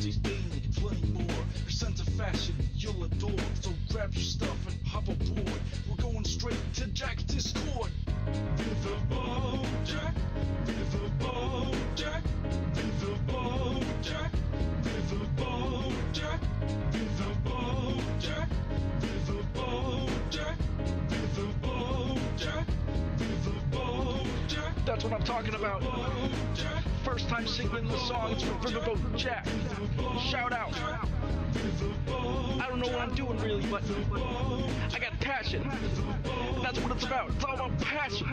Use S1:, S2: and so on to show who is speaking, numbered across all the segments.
S1: Parties, being and plenty more. Your sense of fashion you'll adore. So grab your stuff and hop aboard. We're going straight to Jack's Discord. Riverboat Jack, Riverboat Jack, Riverboat Jack, Riverboat Jack, Riverboat Jack, Riverboat Jack, Riverboat Jack, Riverboat Jack. That's what I'm talking about. First time singing the song, it's from Riverboat Jack. Shout out. I don't know what I'm doing really, but I got passion. And that's what it's about. It's all about passion.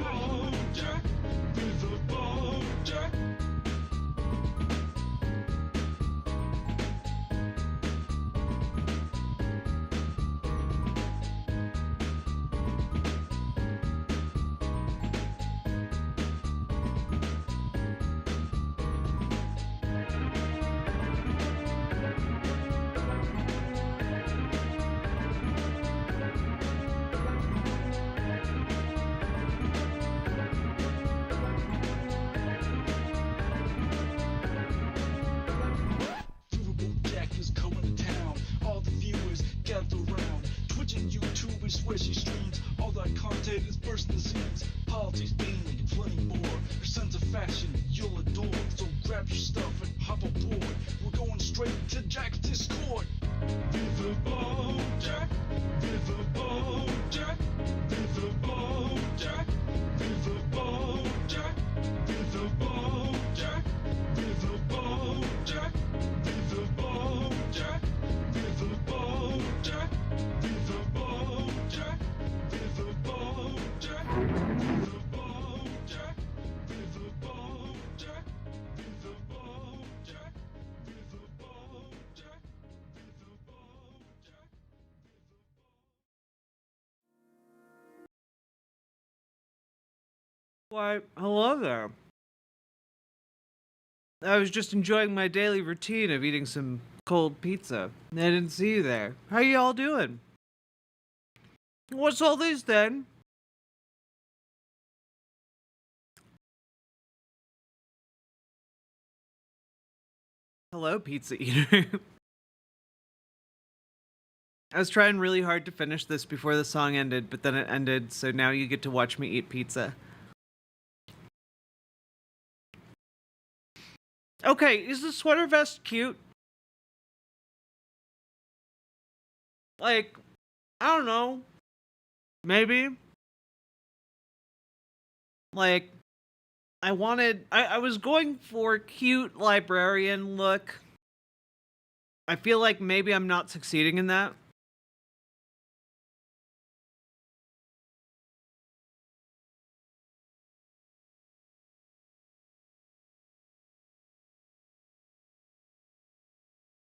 S1: YouTube is where she streams. All that content is bursting the seams. Politics, being and plenty more. Your sense of fashion you'll adore. So grab your stuff and hop aboard. We're going straight to Jack's Discord. Riverboat Jack, Riverboat Jack, Riverboat Jack, Riverboat Jack, Riverboat Jack, Riverboat Jack, Riverboat Jack, Riverboat Jack, Riverboat Jack, Riverboat Jack, Riverboat Jack, Riverboat Jack, Riverboat Jack, Riverboat Jack, Riverboat Jack.
S2: Why, hello there. I was just enjoying my daily routine of eating some cold pizza. I didn't see you there. How y'all doing? What's all this then? Hello, pizza eater. I was trying really hard to finish this before the song ended, but then it ended, so now you get to watch me eat pizza. Okay, is the sweater vest cute? Like, I don't know. Maybe. Like, I was going for cute librarian look. I feel like maybe I'm not succeeding in that.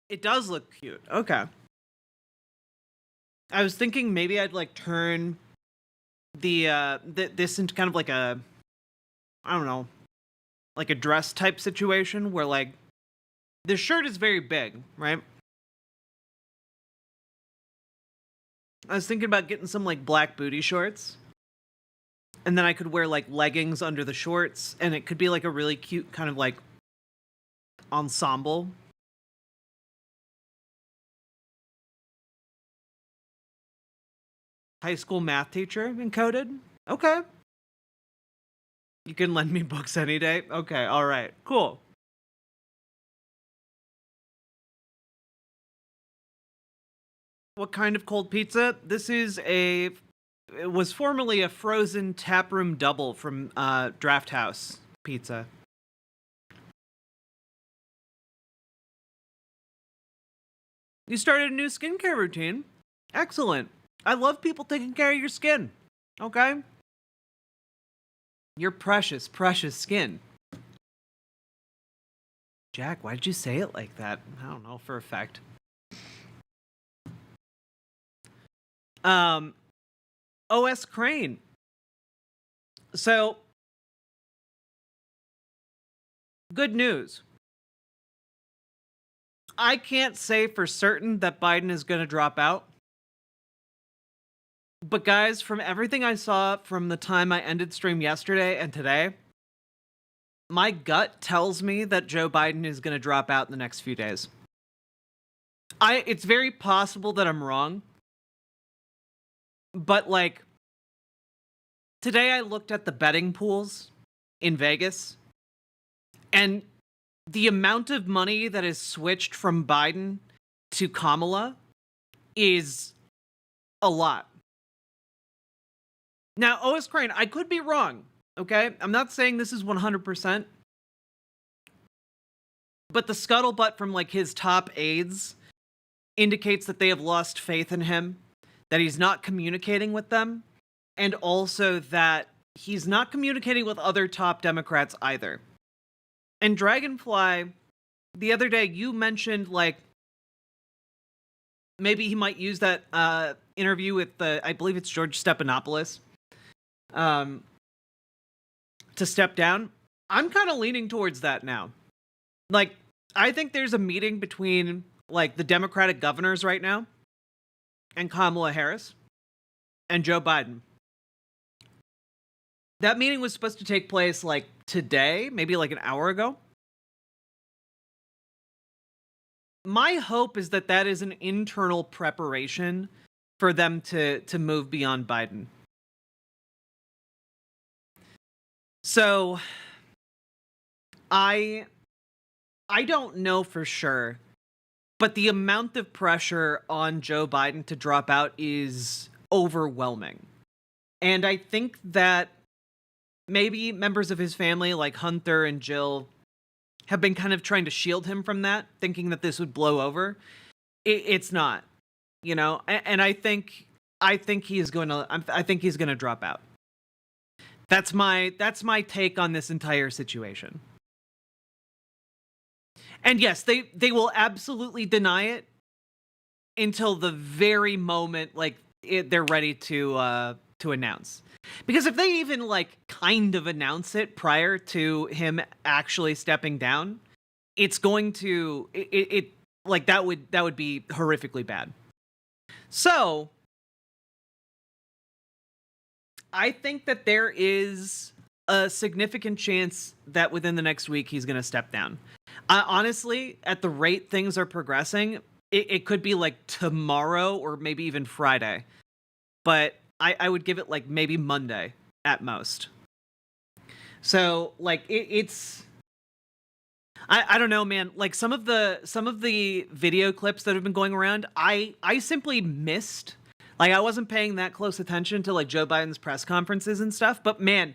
S2: It does look cute. Okay. I was thinking maybe I'd like turn this into kind of like a, I don't know, like a dress type situation where like the shirt is very big, right? I was thinking about getting some like black booty shorts. And then I could wear like leggings under the shorts, and it could be like a really cute kind of like ensemble. High school math teacher encoded? Okay. You can lend me books any day? Okay, alright, cool. What kind of cold pizza? This is it was formerly a frozen taproom double from Draft House Pizza. You started a new skincare routine? Excellent. I love people taking care of your skin. Okay? Your precious, precious skin. Jack, why did you say it like that? I don't know, for effect. OS Crane. So, good news. I can't say for certain that Biden is going to drop out. But guys, from everything I saw from the time I ended stream yesterday and today, my gut tells me that Joe Biden is going to drop out in the next few days. It's very possible that I'm wrong, but like today I looked at the betting pools in Vegas, and the amount of money that is switched from Biden to Kamala is a lot. Now, OS Crane, I could be wrong, okay? I'm not saying this is 100%, but the scuttlebutt from like his top aides indicates that they have lost faith in him, that he's not communicating with them, and also that he's not communicating with other top Democrats either. And Dragonfly, the other day you mentioned like maybe he might use that interview with I believe it's George Stephanopoulos to step down. I'm kind of leaning towards that now. Like, I think there's a meeting between like the Democratic governors right now and Kamala Harris and Joe Biden. That meeting was supposed to take place like today, maybe like an hour ago. My hope is that that is an internal preparation for them to move beyond Biden. So I don't know for sure, but the amount of pressure on Joe Biden to drop out is overwhelming. And I think that maybe members of his family like Hunter and Jill have been kind of trying to shield him from that, thinking that this would blow over. It's not, you know, and I think he's going to drop out. That's my take on this entire situation. And yes, they will absolutely deny it until the very moment like they're ready to announce. Because if they even like kind of announce it prior to him actually stepping down, it's going to it like that would be horrifically bad. So I think that there is a significant chance that within the next week he's going to step down. Honestly, at the rate things are progressing, it could be like tomorrow or maybe even Friday. But I would give it like maybe Monday at most. So like it's I don't know, man. Like some of the video clips that have been going around, I simply missed. Like I wasn't paying that close attention to like Joe Biden's press conferences and stuff. But man,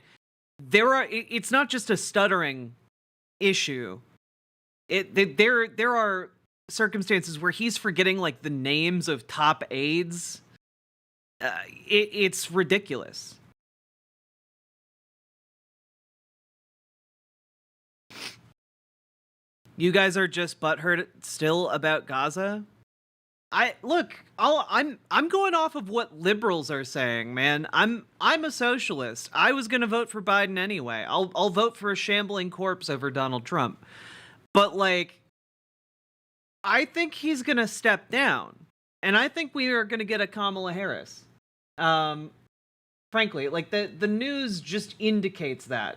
S2: it's not just a stuttering issue. There are circumstances where he's forgetting like the names of top aides. It's ridiculous. You guys are just butthurt still about Gaza? I'm going off of what liberals are saying, man. I'm a socialist. I was gonna vote for Biden anyway. I'll vote for a shambling corpse over Donald Trump. But like, I think he's gonna step down, and I think we are gonna get a Kamala Harris. Frankly, like the news just indicates that.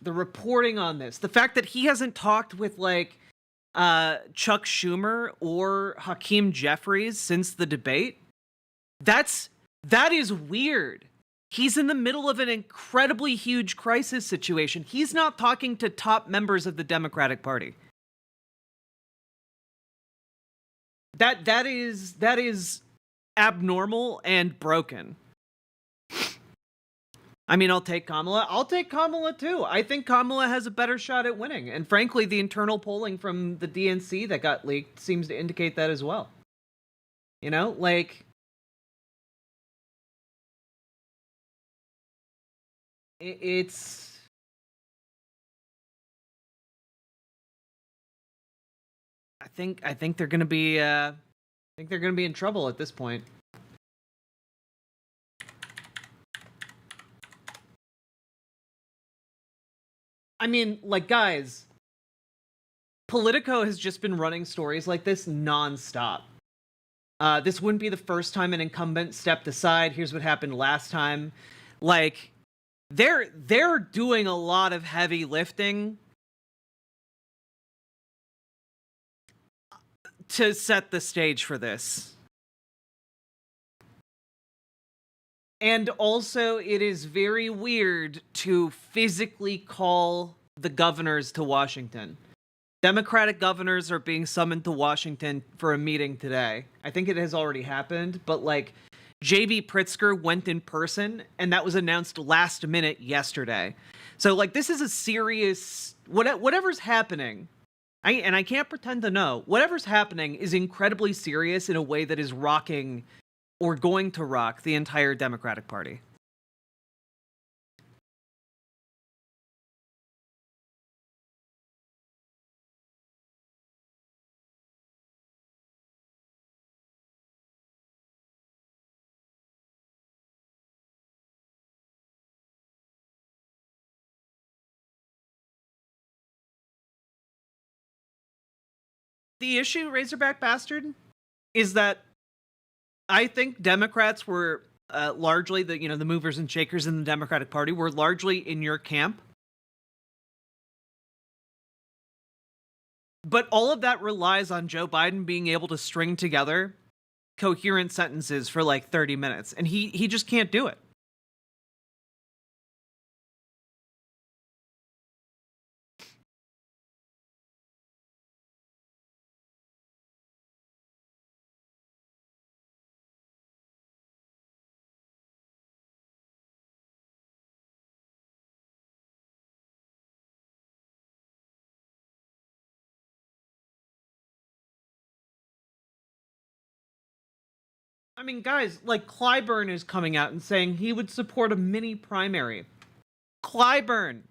S2: The reporting on this, the fact that he hasn't talked with like Chuck Schumer or Hakeem Jeffries since the debate, that is weird. He's in the middle of an incredibly huge crisis situation. He's not talking to top members of the Democratic Party. That is abnormal and broken. I mean, I'll take Kamala. I'll take Kamala too. I think Kamala has a better shot at winning. And frankly, the internal polling from the DNC that got leaked seems to indicate that as well. You know, like it's I think they're going to be in trouble at this point. I mean, like, guys, Politico has just been running stories like this nonstop. This wouldn't be the first time an incumbent stepped aside. Here's what happened last time. Like, they're doing a lot of heavy lifting. to set the stage for this. And also, it is very weird to physically call the governors to Washington. Democratic governors are being summoned to Washington for a meeting today. I think it has already happened, but like J.B. Pritzker went in person, and that was announced last minute yesterday. So like this is a serious whatever's happening. I can't pretend to know. Whatever's happening is incredibly serious in a way that is rocking or going to rock the entire Democratic Party. The issue, Razorback Bastard, is that I think Democrats were largely the movers and shakers in the Democratic Party were largely in your camp. But all of that relies on Joe Biden being able to string together coherent sentences for like 30 minutes, and he just can't do it. I mean, guys, like Clyburn is coming out and saying he would support a mini primary. Clyburn!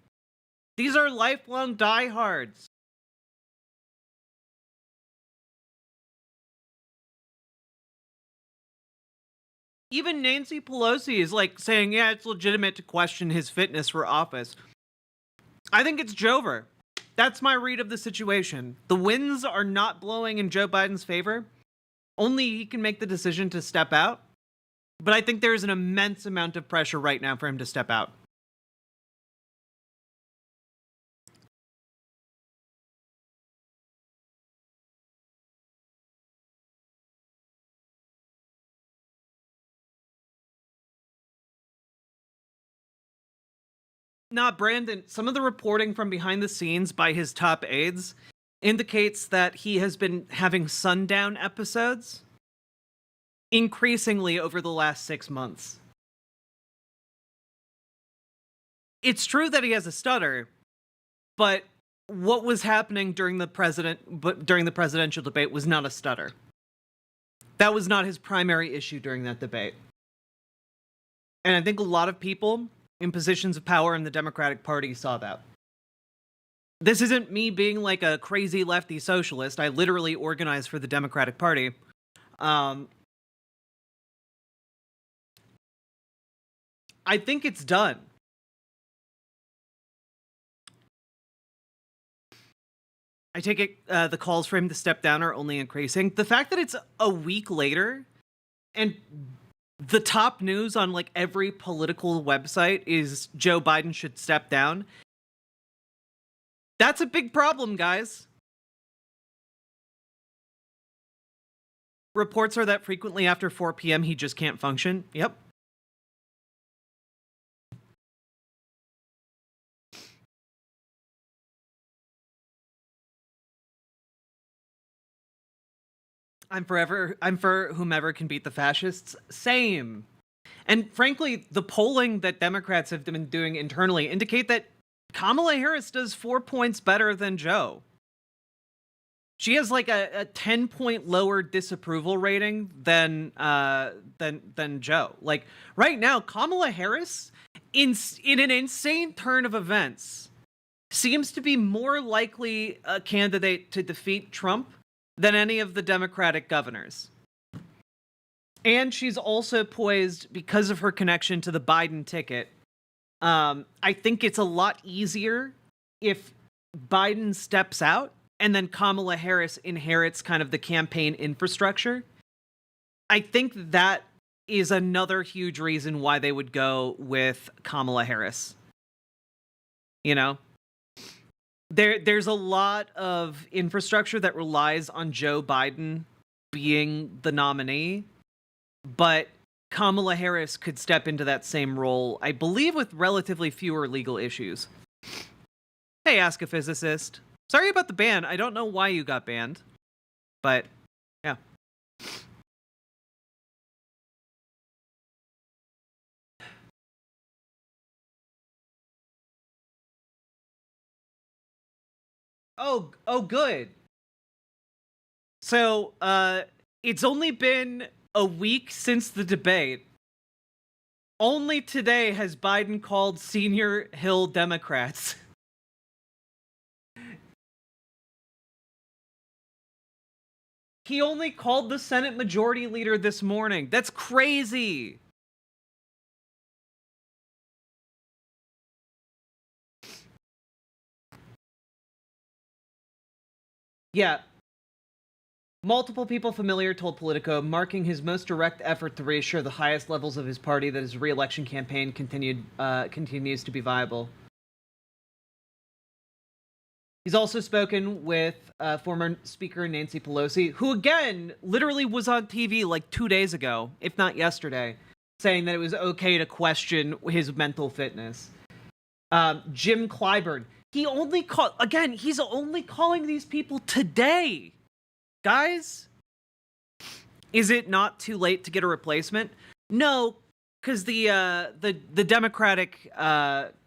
S2: These are lifelong diehards. Even Nancy Pelosi is like saying, yeah, it's legitimate to question his fitness for office. I think it's Jover. That's my read of the situation. The winds are not blowing in Joe Biden's favor. Only he can make the decision to step out. But I think there's an immense amount of pressure right now for him to step out. Nah, Brandon, some of the reporting from behind the scenes by his top aides indicates that he has been having sundown episodes increasingly over the last 6 months. It's true that he has a stutter, but what was happening during the presidential debate was not a stutter. That was not his primary issue during that debate. And I think a lot of people in positions of power in the Democratic Party saw that. This isn't me being like a crazy lefty socialist. I literally organized for the Democratic Party. I think it's done. I take it the calls for him to step down are only increasing. The fact that it's a week later and the top news on like every political website is Joe Biden should step down. That's a big problem, guys. Reports are that frequently after 4 p.m. he just can't function. Yep. I'm for whomever can beat the fascists. Same. And frankly, the polling that Democrats have been doing internally indicate that Kamala Harris does 4 points better than Joe. She has like a 10-point lower disapproval rating than Joe. Like right now, Kamala Harris, in an insane turn of events, seems to be more likely a candidate to defeat Trump than any of the Democratic governors. And she's also poised, because of her connection to the Biden ticket, I think it's a lot easier if Biden steps out and then Kamala Harris inherits kind of the campaign infrastructure. I think that is another huge reason why they would go with Kamala Harris. You know? there's a lot of infrastructure that relies on Joe Biden being the nominee, but Kamala Harris could step into that same role, I believe, with relatively fewer legal issues. Hey, Ask a Physicist. Sorry about the ban. I don't know why you got banned, but yeah. Oh, good. So, it's only been a week since the debate. Only today has Biden called Senior Hill Democrats. He only called the Senate Majority Leader this morning. That's crazy. Yeah. Multiple people familiar told Politico, marking his most direct effort to reassure the highest levels of his party that his re-election campaign continues to be viable. He's also spoken with former Speaker Nancy Pelosi, who again literally was on TV like 2 days ago, if not yesterday, saying that it was okay to question his mental fitness. Jim Clyburn. He's only calling these people today. Guys, is it not too late to get a replacement? No, because the Democratic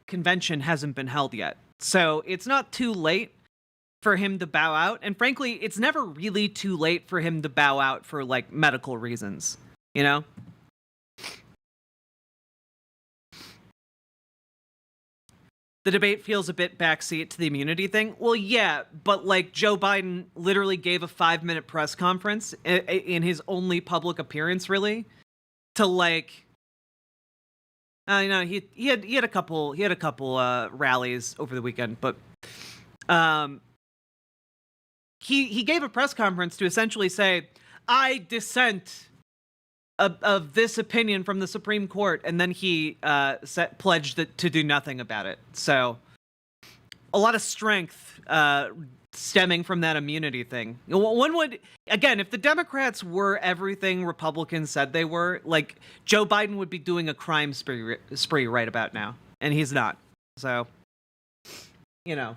S2: convention hasn't been held yet. So it's not too late for him to bow out. And frankly, it's never really too late for him to bow out for, like, medical reasons, you know? The debate feels a bit backseat to the immunity thing. Well, yeah, but, like, Joe Biden literally gave a 5-minute press conference in his only public appearance, really, to, like... you know, he had a couple rallies over the weekend, but he gave a press conference to essentially say, I dissent of this opinion from the Supreme Court, and then he pledged to do nothing about it. So a lot of strength stemming from that immunity thing. One would, again, if the Democrats were everything Republicans said they were, like, Joe Biden would be doing a crime spree right about now, and he's not. So, you know.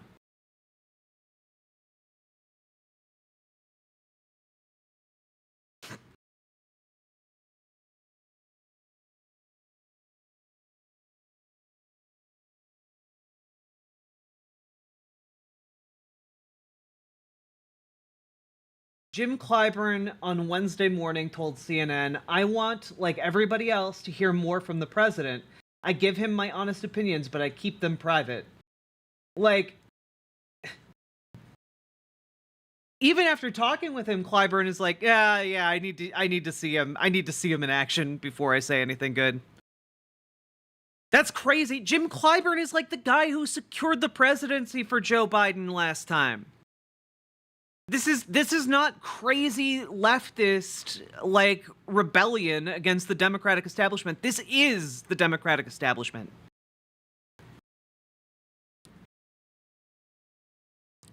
S2: Jim Clyburn on Wednesday morning told CNN, I want, like everybody else, to hear more from the president. I give him my honest opinions, but I keep them private. Like, even after talking with him, Clyburn is like, yeah, I need to see him. I need to see him in action before I say anything good. That's crazy. Jim Clyburn is like the guy who secured the presidency for Joe Biden last time. This is not crazy leftist, like, rebellion against the Democratic establishment. This is the Democratic establishment.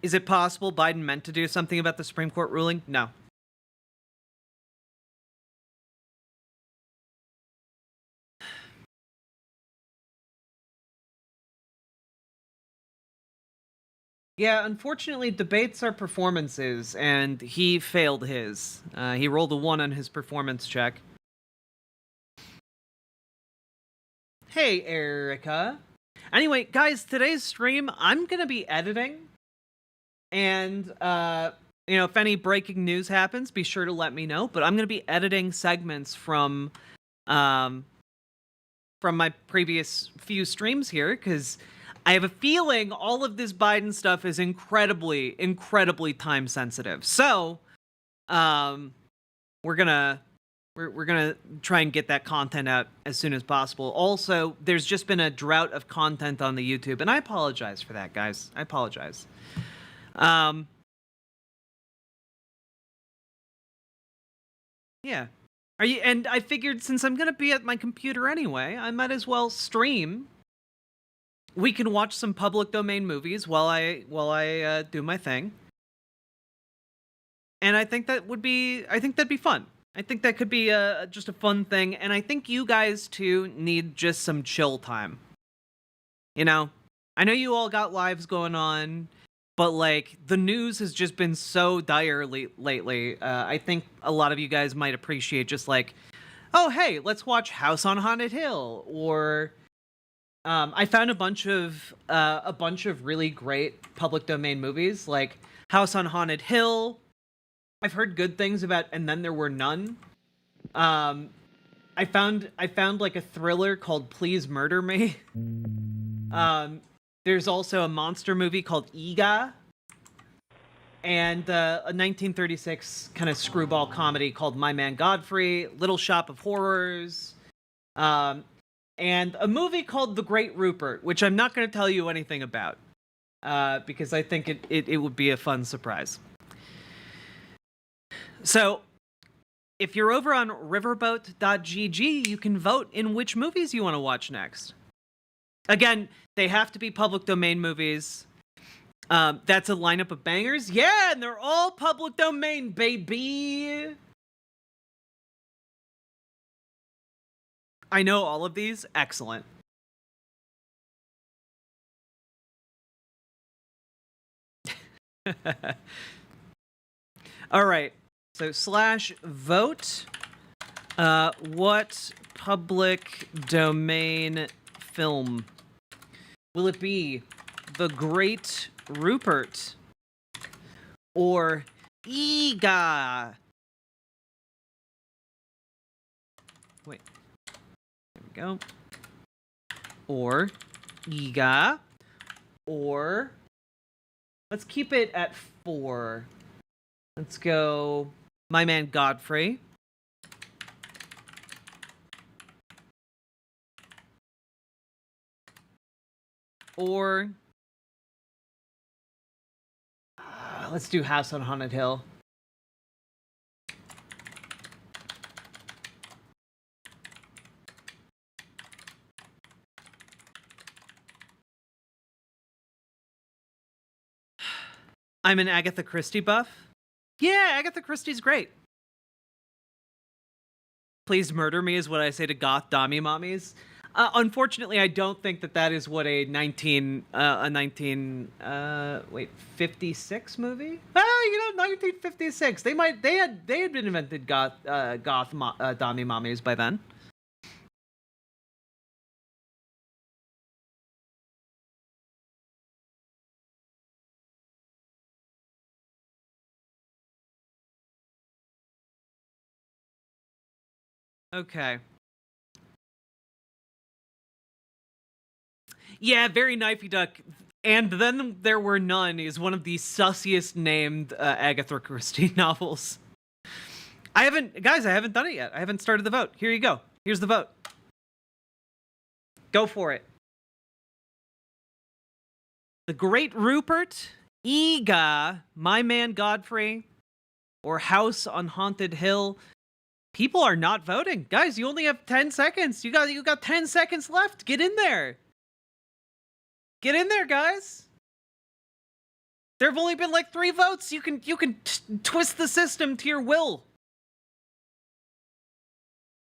S2: Is it possible Biden meant to do something about the Supreme Court ruling? No. Yeah, unfortunately, debates are performances, and he failed his. He rolled a 1 on his performance check. Hey, Erica. Anyway, guys, today's stream, I'm gonna be editing. And, you know, if any breaking news happens, be sure to let me know. But I'm gonna be editing segments from my previous few streams here, because I have a feeling all of this Biden stuff is incredibly, incredibly time sensitive. So, we're gonna try and get that content out as soon as possible. Also, there's just been a drought of content on the YouTube, and I apologize for that, guys. I apologize. Yeah. And I figured since I'm gonna be at my computer anyway, I might as well stream We can watch some public domain movies while I do my thing. And I think that'd be fun. I think that could be just a fun thing, and I think you guys too need just some chill time. You know, I know you all got lives going on, but like the news has just been so dire lately. I think a lot of you guys might appreciate just like, oh hey, let's watch House on Haunted Hill, or I found a bunch of really great public domain movies like House on Haunted Hill. I've heard good things about And Then There Were None. I found like a thriller called Please Murder Me. There's also a monster movie called Ega, and a 1936 kind of screwball comedy called My Man Godfrey, Little Shop of Horrors, and a movie called The Great Rupert, which I'm not going to tell you anything about, because I think it would be a fun surprise. So, if you're over on riverboat.gg, you can vote in which movies you want to watch next. Again, they have to be public domain movies. That's a lineup of bangers. Yeah, and they're all public domain, baby! I know all of these. Excellent. All right. So /vote. What public domain film will it be? The Great Rupert or Ega? Wait. There we go. Or Ega, or let's keep it at 4. Let's go My Man Godfrey. Or let's do House on Haunted Hill. I'm an Agatha Christie buff. Yeah, Agatha Christie's great. Please murder me is what I say to goth Dami mommies. Unfortunately, I don't think that is what a 56 movie? Oh, 1956. They had been invented goth Dami mommies by then. Okay. Yeah, very knifey duck. And Then There Were None is one of the sussiest named Agatha Christie novels. I haven't done it yet. I haven't started the vote. Here you go. Here's the vote. Go for it. The Great Rupert, Ega, My Man Godfrey, or House on Haunted Hill. People are not voting. Guys, you only have 10 seconds. You got 10 seconds left. Get in there. Get in there, guys. There have only been like 3 votes. You can twist the system to your will.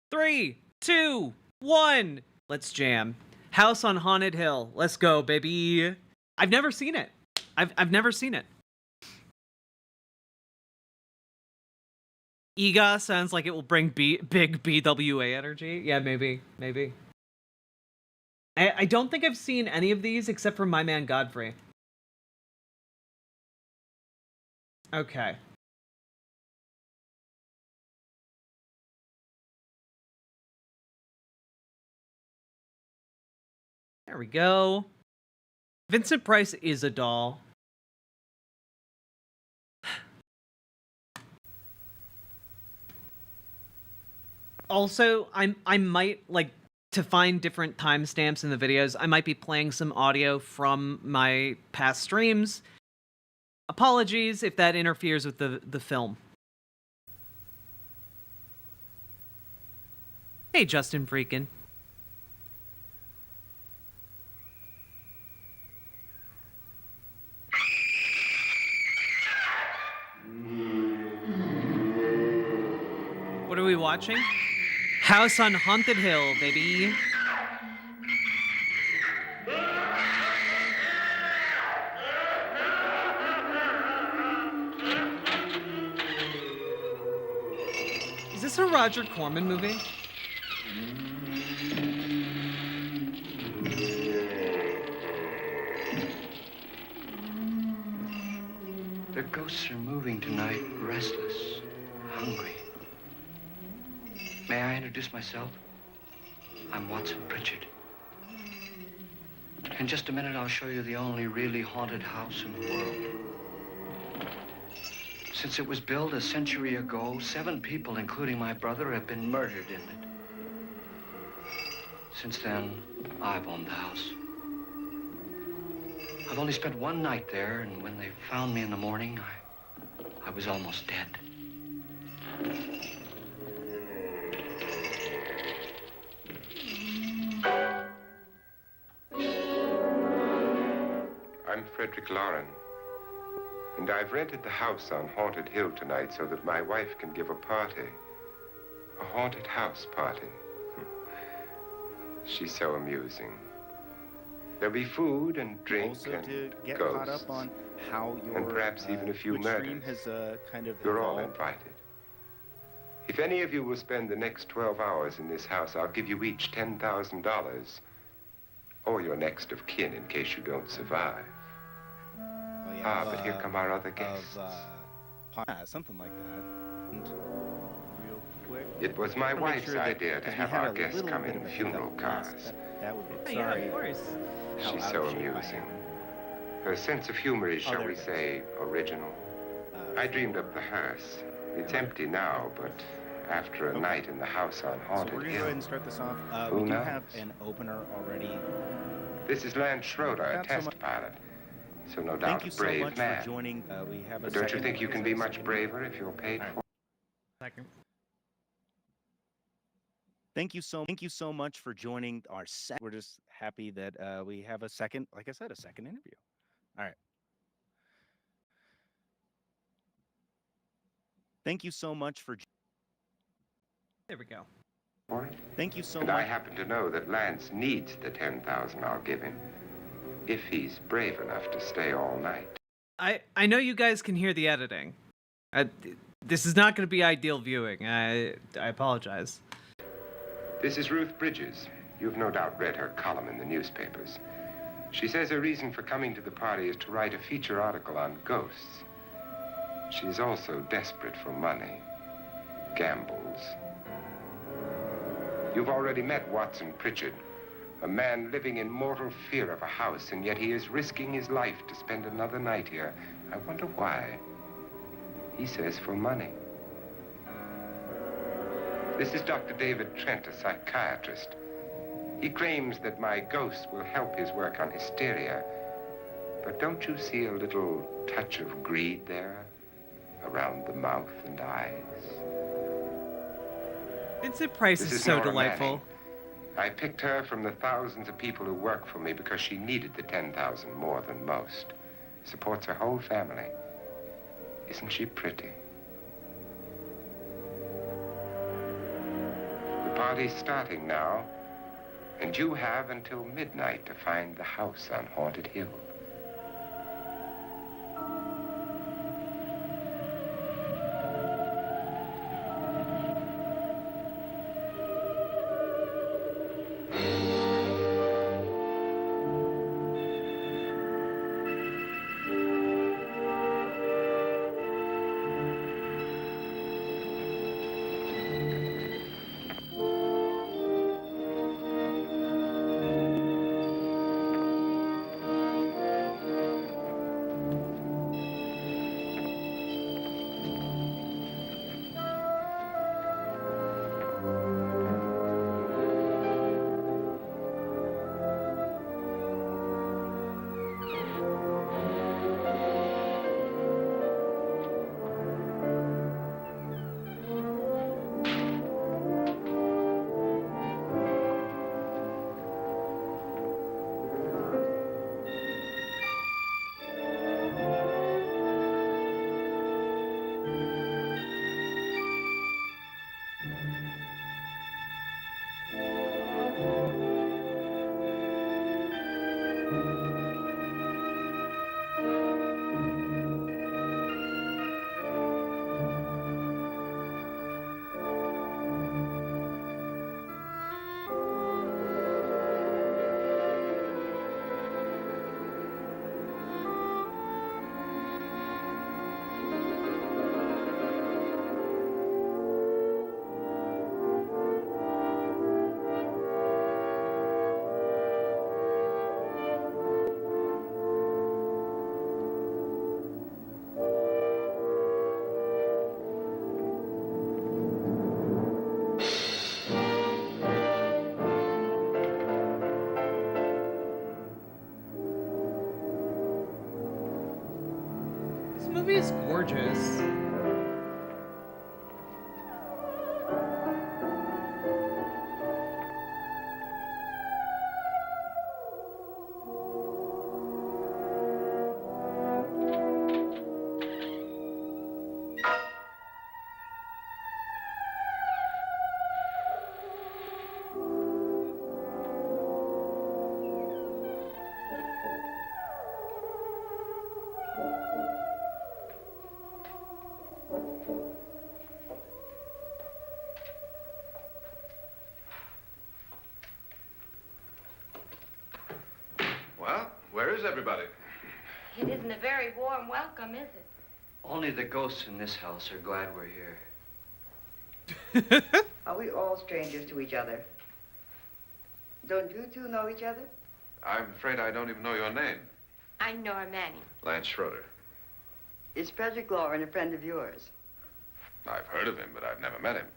S2: 3, 2, 1. Let's jam. House on Haunted Hill. Let's go, baby. I've never seen it. I've never seen it. Ega sounds like it will bring big BWA energy. Yeah, maybe. I don't think I've seen any of these except for My Man Godfrey. Okay. There we go. Vincent Price is a doll. Also, I might, like, to find different timestamps in the videos, I might be playing some audio from my past streams. Apologies if that interferes with the film. Hey, Justin Freakin'. What are we watching? House on Haunted Hill, baby. Is this a Roger Corman movie?
S3: Their ghosts are moving tonight, restless, hungry. May I introduce myself? I'm Watson Pritchard. In just a minute, I'll show you the only really haunted house in the world. Since it was built a century ago, 7 people, including my brother, have been murdered in it. Since then, I've owned the house. I've only spent one night there, and when they found me in the morning, I was almost dead.
S4: I'm Frederick Lauren, and I've rented the house on Haunted Hill tonight so that my wife can give a party. A haunted house party. She's so amusing. There'll be food and drink
S5: Also
S4: and
S5: to get
S4: ghosts,
S5: caught up on how your
S4: and perhaps even a few
S5: Twitch stream
S4: murders.
S5: has kind of
S4: You're all
S5: evolved.
S4: invited. If any of you will spend the next 12 hours in this house, I'll give you each $10,000. Or your next of kin in case you don't survive.
S5: Oh, yeah,
S4: But here come our other guests.
S5: Something like that. And real quick.
S4: It was my
S5: I wanna make
S4: wife's
S5: sure that-
S4: idea to
S5: 'cause we
S4: have
S5: had
S4: our
S5: a
S4: guests
S5: little
S4: come
S5: bit
S4: in
S5: of a
S4: funeral
S5: hiccup last-
S4: cars.
S5: That would be
S2: Oh, yeah,
S5: sorry.
S2: of course.
S5: how
S4: She's
S5: out
S4: so
S5: of shape I
S4: amusing.
S5: am.
S4: Her sense of humor is,
S5: Oh,
S4: shall
S5: there
S4: we
S5: it is.
S4: say, original. I dreamed up the hearse. It's empty now, but after a
S5: Okay.
S4: night in the house on
S5: So
S4: Haunted
S5: we're going to go
S4: Hill.
S5: ahead and start this off.
S4: Who
S5: We do
S4: knows?
S5: have an opener already.
S4: This is Lance Schroeder, a
S5: Not so
S4: test
S5: much-
S4: pilot. So no doubt
S5: Thank you
S4: a
S5: so
S4: brave
S5: much
S4: man.
S5: for joining. We have a
S4: But don't you
S5: second-
S4: think you
S5: is
S4: can
S5: there
S4: be
S5: a
S4: much
S5: second?
S4: braver if you're paid
S5: All right.
S4: for?
S2: Second.
S5: Thank you so much for joining our set. We're just happy that we have a second, like I said, a second interview. All right. Thank you so much for.
S2: There we go.
S4: For it?
S5: Thank you so
S4: And I
S5: much.
S4: happen to know that Lance needs the 10,000 I'll give him. If he's brave enough to stay all night.
S2: I know you guys can hear the editing. This is not going to be ideal viewing. I apologize.
S4: This is Ruth Bridges. You've no doubt read her column in the newspapers. She says her reason for coming to the party is to write a feature article on ghosts. She's also desperate for money. Gambles. You've already met Watson Pritchard, a man living in mortal fear of a house, and yet he is risking his life to spend another night here. I wonder why. He says for money. This is Dr. David Trent, a psychiatrist. He claims that my ghost will help his work on hysteria. But don't you see a little touch of greed there? Around the mouth and eyes?
S2: Vincent Price
S4: This
S2: is
S4: is
S2: so
S4: Nora
S2: delightful.
S4: Manning. I picked her from the thousands of people who work for me because she needed the 10,000 more than most. Supports her whole family. Isn't she pretty? The party's starting now, and you have until midnight to find the house on Haunted Hill.
S2: movie's gorgeous.
S6: Well, where is everybody?
S7: It isn't a very warm welcome, is it?
S3: Only the ghosts in this house are glad we're here.
S8: Are we all strangers to each other? Don't you two know each other?
S6: I'm afraid I don't even know your name.
S7: I'm Nora Manning.
S6: Lance Schroeder.
S8: Is Frederick Lauren a friend of yours?
S6: I've heard of him, but I've never met him.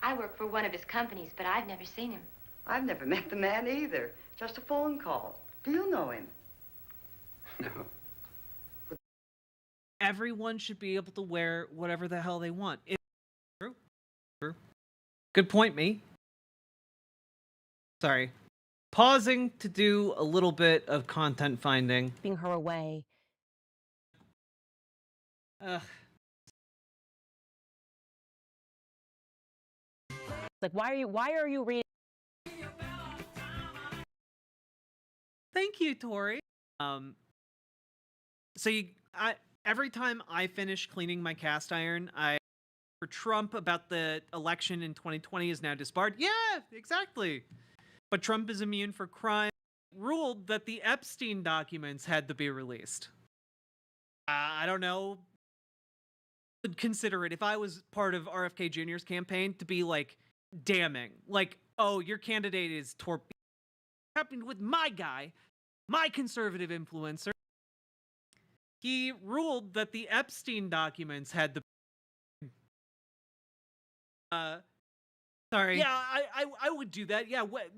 S7: I work for one of his companies, but I've never seen him.
S8: I've never met the man either. Just a phone call. Do you know him?
S3: No.
S2: Everyone should be able to wear whatever the hell they want. True. True. Good point, me. Sorry. Pausing to do a little bit of content finding.
S9: Keeping her away.
S2: Ugh.
S9: Like, why are you reading?
S2: Thank you, Tori. So every time I finish cleaning my cast iron, for Trump about the election in 2020 is now disbarred. Yeah, exactly. But Trump is immune for crime. Ruled that the Epstein documents had to be released. I don't know. Would consider it if I was part of RFK Jr.'s campaign to be like damning, like, oh, your candidate is happened with my guy, my conservative influencer. He ruled that the Epstein documents had the sorry. Yeah, I would do that. Yeah, but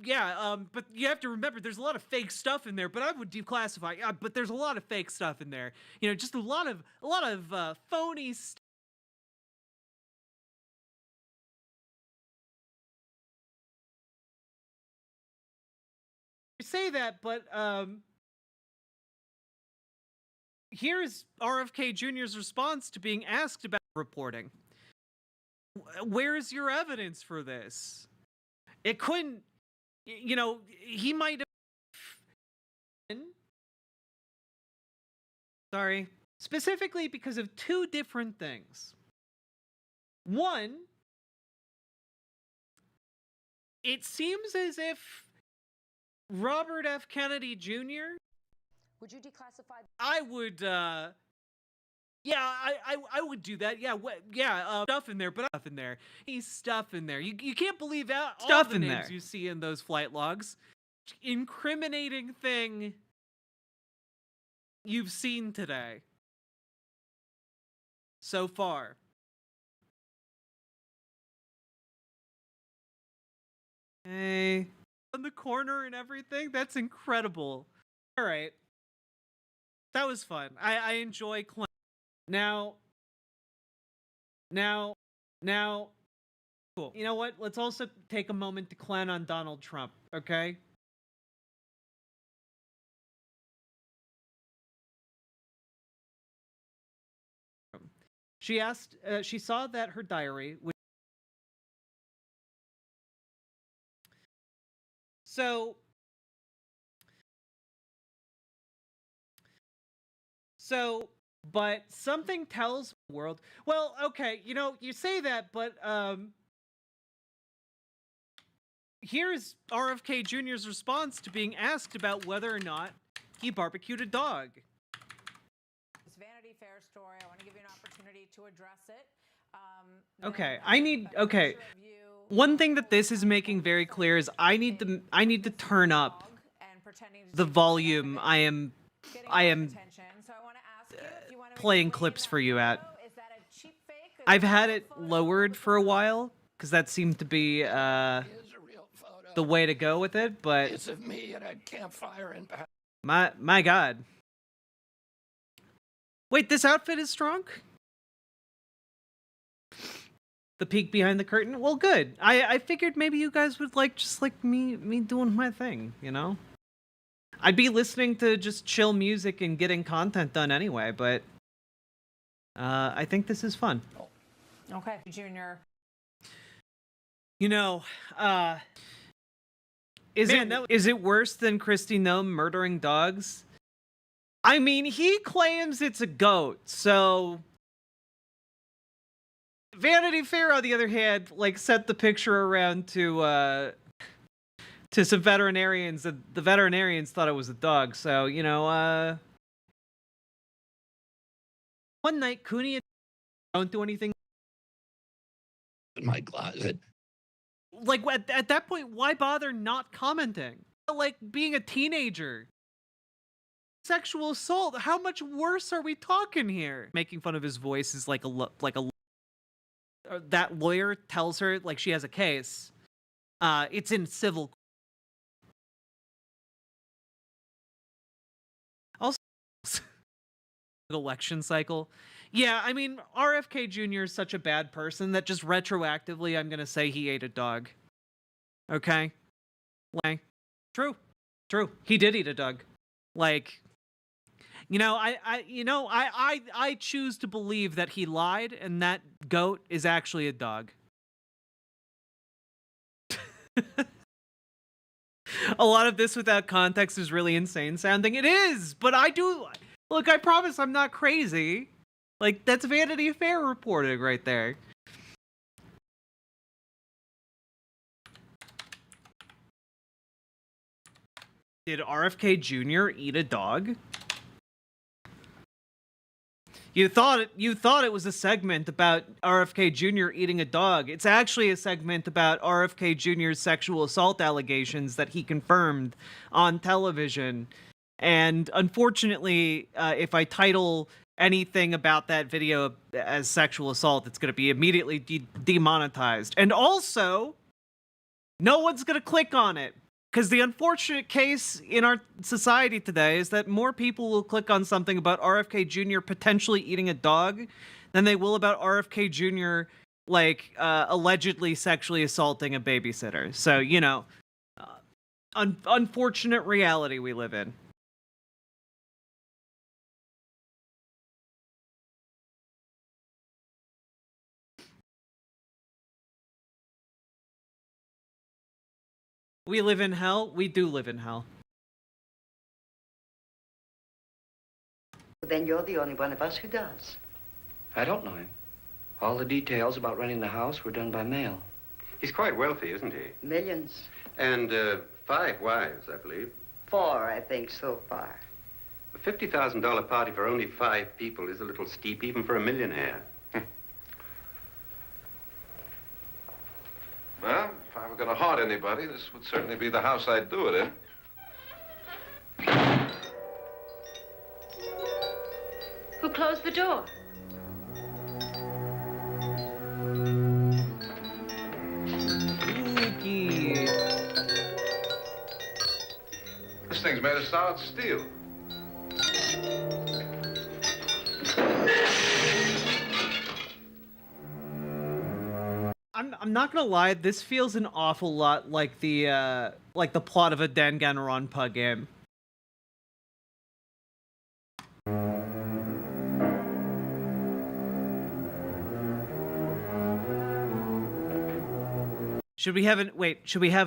S2: you have to remember there's a lot of fake stuff in there, but I would declassify. Yeah, but there's a lot of fake stuff in there. You know, just a lot of phony stuff. You say that, but here's RFK Jr.'s response to being asked about reporting. Where's your evidence for this? It couldn't, you know, he might have. Sorry. Specifically because of two different things. One, it seems as if Robert F. Kennedy Jr.
S9: Would you declassify?
S2: I would, yeah, I would do that. Yeah, stuff in there, but stuff in there. He's stuff in there. You can't believe all Stuff the in names there. you see in those flight logs. Incriminating thing you've seen today. So far. Hey. On the corner and everything? That's incredible. Alright. That was fun. I enjoy Clint. Now, cool. You know what? Let's also take a moment to clown on Donald Trump, okay? She saw that her diary, which but something tells the world. Well, okay, you know, you say that, but here's RFK Jr.'s response to being asked about whether or not he barbecued a dog.
S9: This Vanity Fair story. I want to give you an opportunity to address it.
S2: Okay, one thing that this is making very clear is I need to turn up the volume I am playing clips for you at. I've had it lowered for a while because that seemed to be the way to go with it, but
S10: It's of me at a campfire in
S2: my god. Wait, this outfit is strong? The peek behind the curtain? Well, good. I figured maybe you guys would like just like me doing my thing, you know? I'd be listening to just chill music and getting content done anyway, but I think this is fun.
S9: Okay, Junior.
S2: You know, is it worse than Christy Gnome murdering dogs? I mean, he claims it's a goat, so Vanity Fair, on the other hand, like sent the picture around to some veterinarians, and the veterinarians thought it was a dog. So, you know, one night, Cooney don't do anything.
S10: In my closet.
S2: Like, at that point, why bother not commenting? Like, being a teenager. Sexual assault, how much worse are we talking here? Making fun of his voice is like that lawyer tells her, like, she has a case. It's in civil. Also, election cycle. Yeah, I mean, RFK Jr. is such a bad person that just retroactively I'm gonna say he ate a dog. Okay? Like, true. He did eat a dog. Like, you know, I choose to believe that he lied and that goat is actually a dog. A lot of this without context is really insane sounding. It is, but I promise I'm not crazy. Like, that's Vanity Fair reporting right there. Did RFK Jr. eat a dog? You thought it was a segment about RFK Jr. eating a dog. It's actually a segment about RFK Jr.'s sexual assault allegations that he confirmed on television. And unfortunately, if I title anything about that video as sexual assault, it's going to be immediately demonetized. And also, no one's going to click on it. Because the unfortunate case in our society today is that more people will click on something about RFK Jr. potentially eating a dog than they will about RFK Jr. like allegedly sexually assaulting a babysitter. So, you know, unfortunate reality we live in. We live in hell. We do live in hell.
S8: Then you're the only one of us who does.
S3: I don't know him. All the details about renting the house were done by mail.
S4: He's quite wealthy, isn't he?
S8: Millions.
S4: And 5 wives, I believe.
S8: 4, I think, so far.
S4: A $50,000 party for only 5 people is a little steep, even for a millionaire.
S6: Well, if I were going to haunt anybody, this would certainly be the house I'd do it in.
S7: Who closed the door?
S2: Spooky.
S6: This thing's made of solid steel.
S2: I'm not gonna lie, this feels an awful lot like the plot of a Danganronpa game. Should we have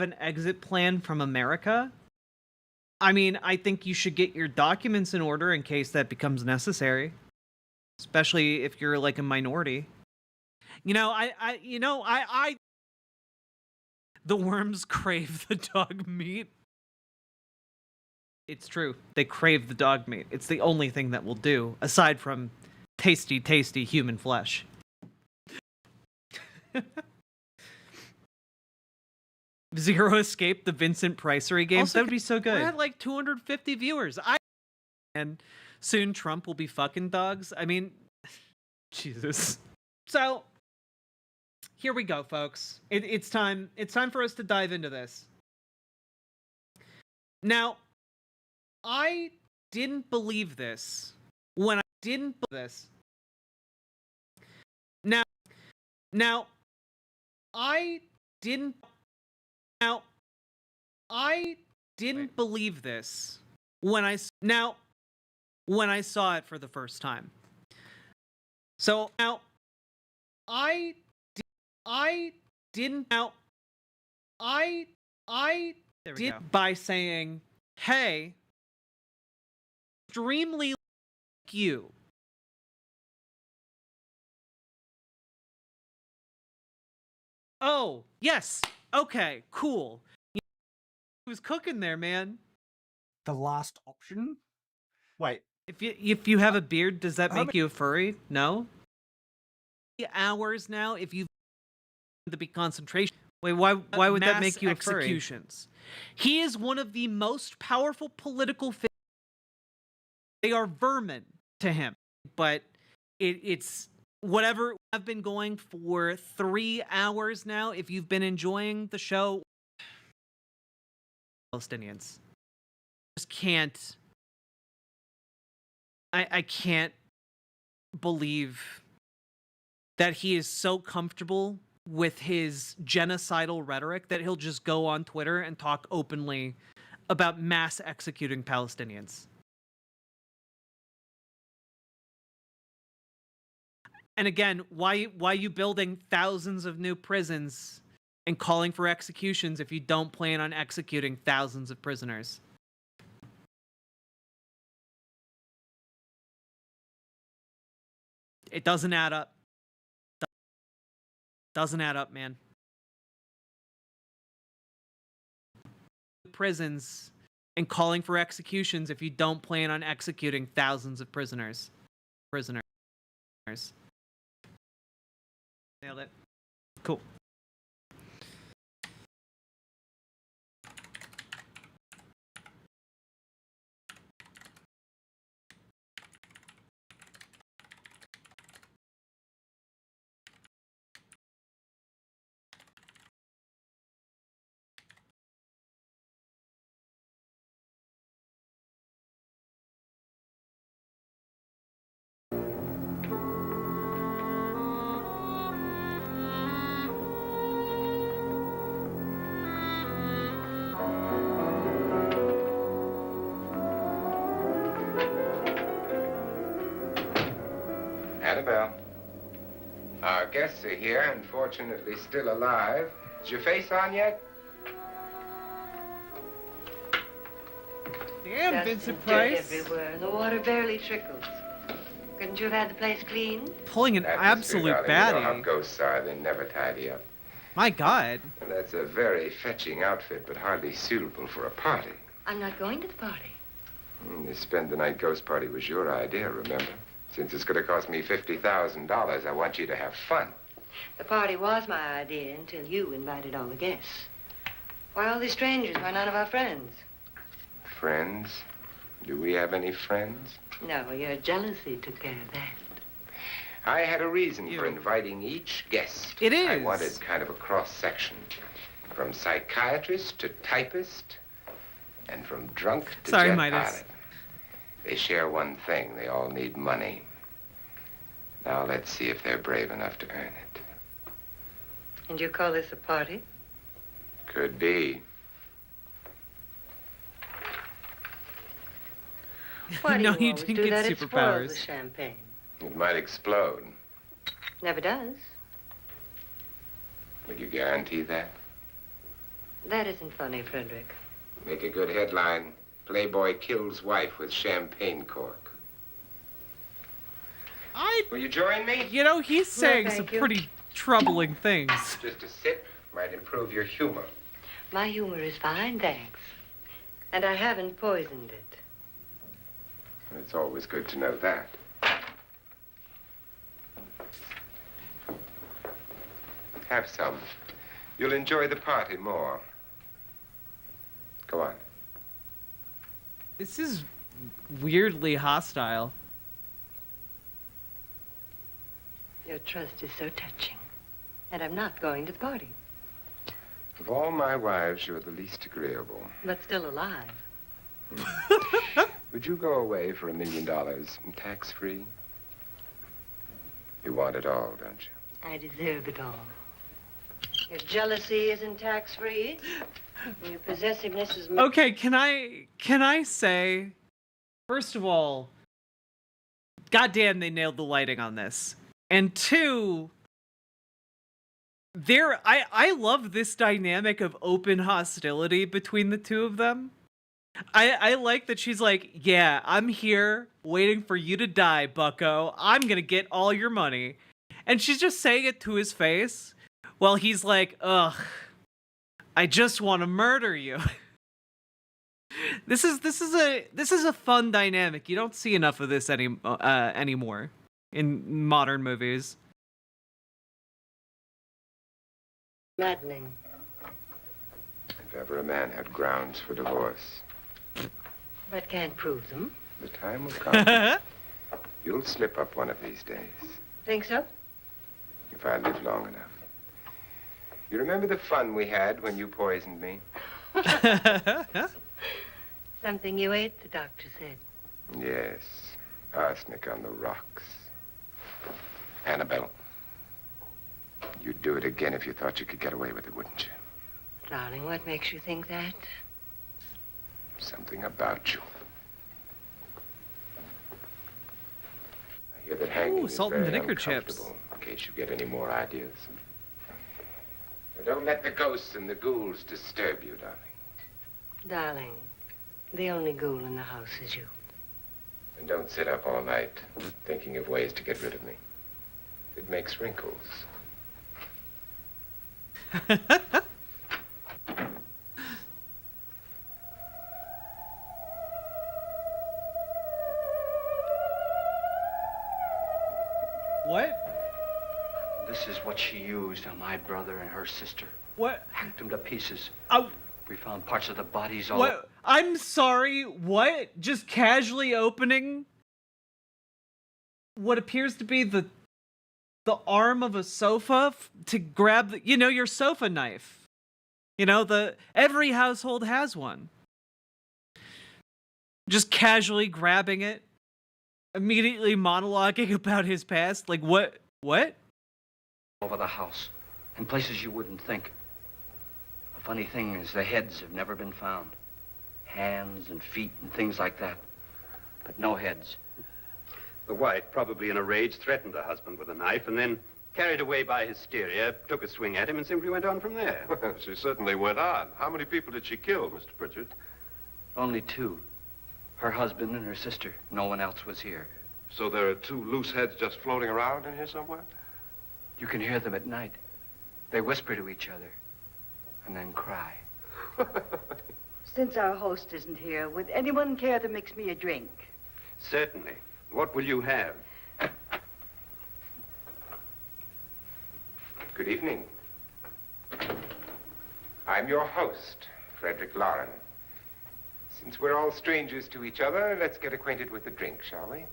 S2: an exit plan from America? I mean, I think you should get your documents in order in case that becomes necessary. Especially if you're like a minority. The worms crave the dog meat. It's true. They crave the dog meat. It's the only thing that will do, aside from tasty, tasty human flesh. Zero Escape, the Vincent Pricery games. That would be so good. We had like 250 viewers. And soon Trump will be fucking dogs. I mean, Jesus. So, here we go, folks. It's time. It's time for us to dive into this. Now, I didn't believe this when I didn't believe this. Now, I didn't believe this when I saw it for the first time. So now I didn't by saying, "Hey, extremely like you." Oh, yes. Okay, cool. He was cooking there, man.
S11: The last option? Wait.
S2: If you have a beard, does that make you a furry? No? Hours now if you to be concentration. Wait, why would that make you a furry? Executions. He is one of the most powerful political figures. They are vermin to him, but it's whatever. I've been going for 3 hours now. If you've been enjoying the show, Palestinians just can't. I can't believe that he is so comfortable with his genocidal rhetoric that he'll just go on Twitter and talk openly about mass executing Palestinians. And again, why you building thousands of new prisons and calling for executions if you don't plan on executing thousands of prisoners? It doesn't add up. Doesn't add up, man. Prisons and calling for executions if you don't plan on executing thousands of prisoners. Nailed it. Cool.
S4: Annabelle. Our guests are here, unfortunately still alive. Is your face on yet?
S2: Damn, Vincent
S8: Dirt
S2: Price.
S8: everywhere, and the water barely trickles. Couldn't you have had the place cleaned?
S2: Pulling an absolute
S4: You know how
S2: baddie.
S4: ghosts are, they never tidy up.
S2: My God.
S4: And that's a very fetching outfit, but hardly suitable for a party.
S8: I'm not going to the party.
S4: The spend the night ghost party was your idea, remember? Since it's going to cost me $50,000, I want you to have fun.
S8: The party was my idea until you invited all the guests. Why all these strangers? Why none of our friends?
S4: Friends? Do we have any friends?
S8: No, your jealousy took care of that.
S4: I had a reason for inviting each guest.
S2: It is.
S4: I wanted kind of a cross-section. From psychiatrist to typist, and from drunk to
S2: Sorry,
S4: jet
S2: Midas.
S4: pilot. They share one thing. They all need money. Now let's see if they're brave enough to earn it.
S8: And you call this a party?
S4: Could be.
S8: Why do
S2: No,
S8: you
S2: you
S8: always
S2: didn't
S8: do
S2: get
S8: that? It spoils
S2: superpowers.
S8: the champagne.
S4: It might explode.
S8: Never does.
S4: Will you guarantee that?
S8: That isn't funny, Frederick.
S4: Make a good headline. Playboy kills wife with champagne cork. Will you join me?
S2: You know, he's saying some
S8: thank you.
S2: pretty troubling things.
S4: Just a sip might improve your humor.
S8: My humor is fine, thanks. And I haven't poisoned it.
S4: It's always good to know that. Have some. You'll enjoy the party more. Go on.
S2: This is weirdly hostile.
S8: Your trust is so touching. And I'm not going to the party.
S4: Of all my wives, you're the least agreeable.
S8: But still alive.
S4: Would you go away for $1 million tax-free? You want it all, don't you?
S8: I deserve it all. Your jealousy isn't tax-free. Your possessiveness is...
S2: Okay, can I say, first of all, goddamn, they nailed the lighting on this. And two, I love this dynamic of open hostility between the two of them. I like that she's like, yeah, I'm here waiting for you to die, bucko. I'm gonna get all your money. And she's just saying it to his face while he's like, ugh, I just want to murder you. This is a fun dynamic. You don't see enough of this anymore in modern movies.
S8: Maddening.
S4: If ever a man had grounds for divorce.
S8: But can't prove them.
S4: The time will come. You'll slip up one of these days.
S8: Think so?
S4: If I live long enough. You remember the fun we had when you poisoned me?
S8: Something you ate, the doctor said.
S4: Yes. Arsenic on the rocks. Annabelle, you'd do it again if you thought you could get away with it, wouldn't you?
S8: Darling, what makes you think that?
S4: Something about you. I hear that hanging is
S2: salt and
S4: very
S2: vinegar chips.
S4: uncomfortable, in case you get any more ideas. Now, don't let the ghosts and the ghouls disturb you, darling.
S8: Darling, the only ghoul in the house is you.
S4: And don't sit up all night thinking of ways to get rid of me. It makes wrinkles.
S2: What?
S3: This is what she used on my brother and her sister.
S2: What?
S3: Hacked them to pieces.
S2: Oh.
S3: We found parts of the bodies all...
S2: What? I'm sorry, what? Just casually opening what appears to be the arm of a sofa to grab the, your sofa knife. Every household has one. Just casually grabbing it, immediately monologuing about his past. Like, what?
S3: Over the house, in places you wouldn't think. The funny thing is the heads have never been found. Hands and feet and things like that. But no heads.
S12: The wife, probably in a rage, threatened her husband with a knife and then, carried away by hysteria, took a swing at him and simply went on from there.
S6: Well, she certainly went on. How many people did she kill, Mr. Pritchard?
S3: Only two. Her husband and her sister. No one else was here.
S6: So there are two loose heads just floating around in here somewhere?
S3: You can hear them at night. They whisper to each other and then cry.
S13: Since our host isn't here, would anyone care to mix me a drink?
S12: Certainly. What will you have?
S4: Good evening. I'm your host, Frederick Lauren. Since we're all strangers to each other, let's get acquainted with a drink, shall we?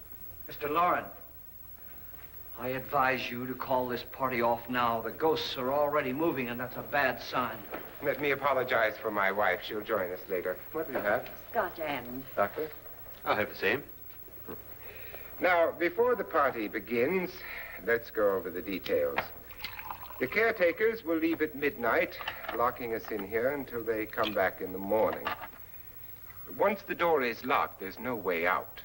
S3: Mr. Lauren, I advise you to call this party off now. The ghosts are already moving, and that's a bad sign.
S4: Let me apologize for my wife. She'll join us later. What do you have?
S13: Scotch and...
S4: Doctor?
S12: I'll have the same.
S4: Now, before the party begins, let's go over the details. The caretakers will leave at midnight, locking us in here until they come back in the morning. Once the door is locked, there's no way out.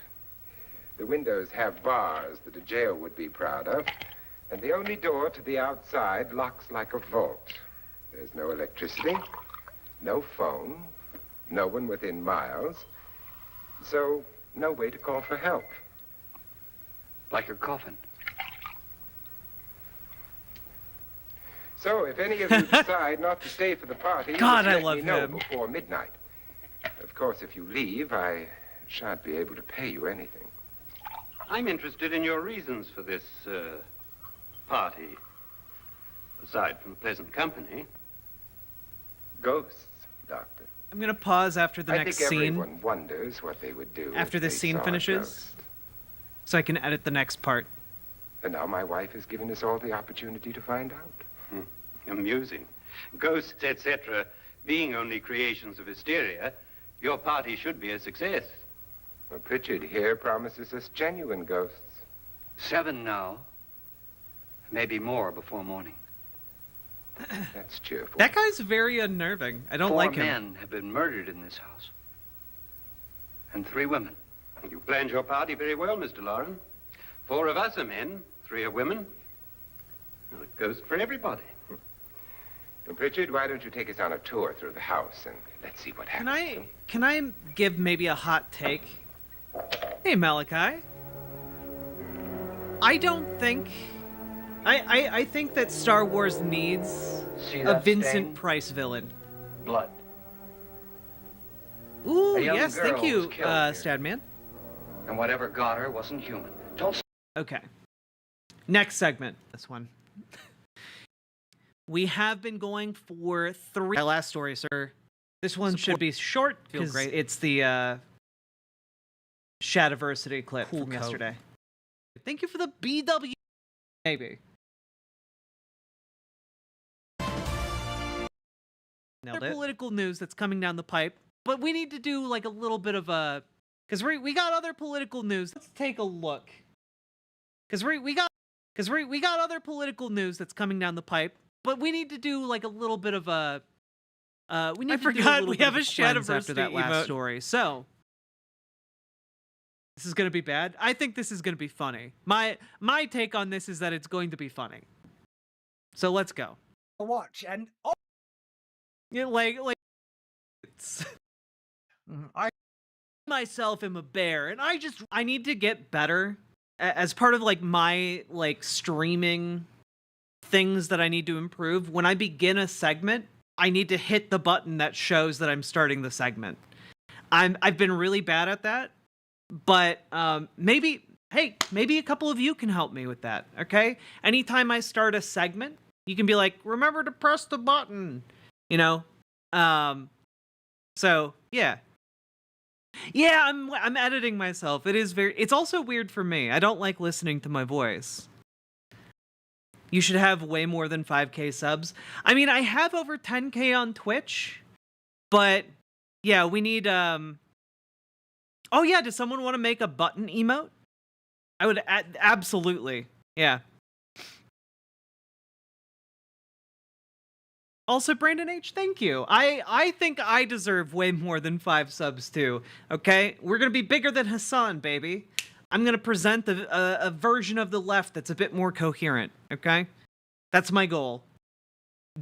S4: The windows have bars that a jail would be proud of, and the only door to the outside locks like a vault. There's no electricity, no phone, no one within miles, so no way to call for help.
S3: Like a coffin.
S4: So if any of you decide not to stay for the party,
S2: God,
S4: just
S2: I
S4: let
S2: love
S4: me know
S2: him.
S4: before midnight. Of course, if you leave, I shan't be able to pay you anything.
S12: I'm interested in your reasons for this, party. Aside from the pleasant company.
S4: Ghosts, Doctor.
S2: I'm gonna pause after the
S4: I
S2: next
S4: think
S2: scene.
S4: everyone wonders what they would do
S2: After
S4: if
S2: this
S4: they
S2: scene
S4: saw a
S2: finishes,
S4: ghost.
S2: so I can edit the next part.
S4: And now my wife has given us all the opportunity to find out.
S12: Amusing. Ghosts, etc., being only creations of hysteria, your party should be a success.
S4: Well, Pritchard here promises us genuine ghosts.
S3: 7 now. Maybe more before morning.
S4: That's cheerful.
S2: That guy's very unnerving. I don't
S3: 4
S2: like him.
S3: men have been murdered in this house. And 3 women.
S12: You planned your party very well, Mr. Lauren. 4 of us are men, 3 are women. Well, a ghost for everybody.
S4: Well, Pritchard, why don't you take us on a tour through the house and let's see what happens.
S2: Can I give maybe a hot take? Hey, Malachi. I don't think... I think that Star Wars needs
S3: See
S2: a
S3: that
S2: Vincent
S3: stain?
S2: Price villain.
S3: Blood.
S2: Ooh,
S3: A young
S2: yes, thank
S3: girl
S2: you,
S3: was killed here.
S2: Stadman.
S3: And whatever got her wasn't human. Don't...
S2: Okay. Next segment. This one. We have been going for 3... My last story, sir. This one should be short because it's the Shadiversity clip from yesterday. Thank you for the BW. Maybe. Nailed it. Political news that's coming down the pipe, but we need to do like a little bit of a... Because we got other political news. Let's take a look. Because we got other political news that's coming down the pipe, but we need to do like a little bit of a... we need to do a little bit of a cleanse after that last story. So this is going to be bad. I think this is going to be funny. My take on this is that it's going to be funny. So let's go.
S11: Watch and
S2: yeah, like it's... I myself am a bear, and I need to get better as part of like my like streaming things that I need to improve. When I begin a segment, I need to hit the button that shows that I'm starting the segment. I've been really bad at that, but maybe a couple of you can help me with that. Okay, anytime I start a segment, you can be like, remember to press the button, you know. So yeah, I'm editing myself. It's also weird for me. I don't like listening to my voice. You should have way more than 5K subs. I mean, I have over 10K on Twitch, but yeah, we need, oh yeah, does someone want to make a button emote? I would, absolutely, yeah. Also, Brandon H, thank you. I think I deserve way more than 5 subs too, okay? We're gonna be bigger than Hassan, baby. I'm gonna present a version of the left that's a bit more coherent, okay? That's my goal.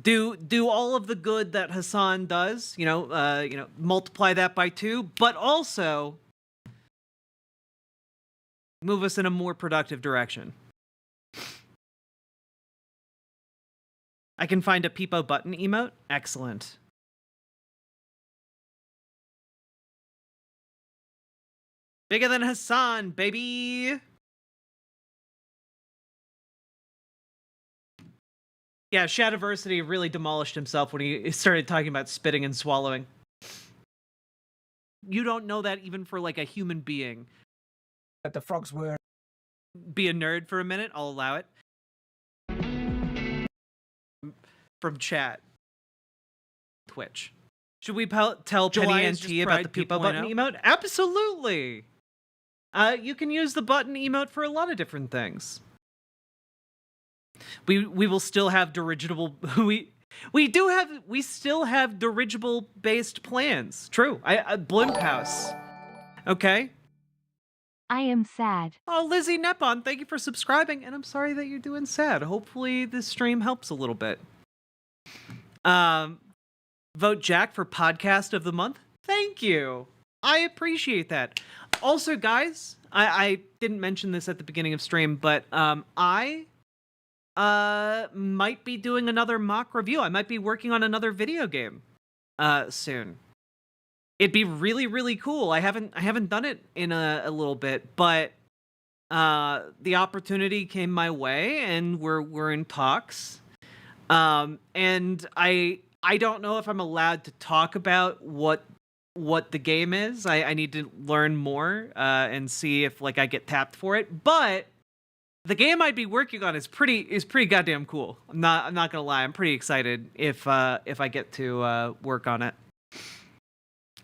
S2: Do all of the good that Hassan does, you know, multiply that by 2, but also move us in a more productive direction. I can find a Peepo button emote. Excellent. Bigger than Hassan, baby. Yeah, Shadiversity really demolished himself when he started talking about spitting and swallowing. You don't know that even for like a human being.
S11: But the frogs were...
S2: Be a nerd for a minute, I'll allow it. From chat. Twitch. Should we tell Penny and T about the Peepo button emote? Absolutely! You can use the button emote for a lot of different things. We will still have dirigible... We still have dirigible based plans. True. Blimp House. Okay.
S14: I am sad.
S2: Oh, Lizzie Nepon, thank you for subscribing, and I'm sorry that you're doing sad. Hopefully this stream helps a little bit. Vote Jack for Podcast of the Month. Thank you. I appreciate that. Also, guys, I didn't mention this at the beginning of stream, but I might be doing another mock review. I might be working on another video game soon. It'd be really, really cool. I haven't done it in a little bit, but the opportunity came my way, and we're in talks. And I don't know if I'm allowed to talk about what the game is. I need to learn more and see if like I get tapped for it. But the game I'd be working on is pretty goddamn cool. I'm not gonna lie. I'm pretty excited if I get to work on it.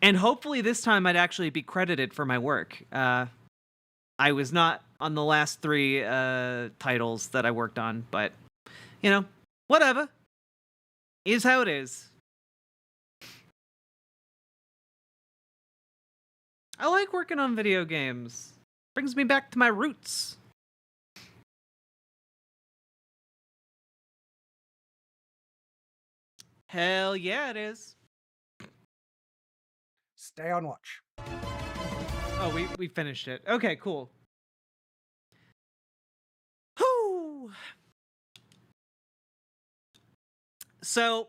S2: And hopefully this time I'd actually be credited for my work. I was not on the last 3 titles that I worked on, but, you know, whatever. Is how it is. I like working on video games. Brings me back to my roots. Hell yeah, it is.
S11: Stay on watch.
S2: Oh, we finished it. Okay, cool. Whew. So,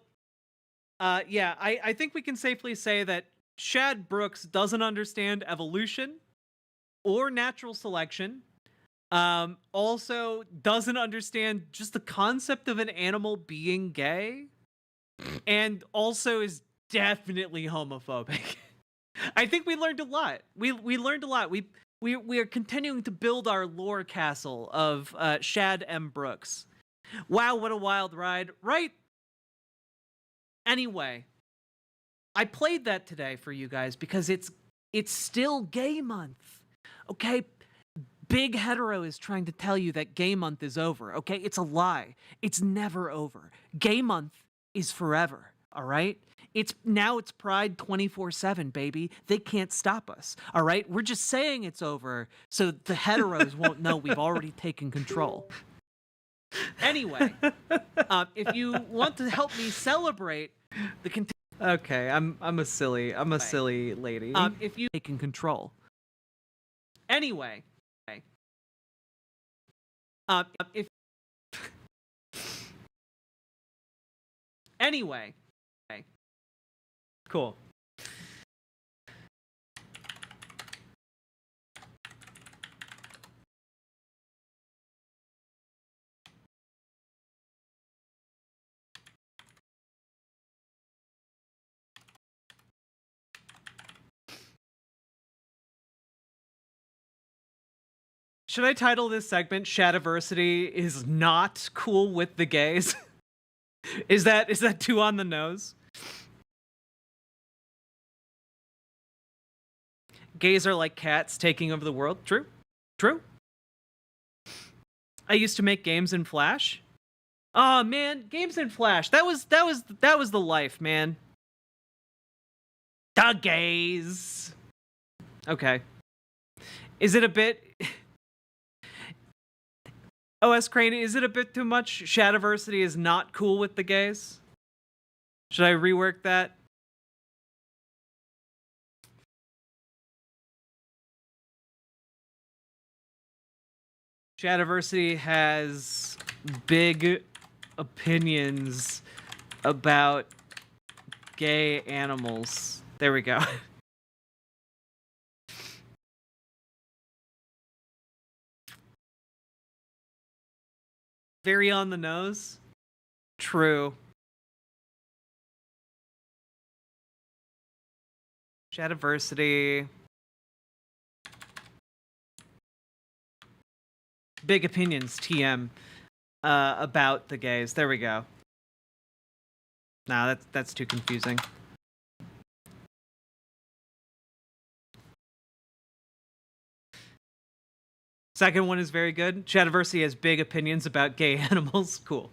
S2: yeah, I think we can safely say that Shad Brooks doesn't understand evolution or natural selection. Also doesn't understand just the concept of an animal being gay, and also is definitely homophobic. I think we learned a lot. We learned a lot. We are continuing to build our lore castle of Shad M. Brooks. Wow, what a wild ride, right? Anyway, I played that today for you guys because it's still gay month. Okay? Big Hetero is trying to tell you that gay month is over. Okay? It's a lie. It's never over. Gay month is forever. All right? It's Pride 24/7, baby. They can't stop us. All right? We're just saying it's over so the heteros won't know we've already taken control. Anyway, if you want to help me celebrate the okay, I'm a silly lady. If you taking control. Anyway, if anyway, okay. Cool. Should I title this segment Shadiversity is not cool with the gays? Is that too on the nose? Gays are like cats taking over the world. True. True. I used to make games in Flash. Oh man, games in Flash. That was the life, man. The gays. Okay. Is it a bit OS Crane, is it a bit too much? Shadiversity is not cool with the gays? Should I rework that? Shadiversity has big opinions about gay animals. There we go. Very on the nose. True. Shadiversity. Big opinions, TM, about the gays. There we go. Nah, that's too confusing. Second one is very good. Shadiversity has big opinions about gay animals. Cool.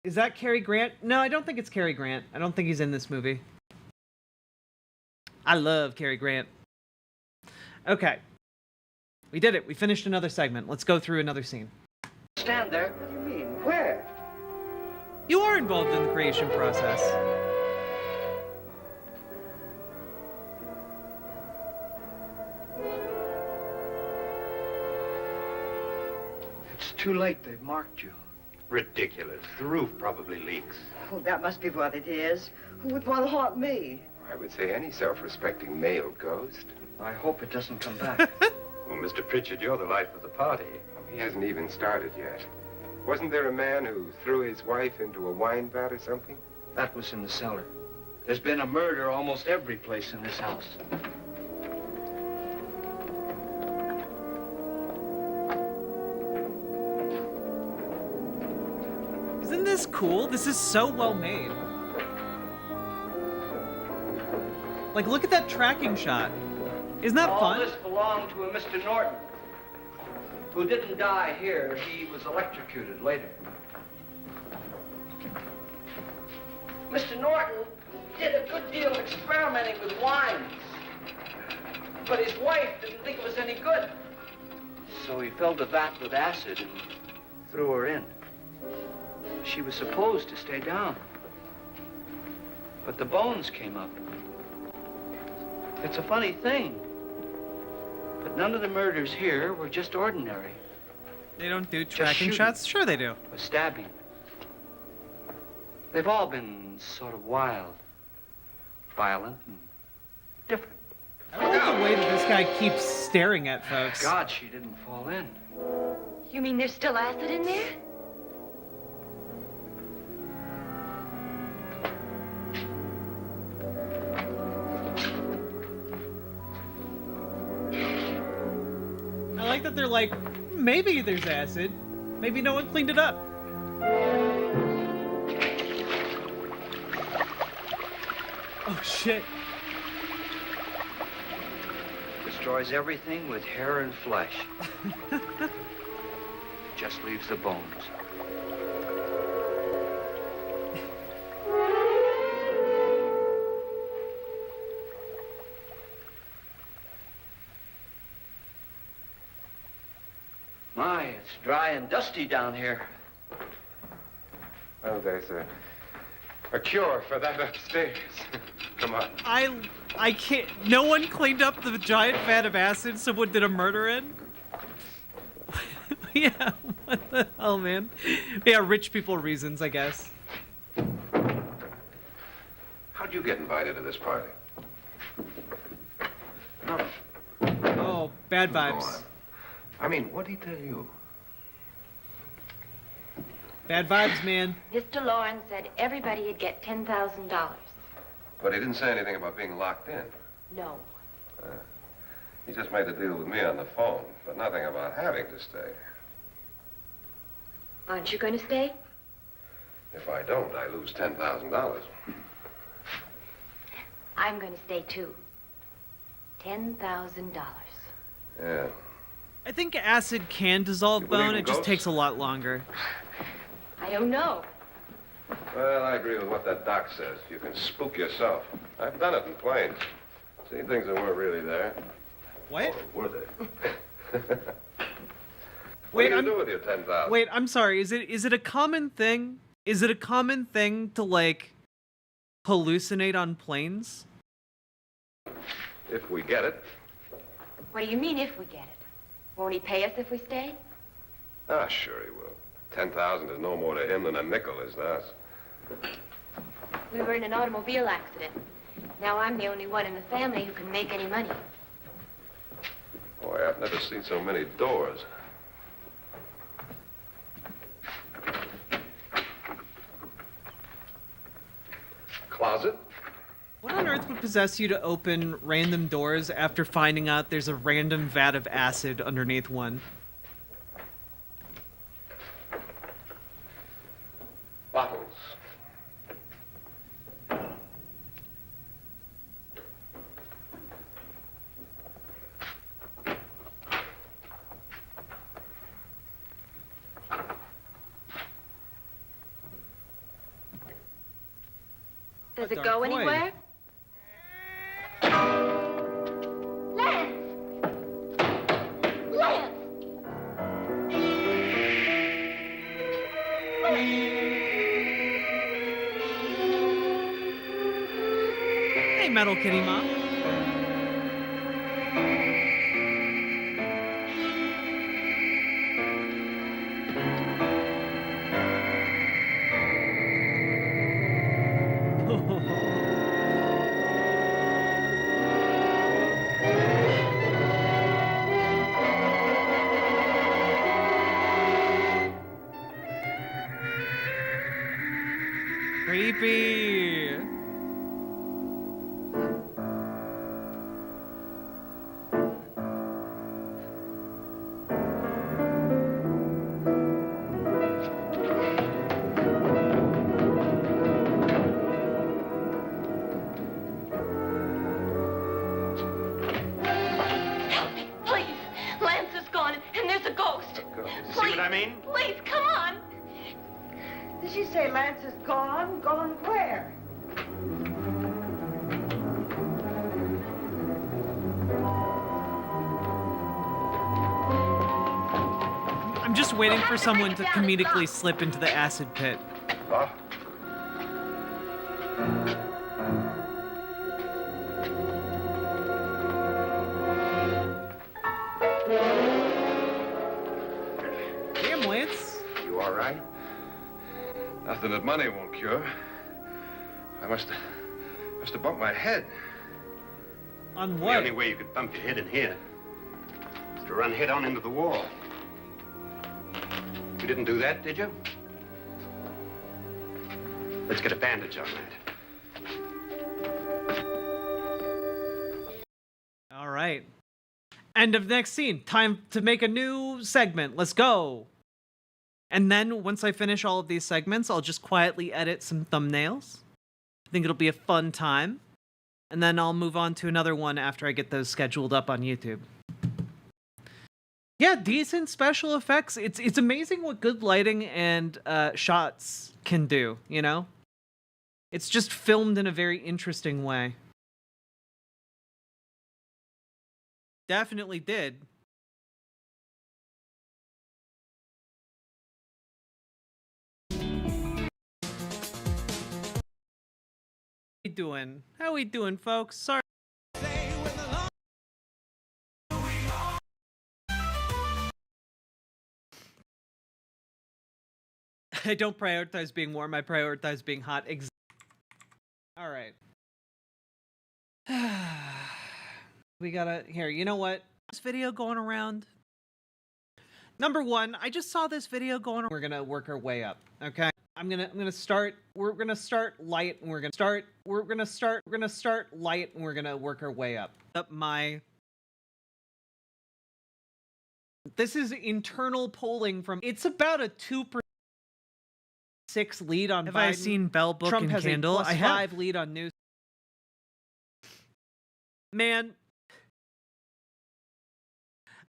S2: Is that Cary Grant? No, I don't think it's Cary Grant. I don't think he's in this movie. I love Cary Grant. Okay. We did it. We finished another segment. Let's go through another scene.
S3: Stand there.
S13: What do you mean? Where?
S2: You are involved in the creation process.
S3: It's too late. They've marked you.
S12: Ridiculous. The roof probably leaks.
S13: Oh, that must be what it is. Who would want to haunt me?
S4: I would say any self-respecting male ghost.
S3: I hope it doesn't come back.
S12: Well, Mr. Pritchard, you're the life of the party.
S4: Oh, he hasn't even started yet. Wasn't there a man who threw his wife into a wine vat or something?
S3: That was in the cellar. There's been a murder almost every place in this house.
S2: Isn't this cool? This is so well made. Like, look at that tracking shot. Isn't that
S3: All
S2: fun?
S3: this belonged to a Mr. Norton, who didn't die here. He was electrocuted later. Mr. Norton did a good deal of experimenting with wines, but his wife didn't think it was any good. So he filled the vat with acid and threw her in. She was supposed to stay down, but the bones came up. It's a funny thing, but none of the murders here were just ordinary.
S2: They don't do tracking
S3: shooting.
S2: shots? Sure they do.
S3: Or stabbing. They've all been sort of wild, violent, and different.
S2: I like the way that this guy keeps staring at folks.
S3: God, she didn't fall in.
S7: You mean there's still acid in there?
S2: I like that they're like, maybe there's acid. Maybe no one cleaned it up. Oh, shit.
S3: Destroys everything with hair and flesh. Just leaves the bones. My, it's dry and dusty down here.
S4: Well, there's a cure for that upstairs. Come on.
S2: I can't. No one cleaned up the giant vat of acid someone did a murder in? Yeah, what the hell, man? Yeah, rich people reasons, I guess.
S6: How'd you get invited to this party?
S2: Oh, bad
S6: Go
S2: vibes.
S6: on. I mean, what'd he tell you?
S2: Bad vibes, man.
S7: Mr. Lawrence said everybody'd get $10,000.
S6: But he didn't say anything about being locked in.
S7: No.
S6: He just made the deal with me on the phone, but nothing about having to stay.
S7: Aren't you going to stay?
S6: If I don't, I lose $10,000.
S7: I'm going to stay too. $10,000.
S6: Yeah.
S2: I think acid can dissolve
S6: You believe
S2: bone,
S6: in
S2: it just
S6: ghosts?
S2: takes a lot longer.
S7: I don't know.
S6: Well, I agree with what that doc says. You can spook yourself. I've done it in planes. Seen things that weren't really there.
S2: What?
S6: Or were they? What
S2: Wait,
S6: do you
S2: I'm-
S6: do with your 10,000?
S2: Wait, I'm sorry. Is it a common thing? Is it a common thing to like hallucinate on planes?
S6: If we get it.
S7: What do you mean if we get it? Won't he pay us if we stay?
S6: Ah, sure he will. 10,000 is no more to him than a nickel is to us.
S7: We were in an automobile accident. Now I'm the only one in the family who can make any money.
S6: Boy, I've never seen so many doors. Closet?
S2: What on earth would possess you to open random doors after finding out there's a random vat of acid underneath one?
S6: Bottles.
S7: Does
S2: A
S7: it
S2: dark
S7: go
S2: void.
S7: anywhere? Lance! Lance!
S2: Hey, Metal Kitty Mom. Creepy.
S12: what I mean?
S7: Please, come on.
S13: Did she say Lance is gone? Gone where?
S2: I'm just waiting for someone to comedically slip into the acid pit.
S6: Huh?
S2: Damn, Lance.
S6: You all right? Nothing that money won't cure. I must have bumped my head.
S2: On
S12: The
S2: what?
S12: only way you could bump your head in here is to run head on into the wall. You didn't do that, did you? Let's get a bandage on that.
S2: All right. End of next scene. Time to make a new segment. Let's go. And then once I finish all of these segments, I'll just quietly edit some thumbnails. I think it'll be a fun time. And then I'll move on to another one after I get those scheduled up on YouTube. Yeah, decent special effects. It's amazing what good lighting and shots can do, you know? It's just filmed in a very interesting way. Definitely did. How we doing? How we doing, folks? Sorry. I don't prioritize being warm, I prioritize being hot. All right. We gotta, here, you know what? This video going around. Number one, I just saw this video going. We're gonna work our way up, okay? we're gonna start light and we're gonna start light and we're gonna work our way up. This is internal polling from, it's about a 2%. 6 lead on Have Biden. I seen Bell Book Trump and has Candle? a +5 I have. lead on news. Man,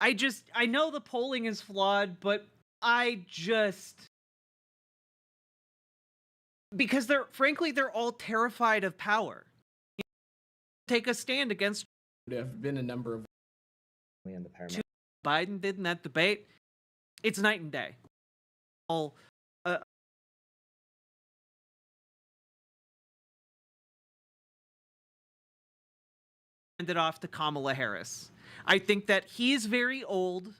S2: I know the polling is flawed, but because they're all terrified of power. Take a stand against.
S15: There have been a number of in the paramount.
S2: Biden did in that debate. It's night and day. All handed off to Kamala Harris. I think that he's very old.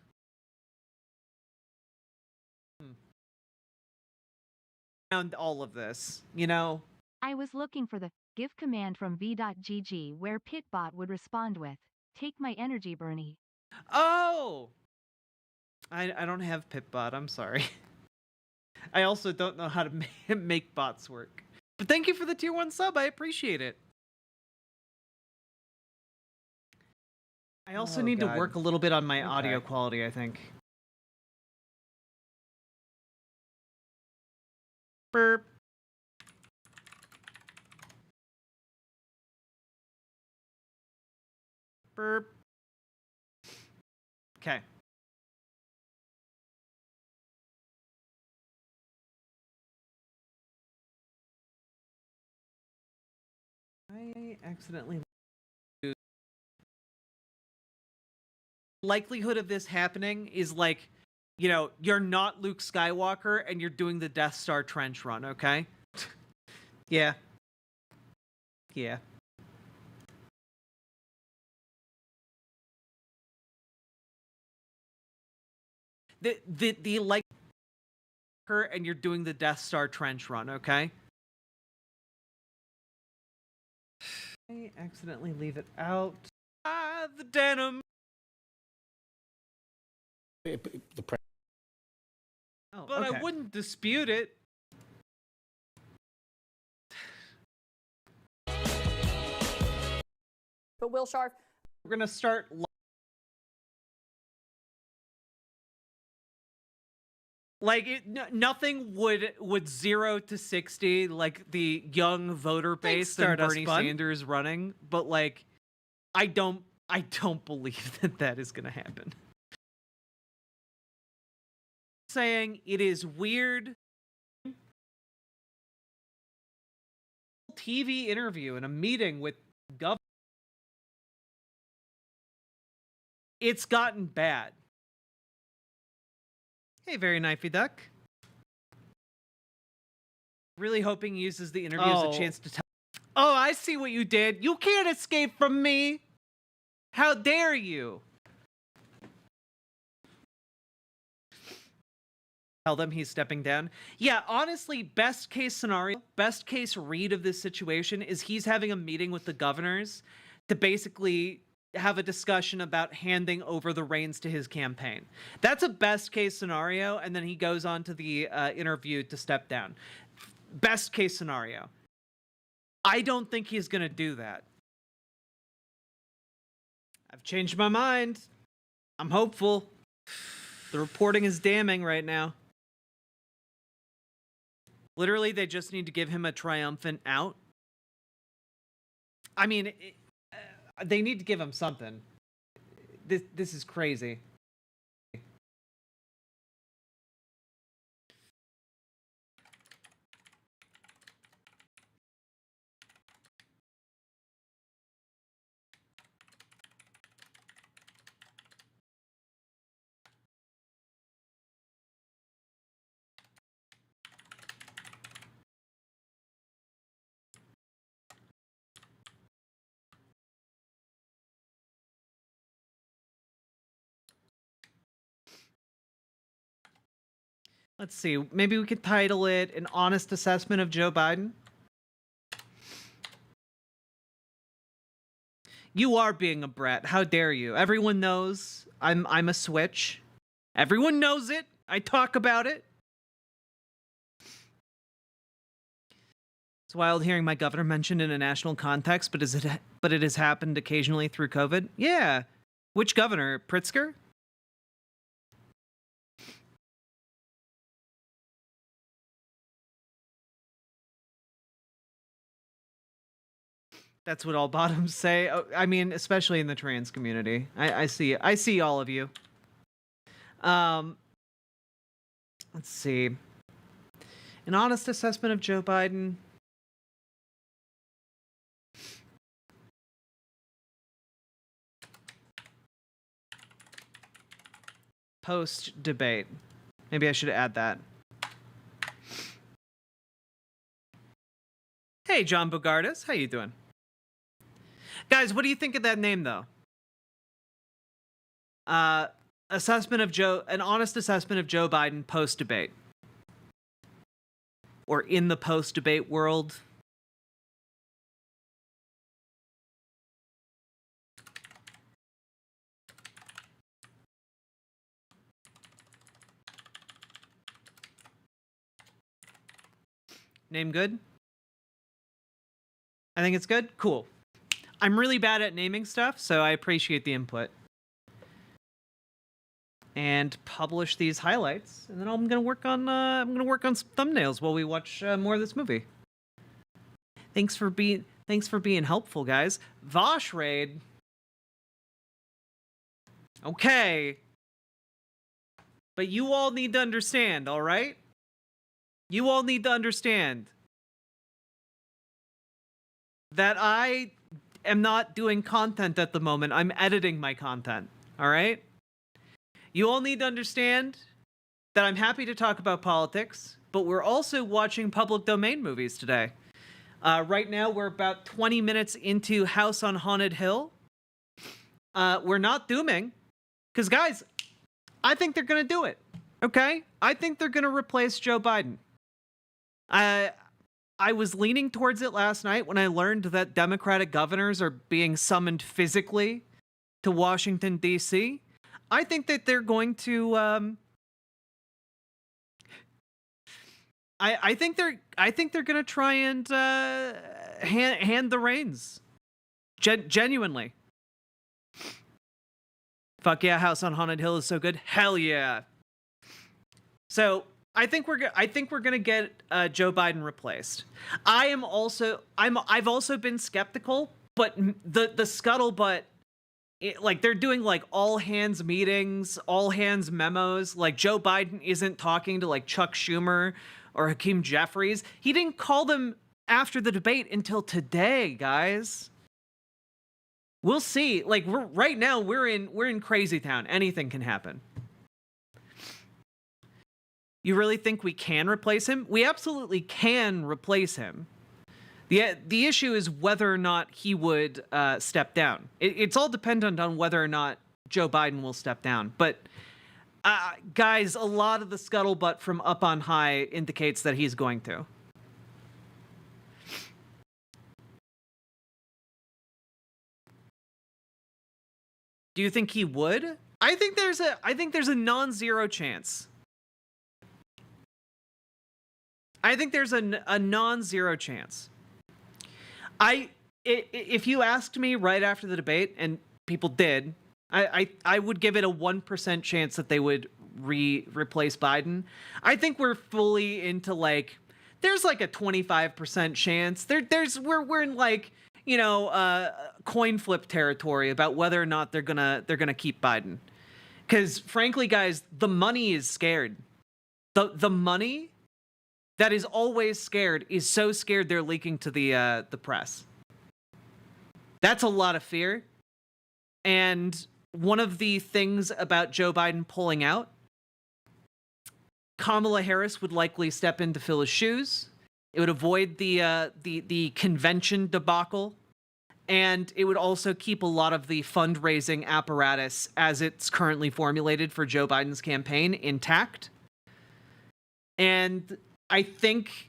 S2: Around all of this, you know.
S14: I was looking for the give command from v.gg where Pitbot would respond with, take my energy, Bernie.
S2: Oh! I don't have Pitbot, I'm sorry. I also don't know how to make bots work. But thank you for the tier 1 sub, I appreciate it. I also need to work a little bit on my audio quality, I think. Burp. Burp. Okay. I accidentally... Likelihood of this happening is like, you know, you're not Luke Skywalker and you're doing the Death Star trench run, okay? Yeah. Yeah. The like her and you're doing the Death Star trench run, okay? I accidentally leave it out. Ah, the denim. But I wouldn't dispute it.
S9: But Will Sharf,
S2: we're gonna start. Like nothing would 0 to 60 like the young voter base that Bernie Sanders running, but like I don't believe that is gonna happen. saying it is weird. TV interview in a meeting with government. It's gotten bad. Hey, very knifey duck. Really hoping he uses the interview as a chance to tell. Oh, I see what you did. You can't escape from me. How dare you? Tell them he's stepping down. Yeah, honestly, best case scenario, best case read of this situation is he's having a meeting with the governors to basically have a discussion about handing over the reins to his campaign. That's a best case scenario, and then he goes on to the interview to step down. Best case scenario. I don't think he's going to do that. I've changed my mind. I'm hopeful. The reporting is damning right now. Literally, they just need to give him a triumphant out. I mean, they need to give him something. This is crazy. Let's see. Maybe we could title it An Honest Assessment of Joe Biden. You are being a brat. How dare you? Everyone knows I'm a switch. Everyone knows it. I talk about it. It's wild hearing my governor mentioned in a national context, but it has happened occasionally through COVID. Yeah. Which governor? Pritzker? That's what all bottoms say. Oh, I mean, especially in the trans community. I see all of you. Let's see. An honest assessment of Joe Biden. Post debate. Maybe I should add that. Hey, John Bogardus. How you doing? Guys, what do you think of that name, though? Assessment of Joe, an honest assessment of Joe Biden post-debate. Or in the post-debate world. Name good? I think it's good? Cool. I'm really bad at naming stuff, so I appreciate the input. And publish these highlights, and then I'm gonna work on some thumbnails while we watch more of this movie. Thanks for being helpful, guys. Vosh raid. Okay. But you all need to understand, all right? You all need to understand that I am not doing content at the moment. I'm editing my content, all right? You all need to understand that I'm happy to talk about politics, but we're also watching public domain movies today. Right now, we're about 20 minutes into House on Haunted Hill. We're not dooming, because guys, I think they're going to do it, okay? I think they're going to replace Joe Biden. I was leaning towards it last night when I learned that Democratic governors are being summoned physically to Washington, D.C. I think that they're going to, I think they're going to try and hand the reins. Genuinely. Fuck yeah, House on Haunted Hill is so good. Hell yeah. So I think we're gonna get Joe Biden replaced. I've also been skeptical, but the scuttlebutt like they're doing like all hands meetings, all hands memos. Like Joe Biden isn't talking to like Chuck Schumer or Hakeem Jeffries. He didn't call them after the debate until today, guys. We'll see. Like right now we're in crazy town. Anything can happen. You really think we can replace him? We absolutely can replace him. The issue is whether or not he would step down. It's all dependent on whether or not Joe Biden will step down. But guys, a lot of the scuttlebutt from up on high indicates that he's going to. Do you think he would? I think there's a non-zero chance. I think there's a non-zero chance. If you asked me right after the debate, and people did, I would give it a 1% chance that they would replace Biden. I think we're fully into like, there's like a 25% chance. We're in like, you know, coin flip territory about whether or not they're gonna keep Biden. Because frankly, guys, the money is scared. The money that is always scared is so scared they're leaking to the press. That's a lot of fear. And one of the things about Joe Biden pulling out, Kamala Harris would likely step in to fill his shoes. It would avoid the convention debacle, and it would also keep a lot of the fundraising apparatus as it's currently formulated for Joe Biden's campaign intact. And I think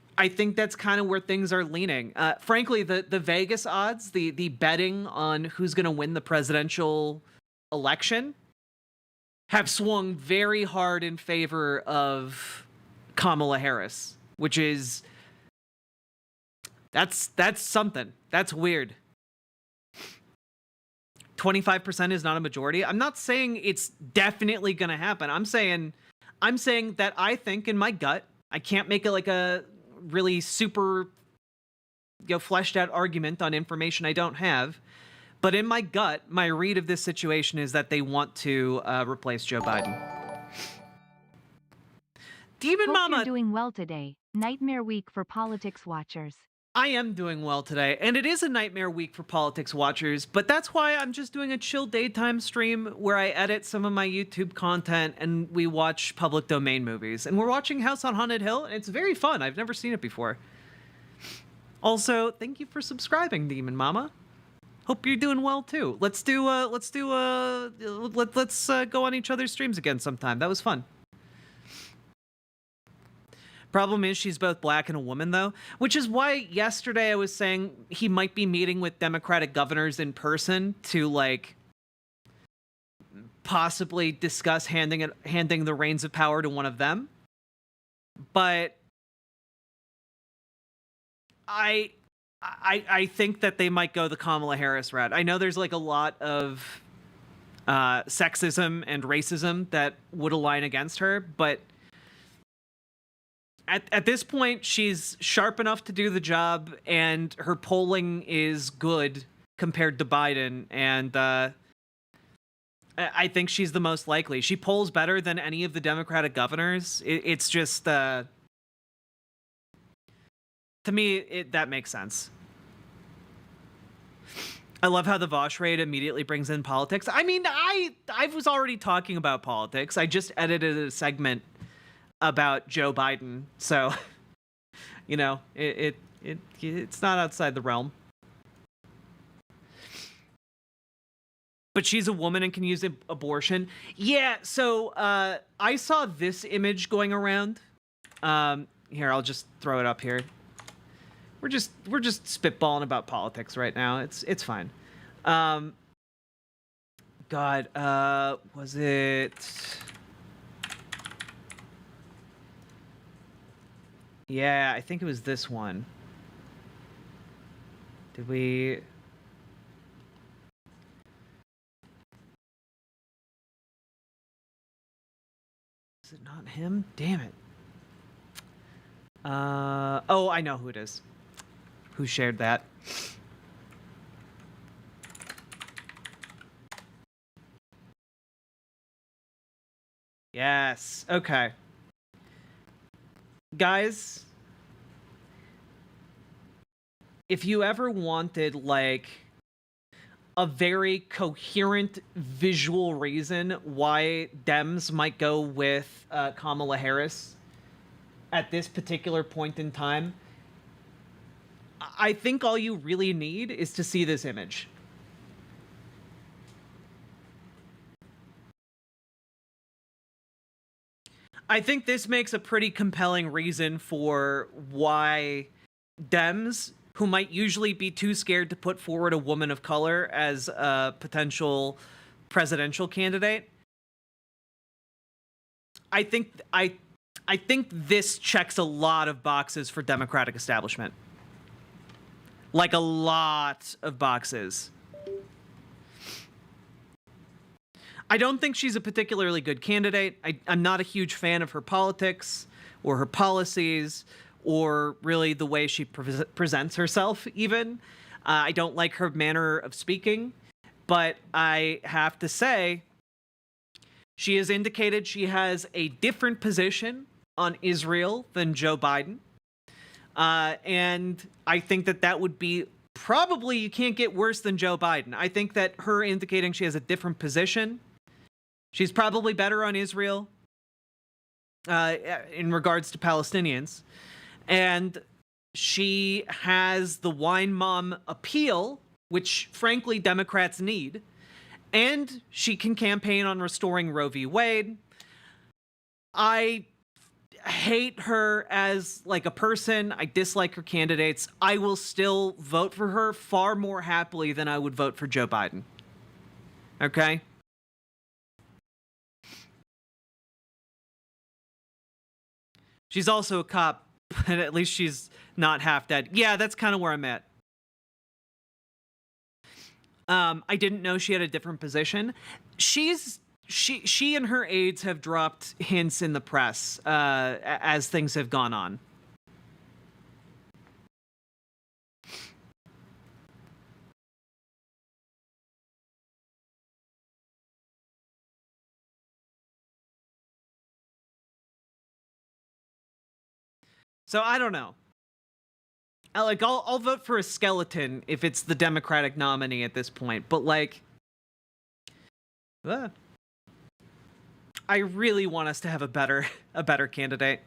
S2: that's kind of where things are leaning. Frankly, the Vegas odds, the betting on who's going to win the presidential election, have swung very hard in favor of Kamala Harris, which is that's something. That's weird. 25% is not a majority. I'm not saying it's definitely going to happen. I'm saying that I think in my gut, I can't make it like a really super, fleshed out argument on information I don't have. But in my gut, my read of this situation is that they want to replace Joe Biden. Demon
S14: Hope
S2: Mama,
S14: you're doing well today. Nightmare week for politics watchers.
S2: I am doing well today, and it is a nightmare week for politics watchers, but that's why I'm just doing a chill daytime stream where I edit some of my YouTube content and we watch public domain movies. And we're watching House on Haunted Hill, and it's very fun. I've never seen it before. Also, thank you for subscribing, Demon Mama. Hope you're doing well too. Let's go on each other's streams again sometime. That was fun. Problem is she's both black and a woman, though, which is why yesterday I was saying he might be meeting with Democratic governors in person to, like, possibly discuss handing the reins of power to one of them. But I think that they might go the Kamala Harris route. I know there's, like, a lot of sexism and racism that would align against her, but at this point, she's sharp enough to do the job, and her polling is good compared to Biden, and I think she's the most likely. She polls better than any of the Democratic governors. It's just, to me, that makes sense. I love how the Vosh rate immediately brings in politics. I mean, I was already talking about politics. I just edited a segment about Joe Biden, so you know, it's not outside the realm. But she's a woman and can use abortion. Yeah, so I saw this image going around. Here, I'll just throw it up here. We're just spitballing about politics right now. It's fine. God, was it? Yeah, I think it was this one. Did we? Is it not him? Damn it. Oh, I know who it is. Who shared that? Yes. Okay. Guys, if you ever wanted, like, a very coherent visual reason why Dems might go with Kamala Harris at this particular point in time, I think all you really need is to see this image. I think this makes a pretty compelling reason for why Dems, who might usually be too scared to put forward a woman of color as a potential presidential candidate, I think this checks a lot of boxes for Democratic establishment. Like a lot of boxes. I don't think she's a particularly good candidate. I'm not a huge fan of her politics or her policies or really the way she presents herself even. I don't like her manner of speaking, but I have to say, she has indicated she has a different position on Israel than Joe Biden. And I think that would be probably, you can't get worse than Joe Biden. I think that her indicating she has a different position, she's probably better on Israel in regards to Palestinians. And she has the wine mom appeal, which frankly Democrats need. And she can campaign on restoring Roe v. Wade. I hate her as like a person. I dislike her candidates. I will still vote for her far more happily than I would vote for Joe Biden. Okay? She's also a cop, but at least she's not half dead. Yeah, that's kind of where I'm at. I didn't know she had a different position. She and her aides have dropped hints in the press as things have gone on. So I don't know. I'll vote for a skeleton if it's the Democratic nominee at this point, but like, I really want us to have a better candidate.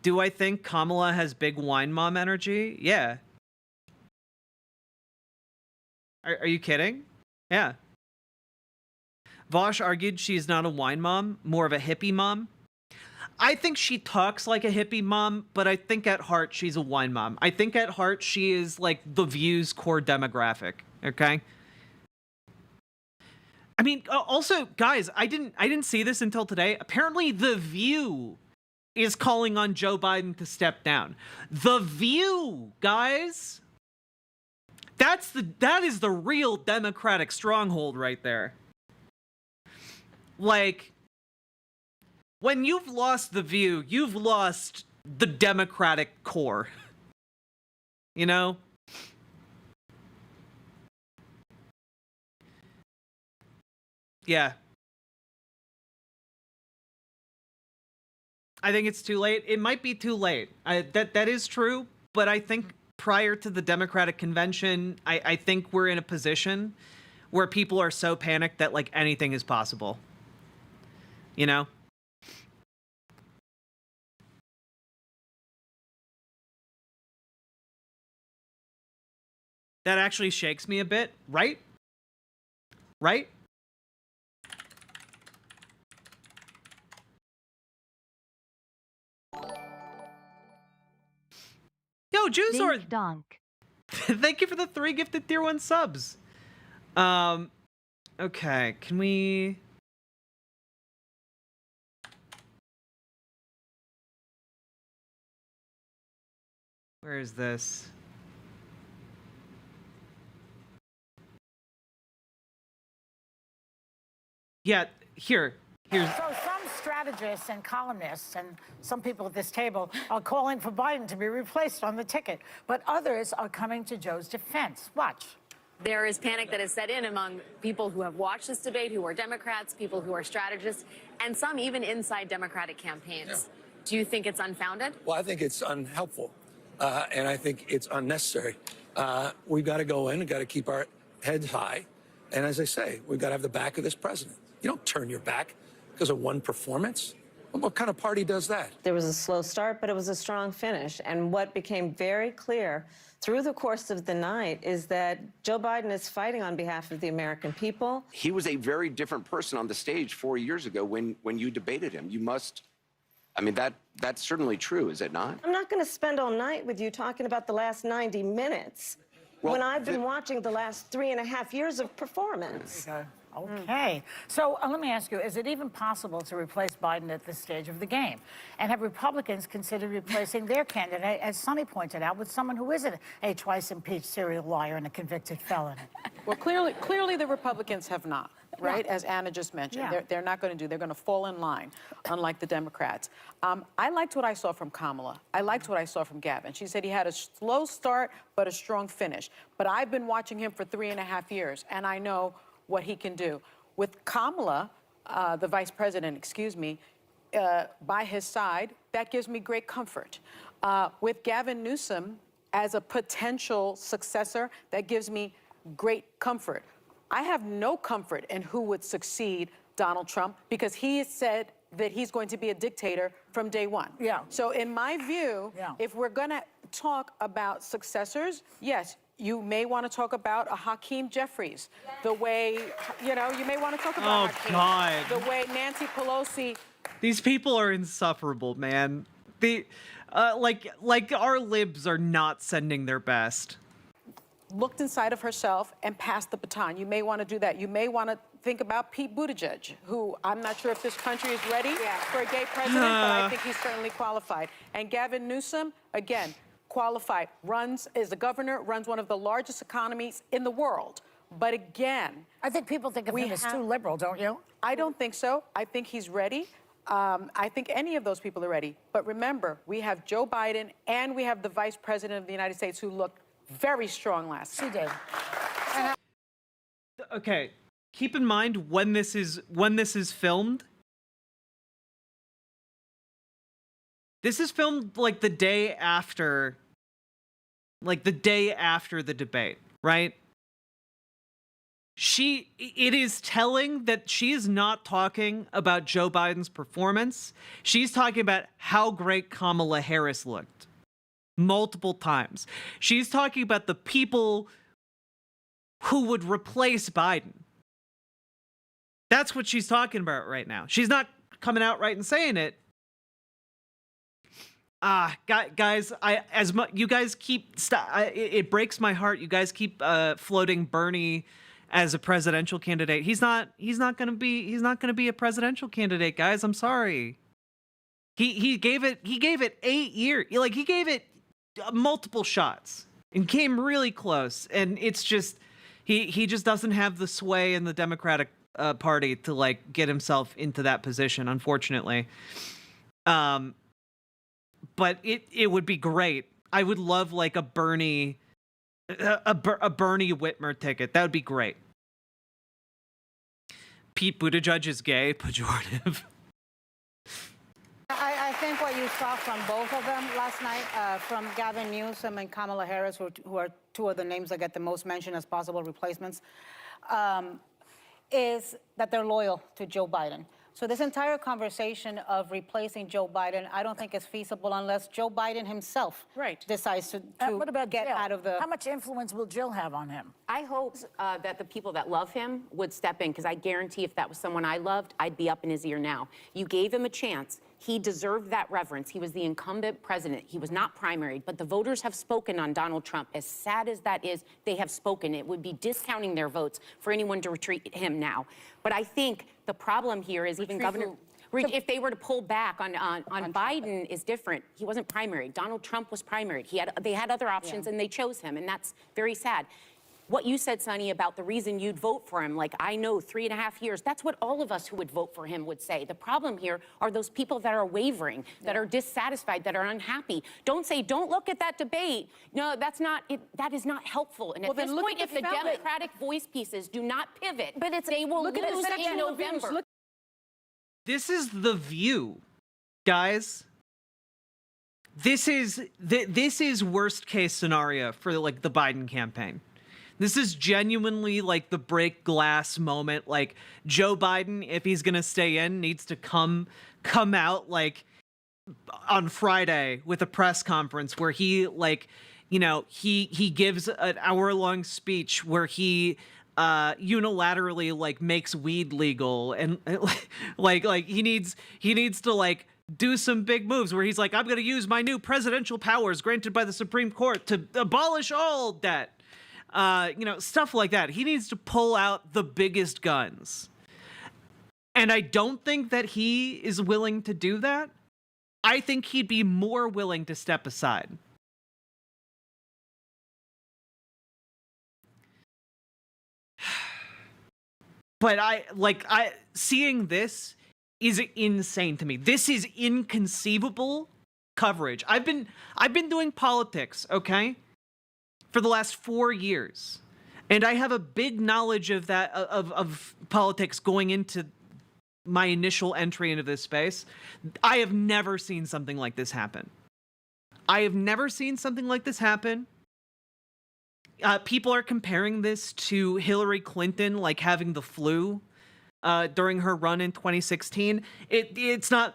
S2: Do I think Kamala has big wine mom energy? Yeah. Are you kidding? Yeah. Vosh argued she's not a wine mom, more of a hippie mom. I think she talks like a hippie mom, but I think at heart she's a wine mom. I think at heart she is like The View's core demographic, okay? I mean, also, guys, I didn't see this until today. Apparently The View is calling on Joe Biden to step down. The View, guys. That is the real Democratic stronghold right there. Like, when you've lost The View, you've lost the Democratic core. You know? Yeah. I think it's too late. It might be too late. That is true, but I think prior to the Democratic convention, I think we're in a position where people are so panicked that like anything is possible. You know? That actually shakes me a bit, right? Right? Yo, Jews are
S14: donk.
S2: Thank you for the 3 gifted tier 1 subs. Okay, can we... Where is this? Yeah, here's...
S9: So some strategists and columnists and some people at this table are calling for Biden to be replaced on the ticket, but others are coming to Joe's defense. Watch.
S16: There is panic that has set in among people who have watched this debate, who are Democrats, people who are strategists, and some even inside Democratic campaigns.
S17: Yeah.
S16: Do you think it's unfounded?
S17: Well, I think it's unhelpful, and I think it's unnecessary. We've got to go in and got to keep our heads high. And as I say, we've got to have the back of this president. You don't turn your back because of one performance. What kind of party does that?
S18: There was a slow start, but it was a strong finish. And what became very clear through the course of the night is that Joe Biden is fighting on behalf of the American people.
S19: He was a very different person on the stage 4 years ago when you debated him. You must, I mean, that's certainly true, is it not?
S18: I'm not going to spend all night with you talking about the last 90 minutes when I've been watching the last 3.5 years of performance.
S9: Okay. So let me ask you, is it even possible to replace Biden at this stage of the game? And have Republicans considered replacing their candidate, as Sonny pointed out, with someone who isn't a twice-impeached serial liar and a convicted felon?
S20: Well, clearly the Republicans have not, right?
S9: Yeah.
S20: As Anna just mentioned.
S9: Yeah.
S20: They're not going to do. They're going to fall in line, unlike the Democrats. I liked what I saw from Kamala. I liked what I saw from Gavin. She said he had a slow start, but a strong finish. But I've been watching him for 3.5 years, and I know what he can do. With Kamala, the vice president, by his side, that gives me great comfort. With Gavin Newsom as a potential successor, that gives me great comfort. I have no comfort in who would succeed Donald Trump because he has said that he's going to be a dictator from day one.
S9: Yeah.
S20: So in my view, if we're going to talk about successors, yes, you may want to talk about a Hakeem Jeffries, the way, you may want to talk about Hakeem.
S2: God.
S20: The way Nancy Pelosi.
S2: These people are insufferable, man. Like our libs are not sending their best.
S20: Looked inside of herself and passed the baton. You may want to do that. You may want to think about Pete Buttigieg, who I'm not sure if this country is ready for a gay president, but I think he's certainly qualified. And Gavin Newsom, again, qualified, is the governor, runs one of the largest economies in the world. But again,
S9: I think people think of him as too liberal, don't you?
S20: I don't think so. I think he's ready. I think any of those people are ready. But remember, we have Joe Biden and we have the vice president of the United States who looked very strong last night.
S9: She did.
S2: Okay, keep in mind when this is filmed. This is filmed like the day after the debate, right? It is telling that she is not talking about Joe Biden's performance. She's talking about how great Kamala Harris looked multiple times. She's talking about the people who would replace Biden. That's what she's talking about right now. She's not coming out right and saying it. Guys, you guys keep it breaks my heart. You guys keep floating Bernie as a presidential candidate. He's not going to be a presidential candidate, guys. I'm sorry. He gave it 8 years. Like, he gave it multiple shots and came really close. And it's just he just doesn't have the sway in the Democratic Party to like get himself into that position, unfortunately. But it would be great. I would love like a Bernie Whitmer ticket. That would be great. Pete Buttigieg is gay, pejorative.
S9: I think what you saw from both of them last night, from Gavin Newsom and Kamala Harris, who are two of the names that get the most mention as possible replacements, is that they're loyal to Joe Biden. So this entire conversation of replacing Joe Biden, I don't think is feasible unless Joe Biden himself decides to what about
S21: get
S9: Jill?
S21: out of the...
S9: How much influence will Jill have on him?
S21: I hope that the people that love him would step in, because I guarantee if that was someone I loved, I'd be up in his ear now. You gave him a chance. He deserved that reverence. He was the incumbent president. He was not primaried, but the voters have spoken on Donald Trump. As sad as that is, they have spoken. It would be discounting their votes for anyone to retreat him now. But I think the problem here is even Governor... If they were to pull back on Biden is different. He wasn't primaried. Donald Trump was primaried. They had other options and they chose him, and that's very sad. What you said, Sonny, about the reason you'd vote for him, like, I know 3.5 years, that's what all of us who would vote for him would say. The problem here are those people that are wavering, that are dissatisfied, that are unhappy. Don't say, don't look at that debate. No, that's not, that is not helpful. And at this point, if the Democratic voice pieces do not pivot, they will lose in November.
S2: This is The View, guys. This is worst case scenario for like the Biden campaign. This is genuinely like the break glass moment. Like Joe Biden, if he's gonna stay in, needs to come out like on Friday with a press conference where he like, you know, he gives an hour-long speech where he unilaterally like makes weed legal, and like he needs to like do some big moves where he's like, I'm gonna use my new presidential powers granted by the Supreme Court to abolish all debt. You know, stuff like that. He needs to pull out the biggest guns. And I don't think that he is willing to do that. I think he'd be more willing to step aside. But seeing this is insane to me. This is inconceivable coverage. I've been doing politics, okay, for the last 4 years, and I have a big knowledge of that of politics going into my initial entry into this space. I have never seen something like this happen. I have never seen something like this happen. People are comparing this to Hillary Clinton, like having the flu during her run in 2016. It is not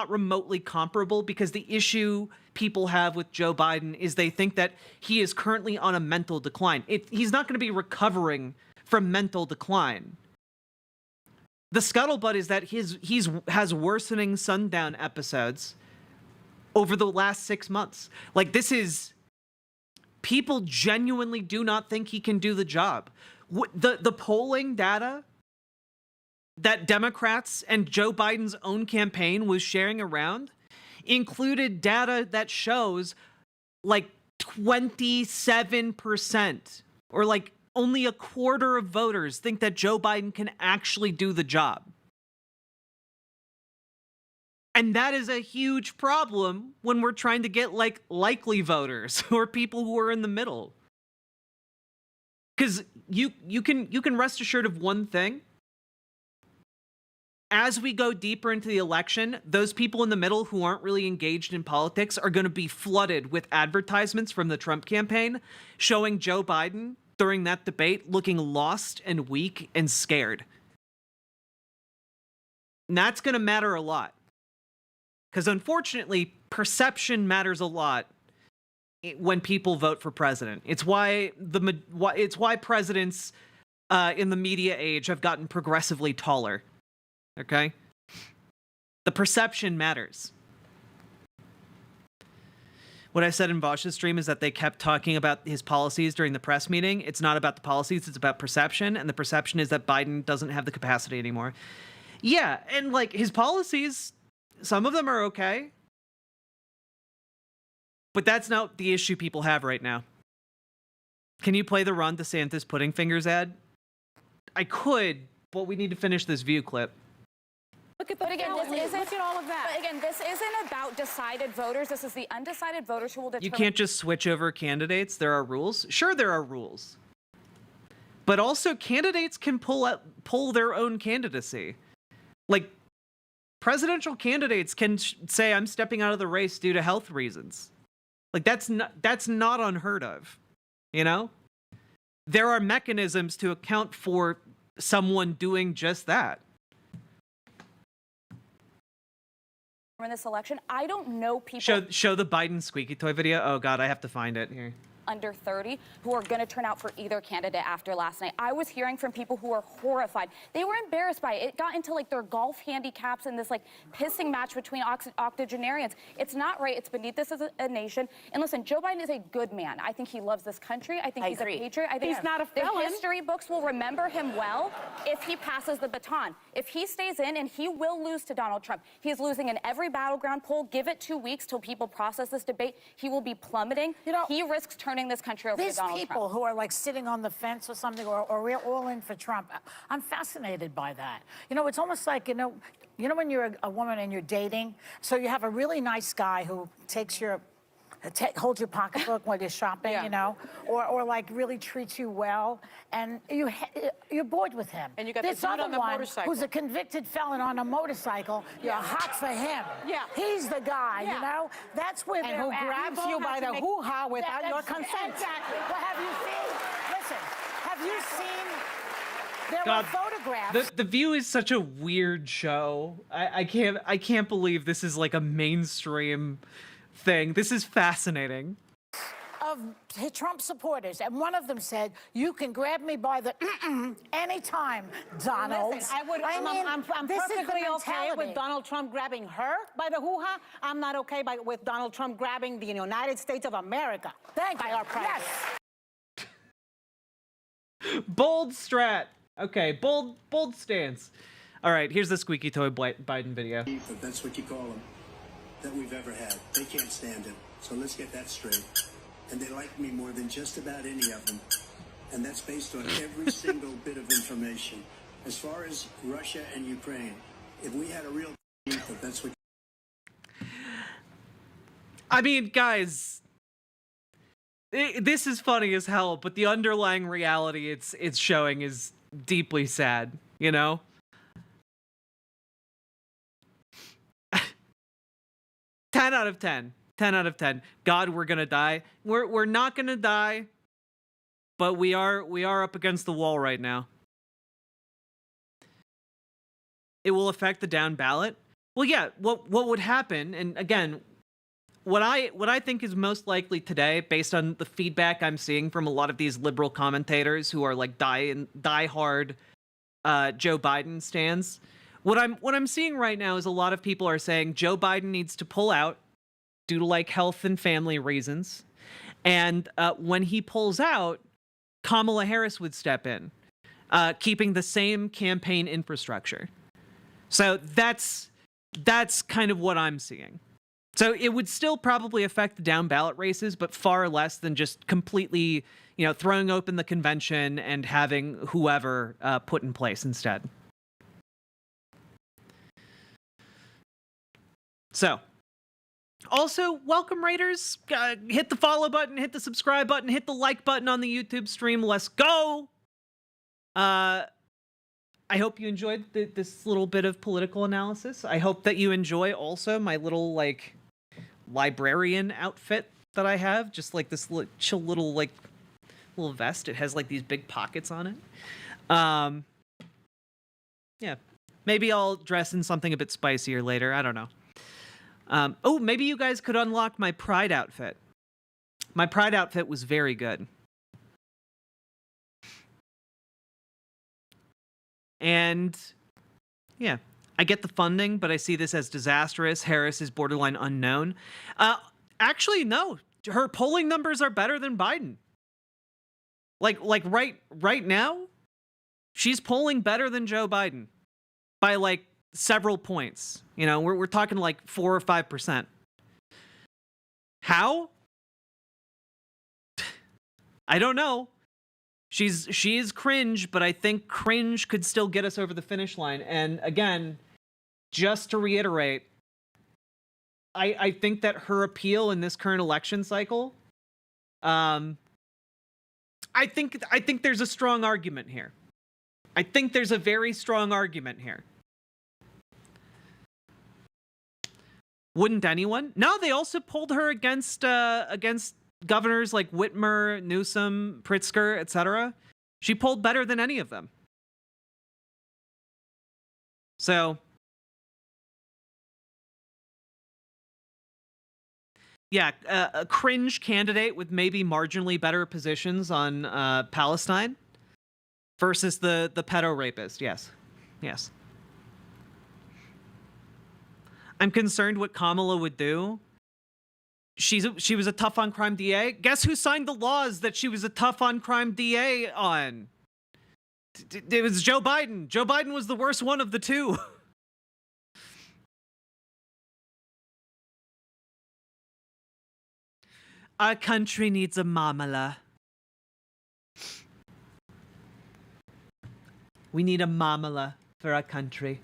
S2: remotely comparable, because the issue people have with Joe Biden is they think that he is currently on a mental decline. He's not going to be recovering from mental decline. The scuttlebutt is that he has worsening sundown episodes over the last 6 months. Like, this is... People genuinely do not think he can do the job. The polling data that Democrats and Joe Biden's own campaign was sharing around included data that shows like 27%, or like only a quarter of voters think that Joe Biden can actually do the job. And that is a huge problem when we're trying to get like likely voters or people who are in the middle. Because you can rest assured of one thing. As we go deeper into the election, those people in the middle who aren't really engaged in politics are going to be flooded with advertisements from the Trump campaign showing Joe Biden during that debate looking lost and weak and scared. And that's going to matter a lot. Because unfortunately, perception matters a lot when people vote for president. It's why presidents in the media age have gotten progressively taller. Okay? The perception matters. What I said in Vosh's stream is that they kept talking about his policies during the press meeting. It's not about the policies, it's about perception, and the perception is that Biden doesn't have the capacity anymore. Yeah, and like his policies, some of them are okay. But that's not the issue people have right now. Can you play the Ron DeSantis Pudding Fingers ad? I could, but we need to finish this View clip.
S1: Look at, but again, look at all of that. But again, this isn't about decided voters. This is the undecided voters who will determine.
S2: You can't just switch over candidates. There are rules. Sure, there are rules. But also, candidates can pull their own candidacy. Like, presidential candidates can say, I'm stepping out of the race due to health reasons. Like, that's not unheard of, you know? There are mechanisms to account for someone doing just that.
S1: In this election, I don't know people
S2: show the Biden squeaky toy video. Oh God, I have to find it here.
S1: Under 30 who are going to turn out for either candidate after last night. I was hearing from people who are horrified. They were embarrassed by it. It got into like their golf handicaps and this like pissing match between octogenarians. It's not right. It's beneath us as a nation. And listen, Joe Biden is a good man. I think he loves this country. I think he's a patriot. I think
S20: he's not a felon.
S1: The history books will remember him well if he passes the baton. If he stays in, and he will lose to Donald Trump. He is losing in every battleground poll. Give it 2 weeks till people process this debate. He will be plummeting. You know, he risks turning turning this country over to
S9: These
S1: Donald
S9: people
S1: Trump.
S9: who are like sitting on the fence or something, or we're all in for Trump, I'm fascinated by that. You know, it's almost like, you know when you're a woman and you're dating, so you have a really nice guy who takes your, holds your pocketbook while you're shopping, you know, or like really treats you well, and you're bored with him.
S20: And you got
S9: this
S20: the dude
S9: other
S20: on the
S9: one
S20: motorcycle.
S9: who's a convicted felon on a motorcycle. You're hot for him.
S20: Yeah.
S9: He's the guy, you know? That's where
S13: And
S9: they're
S13: who
S9: at. We
S13: grabs
S9: both
S13: you
S9: have
S13: by
S9: to
S13: the
S9: make-
S13: hoo-ha without your
S9: Exactly.
S13: consent.
S9: Well, have you seen, listen, have you seen, there
S2: God,
S9: were photographs.
S2: The View is such a weird show. I can't believe this is like a mainstream thing. This is fascinating.
S9: Of Trump supporters, and one of them said, "You can grab me by the anytime, Donald."
S13: Listen, I'm
S9: this is the
S13: perfectly okay
S9: mentality.
S13: with Donald Trump grabbing her by the hoo-ha. I'm not okay with Donald Trump grabbing the United States of America by our president.
S9: Yes.
S2: Bold strat. Okay, bold stance. All right, here's the squeaky toy Biden video.
S5: If that's what you call them, that we've ever had. They can't stand him. So let's get that straight. And they like me more than just about any of them. And that's based on every single bit of information. As far as Russia and Ukraine, if we had a real if that's what
S2: I mean, guys, this is funny as hell, but the underlying reality it's showing is deeply sad, you know? 10 out of 10. 10 out of 10. God, we're gonna die. We're not gonna die, but we are up against the wall right now. It will affect the down ballot. Well, yeah. What would happen? And again, what I think is most likely today, based on the feedback I'm seeing from a lot of these liberal commentators who are like die hard Joe Biden stands. What I'm seeing right now is a lot of people are saying Joe Biden needs to pull out due to like health and family reasons. And when he pulls out, Kamala Harris would step in, keeping the same campaign infrastructure. So that's kind of what I'm seeing. So it would still probably affect the down ballot races, but far less than just completely, throwing open the convention and having whoever put in place instead. So, also, welcome, Raiders. Hit the follow button, hit the subscribe button, hit the like button on the YouTube stream. Let's go! I hope you enjoyed this little bit of political analysis. I hope that you enjoy also my little, librarian outfit that I have. Just, this chill little, little vest. It has, these big pockets on it. Yeah. Maybe I'll dress in something a bit spicier later. I don't know. Oh, maybe you guys could unlock my Pride outfit. My Pride outfit was very good. And, yeah, I get the funding, but I see this as disastrous. Harris is borderline unknown. Actually, no. Her polling numbers are better than Biden. Right now, she's polling better than Joe Biden by, several points. We're talking 4 or 5%. How? I don't know. She is cringe, but I think cringe could still get us over the finish line. And again, just to reiterate, I think that her appeal in this current election cycle, I think there's a strong argument here. I think there's a very strong argument here. Wouldn't anyone? No, they also pulled her against governors like Whitmer, Newsom, Pritzker, etc. She polled better than any of them. So, yeah, a cringe candidate with maybe marginally better positions on Palestine versus the pedo rapist. Yes. Yes. I'm concerned what Kamala would do. She was a tough on crime DA. Guess who signed the laws that she was a tough on crime DA on? It was Joe Biden. Joe Biden was the worst one of the two. Our country needs a mamala. We need a mamala for our country.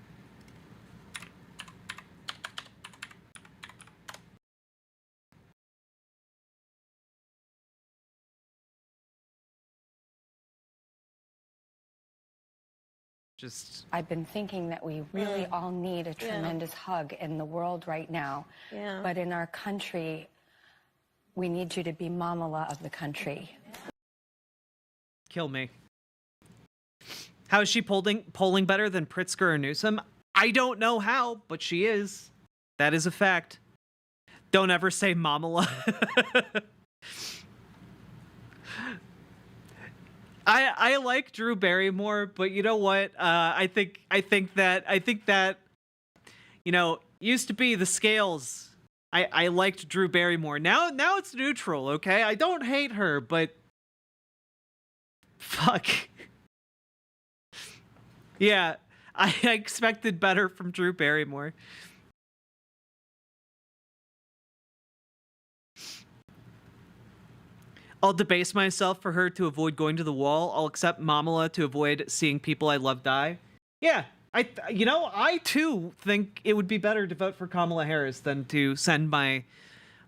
S2: Just
S10: I've been thinking that we really all need a tremendous hug in the world right now.
S18: Yeah.
S10: But in our country, we need you to be mamala of the country.
S2: kill me. How is she polling better than Pritzker or Newsom? I don't know how, but she is. That is a fact. Don't ever say mamala. I like Drew Barrymore, but you know what? I think that you know, used to be the scales. I liked Drew Barrymore. Now it's neutral, okay? I don't hate her, but fuck. Yeah, I expected better from Drew Barrymore. I'll debase myself for her to avoid going to the wall. I'll accept Mamala to avoid seeing people I love die. Yeah, I too think it would be better to vote for Kamala Harris than to send my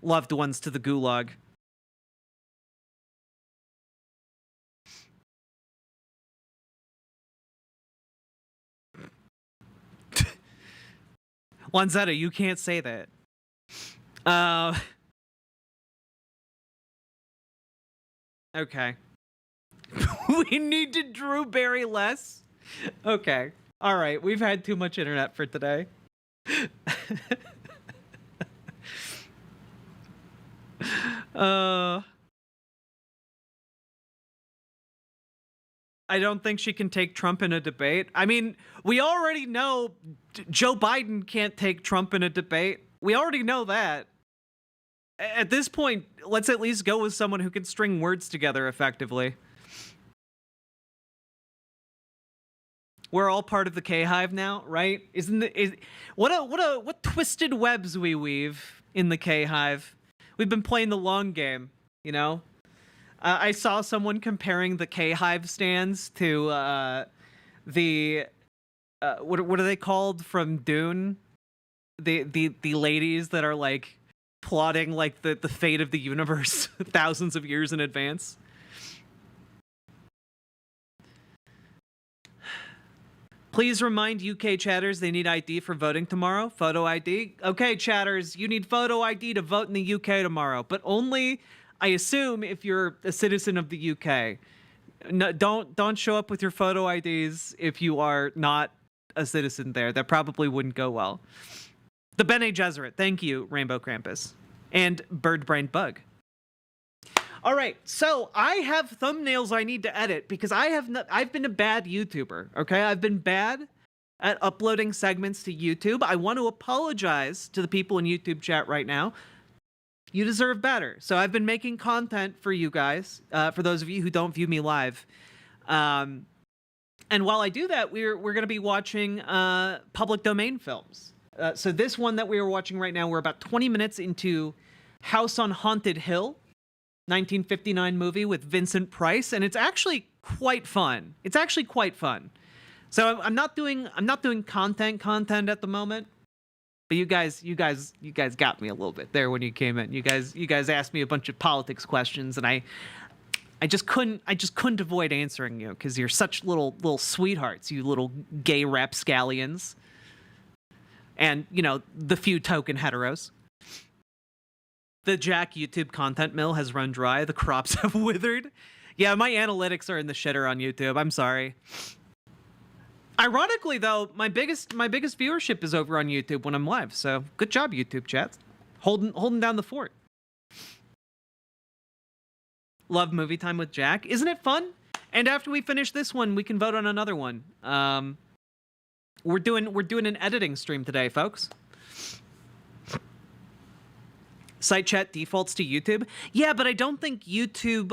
S2: loved ones to the gulag. Wanzetta, you can't say that. Okay. We need to Drew Barry less? Okay. All right. We've had too much internet for today. I don't think she can take Trump in a debate. I mean, we already know Joe Biden can't take Trump in a debate. We already know that. At this point, let's at least go with someone who can string words together effectively. We're all part of the K-Hive now, right? What twisted webs we weave in the K-Hive. We've been playing the long game, you know? I saw someone comparing the K-Hive stands to the what are they called from Dune? The ladies that are like plotting like the fate of the universe thousands of years in advance. Please remind UK chatters they need ID for voting tomorrow. Photo ID. Okay, chatters, you need photo ID to vote in the UK tomorrow, but only, I assume, if you're a citizen of the UK. No, don't show up with your photo IDs if you are not a citizen there. That probably wouldn't go well. The Bene Gesserit. Thank you, Rainbow Krampus. And Bird Brain Bug. All right, so I have thumbnails I need to edit because I've been a bad YouTuber, okay? I've been bad at uploading segments to YouTube. I want to apologize to the people in YouTube chat right now. You deserve better. So I've been making content for you guys, for those of you who don't view me live. And while I do that, we're going to be watching public domain films. So this one that we are watching right now, we're about 20 minutes into House on Haunted Hill, 1959 movie with Vincent Price, and it's actually quite fun. It's actually quite fun. So I'm not doing content at the moment, but you guys got me a little bit there when you came in. You guys asked me a bunch of politics questions, and I just couldn't avoid answering you because you're such little sweethearts, you little gay rapscallions. And, you know, the few token heteros. The Jack YouTube content mill has run dry. The crops have withered. Yeah, my analytics are in the shitter on YouTube. I'm sorry. Ironically, though, my biggest viewership is over on YouTube when I'm live. So good job, YouTube chat. Holding down the fort. Love movie time with Jack. Isn't it fun? And after we finish this one, we can vote on another one. We're doing an editing stream today, folks. Site chat defaults to YouTube. Yeah, but I don't think YouTube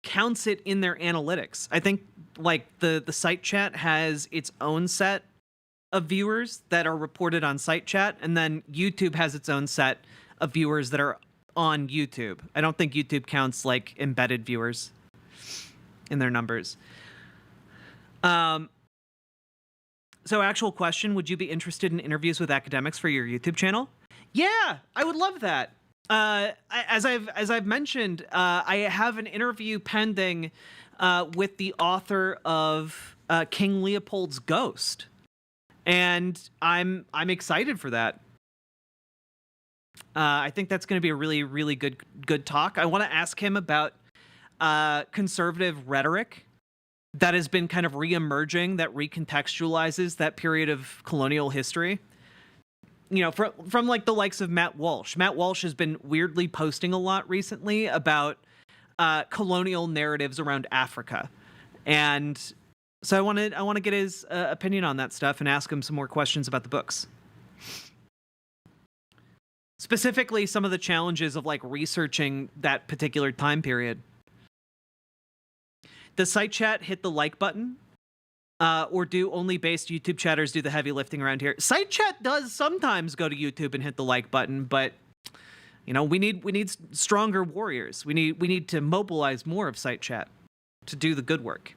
S2: counts it in their analytics. I think like the site chat has its own set of viewers that are reported on site chat, and then YouTube has its own set of viewers that are on YouTube. I don't think YouTube counts like embedded viewers in their numbers. So actual question, would you be interested in interviews with academics for your YouTube channel? Yeah, I would love that. As I've mentioned, I have an interview pending with the author of King Leopold's Ghost, and I'm excited for that. I think that's going to be a really good talk. I want to ask him about conservative rhetoric that has been kind of re-emerging, that recontextualizes that period of colonial history. You know, from like the likes of Matt Walsh. Matt Walsh has been weirdly posting a lot recently about colonial narratives around Africa, and so I want to get his opinion on that stuff and ask him some more questions about the books. Specifically, some of the challenges of like researching that particular time period. Does Site Chat hit the like button? Or do only based YouTube chatters do the heavy lifting around here? Site Chat does sometimes go to YouTube and hit the like button, but you know, we need stronger warriors. We need to mobilize more of Site Chat to do the good work.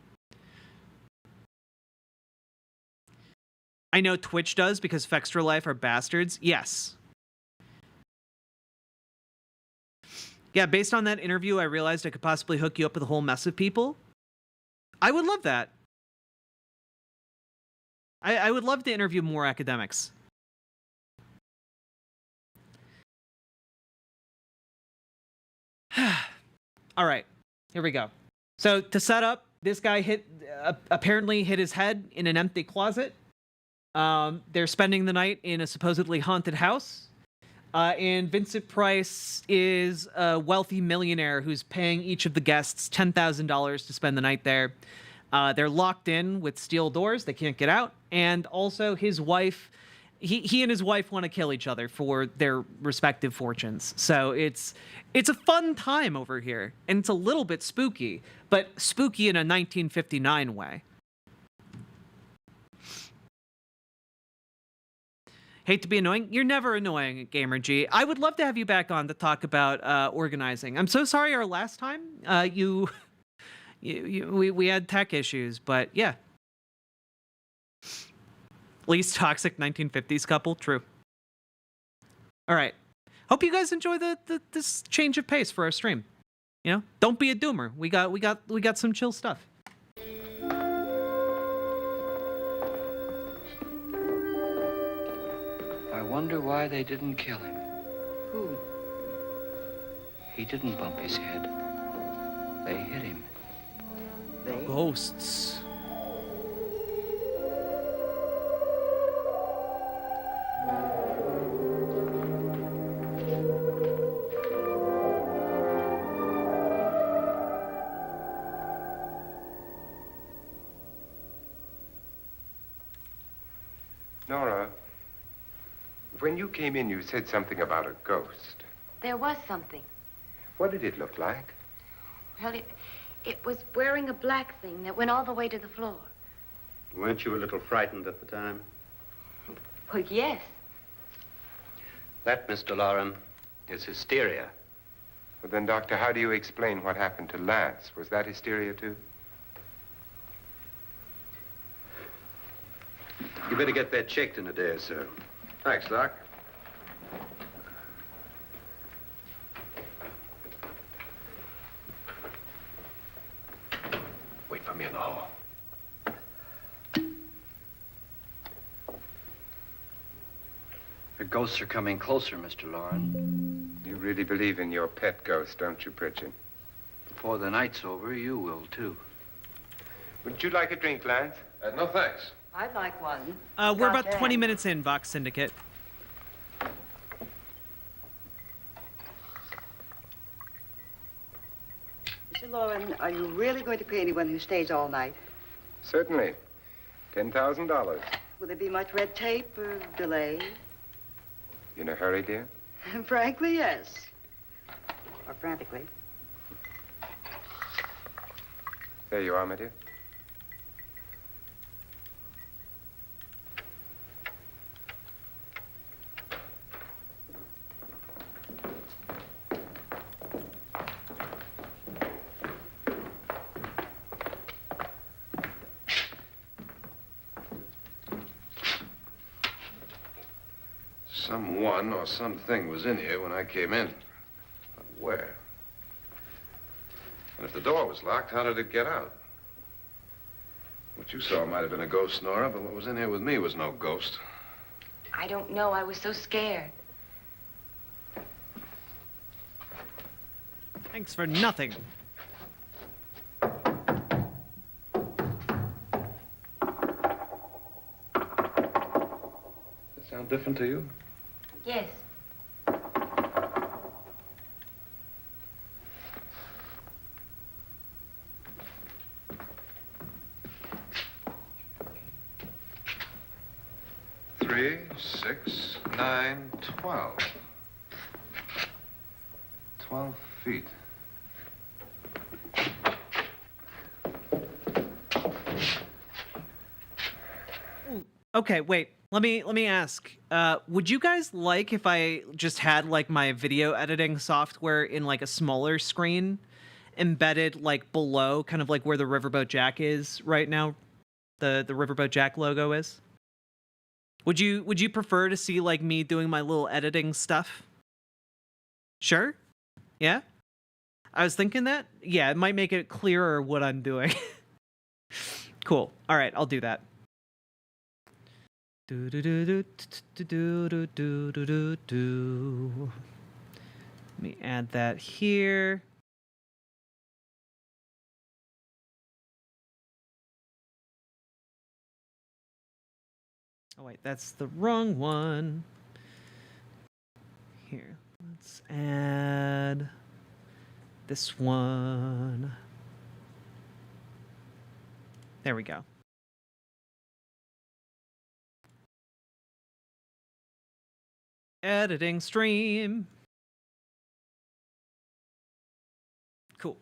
S2: I know Twitch does because Fextra Life are bastards. Yes. Yeah, based on that interview, I realized I could possibly hook you up with a whole mess of people. I would love that. I would love to interview more academics. All right, here we go. So to set up, this guy apparently hit his head in an empty closet. They're spending the night in a supposedly haunted house. And Vincent Price is a wealthy millionaire who's paying each of the guests $10,000 to spend the night there. They're locked in with steel doors. They can't get out. And also his wife, he and his wife want to kill each other for their respective fortunes. So it's a fun time over here. And it's a little bit spooky, but spooky in a 1959 way. Hate to be annoying. You're never annoying, Gamer G. I would love to have you back on to talk about organizing. I'm so sorry our last time we had tech issues, but yeah. Least toxic 1950s couple, true. All right. Hope you guys enjoy this change of pace for our stream. You know, don't be a doomer. We got some chill stuff.
S3: I wonder why they didn't kill him.
S7: Who?
S3: He didn't bump his head. They hit him.
S2: Ghosts.
S4: Nora, when you came in, you said something about a ghost.
S7: There was something.
S4: What did it look like?
S7: Well, it was wearing a black thing that went all the way to the floor.
S12: Weren't you a little frightened at the time?
S7: Well, yes.
S12: That, Mr. Lauren, is hysteria.
S4: Well, then, Doctor, how do you explain what happened to Lance? Was that hysteria, too?
S12: You better get that checked in a day or so.
S6: Thanks, Doc.
S4: Wait for me in the hall.
S3: The ghosts are coming closer, Mr. Lauren.
S4: You really believe in your pet ghost, don't you, Pritchard?
S3: Before the night's over, you will, too.
S4: Would you like a drink, Lance?
S6: No, thanks.
S7: I'd like one.
S2: We're about 20 minutes in, Vox Syndicate.
S8: Mr. Lauren, are you really going to pay anyone who stays all night?
S4: Certainly. $10,000.
S8: Will there be much red tape or delay?
S4: You in a hurry, dear?
S8: Frankly, yes. Or frantically.
S4: There you are, my dear.
S6: Someone or something was in here when I came in. But where? And if the door was locked, how did it get out? What you saw might have been a ghost, Nora, but what was in here with me was no ghost.
S7: I don't know. I was so scared.
S2: Thanks for nothing.
S6: Does it sound different to you?
S7: Yes.
S6: Three, 6, 9, 12. 12 feet.
S2: Okay, wait. Let me ask. Would you guys like if I just had like my video editing software in like a smaller screen, embedded like below, kind of like where the Riverboat Jack is right now, the Riverboat Jack logo is? Would you prefer to see like me doing my little editing stuff? Sure? Yeah? I was thinking that. Yeah, it might make it clearer what I'm doing. Cool. All right, I'll do that. Do do do do do do do do do do do. Let me add that here. Oh wait, that's the wrong one. Here, let's add this one. There we go. Editing stream. Cool.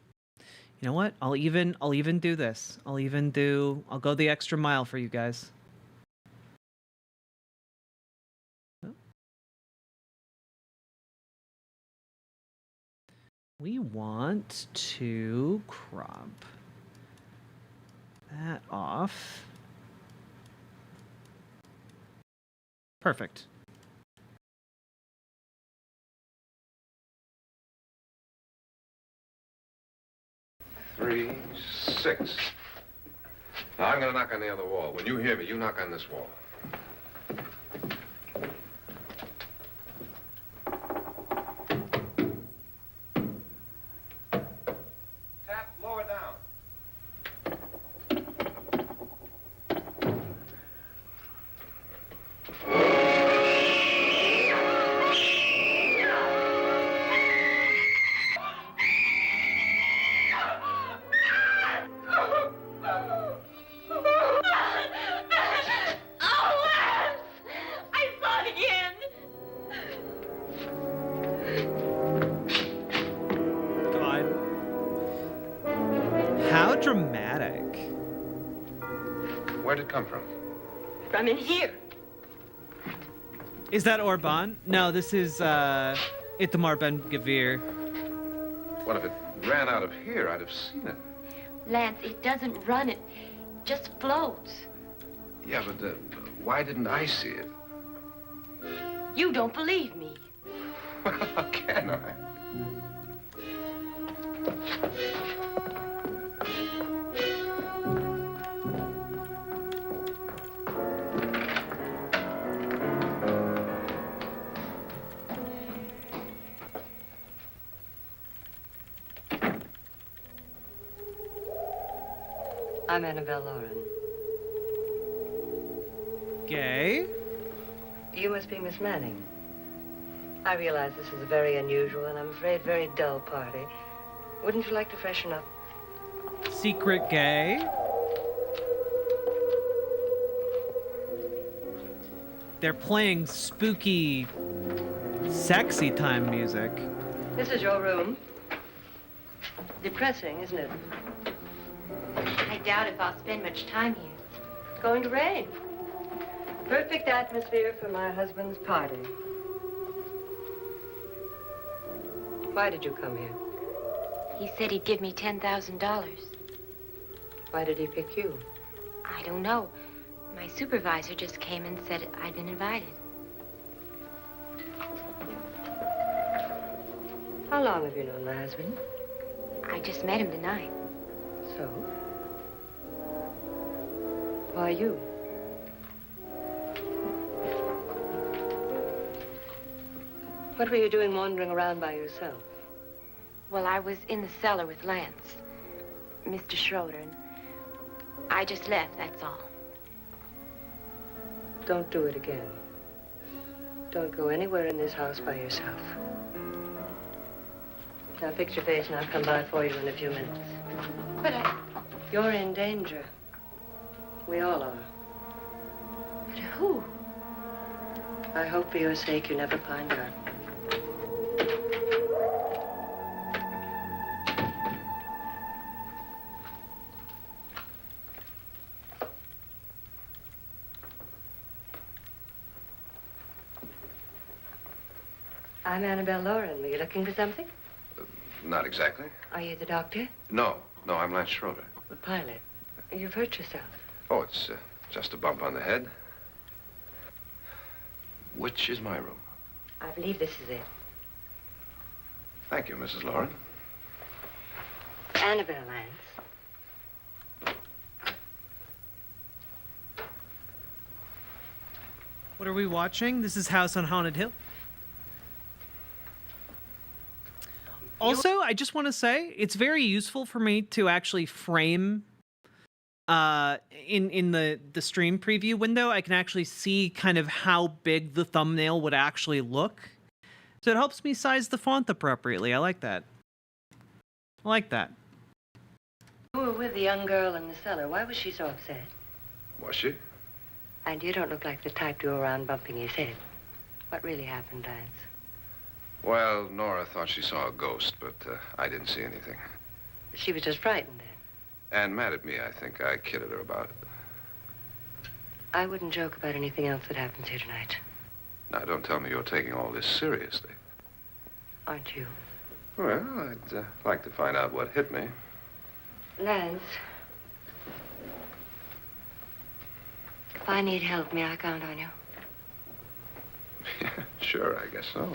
S2: You know what? I'll even do this. I'll go the extra mile for you guys. We want to crop that off. Perfect.
S6: Three, 6. Now, I'm going to knock on the other wall. When you hear me, you knock on this wall. Tap lower down.
S2: How dramatic.
S6: Where'd it come from?
S7: From in here.
S2: Is that Orban? No, this is Itamar Ben-Gvir.
S6: Well, if it ran out of here, I'd have seen it.
S7: Lance, it doesn't run. It just floats.
S6: Yeah, but why didn't I see it?
S7: You don't believe me.
S6: Well, how can I?
S11: I'm Annabelle Lauren.
S2: Gay?
S11: You must be Miss Manning. I realize this is a very unusual and I'm afraid very dull party. Wouldn't you like to freshen up?
S2: Secret gay? They're playing spooky, sexy time music.
S11: This is your room. Depressing, isn't it?
S7: I doubt if I'll spend much time here.
S11: It's going to rain. Perfect atmosphere for my husband's party. Why did you come here?
S7: He said he'd give me $10,000.
S11: Why did he pick you?
S7: I don't know. My supervisor just came and said I'd been invited.
S11: How long have you known my husband?
S7: I just met him tonight.
S11: So? Why you? What were you doing wandering around by yourself?
S7: Well, I was in the cellar with Lance, Mr. Schroeder, and I just left, that's all.
S11: Don't do it again. Don't go anywhere in this house by yourself. Now fix your face and I'll come by for you in a few minutes.
S7: But
S11: You're in danger. We all are.
S7: But who?
S11: I hope for your sake you never find out. I'm Annabelle Lauren. Were you looking for something?
S6: Not exactly.
S11: Are you the doctor?
S6: No, I'm Lance Schroeder.
S11: The pilot. You've hurt yourself.
S6: Oh, it's just a bump on the head. Which is my room?
S11: I believe this is it.
S6: Thank you, Mrs. Lauren.
S11: Annabelle Lance.
S2: What are we watching? This is House on Haunted Hill. Also, I just want to say it's very useful for me to actually frame in the stream preview window. I can actually see kind of how big the thumbnail would actually look. So it helps me size the font appropriately. I like that. I like that.
S11: You were with the young girl in the cellar. Why was she so upset?
S6: Was she?
S11: And you don't look like the type to go around bumping his head. What really happened, Lance?
S6: Well, Nora thought she saw a ghost, but I didn't see anything.
S11: She was just frightened then.
S6: And mad at me, I think. I kidded her about it.
S11: I wouldn't joke about anything else that happens here tonight.
S6: Now, don't tell me you're taking all this seriously.
S11: Aren't you?
S6: Well, I'd like to find out what hit me.
S11: Lance. If I need help, may I count on you?
S6: Sure, I guess so.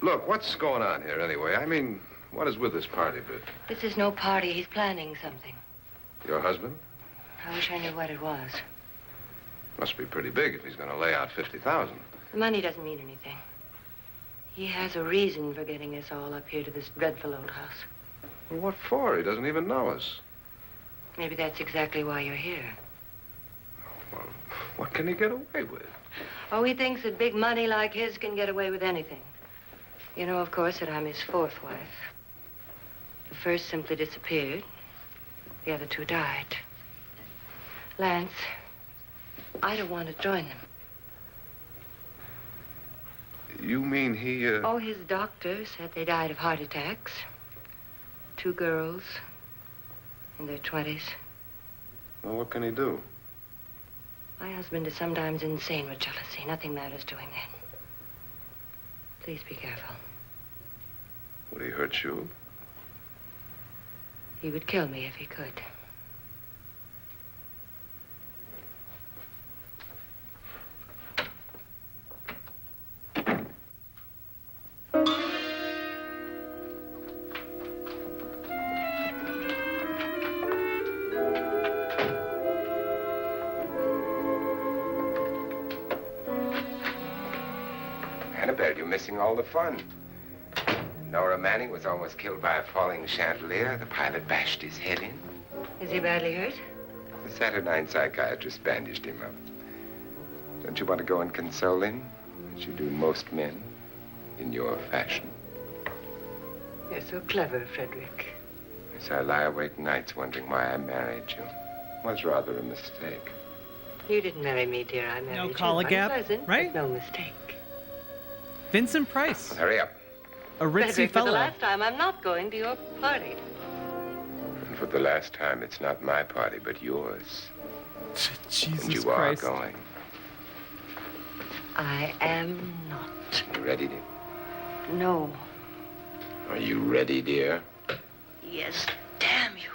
S6: Look, what's going on here anyway? I mean, what is with this party bit?
S11: This is no party. He's planning something.
S6: Your husband?
S11: I wish I knew what it was.
S6: Must be pretty big if he's going to lay out 50,000.
S11: The money doesn't mean anything. He has a reason for getting us all up here to this dreadful old house.
S6: Well, what for? He doesn't even know us.
S11: Maybe that's exactly why you're here.
S6: Well, what can he get away with?
S11: Oh, he thinks that big money like his can get away with anything. You know, of course, that I'm his fourth wife. The first simply disappeared. The other two died. Lance, I don't want to join them.
S6: You mean he,
S11: Oh, his doctor said they died of heart attacks. 2 girls in their 20s.
S6: Well, what can he do?
S11: My husband is sometimes insane with jealousy. Nothing matters to him then. Please be careful.
S6: Would he hurt you?
S11: He would kill me if he could.
S4: Annabelle, you're missing all the fun. Nora Manning was almost killed by a falling chandelier. The pilot bashed his head in.
S11: Is he badly hurt?
S4: The Saturnine psychiatrist bandaged him up. Don't you want to go and console him, as you do most men, in your fashion?
S11: You're so clever, Frederick.
S4: Yes, I lie awake nights wondering why I married you. It was rather a mistake.
S11: You didn't marry me, dear. I married you.
S2: collar gap,
S11: Unpleasant,
S2: right?
S11: but no mistake.
S2: Vincent Price.
S4: Hurry up.
S2: A ritzy
S11: Frederick, for the
S2: fellow.
S11: last time, I'm not going to your party.
S4: And for the last time, it's not my party, but yours.
S2: Jesus
S4: and you
S2: Christ.
S4: are going.
S11: I am not.
S4: You ready, dear?
S11: No.
S4: Are you ready, dear?
S11: Yes, damn you.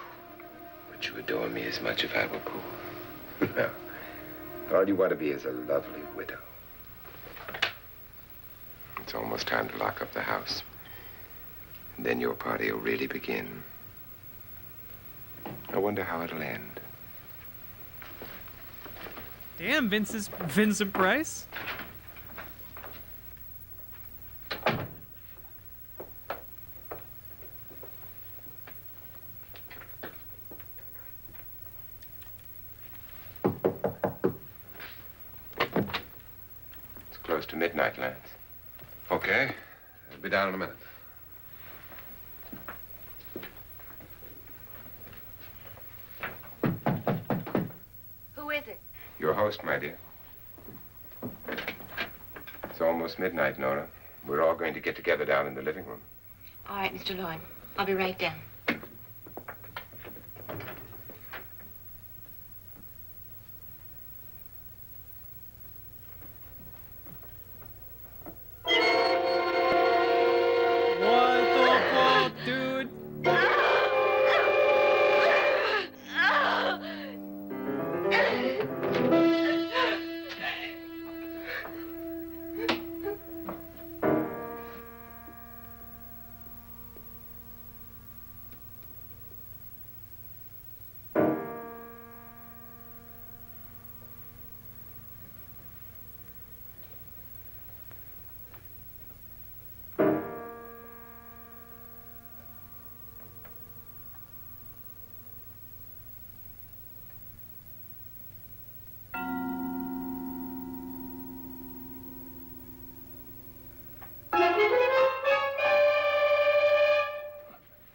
S4: Would you adore me as much if I were poor? No. All you want to be is a lovely widow. It's almost time to lock up the house. And then your party will really begin. I wonder how it'll end.
S2: Damn, Vincent Price.
S4: It's close to midnight, Lance.
S6: Okay. I'll be down in a minute.
S11: Who is it?
S4: Your host, my dear. It's almost midnight, Nora. We're all going to get together down in the living room.
S11: All right, Mr. Lloyd. I'll be right down.
S2: What the fuck, dude?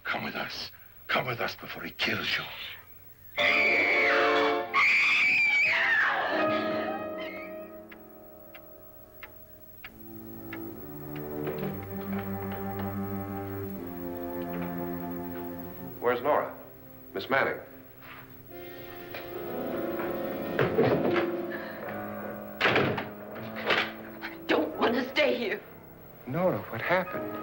S6: Come with us. Come with us before he kills you. Where's Nora? Miss Manning.
S11: Don't want to stay here.
S4: Nora, what happened?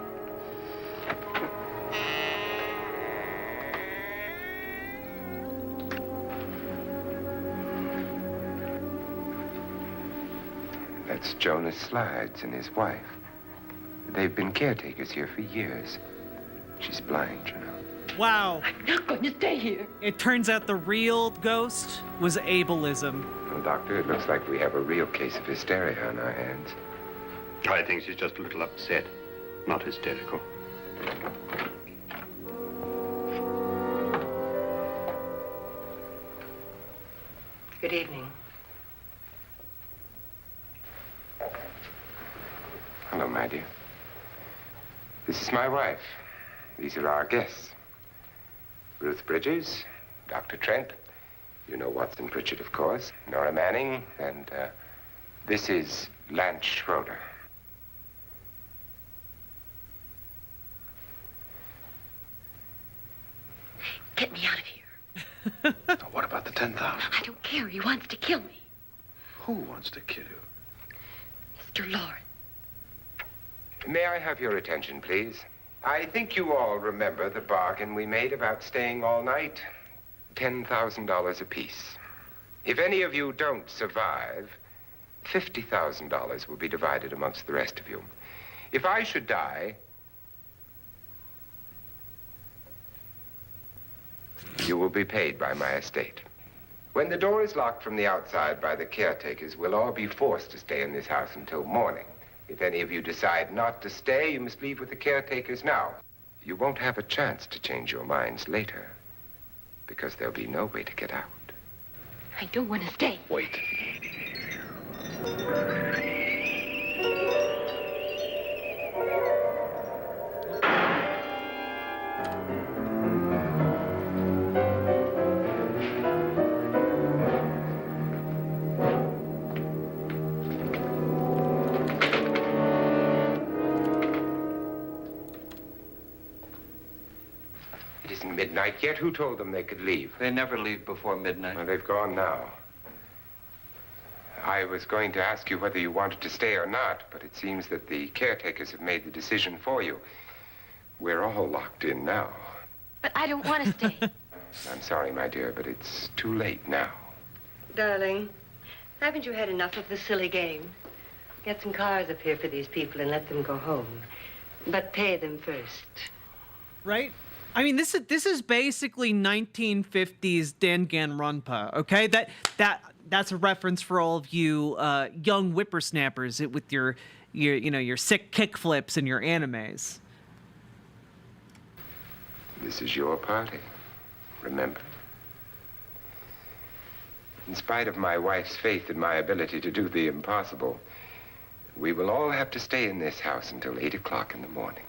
S4: That's Jonas Slides and his wife. They've been caretakers here for years. She's blind, you know.
S2: Wow.
S11: I'm not going to stay here.
S2: It turns out the real ghost was ableism.
S4: Well, Doctor, it looks like we have a real case of hysteria on our hands.
S12: I think she's just a little upset, not hysterical.
S11: Good evening.
S4: Hello, my dear. This is my wife. These are our guests. Ruth Bridges, Dr. Trent. You know Watson Pritchard, of course. Nora Manning, and this is Lance Schroeder.
S11: Get me out of here.
S6: Now, what about the 10,000?
S11: I don't care. He wants to kill me.
S6: Who wants to kill you?
S11: Mr. Lawrence.
S4: May I have your attention, please? I think you all remember the bargain we made about staying all night. $10,000 apiece. If any of you don't survive, $50,000 will be divided amongst the rest of you. If I should die, you will be paid by my estate. When the door is locked from the outside by the caretakers, we'll all be forced to stay in this house until morning. If any of you decide not to stay, you must leave with the caretakers now. You won't have a chance to change your minds later, because there'll be no way to get out.
S11: I don't want to stay.
S6: Wait.
S4: It isn't midnight yet. Who told them they could leave?
S3: They never leave before midnight.
S4: Well, they've gone now. I was going to ask you whether you wanted to stay or not, but it seems that the caretakers have made the decision for you. We're all locked in now.
S11: But I don't want to stay.
S4: I'm sorry, my dear, but it's too late now.
S11: Darling, haven't you had enough of the silly game? Get some cars up here for these people and let them go home. But pay them first.
S2: Right? I mean, this is basically 1950s Danganronpa, okay? That's a reference for all of you young whippersnappers with your sick kick flips and your animes.
S4: This is your party, remember? In spite of my wife's faith in my ability to do the impossible, we will all have to stay in this house until 8 o'clock in the morning.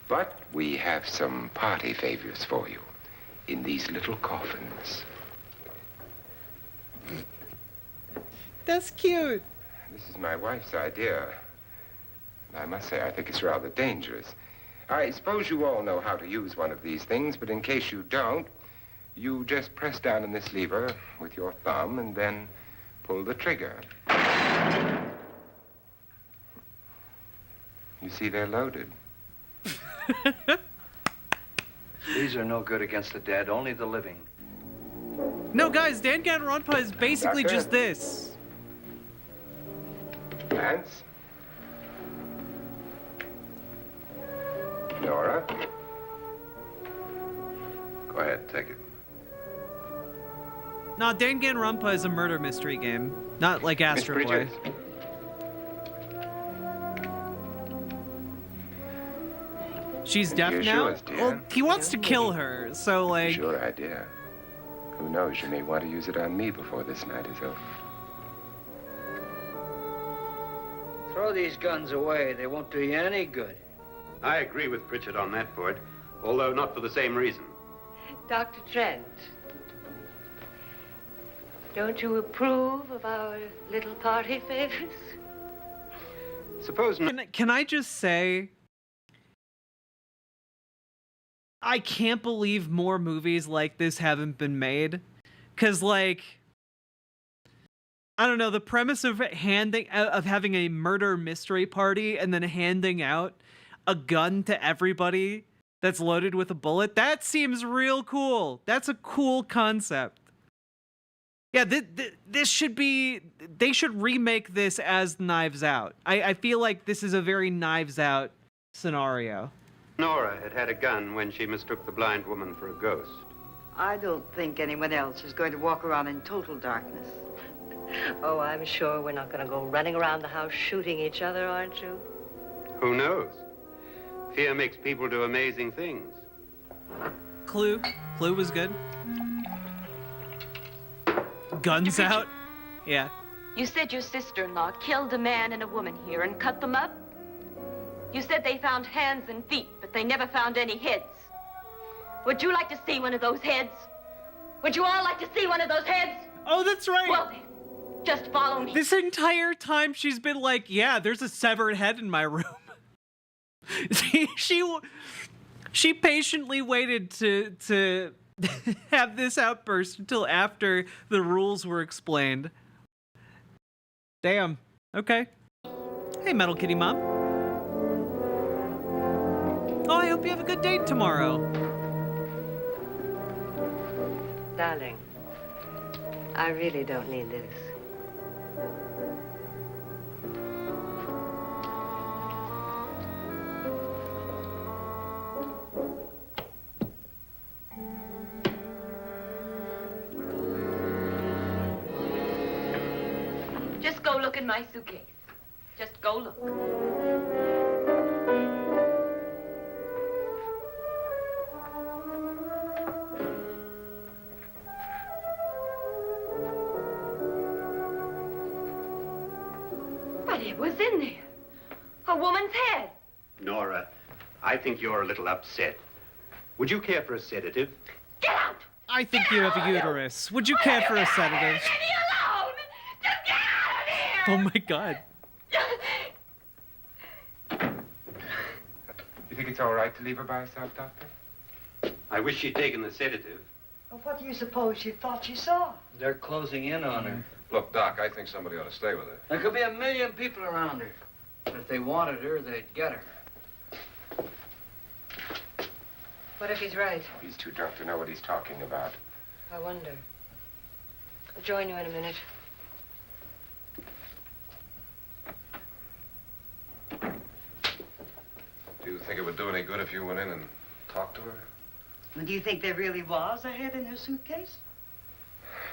S4: But we have some party favors for you in these little coffins.
S2: That's cute.
S4: This is my wife's idea. I must say, I think it's rather dangerous. I suppose you all know how to use one of these things, but in case you don't, you just press down on this lever with your thumb and then pull the trigger. You see, they're loaded.
S3: These are no good against the dead, only the living.
S2: No, guys, Danganronpa is basically
S4: Doctor?
S2: just this.
S4: Lance? Nora?
S6: Go ahead, take it.
S2: No, Danganronpa is a murder mystery game, not like Astro Boy.
S4: Bridges?
S2: She's deaf
S4: You're
S2: now?
S4: yours, dear.
S2: Well, he wants to kill her, so like...
S4: Sure idea. Who knows, you may want to use it on me before this night is over.
S3: Throw these guns away. They won't do you any good.
S12: I agree with Pritchard on that point, although not for the same reason.
S11: Dr. Trent, don't you approve of our little party favors?
S12: Suppose...
S2: Can I just say... I can't believe more movies like this haven't been made. Because, like... I don't know, the premise of having a murder mystery party and then handing out a gun to everybody that's loaded with a bullet, that seems real cool. That's a cool concept. Yeah, this should be... They should remake this as Knives Out. I feel like this is a very Knives Out scenario.
S12: Nora had a gun when she mistook the blind woman for a ghost.
S8: I don't think anyone else is going to walk around in total darkness.
S11: Oh, I'm sure we're not going to go running around the house shooting each other, aren't you?
S12: Who knows? Fear makes people do amazing things.
S2: Clue was good. Guns out. Yeah.
S7: You said your sister-in-law killed a man and a woman here and cut them up? You said they found hands and feet, but they never found any heads. Would you like to see one of those heads? Would you all like to see one of those heads?
S2: Oh, that's right.
S7: Well, then, just follow me.
S2: This entire time she's been like, yeah, there's a severed head in my room. she patiently waited to have this outburst until after the rules were explained. Damn. Okay. Hey, Metal Kitty Mom. Oh, I hope you have a good date tomorrow.
S11: Darling, I really don't need this.
S7: Just go look in my suitcase. Just go look. But it was in there. A woman's head.
S12: Nora, I think you're a little upset. Would you care for a sedative?
S7: Get out!
S2: I think you have a uterus. Would you care for a sedative?
S7: Leave me alone! Just get out of here!
S2: Oh my god.
S4: You think it's all right to leave her by herself, Doctor?
S12: I wish she'd taken the sedative.
S8: Well, what do you suppose she thought she saw?
S3: They're closing in on her.
S6: Look, Doc, I think somebody ought to stay with her.
S3: There could be 1,000,000 people around her. But if they wanted her, they'd get her.
S11: What if he's right?
S4: He's too drunk to know what he's talking about.
S11: I wonder. I'll join you in a minute.
S6: Think it would do any good if you went in and talked to her?
S8: Do you think there really was a head in her suitcase?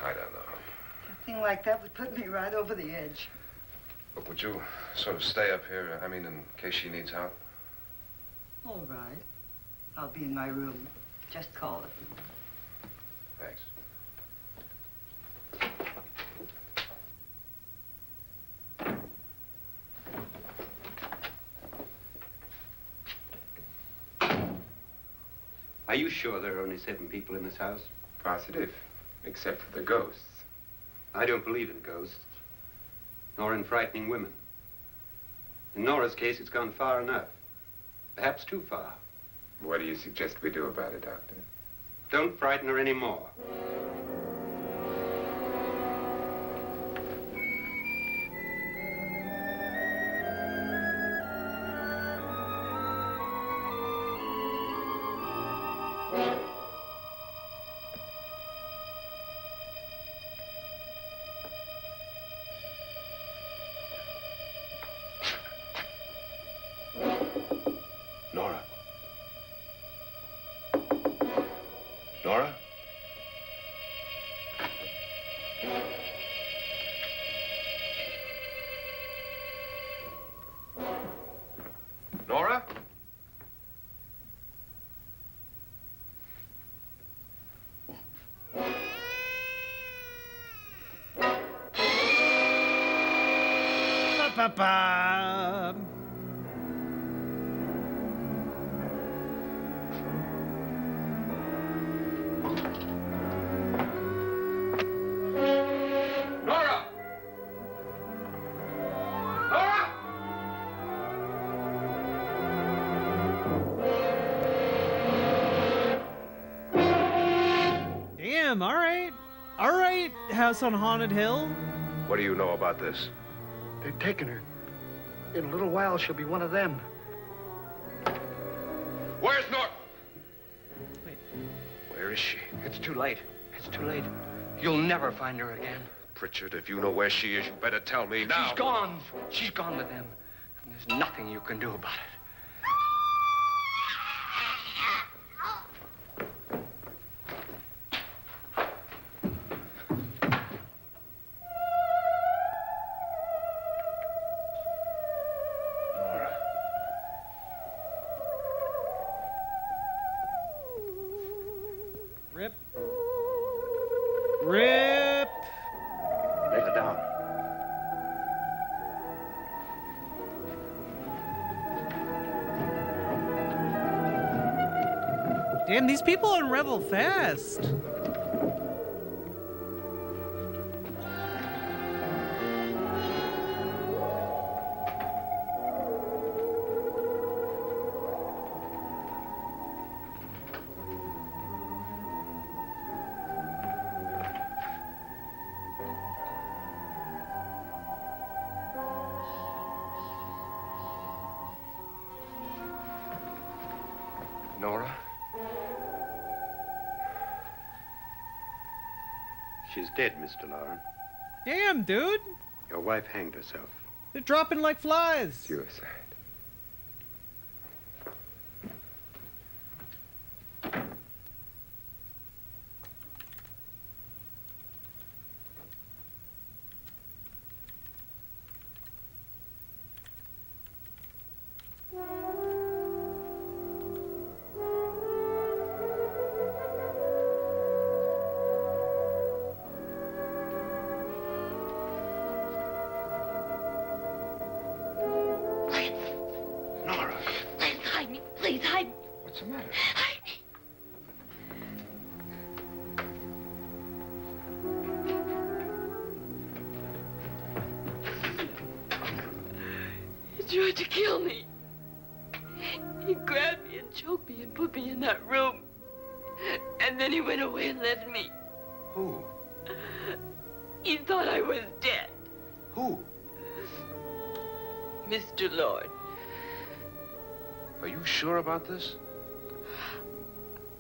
S6: I don't know.
S8: A thing like that would put me right over the edge.
S6: But would you sort of stay up here, I mean, in case she needs help?
S8: All right. I'll be in my room. Just call it.
S6: Thanks.
S12: Are you sure there are only 7 people in this house?
S4: Positive, except for the ghosts.
S12: I don't believe in ghosts, nor in frightening women. In Nora's case, it's gone far enough. Perhaps too far.
S4: What do you suggest we do about it, Doctor?
S12: Don't frighten her anymore.
S6: Nora? Nora? Nora?
S2: Ba-ba-ba.
S6: Nora! Nora!
S2: Damn, all right. All right, House on Haunted Hill.
S6: What do you know about this?
S15: They've taken her. In a little while, she'll be one of them.
S6: Where's Nora?
S3: Where is she? It's too late. It's too late. You'll never find her again.
S6: Pritchard, if you know where she is, you better tell me now.
S3: She's gone. She's gone with them. And there's nothing you can do about it.
S2: Rip. Rip.
S3: Lay her down.
S2: Damn, these people unravel fast.
S3: Nora?
S12: She's dead, Mr. Lauren.
S2: Damn, dude.
S12: Your wife hanged herself.
S2: They're dropping like flies.
S4: Suicide.
S6: Nora.
S7: Please hide me. Please hide me.
S6: What's the matter?
S7: Hide me. He tried to kill me. He grabbed me and choked me and put me in that room. And then he went away and left me.
S6: Who?
S7: He thought I was dead.
S6: Who?
S7: Mr. Lord.
S6: Are you sure about this?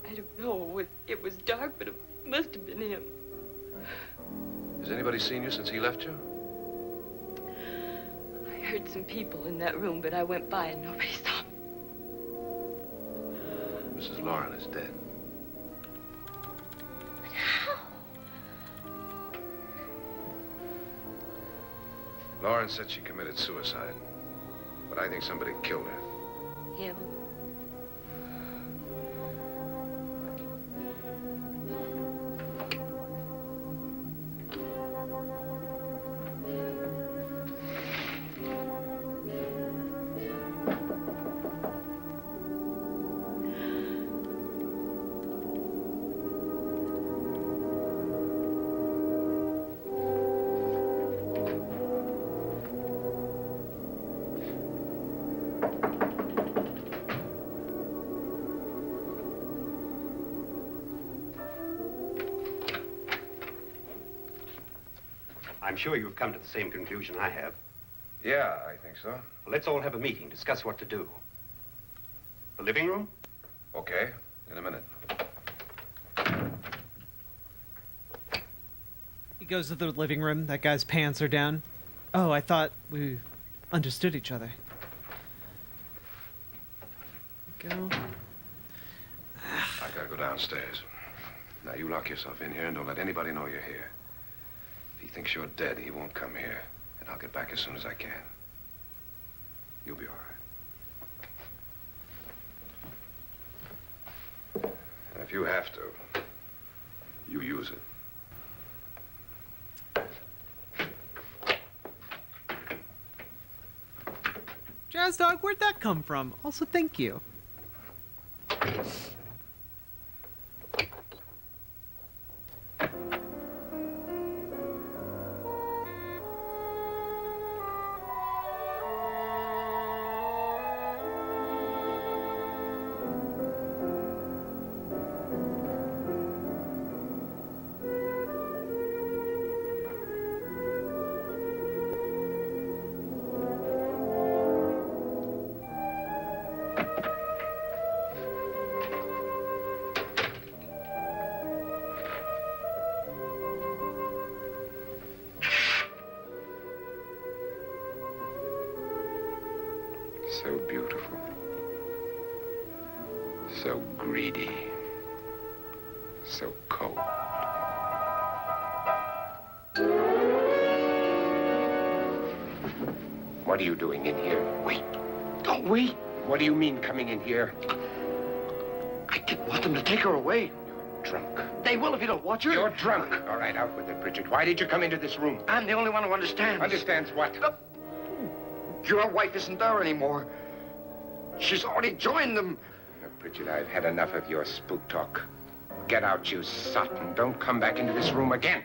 S7: I don't know. It was dark, but it must have been him.
S6: Has anybody seen you since he left you?
S7: I heard some people in that room, but I went by and nobody saw me.
S6: Mrs. Lauren is dead. Lauren said she committed suicide, but I think somebody killed her.
S11: Him?
S12: I'm sure you've come to the same conclusion I have.
S6: Yeah, I think so.
S12: Let's all have a meeting, discuss what to do. The living room?
S6: Okay, in a minute.
S2: He goes to the living room. That guy's pants are down. Oh, I thought we understood each other. Go.
S6: I gotta go downstairs. Now, you lock yourself in here and don't let anybody know you're here. If he thinks you're dead, he won't come here. And I'll get back as soon as I can. You'll be all right. And if you have to, you use it.
S2: Jazz Dog, where'd that come from? Also, thank you.
S4: So beautiful. So greedy. So cold. What are you doing in here? Wait. Don't wait. What do you mean coming in here?
S3: I didn't want them to take her away.
S4: You're drunk.
S3: They will if you don't watch her.
S4: You're drunk. All right, out with it, Bridget. Why did you come into this room?
S3: I'm the only one who understands.
S4: Understands what?
S3: Your wife isn't there anymore. She's already joined them.
S4: Look, Bridget, I've had enough of your spook talk. Get out, you sot, and don't come back into this room again.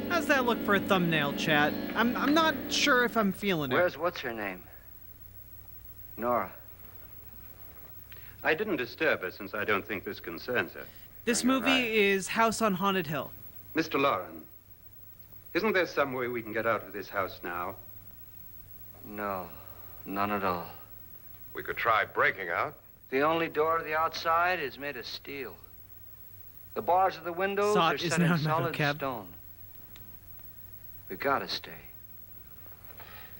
S2: How's that look for a thumbnail, chat? I'm not sure if I'm feeling it.
S3: Where's what's her name? Nora.
S12: I didn't disturb her since I don't think this concerns her.
S2: This movie is House on Haunted Hill.
S12: Mr. Lauren, isn't there some way we can get out of this house now?
S3: No, none at all.
S6: We could try breaking out.
S3: The only door to the outside is made of steel. The bars of the windows
S2: Sot
S3: are
S2: is
S3: set
S2: now
S3: in
S2: in my
S3: solid
S2: vocab.
S3: stone. We gotta stay.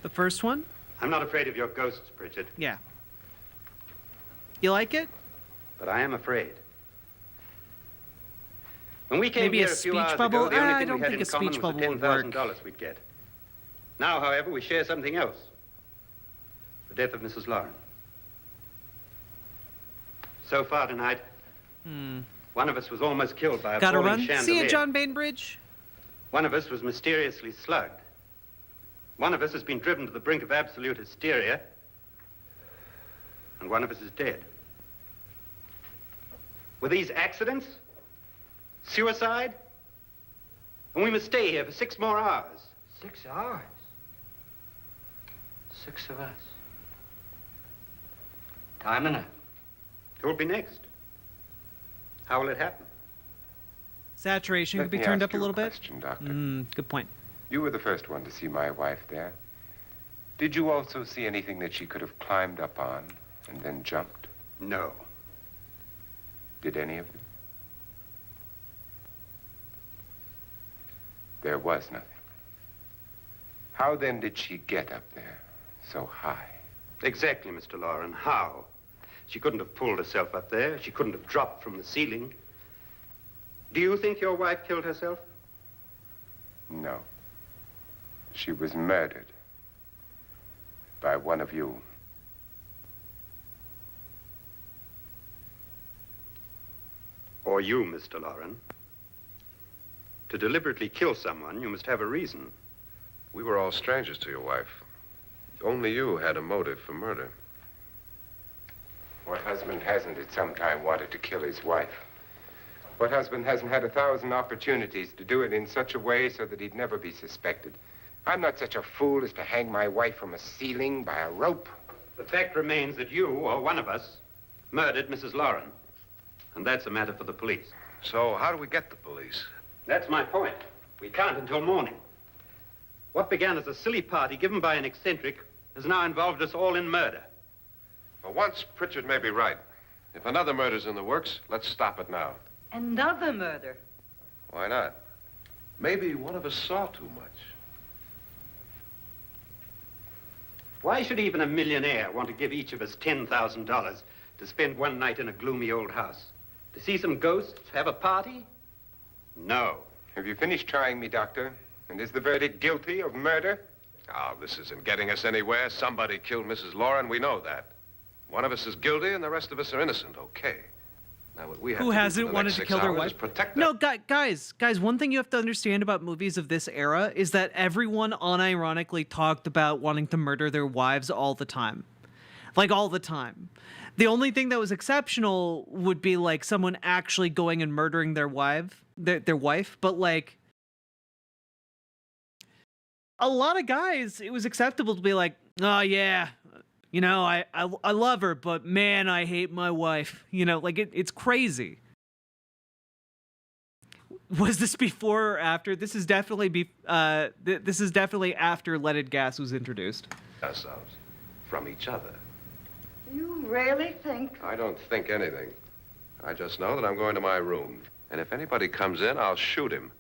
S2: The first one?
S12: I'm not afraid of your ghosts, Bridget,
S2: Yeah. You like it?
S12: but I am afraid. When we came
S2: Maybe
S12: here
S2: a
S12: a few
S2: speech
S12: hours
S2: bubble?
S12: ago, the only
S2: I
S12: thing
S2: don't
S12: we had
S2: think
S12: in
S2: a
S12: common
S2: speech
S12: was the
S2: bubble would work.
S12: $10,000 we'd get. Now, however, we share something else. The death of Mrs. Lauren. So far tonight, one of us was almost killed by a
S2: Gotta
S12: falling
S2: run.
S12: chandelier.
S2: See you, John Bainbridge.
S12: One of us was mysteriously slugged. One of us has been driven to the brink of absolute hysteria. And one of us is dead. Were these accidents? Suicide? And we must stay here for 6 more hours.
S3: 6 hours? 6 of us. Time enough.
S12: Who'll be next? How will it happen?
S2: Saturation
S4: Let
S2: could be
S4: me
S2: turned
S4: ask
S2: up a
S4: you
S2: little bit.
S4: question, Doctor.
S2: Good point.
S4: You were the first one to see my wife there. Did you also see anything that she could have climbed up on and then jumped?
S12: No.
S4: Did any of you? There was nothing. How then did she get up there so high?
S12: Exactly, Mr. Loren. How? She couldn't have pulled herself up there. She couldn't have dropped from the ceiling. Do you think your wife killed herself?
S4: No. She was murdered by one of you.
S12: Or you, Mr. Loren. To deliberately kill someone, you must have a reason.
S6: We were all strangers to your wife. Only you had a motive for murder.
S4: What husband hasn't at some time wanted to kill his wife? What husband hasn't had 1,000 opportunities to do it in such a way so that he'd never be suspected? I'm not such a fool as to hang my wife from a ceiling by a rope.
S12: The fact remains that you, or one of us, murdered Mrs. Loren. And that's a matter for the police.
S6: So how do we get the police?
S12: That's my point. We can't until morning. What began as a silly party given by an eccentric has now involved us all in murder.
S6: For once, Pritchard may be right. If another murder's in the works, let's stop it now.
S8: Another murder?
S6: Why not? Maybe one of us saw too much.
S12: Why should even a millionaire want to give each of us $10,000 to spend one night in a gloomy old house? To see some ghosts, have a party? No.
S4: Have you finished trying me, Doctor? And is the verdict guilty of murder?
S6: Oh, this isn't getting us anywhere. Somebody killed Mrs. Loren, we know that. One of us is guilty and the rest of us are innocent, okay. Now, what we have
S2: Who
S6: to do for
S2: hasn't
S6: the
S2: wanted
S6: next
S2: to
S6: 6
S2: kill their
S6: hours
S2: wife?
S6: is protect
S2: No, guys, one thing you have to understand about movies of this era is that everyone unironically talked about wanting to murder their wives all the time. Like, all the time. The only thing that was exceptional would be, like, someone actually going and murdering their wife, but, like, a lot of guys, it was acceptable to be like, oh, yeah, you know, I love her, but man, I hate my wife. You know, like it's crazy. Was this before or after? This is definitely this is definitely after leaded gas was introduced.
S6: Ourselves from each other.
S8: You really think?
S6: I don't think anything. I just know that I'm going to my room. And if anybody comes in, I'll shoot him.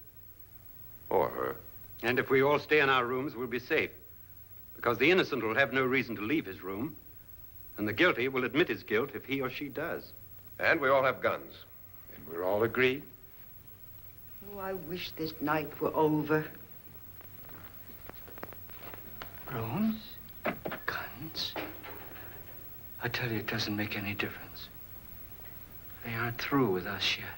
S6: Or her.
S12: And if we all stay in our rooms, we'll be safe. Because the innocent will have no reason to leave his room. And the guilty will admit his guilt if he or she does.
S6: And we all have guns.
S4: And we're all agreed?
S8: Oh, I wish this night were over.
S3: Rooms? Guns? I tell you, it doesn't make any difference. They aren't through with us yet.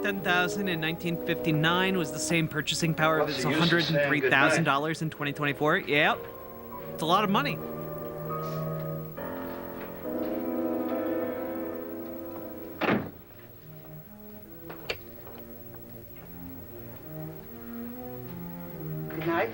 S2: $10,000 in 1959 was the same purchasing power
S12: What's
S2: as
S12: the use of saying
S2: $103,000 in 2024. Yep. It's a lot of money.
S8: Good night.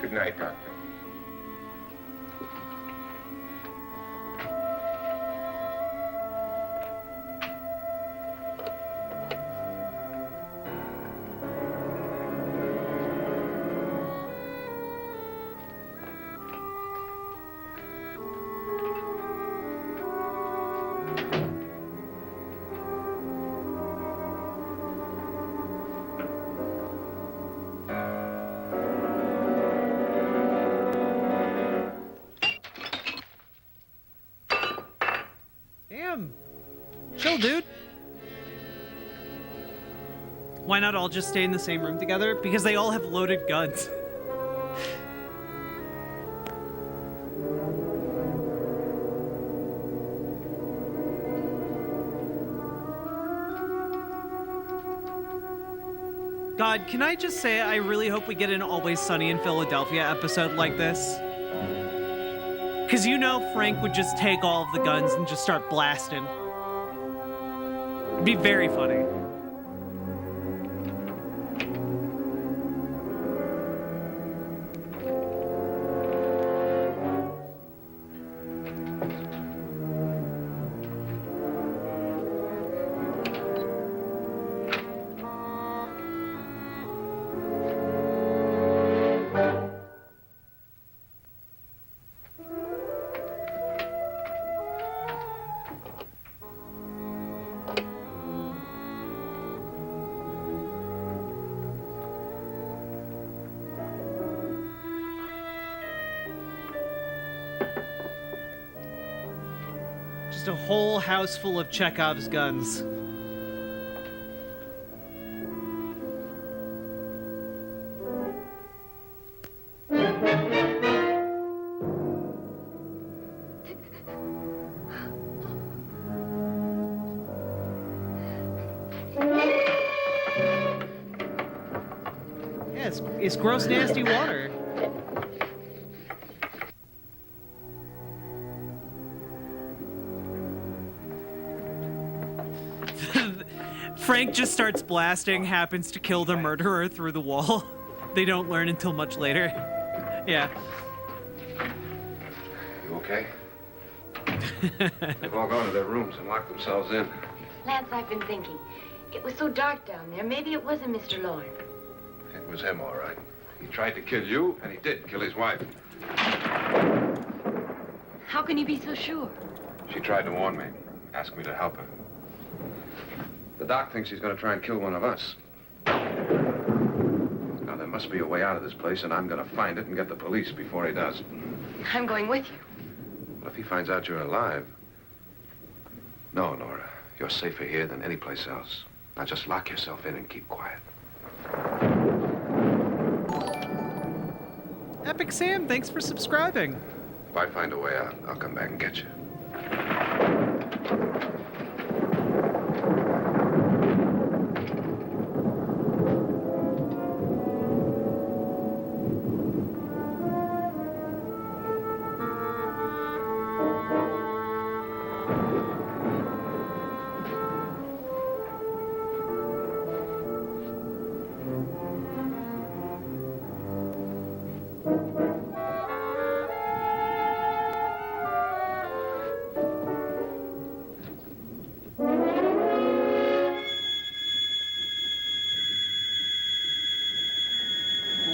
S4: Good night, Doctor.
S2: Sam! Chill, dude. Why not all just stay in the same room together? Because they all have loaded guns. God, can I just say I really hope we get an Always Sunny in Philadelphia episode like this? Because you know Frank would just take all of the guns and just start blasting. It'd be very funny. Just a whole house full of Chekhov's guns. Yeah, it's gross, nasty water. Frank just starts blasting, happens to kill the murderer through the wall. They don't learn until much later. Yeah.
S6: You okay? They've all gone to their rooms and locked themselves in.
S11: Lance, I've been thinking. It was so dark down there. Maybe it wasn't Mr. Lorne.
S6: It was him, all right. He tried to kill you, and he did kill his wife.
S11: How can you be so sure?
S6: She tried to warn me, asked me to help her. The doc thinks he's going to try and kill one of us. Now, there must be a way out of this place, and I'm going to find it and get the police before he does.
S11: I'm going with you.
S6: Well, if he finds out you're alive... No, Nora. You're safer here than any place else. Now, just lock yourself in and keep quiet.
S2: Epic Sam, thanks for subscribing.
S6: If I find a way out, I'll come back and get you.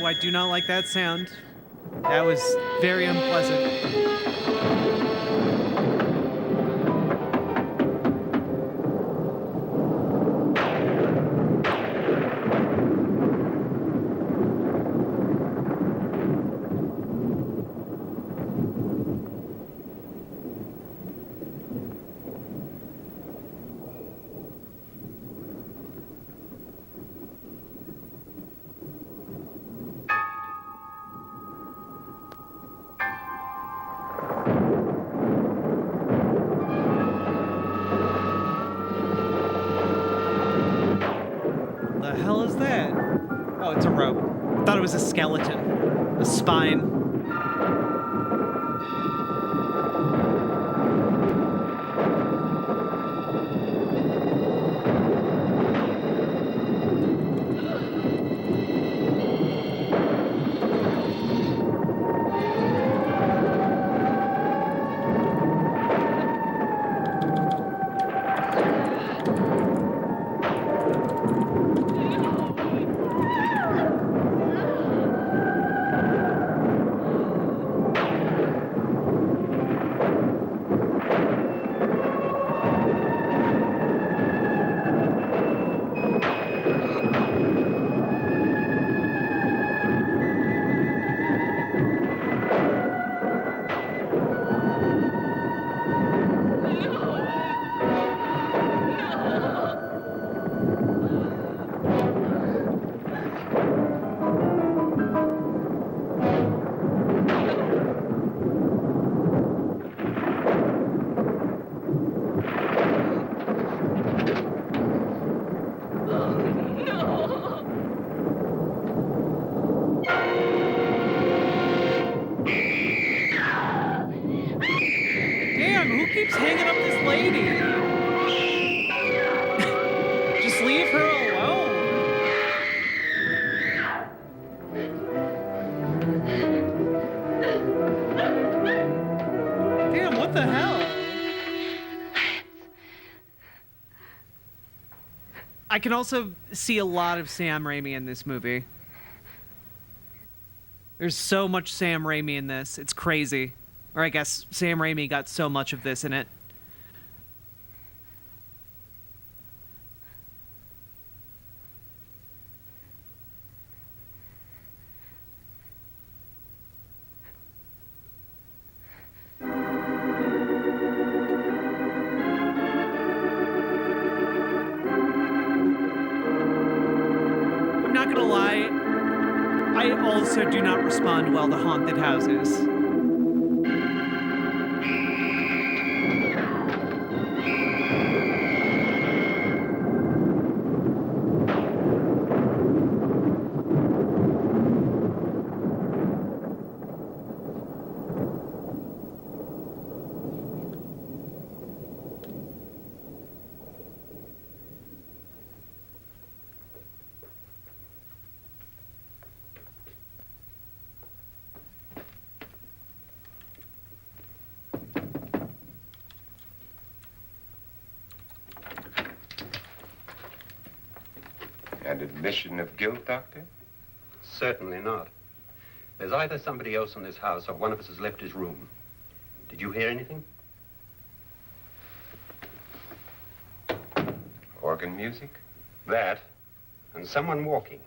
S2: Oh, I do not like that sound. That was very unpleasant. The hell is that? Oh, it's a rope. I thought it was a skeleton. A spine. keeps hanging up this lady? Just leave her alone. Damn, what the hell? I can also see a lot of Sam Raimi in this movie. There's so much Sam Raimi in this. It's crazy. Or I guess Sam Raimi got so much of this in it. I'm not gonna lie, I also do not respond well to haunted houses.
S4: An admission of guilt, Doctor?
S12: Certainly not. There's either somebody else in this house or one of us has left his room. Did you hear anything?
S4: Organ music?
S12: That, and someone walking.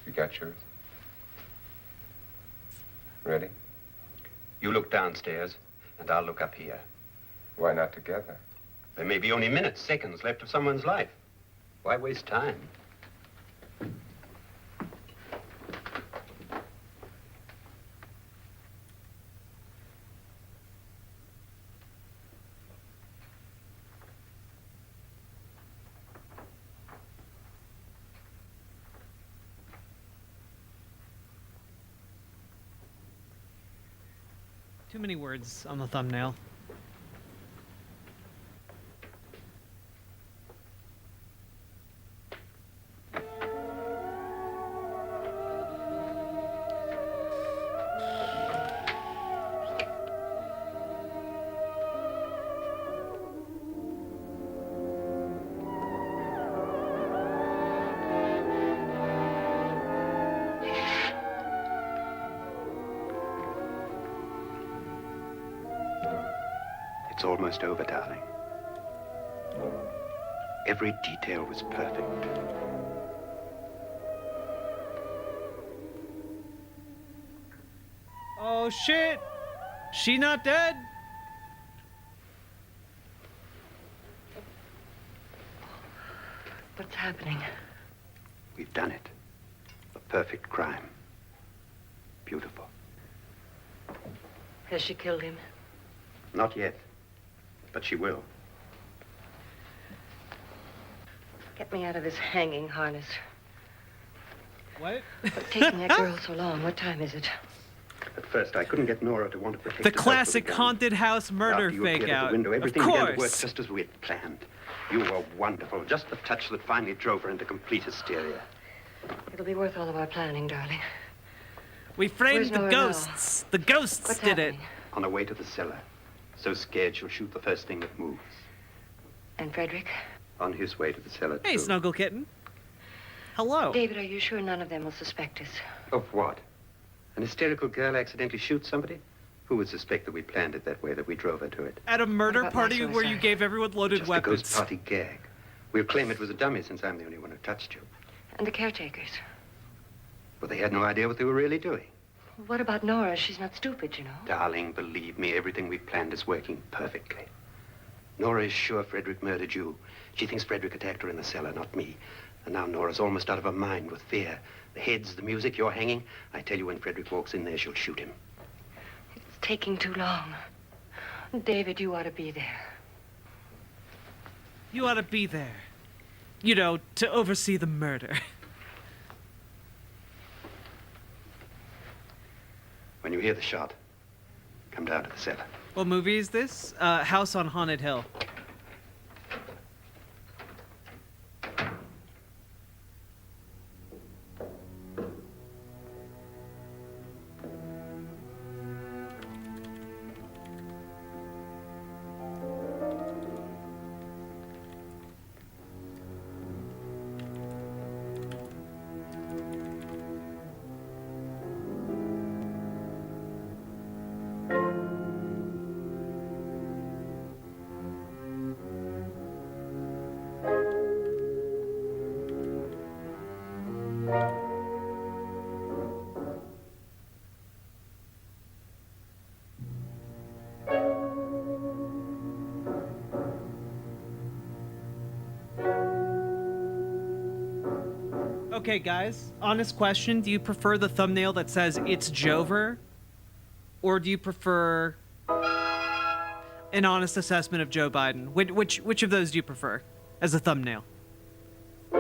S4: You got yours? Ready?
S12: You look downstairs, and I'll look up here.
S4: Why not together?
S12: There may be only minutes, seconds left of someone's life. Why waste time?
S2: Too many words on the thumbnail.
S12: It's almost over, darling. Every detail was perfect.
S2: Oh shit! She not dead?
S11: What's happening?
S12: We've done it. A perfect crime. Beautiful.
S11: Has she killed him?
S12: Not yet, but she will.
S11: Get me out of this hanging harness.
S2: What?
S11: What's taking that girl so long? What time is it?
S12: At first, I couldn't get Nora to want to protect
S2: The
S12: herself
S2: classic
S12: with a gun.
S2: haunted house murder
S12: After you
S2: fake
S12: appeared at
S2: out.
S12: the window,
S2: Of
S12: everything began to work
S2: course.
S12: just as we had planned. You were wonderful. Just the touch that finally drove her into complete hysteria.
S11: It'll be worth all of our planning, darling.
S2: We framed
S11: Where's
S2: the
S11: Nora now?
S2: ghosts. The ghosts
S11: What's
S2: did
S11: happening?
S12: On her way to the cellar. So scared she'll shoot the first thing that moves.
S11: And Frederick?
S12: On his way to the cellar,
S2: it. Hey,
S12: too.
S2: Snuggle Kitten. Hello.
S11: David, are you sure none of them will suspect us?
S12: Of what? An hysterical girl accidentally shoots somebody? Who would suspect that we planned it that way, that we drove her to it?
S2: At a murder
S11: What about my
S2: party where you
S11: suicide?
S2: gave everyone loaded
S12: Just a
S2: weapons.
S12: ghost party gag. We'll claim it was a dummy since I'm the only one who touched you.
S11: And the caretakers?
S12: Well, they had no idea what they were really doing.
S11: What about Nora? She's not stupid, you know.
S12: Darling, believe me, everything we planned is working perfectly. Nora is sure Frederick murdered you. She thinks Frederick attacked her in the cellar, not me. And now Nora's almost out of her mind with fear. The heads, the music, you're hanging. I tell you, when Frederick walks in there, she'll shoot him.
S11: It's taking too long. David, you ought to be there.
S2: You ought to be there. You know, to oversee the murder.
S12: When you hear the shot, come down to the cellar.
S2: What movie is this? House on Haunted Hill. Okay, guys, honest question. Do you prefer the thumbnail that says it's Jover? Or do you prefer an honest assessment of Joe Biden? Which of those do you prefer as a thumbnail?
S4: No!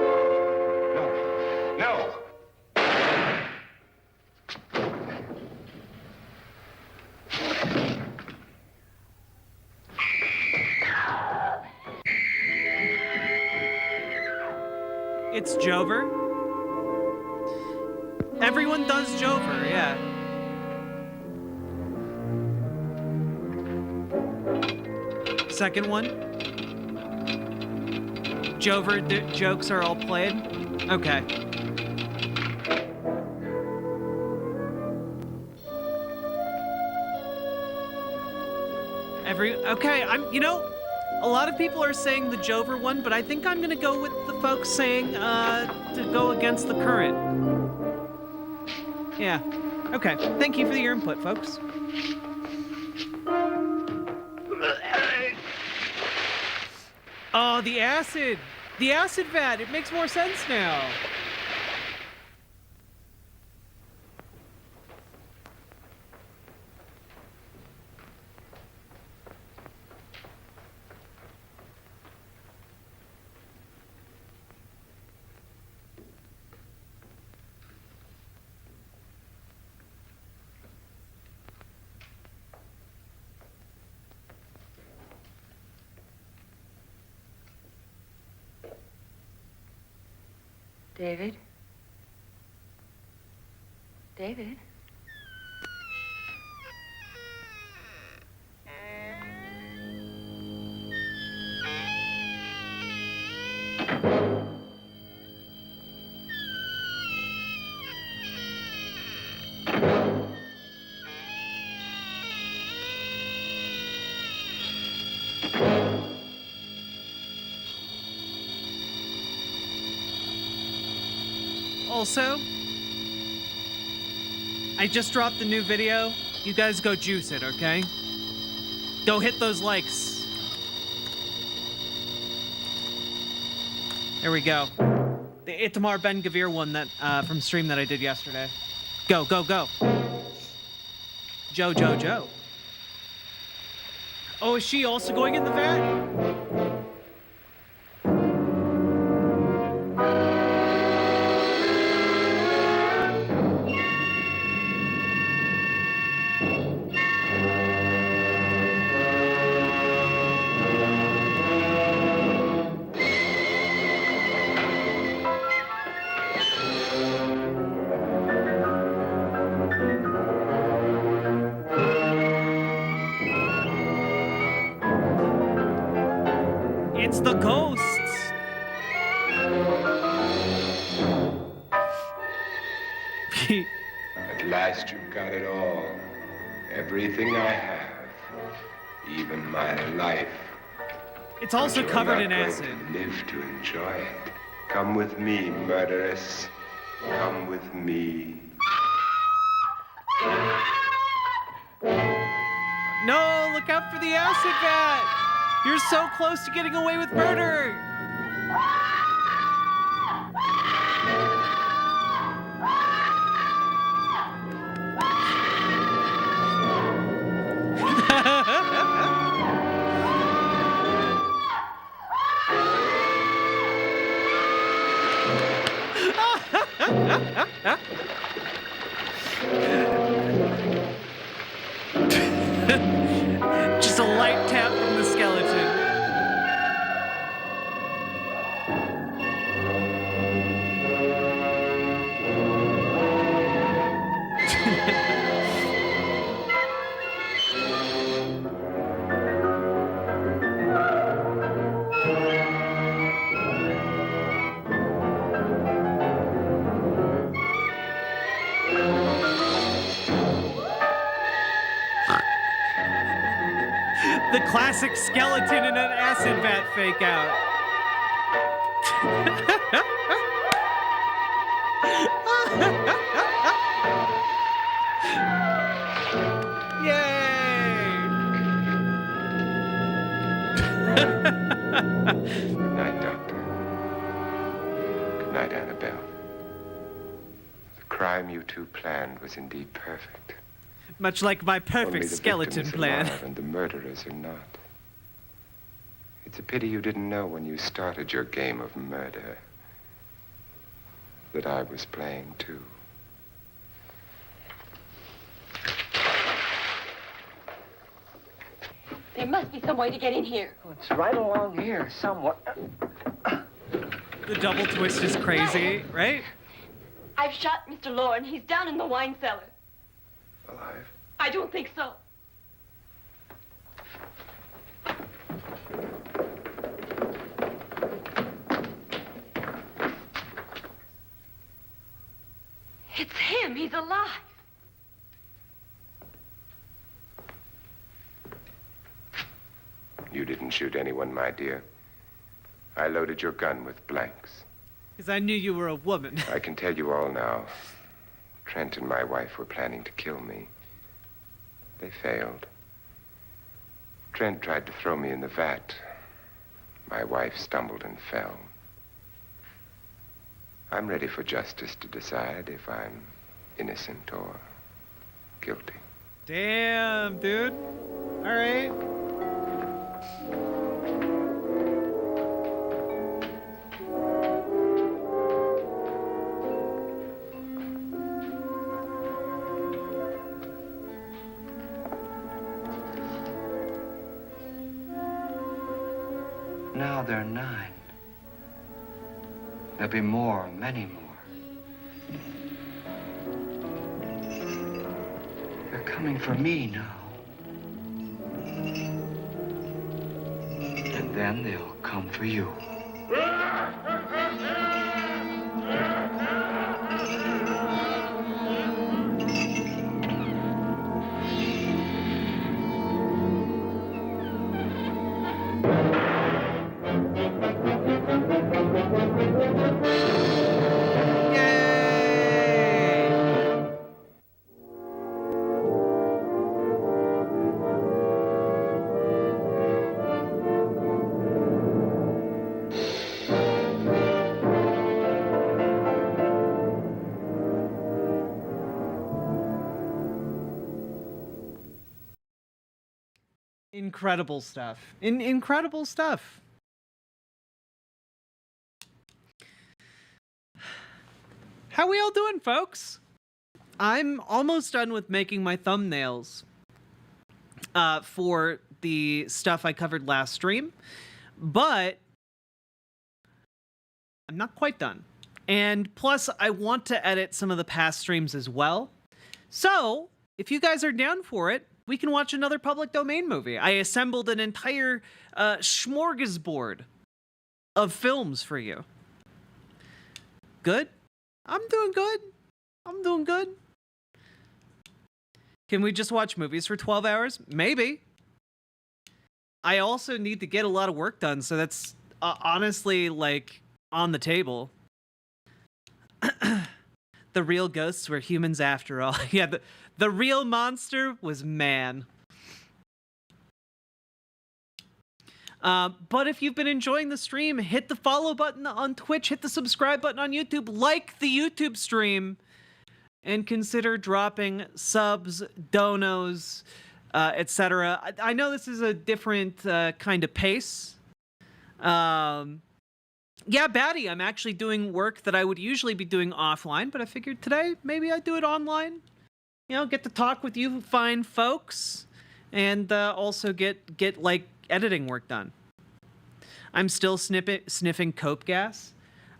S2: It's Jover? Everyone does Jover, yeah. Second one? Jover jokes are all played? Okay. Okay, a lot of people are saying the Jover one, but I think I'm gonna go with the folks saying, to go against the current. Yeah. Okay. Thank you for your input, folks. Oh, the acid! The acid vat! It makes more sense now.
S11: David? David?
S2: Also, I just dropped the new video. You guys go juice it, okay? Go hit those likes. There we go. The Itamar Ben Gavir one that from stream that I did yesterday. Go, go, go. Joe. Oh, is she also going in the vat? It's the ghosts.
S4: At last you've got it all. Everything I have. Even my life.
S2: It's also
S4: But you're
S2: covered
S4: not
S2: in
S4: going
S2: acid.
S4: to live to enjoy it. Come with me, murderess. Come with me.
S2: No, look out for the acid vat. You're so close to getting away with murder. The classic skeleton in an acid vat fake out.
S4: Good night, Doctor. Good night, Annabelle. The crime you two planned was indeed perfect.
S2: Much like my
S4: Only
S2: perfect
S4: the
S2: skeleton
S4: victim is
S2: plan.
S4: alive and the murderers are not. It's a pity you didn't know when you started your game of murder that I was playing too.
S7: There must be some way to get in here.
S3: It's right along here somewhere.
S2: The double twist is crazy, right?
S7: I've shot Mr. Lauren. He's down in the wine cellar.
S4: Alive?
S7: I don't think so. It's him. He's alive.
S4: You didn't shoot anyone, my dear. I loaded your gun with blanks.
S2: Because I knew you were a woman.
S4: I can tell you all now. Trent and my wife were planning to kill me. They failed. Trent tried to throw me in the vat. My wife stumbled and fell. I'm ready for justice to decide if I'm innocent or guilty.
S2: Damn, dude. All right.
S3: Now there are 9. There'll be more, many more. They're coming for me now. And then they'll come for you.
S2: Incredible stuff. Incredible stuff. How we all doing, folks? I'm almost done with making my thumbnails for the stuff I covered last stream, but I'm not quite done. And plus, I want to edit some of the past streams as well. So, if you guys are down for it, we can watch another public domain movie. I assembled an entire smorgasbord of films for you. Good? I'm doing good. I'm doing good. Can we just watch movies for 12 hours? Maybe. I also need to get a lot of work done, so that's honestly, like, on the table. The real ghosts were humans after all. Yeah, the real monster was man. But if you've been enjoying the stream, hit the follow button on Twitch, hit the subscribe button on YouTube, like the YouTube stream, and consider dropping subs, donos, etc. I know this is a different kind of pace. Yeah, Batty, I'm actually doing work that I would usually be doing offline, but I figured today maybe I'd do it online. You know, get to talk with you fine folks, and also get like editing work done. I'm still sniffing cope gas.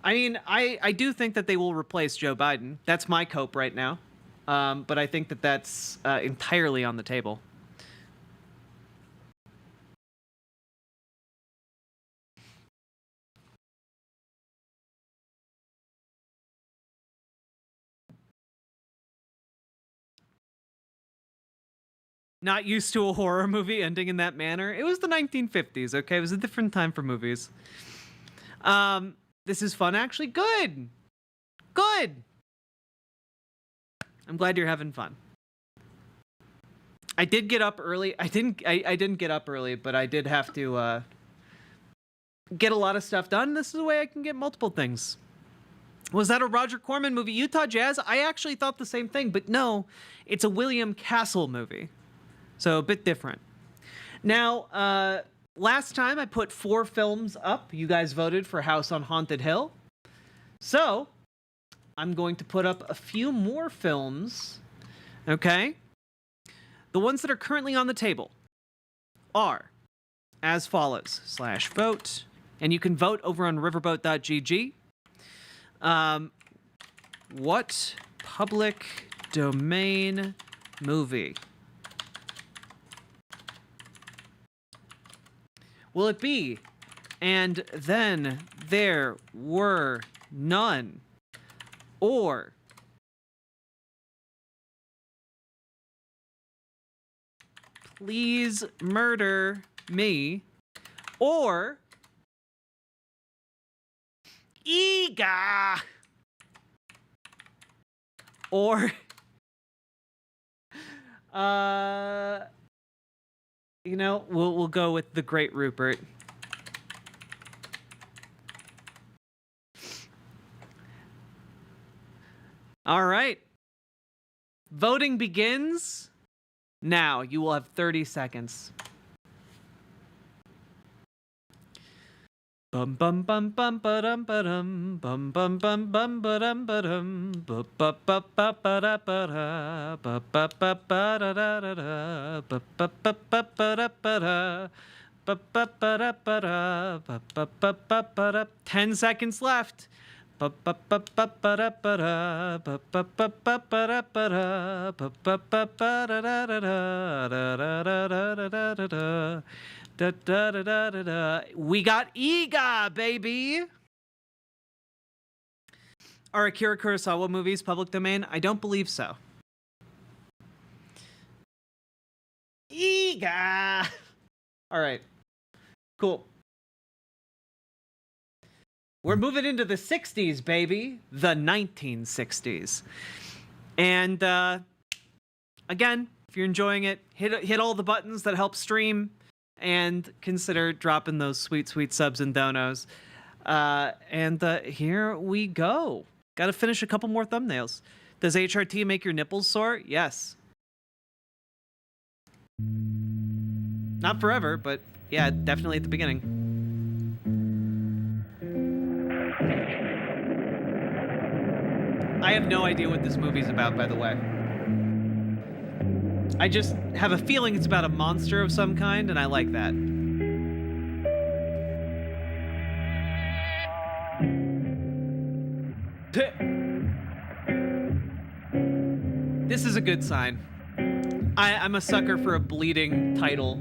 S2: I mean, I do think that they will replace Joe Biden. That's my cope right now. But I think that that's entirely on the table. not used to a horror movie ending in that manner. It was the 1950s, okay? It was a different time for movies. This is fun, actually. Good. Good. I'm glad you're having fun. I did get up early. I didn't get up early, but I did have to get a lot of stuff done. This is a way I can get multiple things. Was that a Roger Corman movie? Utah Jazz? I actually thought the same thing, but no, it's a William Castle movie. So a bit different. Now, last time I put 4 films up. You guys voted for House on Haunted Hill. So I'm going to put up a few more films. Okay? The ones that are currently on the table are as follows, /vote. And you can vote over on riverboat.gg. What public domain movie will it be? And then there were none. Or Please Murder Me. Or Ega. Or you know, we'll go with The Great Rupert. All right. Voting begins now. You will have 30 seconds. Bum bum bum bum ba-dum ba-dum bum bum bum bum ba-dum ba-dum ba ba ba ba ba da ba da ba ba ba ba da da da da ba ba ba ba ba da ba da ba ba ba da ba da ba ba ba ba ba da. 10 seconds left. Ba ba ba ba ba da ba da ba ba ba ba ba da ba da ba ba ba ba da da da da da da da da da da. Da, da, da, da, da, da. We got Ega, baby. Are Akira Kurosawa movies public domain? I don't believe so. Ega. All right. Cool. We're moving into the 60s, baby. The 1960s. And again, if you're enjoying it, hit all the buttons that help stream. And consider dropping those sweet, sweet subs and donos. And here we go. Got to finish a couple more thumbnails. Does HRT make your nipples sore? Yes. Not forever, but yeah, definitely at the beginning. I have no idea what this movie's about, by the way. I just have a feeling it's about a monster of some kind, and I like that. This is a good sign. I'm a sucker for a bleeding title.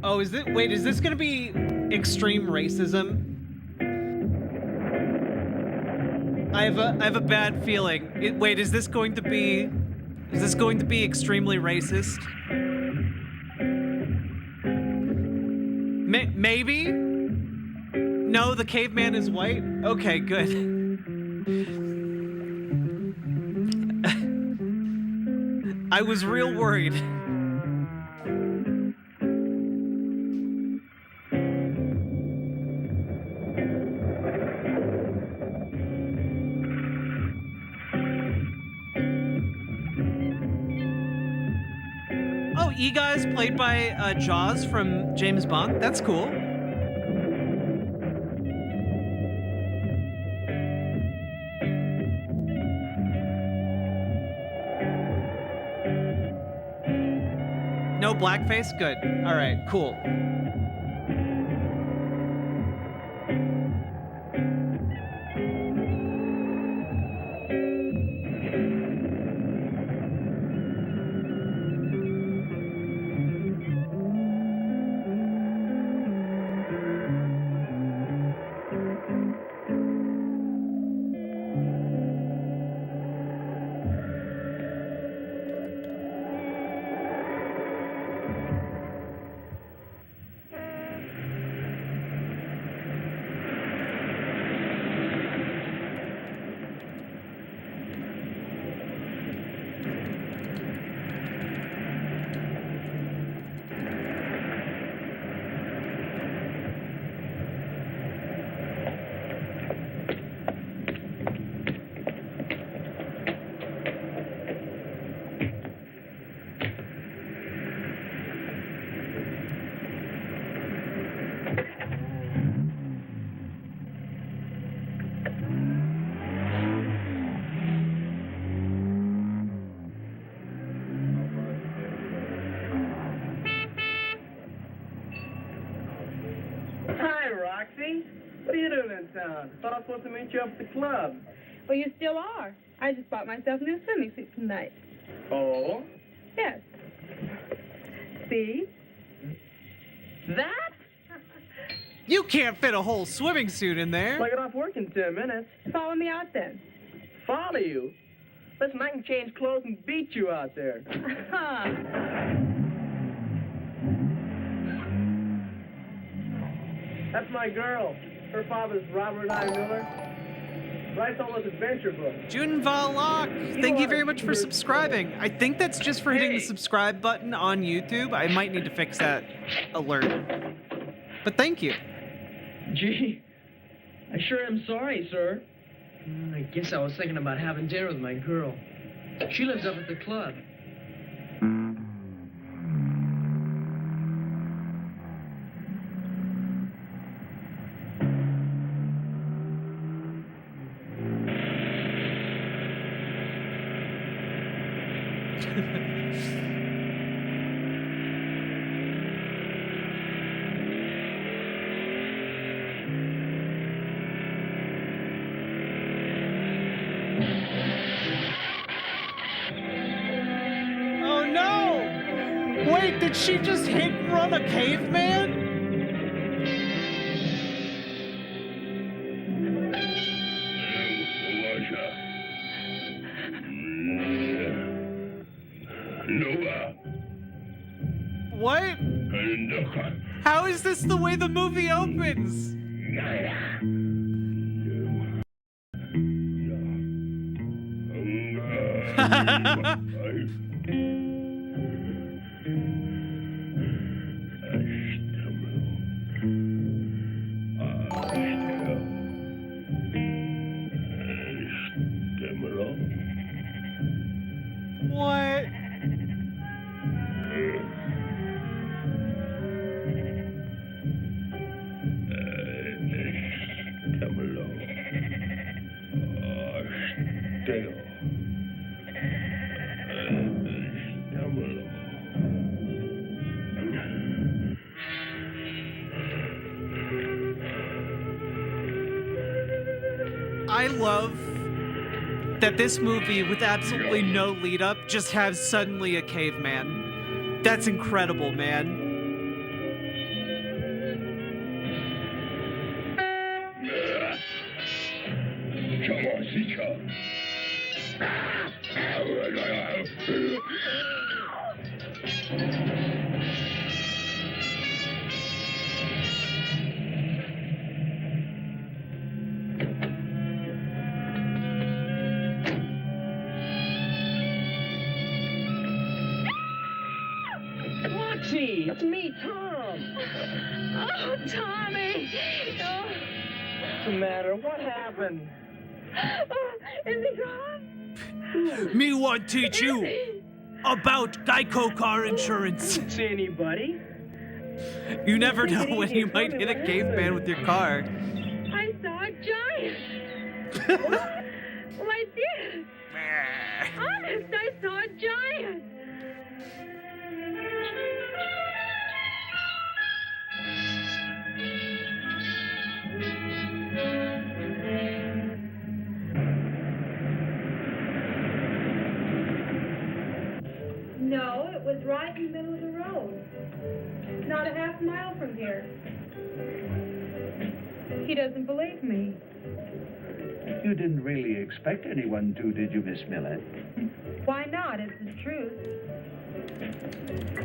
S2: Oh, is this gonna be extreme racism? I have a bad feeling. Is this going to be extremely racist? Maybe? No, the caveman is white? Okay, good. I was real worried. Oh, Ega is played by Jaws from James Bond. That's cool. No blackface? Good. All right, cool.
S14: What are you doing in town? Thought I was supposed to meet you up at the club.
S22: Well, you still are. I just bought myself a new swimming suit tonight.
S14: Oh?
S22: Yes. See?
S14: That?
S2: You can't fit a whole swimming suit in there.
S14: I'll get off work in 10 minutes.
S22: Follow me out then.
S14: Follow you? Listen, I can change clothes and beat you out there. That's my girl. Her father's Robert I. Miller. Writes all those adventure books.
S2: Junval Locke, thank you very much for subscribing. I think that's just for hitting the subscribe button on YouTube. I might need to fix that alert. But thank you.
S14: Gee, I sure am sorry, sir. I guess I was thinking about having dinner with my girl. She lives up at the club.
S2: Oh no! Wait, did she just hit and run a caveman? What? How is this the way the movie opens? What? I love that this movie, with absolutely no lead up, just has suddenly a caveman. That's incredible, man.
S14: Roxy, it's me, Tom.
S22: Oh, Tommy. Oh.
S14: What's the matter? What happened?
S22: Oh, is he gone?
S2: Me want teach you about Geico car insurance.
S14: I didn't see anybody.
S2: You never know when you might hit a caveman with your car.
S22: I saw a giant. What? Well, I did. Honest, I saw a giant. No, it was right in the middle of the road. Not a half mile from here. He doesn't believe me.
S23: You didn't really expect anyone to, did you, Miss Miller?
S22: Why not? It's the truth.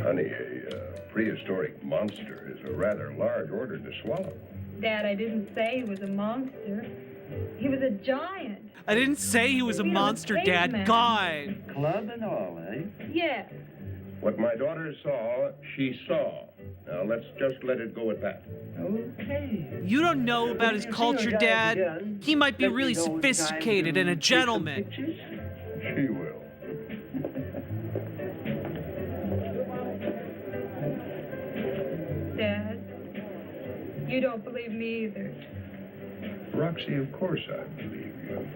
S6: Honey, a prehistoric monster is a rather large order to swallow.
S22: Dad, I didn't say he was a monster. He was a giant.
S2: I didn't say he was a monster, Dad.
S22: caveman.
S2: God.
S23: Club and all, eh?
S22: Yes.
S6: What my daughter saw, she saw. Now, let's just let it go at that.
S23: Okay.
S2: You don't know about his
S23: If you see
S2: culture,
S23: her
S2: Dad.
S23: again,
S2: He might be
S23: let me
S2: really
S23: know in time
S2: sophisticated
S23: to
S2: and a
S23: take some
S2: gentleman.
S23: pictures.
S6: She will.
S22: Dad, you don't believe me either.
S6: Roxy, of course I believe you.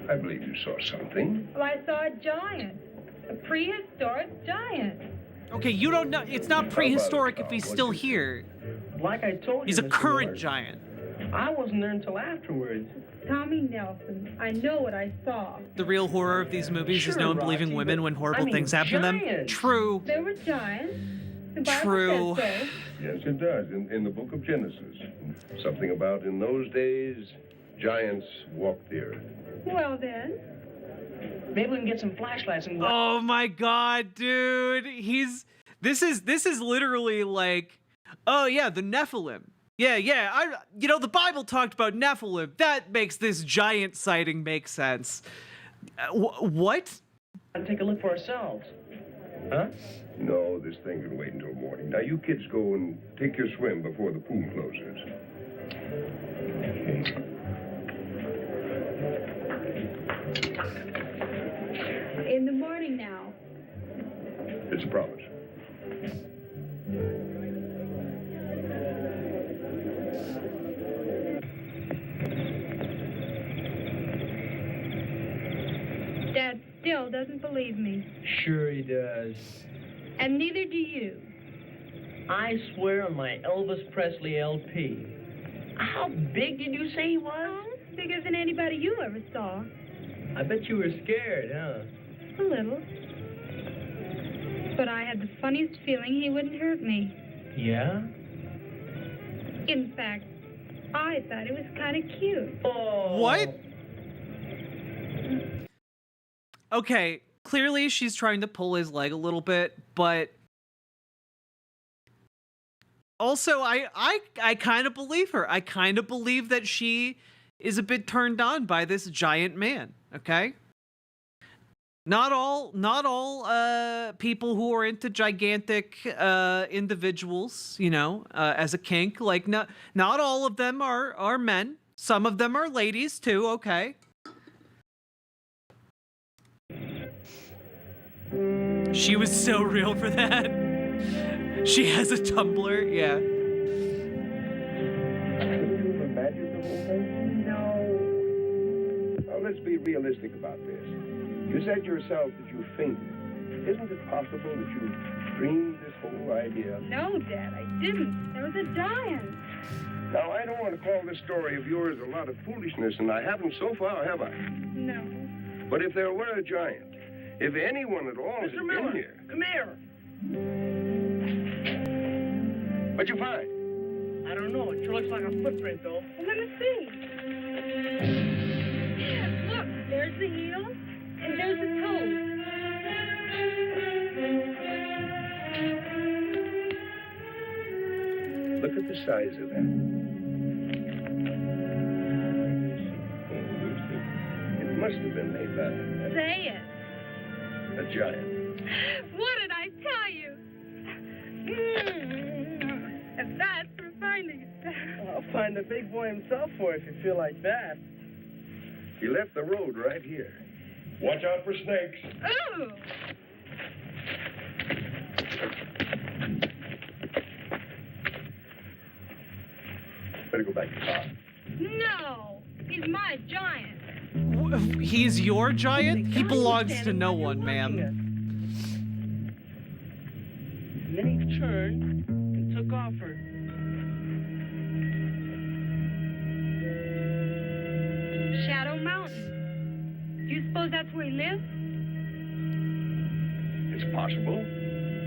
S6: I believe you saw something.
S22: Well, I saw a giant. A prehistoric giant.
S2: Okay, you don't know. It's not prehistoric if he's still here.
S23: Like I told
S2: He's
S23: you,
S2: a
S23: Mr.
S2: current
S23: Miller,
S2: giant.
S14: I wasn't there until afterwards.
S22: Tommy Nelson, I know what I saw.
S2: The real horror of these movies is no one believing
S14: Roxy,
S2: women
S14: but
S2: when horrible
S14: I mean,
S2: things happen to them.
S14: giants.
S2: True.
S22: There were giants. The Bible
S2: True.
S22: says so.
S6: Yes, it does, in the book of Genesis. Something about in those days, giants walked the earth.
S22: Well then.
S14: Maybe we can get some flashlights and...
S2: Oh my god, dude. This is literally like, oh yeah, the Nephilim. Yeah, the Bible talked about Nephilim. That makes this giant sighting make sense. What?
S14: And take a look for ourselves. Huh?
S6: No, this thing can wait until morning. Now, you kids go and take your swim before the pool closes.
S22: In the morning now.
S6: It's a promise.
S22: Dad still doesn't believe me.
S14: Sure he does.
S22: And neither do you.
S14: I swear on my Elvis Presley LP. How big did you say he was?
S22: Oh, bigger than anybody you ever saw.
S14: I bet you were scared, huh?
S22: A little. But I had the funniest feeling he wouldn't hurt me.
S14: Yeah?
S22: In fact, I thought it was kind of cute.
S14: Oh.
S2: What? Okay, clearly she's trying to pull his leg a little bit, but also I kind of believe her. I kind of believe that she is a bit turned on by this giant man, okay? Not all people who are into gigantic individuals, as a kink, like not all of them are men. Some of them are ladies too, okay? She was so real for that. She has a Tumblr, yeah.
S6: Could you imagine the whole thing?
S22: No.
S6: Now, let's be realistic about this. You said yourself that you fainted. Isn't it possible that you dreamed this whole idea?
S22: No, Dad, I didn't. There was a giant.
S6: Now, I don't want to call this story of yours a lot of foolishness, and I haven't so far, have I?
S22: No.
S6: But if there were a giant, if anyone at all had
S14: Mr. Miller,
S6: been here...
S14: come here.
S6: What'd you find?
S14: I don't know. It sure looks like a footprint, though.
S22: Well, let me see. Look, there's the heel, and there's the toe.
S6: Look at the size of that. It must have been made by
S22: Say it.
S6: a giant.
S22: What did I tell you? And that's for finding it.
S14: I'll find the big boy himself for you if you feel like that.
S6: He left the road right here. Watch out for snakes.
S22: Ooh!
S6: Better go back to the car.
S22: No! He's my giant.
S2: He's your giant? He belongs to no one, ma'am.
S14: And then he turned and took off her.
S22: Shadow Mountain. Do you suppose that's where he lives?
S6: It's possible.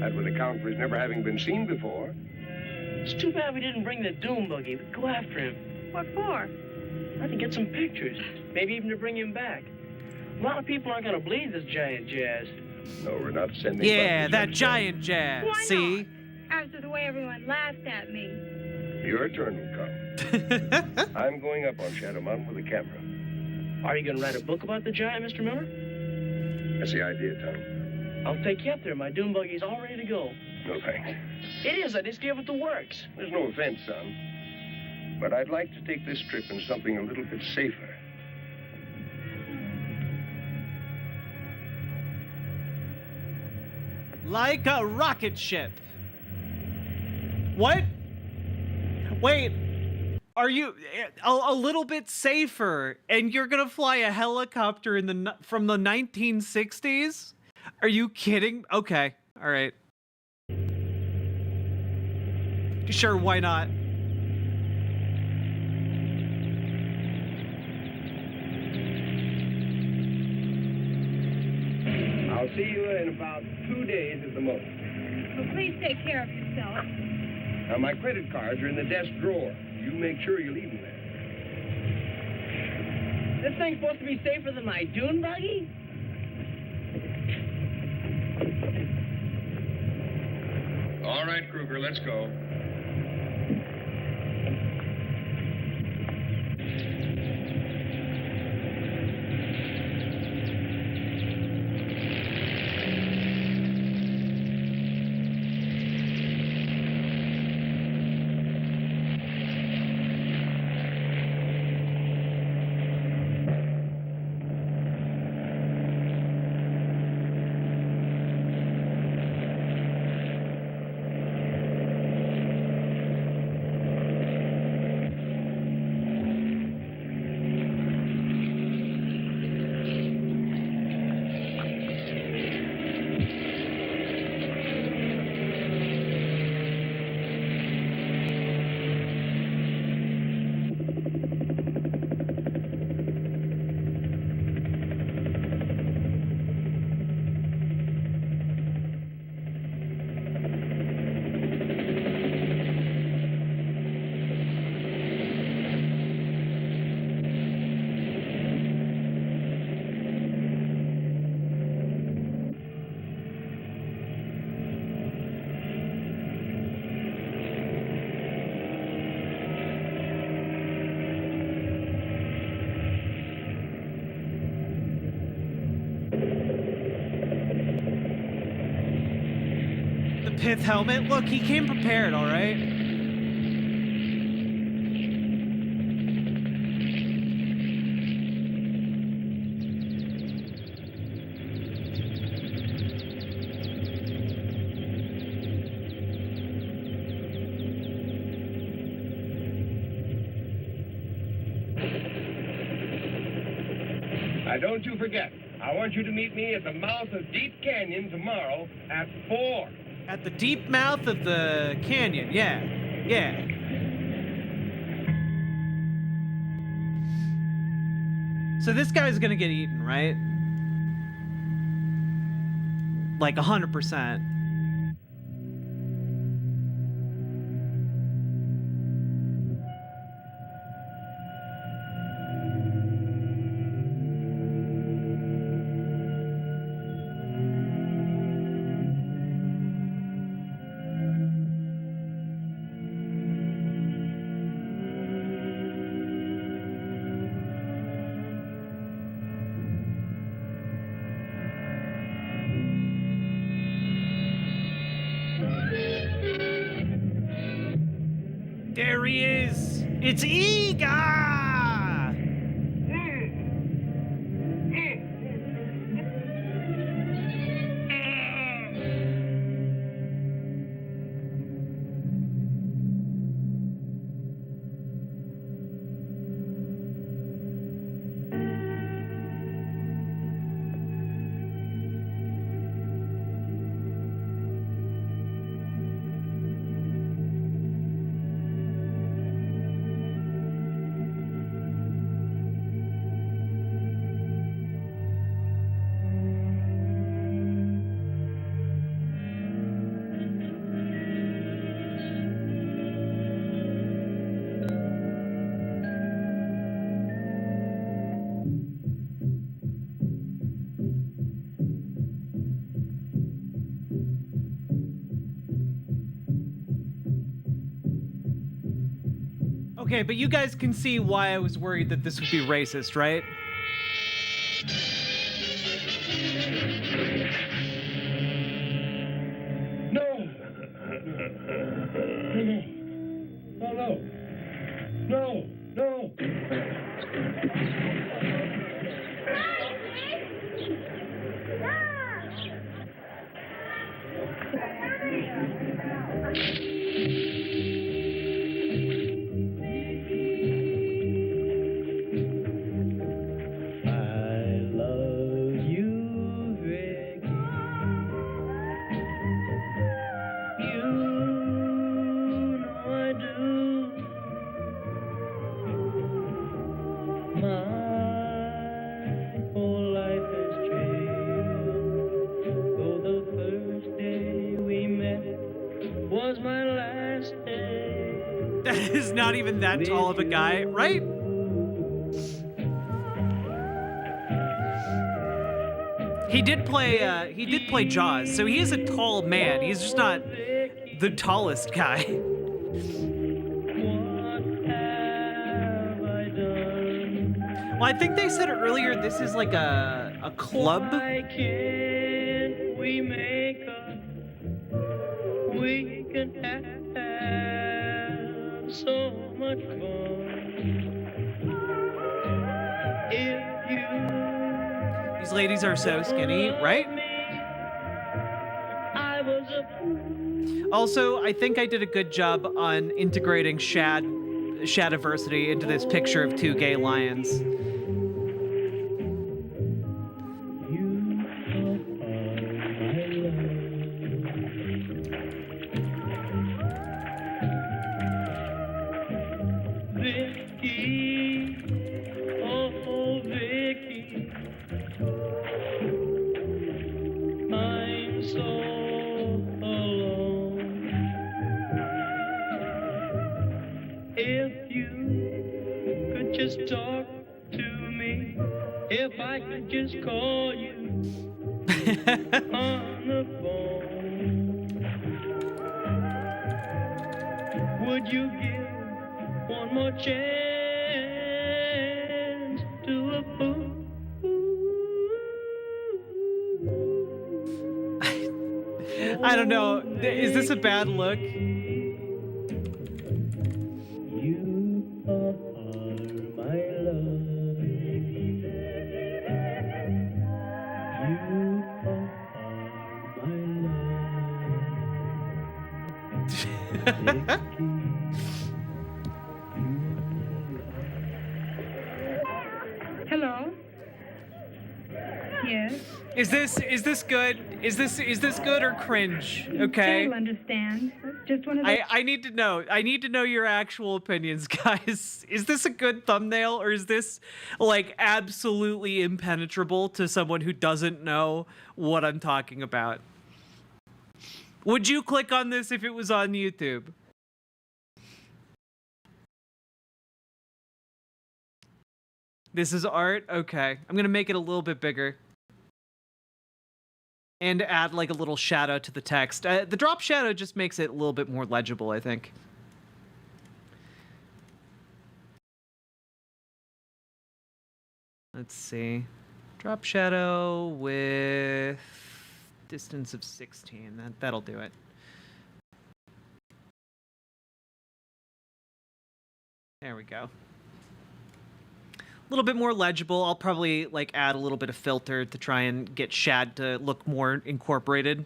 S6: That would account for his never having been seen before.
S14: It's too bad we didn't bring the doom buggy. We'd go after him.
S22: What for?
S14: I to get some pictures. Maybe even to bring him back. A lot of people aren't going to believe this giant jazz.
S6: No, we're not sending...
S2: Yeah,
S6: buses
S2: that
S6: yet.
S2: giant jazz,
S22: Why
S2: see?
S22: not? After the way everyone laughed at me.
S6: Your turn will come. I'm going up on Shadow Mountain with a camera.
S14: Are you going to write a book about the giant, Mr. Miller?
S6: That's the idea, Tom.
S14: I'll take you up there. My doom buggy's all ready to go.
S6: No thanks.
S14: It is. I just gave it the works.
S6: There's no offense, son. But I'd like to take this trip in something a little bit safer.
S2: Like a rocket ship. What? Wait. Are you a little bit safer and you're going to fly a helicopter from the 1960s? Are you kidding? Okay. All right. Sure, why not?
S16: I'll see you in about 2 days at the most.
S22: Well, please take care of yourself.
S16: Now, my credit cards are in the desk drawer. You make sure you leave them there.
S14: This thing's supposed to be safer than my dune buggy?
S6: All right, Kruger, let's go.
S2: Pith helmet. Look, he came prepared, all right?
S16: Now, don't you forget, I want you to meet me at the mouth of Deep Canyon tomorrow at 4.
S2: At the deep mouth of the canyon, yeah. Yeah. So this guy's gonna get eaten, right? Like 100%. There he is! It's Ega! Okay, but you guys can see why I was worried that this would be racist, right?
S16: No! No! No! No!
S23: I love
S2: is not even that tall of a guy, right? He did play Jaws, so he is a tall man. He's just not the tallest guy. Well, I think they said earlier this is like a club.
S14: Why can't we make up? We can have so much fun. If you
S2: These ladies are so skinny, right?
S14: I was a
S2: Also, I think I did a good job on integrating Shadiversity into this picture of two gay lions.
S14: Vicky, oh Vicky, I'm so alone. If you could just talk to me, if I could just call you on the phone, would you give one more chance to a fool?
S2: I don't know. Is this a bad look?
S22: Hello? Yes?
S2: Is this good? Is this good or cringe? Okay.
S22: I'll understand. Just one of those.
S2: I need to know. I need to know your actual opinions, guys. Is this a good thumbnail or is this like absolutely impenetrable to someone who doesn't know what I'm talking about? Would you click on this if it was on YouTube? This is art? Okay. I'm gonna make it a little bit bigger. And add like a little shadow to the text. The drop shadow just makes it a little bit more legible, I think. Let's see. Drop shadow with distance of 16. That'll do it. There we go. A little bit more legible. I'll probably like add a little bit of filter to try and get Shad to look more incorporated.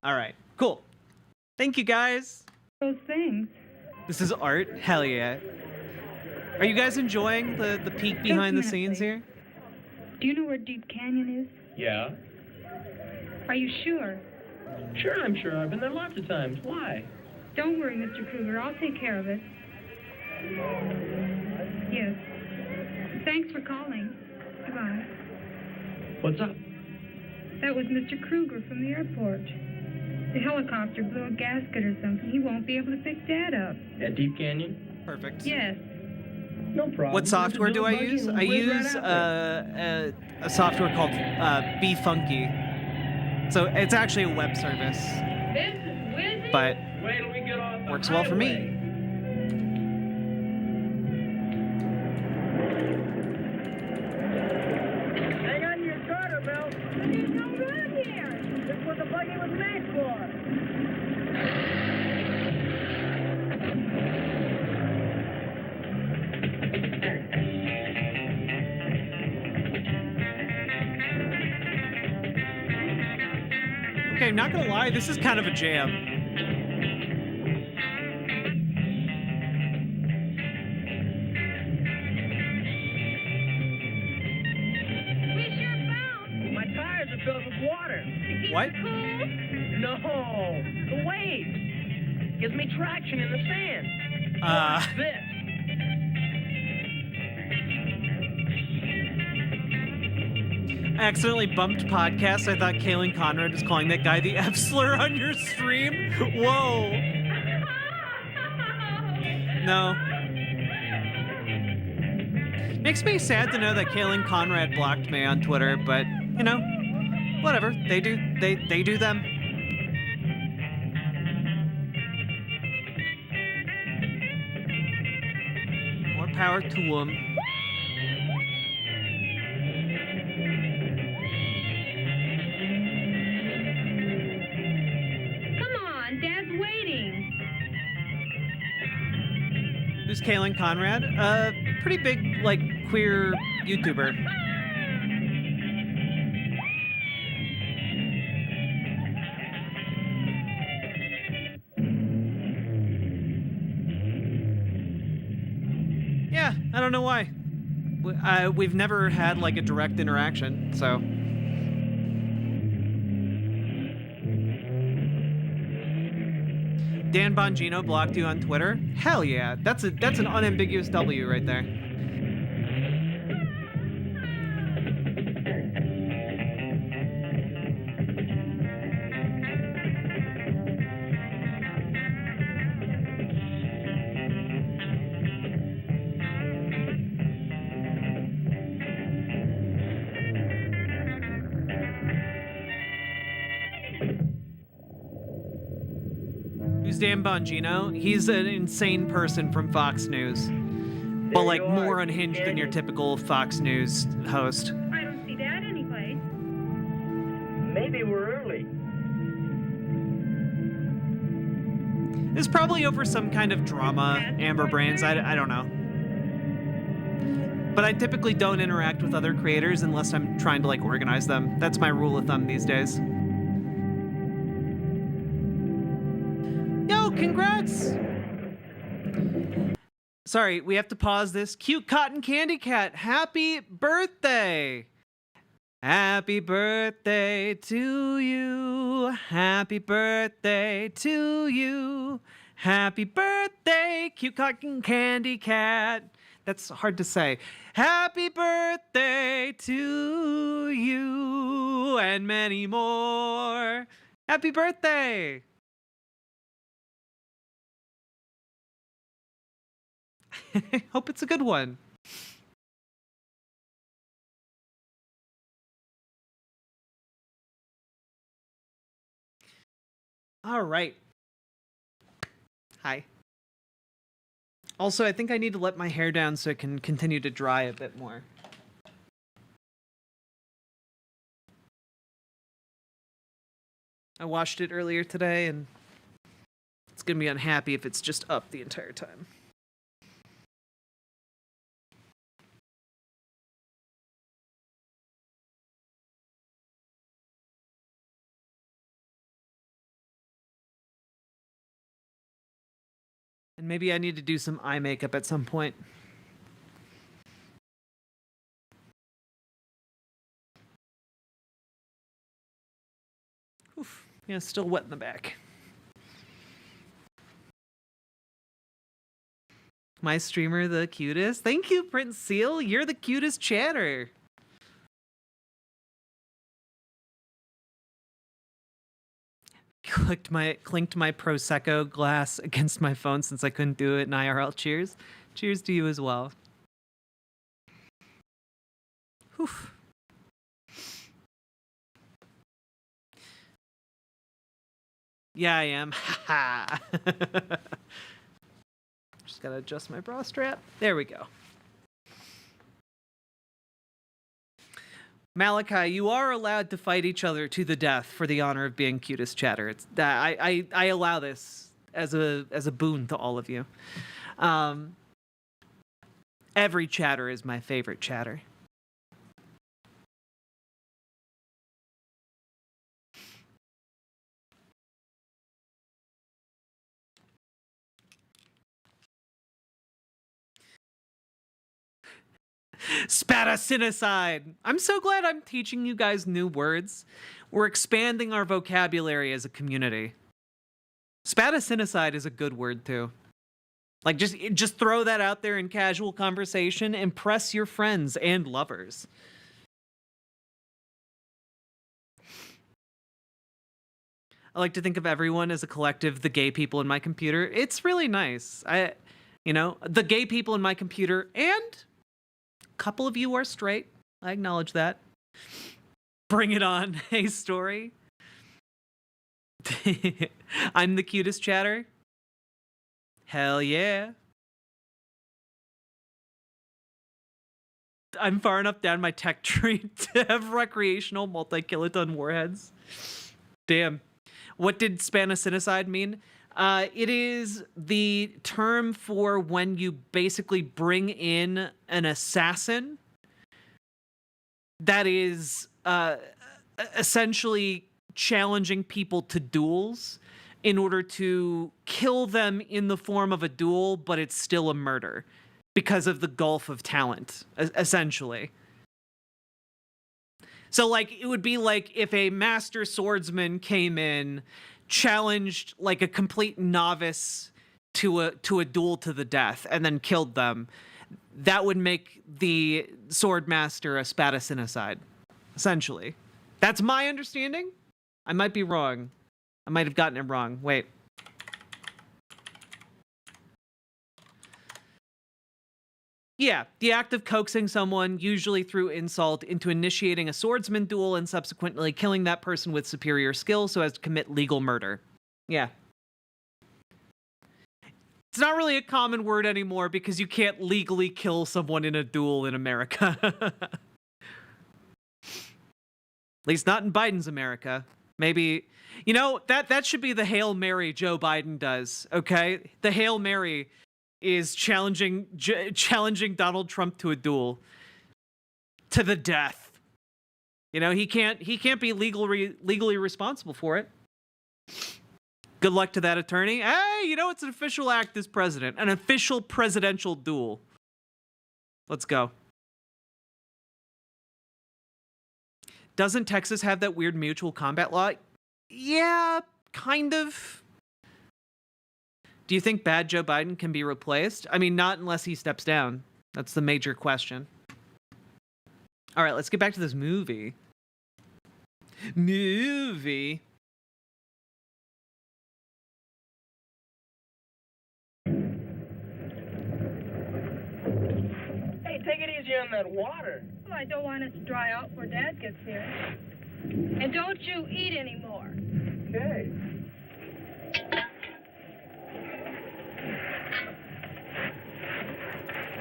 S2: All right, cool. Thank you guys.
S22: Those things.
S2: This is art. Hell yeah. Are you guys enjoying the peek behind the scenes here?
S22: Do you know where Deep Canyon is?
S14: Yeah.
S22: Are you sure?
S14: Sure, I'm sure. I've been there lots of times. Why?
S22: Don't worry, Mr. Kruger. I'll take care of it. Yes. Thanks for calling. Goodbye.
S14: What's up?
S22: That was Mr. Kruger from the airport. The helicopter blew a gasket or something. He won't be able to pick Dad up.
S14: At Deep Canyon?
S2: Perfect.
S22: Yes.
S14: No problem.
S2: What software do I use? I use a software called Be Funky. So it's actually a web service, but works well for me.
S22: Hang on to your starter belt. There's no room here. This is what the buggy was made for.
S2: Okay, not gonna lie, this is kind of a jam.
S14: My tires are filled with water.
S2: What?
S14: No, the weight gives me traction in the sand. What's this?
S2: I accidentally bumped podcast. I thought Kaylin Conrad was calling that guy the F slur on your stream. Whoa. No. Makes me sad to know that Kaylin Conrad blocked me on Twitter, but, you know, whatever. They do them. More power to them.
S22: Come on, Dad's waiting.
S2: Who's Kaylin Conrad? Pretty big, like, queer YouTuber. Yeah, I don't know why. We've never had, like, a direct interaction, so... Dan Bongino blocked you on Twitter? Hell yeah, that's an unambiguous W right there. Who's Dan Bongino? He's an insane person from Fox News. But, like, more unhinged than your typical Fox News host.
S22: I don't see Dad anyplace.
S14: Maybe we're early.
S2: It's probably over some kind of drama, Amber Brains, I don't know. But I typically don't interact with other creators unless I'm trying to, like, organize them. That's my rule of thumb these days. Yo, congrats! Sorry, we have to pause this. Cute Cotton Candy Cat, happy birthday! Happy birthday to you. Happy birthday to you. Happy birthday, Cute Cotton Candy Cat. That's hard to say. Happy birthday to you and many more. Happy birthday. Hope it's a good one. All right. Hi. Also, I think I need to let my hair down so it can continue to dry a bit more. I washed it earlier today, and it's gonna be unhappy if it's just up the entire time. And maybe I need to do some eye makeup at some point. Oof. Yeah, still wet in the back. My streamer the cutest? Thank you, Prince Seal. You're the cutest chatter. Clinked my Prosecco glass against my phone since I couldn't do it in IRL. Cheers. Cheers to you as well. Whew. Yeah, I am. Ha Just gotta adjust my bra strap. There we go. Malachi, you are allowed to fight each other to the death for the honor of being cutest chatter. It's that I allow this as a boon to all of you. Every chatter is my favorite chatter. Spadacinicide. I'm so glad I'm teaching you guys new words. We're expanding our vocabulary as a community. Spadacinicide is a good word too. Like just throw that out there in casual conversation. Impress your friends and lovers. I like to think of everyone as a collective, the gay people in my computer. It's really nice. You know, the gay people in my computer, and a couple of you are straight. I acknowledge that. Bring it on. Hey, story. I'm the cutest chatter. Hell yeah. I'm far enough down my tech tree to have recreational multi-kiloton warheads. Damn. What did Spanacinicide mean? It is the term for when you basically bring in an assassin that is essentially challenging people to duels in order to kill them in the form of a duel, but it's still a murder because of the gulf of talent, essentially. So, like, it would be like if a master swordsman came in, challenged like a complete novice to a duel to the death, and then killed them. That would make the sword master a Spadacinicide, essentially. That's my understanding. I might be wrong. I might have gotten it wrong. Wait. Yeah, the act of coaxing someone, usually through insult, into initiating a swordsman duel and subsequently killing that person with superior skill so as to commit legal murder. Yeah. It's not really a common word anymore because you can't legally kill someone in a duel in America. At least not in Biden's America. Maybe, you know, that should be the Hail Mary Joe Biden does, okay? The Hail Mary is challenging Donald Trump to a duel to the death. You know, he can't be legally responsible for it. Good luck to that attorney. Hey, you know, it's an official act as president, an official presidential duel. Let's go. Doesn't Texas have that weird mutual combat law? Yeah, kind of. Do you think bad Joe Biden can be replaced? I mean, not unless he steps down. That's the major question. All right, let's get back to this movie. Movie.
S14: Hey, take it easy on that water.
S22: Well, I don't want it to dry out before Dad gets here. And don't you eat anymore.
S14: Okay.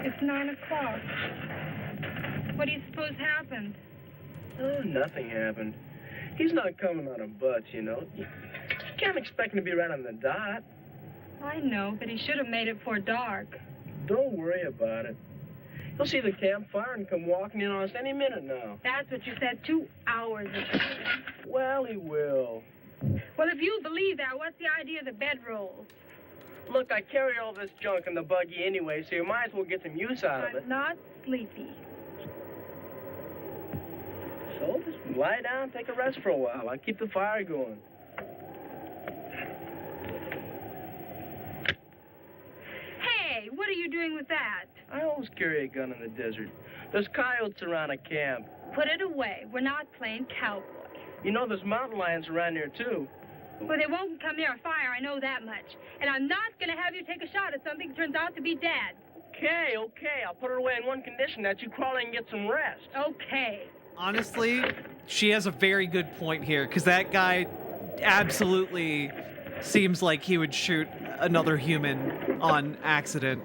S22: It's 9 o'clock. What do you suppose happened?
S14: Oh, nothing happened. He's not coming on a butts, you know. You can't expect him to be right on the dot.
S22: I know, but he should have made it before dark.
S14: Don't worry about it. He'll see the campfire and come walking in on us any minute now.
S22: That's what you said 2 hours ago.
S14: Well, he will.
S22: Well, if you believe that, what's the idea of the bedrolls?
S14: Look, I carry all this junk in the buggy anyway, so you might as well get some use out of it.
S22: I'm not sleepy.
S14: So just lie down, take a rest for a while. I'll keep the fire going.
S22: Hey, what are you doing with that?
S14: I always carry a gun in the desert. There's coyotes around a camp.
S22: Put it away. We're not playing cowboy.
S14: You know, there's mountain lions around here, too.
S22: Well, they won't come near a fire, I know that much. And I'm not going to have you take a shot at something that turns out to be dead.
S14: Okay. I'll put her away in one condition, that you crawl in and get some rest.
S22: Okay.
S2: Honestly, she has a very good point here, because that guy absolutely seems like he would shoot another human on accident.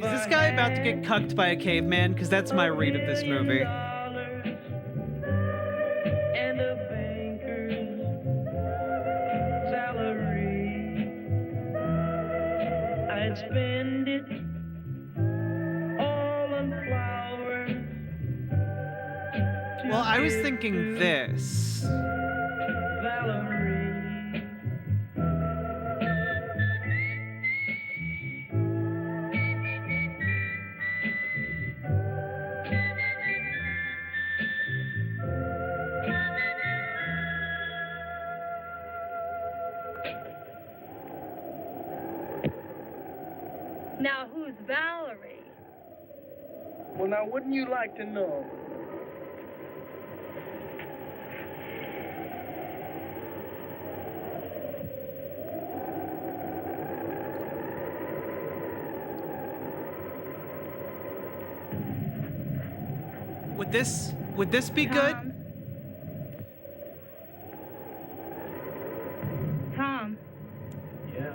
S2: Is this guy about to get cucked by a caveman? Because that's my read of this movie.
S14: And a banker's salary. I'd spend it all on flowers.
S2: Well, I was thinking this.
S14: Valerie.
S22: Now, who's Valerie?
S14: Well, now, wouldn't you like to know?
S2: Would this be good?
S22: Tom,
S14: Yeah.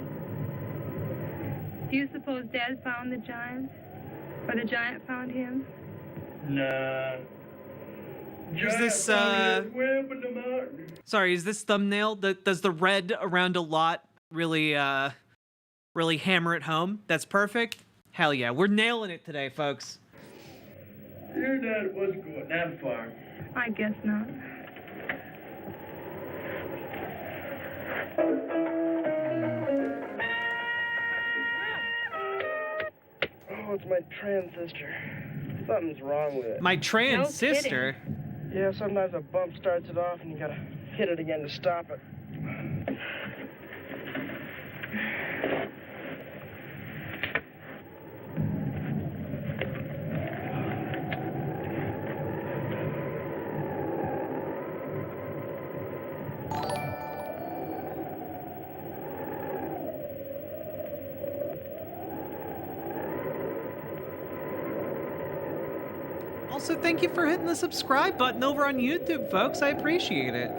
S22: do you suppose Dad found the giant? Or the giant found him?
S14: Nah.
S2: Is this,
S14: Way up in the mountain.
S2: Sorry, is this thumbnail? Does the red around a lot really hammer it home? That's perfect? Hell yeah, we're nailing it today, folks.
S14: Your dad wasn't going that far.
S22: I guess not.
S14: Oh, it's my transistor. Something's wrong with it.
S2: My trans sister?
S14: Yeah, sometimes a bump starts it off and you gotta hit it again to stop it.
S2: Also, thank you for hitting the subscribe button over on YouTube, folks. I appreciate it.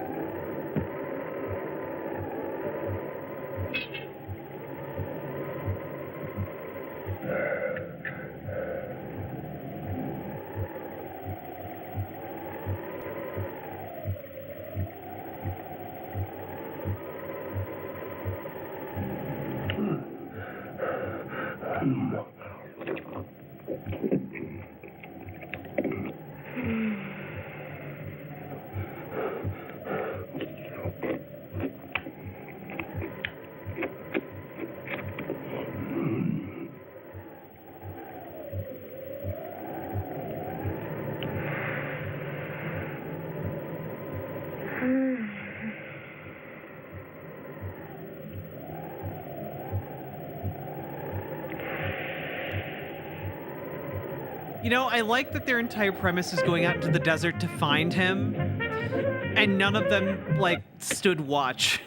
S2: You know, I like that their entire premise is going out into the desert to find him, and none of them, like, stood watch,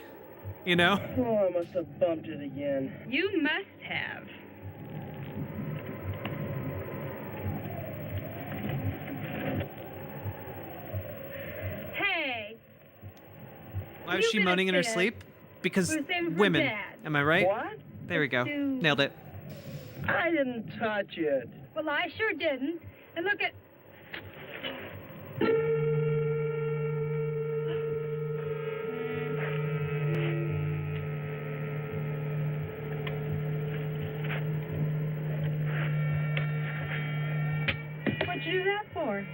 S2: you know?
S14: Oh, I must have bumped it again.
S22: You must have. Hey.
S2: Why was she
S22: gonna
S2: moaning in her
S22: sit?
S2: sleep? Because
S22: We're saving for
S2: women.
S22: Dad.
S2: Am I right?
S14: What?
S2: There we go. Nailed it.
S14: I didn't touch it.
S22: Well, I sure didn't. And look at... What'd you do that for?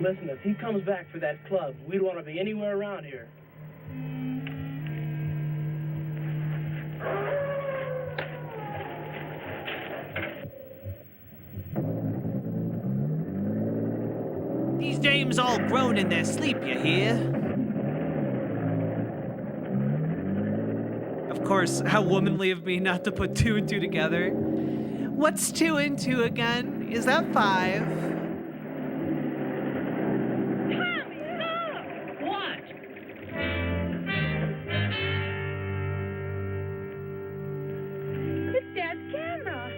S14: Listen, if he comes back for that club, we don't want to be anywhere around here.
S2: These dames all groan in their sleep, you hear? Of course, how womanly of me not to put two and two together. What's 2 and 2 again? Is that 5?
S22: What? It's Dad's camera.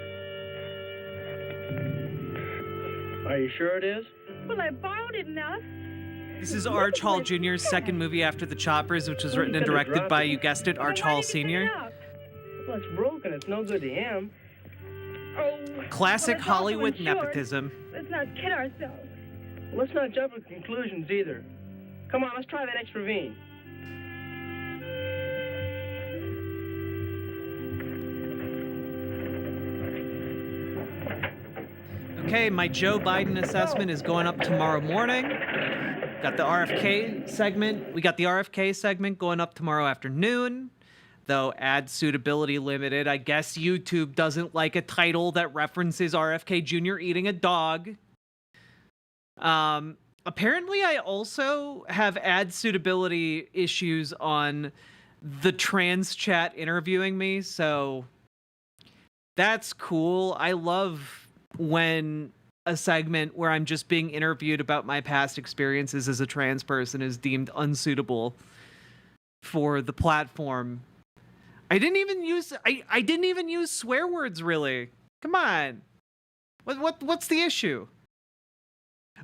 S14: Are you sure it is?
S22: Well, I borrowed it enough.
S2: This is Arch Hall Jr.'s second movie after The Choppers, which was written and directed by, you guessed it, Arch Hall Sr.
S14: Well, it's broken. It's no good to him.
S2: Classic
S22: well, it's also
S2: Hollywood
S22: insured.
S2: nepotism.
S22: Let's not kid ourselves.
S14: Let's not jump to conclusions either. Come on, let's try that extra ravine.
S2: Okay, my Joe Biden assessment is going up tomorrow morning. Got the RFK segment. We got the RFK segment going up tomorrow afternoon. Though ad suitability limited. I guess YouTube doesn't like a title that references RFK Jr. eating a dog. Apparently I also have ad suitability issues on the trans chat interviewing me, so that's cool. I love when a segment where I'm just being interviewed about my past experiences as a trans person is deemed unsuitable for the platform. I didn't even use swear words, really. Come on. What's the issue?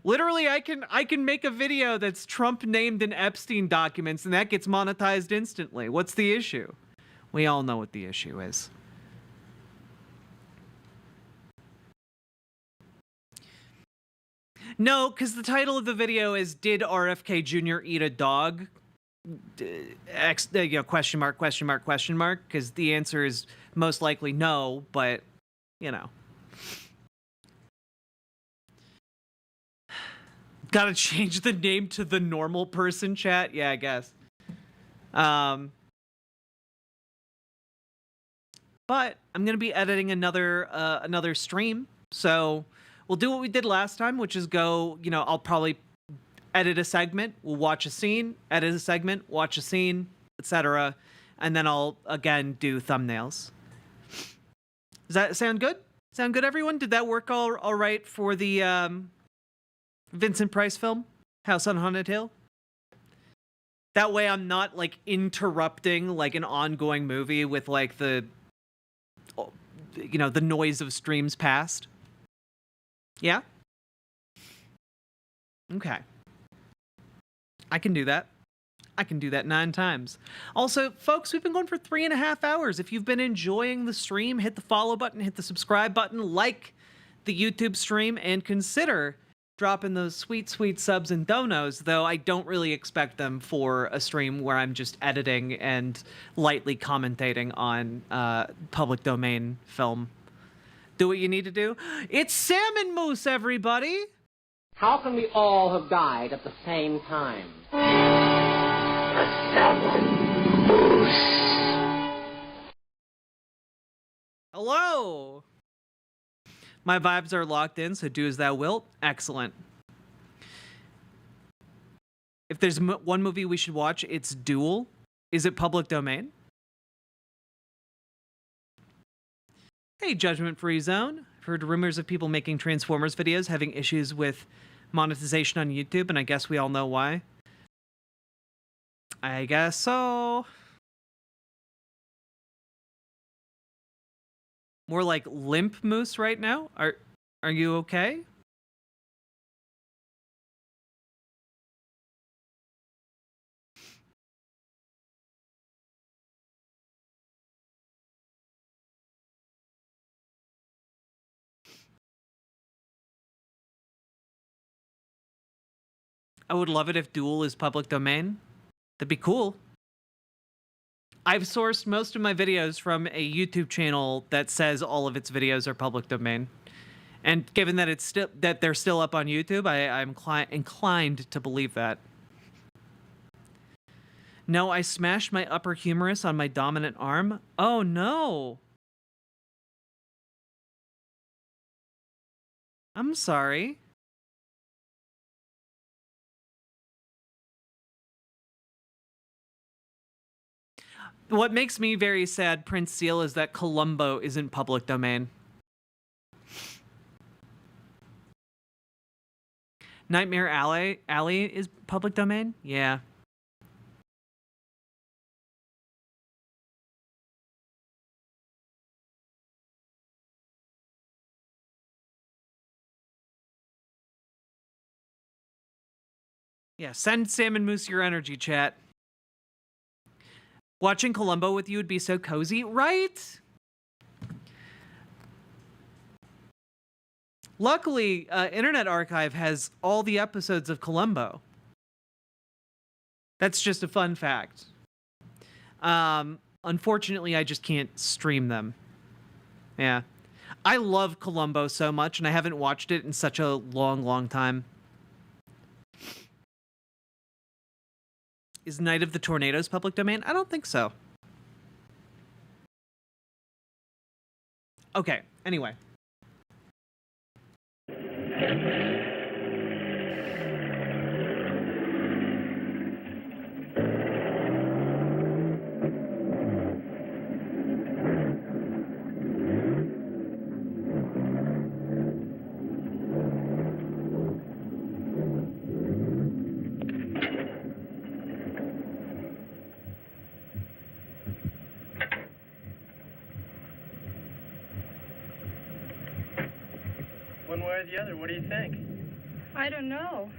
S2: Literally, I can make a video that's Trump named in Epstein documents and that gets monetized instantly. What's the issue? We all know what the issue is. No, because the title of the video is "Did RFK Jr. eat a dog?" Question mark, question mark, question mark. Because the answer is most likely no, but you know, gotta change the name to the normal person chat. Yeah, I guess. But I'm gonna be editing another stream, so we'll do what we did last time, which is go, I'll probably edit a segment, we'll watch a scene, edit a segment, watch a scene, etc. And then I'll, again, do thumbnails. Does that sound good? Sound good, everyone? Did that work all right for the Vincent Price film, House on Haunted Hill? That way I'm not, interrupting, an ongoing movie with, the noise of streams past. Yeah? Okay. I can do that. I can do that 9 times. Also, folks, we've been going for 3.5 hours. If you've been enjoying the stream, hit the follow button, hit the subscribe button, like the YouTube stream, and consider dropping those sweet, sweet subs and donos, though I don't really expect them for a stream where I'm just editing and lightly commentating on public domain film. Do what you need to do. It's Salmon Moose, everybody!
S17: How can we all have died at the same time?
S2: Hello! My vibes are locked in, so do as thou wilt. Excellent. If there's one movie we should watch, it's Duel. Is it public domain? Hey, Judgment Free Zone. I've heard rumors of people making Transformers videos having issues with monetization on YouTube, and I guess we all know why. I guess so. More like Limp Moose right now. Are you okay? I would love it if Duel is public domain. That'd be cool. I've sourced most of my videos from a YouTube channel that says all of its videos are public domain. And given that they're still up on YouTube, I'm inclined to believe that. No, I smashed my upper humerus on my dominant arm. Oh no. I'm sorry. What makes me very sad, Prince Seal, is that Columbo isn't public domain. Nightmare Alley is public domain? Yeah. Yeah, send Salmon Moose your energy, chat. Watching Columbo with you would be so cozy, right? Luckily, Internet Archive has all the episodes of Columbo. That's just a fun fact. Unfortunately, I just can't stream them. Yeah. I love Columbo so much, and I haven't watched it in such a long, long time. Is Night of the Tornadoes public domain? I don't think so. Okay, anyway.
S1: One way or the other, what do you think?
S22: I don't know.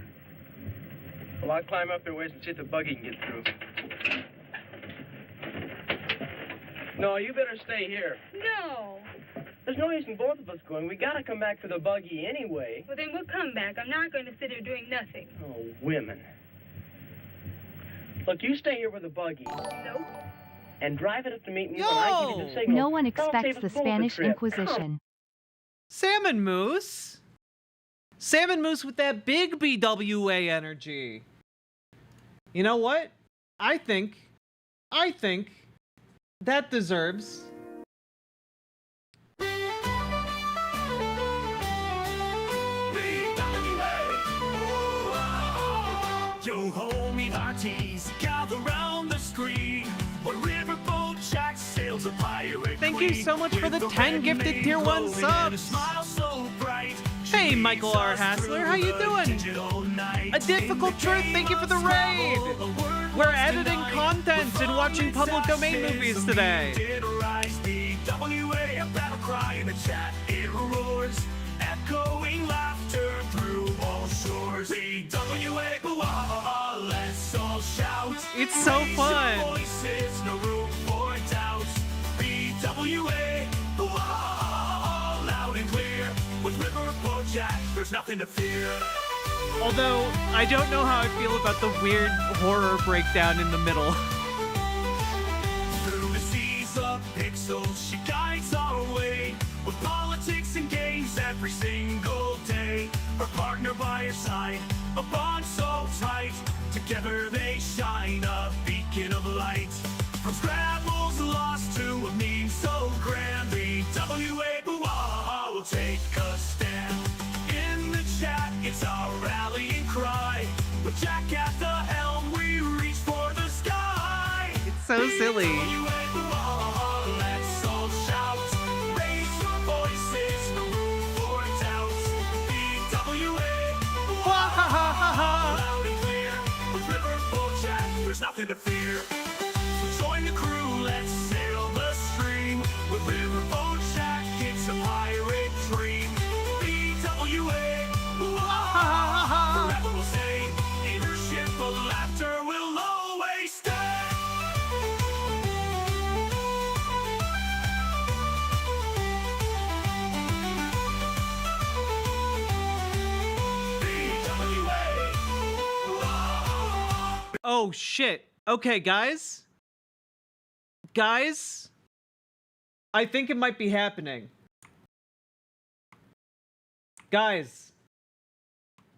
S1: Well, I'll climb up there ways and see if the buggy can get through. No, you better stay here.
S22: No.
S1: There's no use in both of us going. We gotta come back for the buggy anyway.
S22: Well, then we'll come back. I'm not going to sit here doing nothing.
S1: Oh, women. Look, you stay here with the buggy.
S22: Nope.
S1: And drive it up to meet me when I give you the signal.
S19: No one
S1: That'll save
S19: expects
S1: us
S19: the
S1: both a
S19: Spanish
S1: trip.
S19: Inquisition.
S2: Salmon Moose. Salmon Moose with that big BWA energy. You know what? I think that deserves
S21: Yo ho, me hearties, gather round the screen. What riverboat Jack sails a pirate.
S2: Thank you so much for the 10 gifted tier 1 subs. Hey, Michael R. Hassler, how you doing? A Difficult Truth, thank you for the raid. We're editing content and watching public domain movies today.
S21: BWA, a battle cry in the chat, it roars, echoing laughter through all shores. BWA, let's all shout.
S2: It's so
S21: Raise your
S2: fun.
S21: voices, no room for doubt. BWA, loud and clear. With Riverboat Jack, there's nothing to fear.
S2: Although, I don't know how I feel about the weird horror breakdown in the middle.
S21: Through the seas of pixels, she guides our way. With politics and games every single day. Her partner by her side, a bond so tight. Together they shine, a beacon of light. From Scrabble's lost to a meme so grand. BWA will take a stand. In the chat, it's our rallying cry. With Jack at the helm, we reach for the sky.
S2: It's so silly.
S21: Let's all shout. Raise your voices, no room for doubt. BWA, loud and clear. With Riverboat Jack, there's nothing to fear. So join the crew, let's sail the stream. With Riverboat Jack, it's a pirate dream. BWA, forever will stay. In her ship of laughter will always stay.
S2: Oh shit. Okay, guys. Guys, I think it might be happening. Guys,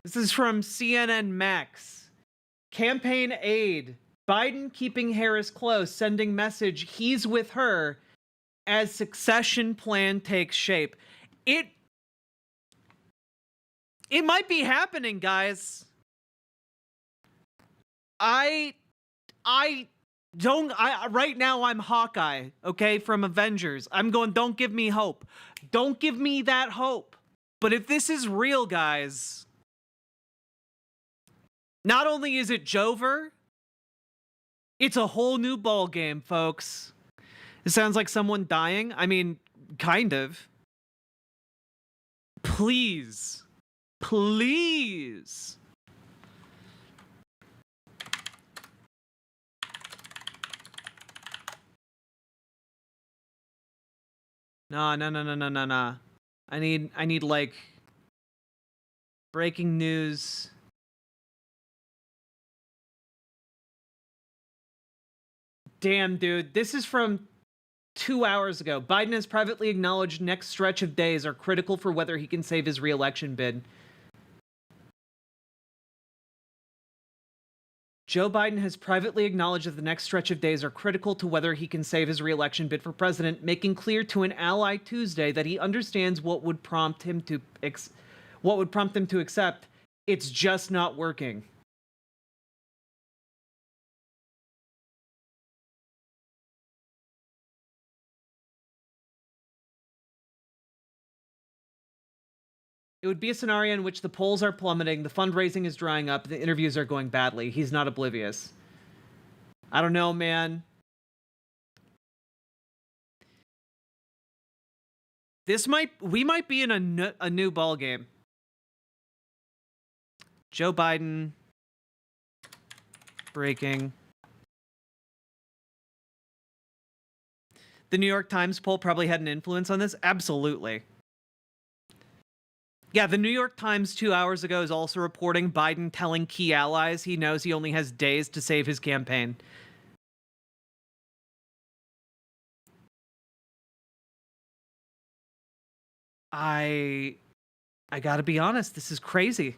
S2: this is from CNN Max. Campaign aide. Biden keeping Harris close, sending message he's with her as succession plan takes shape. It might be happening, guys. Right now I'm Hawkeye, okay, from Avengers. I'm going, don't give me hope. Don't give me that hope. But if this is real, guys, not only is it Jover, it's a whole new ball game, folks. It sounds like someone dying. I mean, kind of. Please. Please. No. I need like Breaking news. Damn, dude. This is from 2 hours ago. Biden has privately acknowledged next stretch of days are critical for whether he can save his re-election bid. Joe Biden has privately acknowledged that the next stretch of days are critical to whether he can save his re-election bid for president, making clear to an ally Tuesday that he understands what would prompt him to accept. It's just not working. It would be a scenario in which the polls are plummeting, the fundraising is drying up, the interviews are going badly. He's not oblivious. I don't know, man. We might be in a new ball game. Joe Biden breaking. The New York Times poll probably had an influence on this. Absolutely. Yeah, the New York Times 2 hours ago is also reporting Biden telling key allies he knows he only has days to save his campaign. I gotta be honest, this is crazy.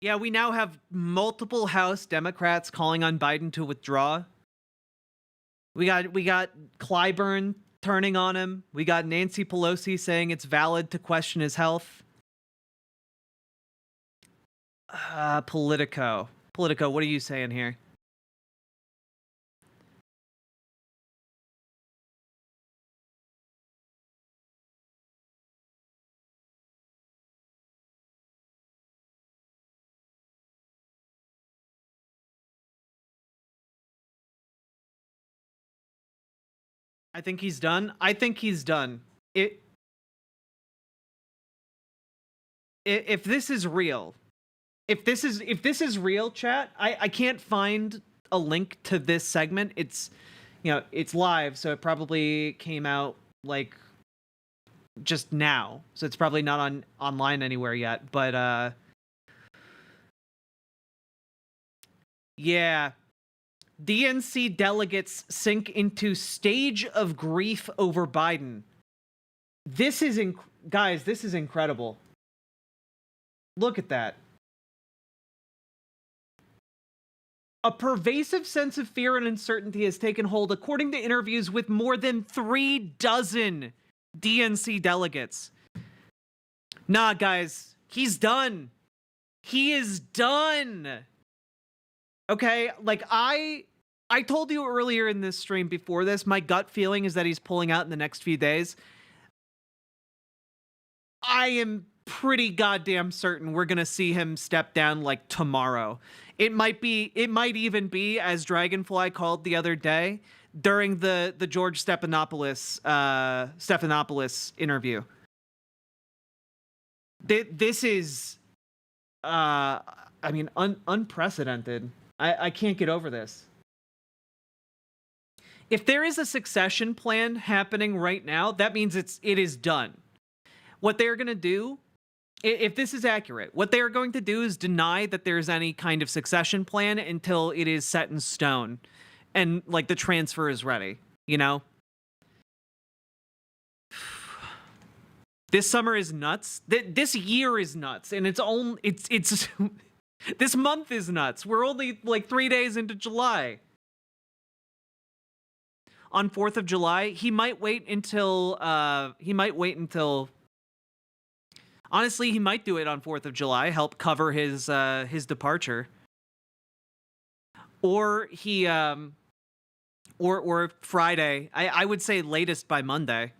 S2: Yeah, we now have multiple House Democrats calling on Biden to withdraw. We got Clyburn turning on him. We got Nancy Pelosi saying it's valid to question his health. Politico, what are you saying here? I think he's done. I think he's done. If this is real, if this is real, chat, I can't find a link to this segment. It's, you know, it's live, so it probably came out like just now. So it's probably not online anywhere yet, but yeah. DNC delegates sink into stage of grief over Biden. This is guys, this is incredible. Look at that. A pervasive sense of fear and uncertainty has taken hold, according to interviews with more than 3 dozen DNC delegates. Nah, guys, he's done. He is done. Okay, like I told you earlier in this stream before this, my gut feeling is that he's pulling out in the next few days. I am pretty goddamn certain we're gonna see him step down like tomorrow. It might even be, as Dragonfly called the other day, during the George Stephanopoulos interview. This is I mean, unprecedented. I can't get over this. If there is a succession plan happening right now, that means it is done. What they're going to do, if this is accurate, what they are going to do is deny that there's any kind of succession plan until it is set in stone and like the transfer is ready, you know? This summer is nuts. This year is nuts, and it's this month is nuts. We're only like 3 days into July. On 4th of July, he might wait until honestly, he might do it on 4th of July, help cover his departure. Or he or Friday. I would say latest by Monday.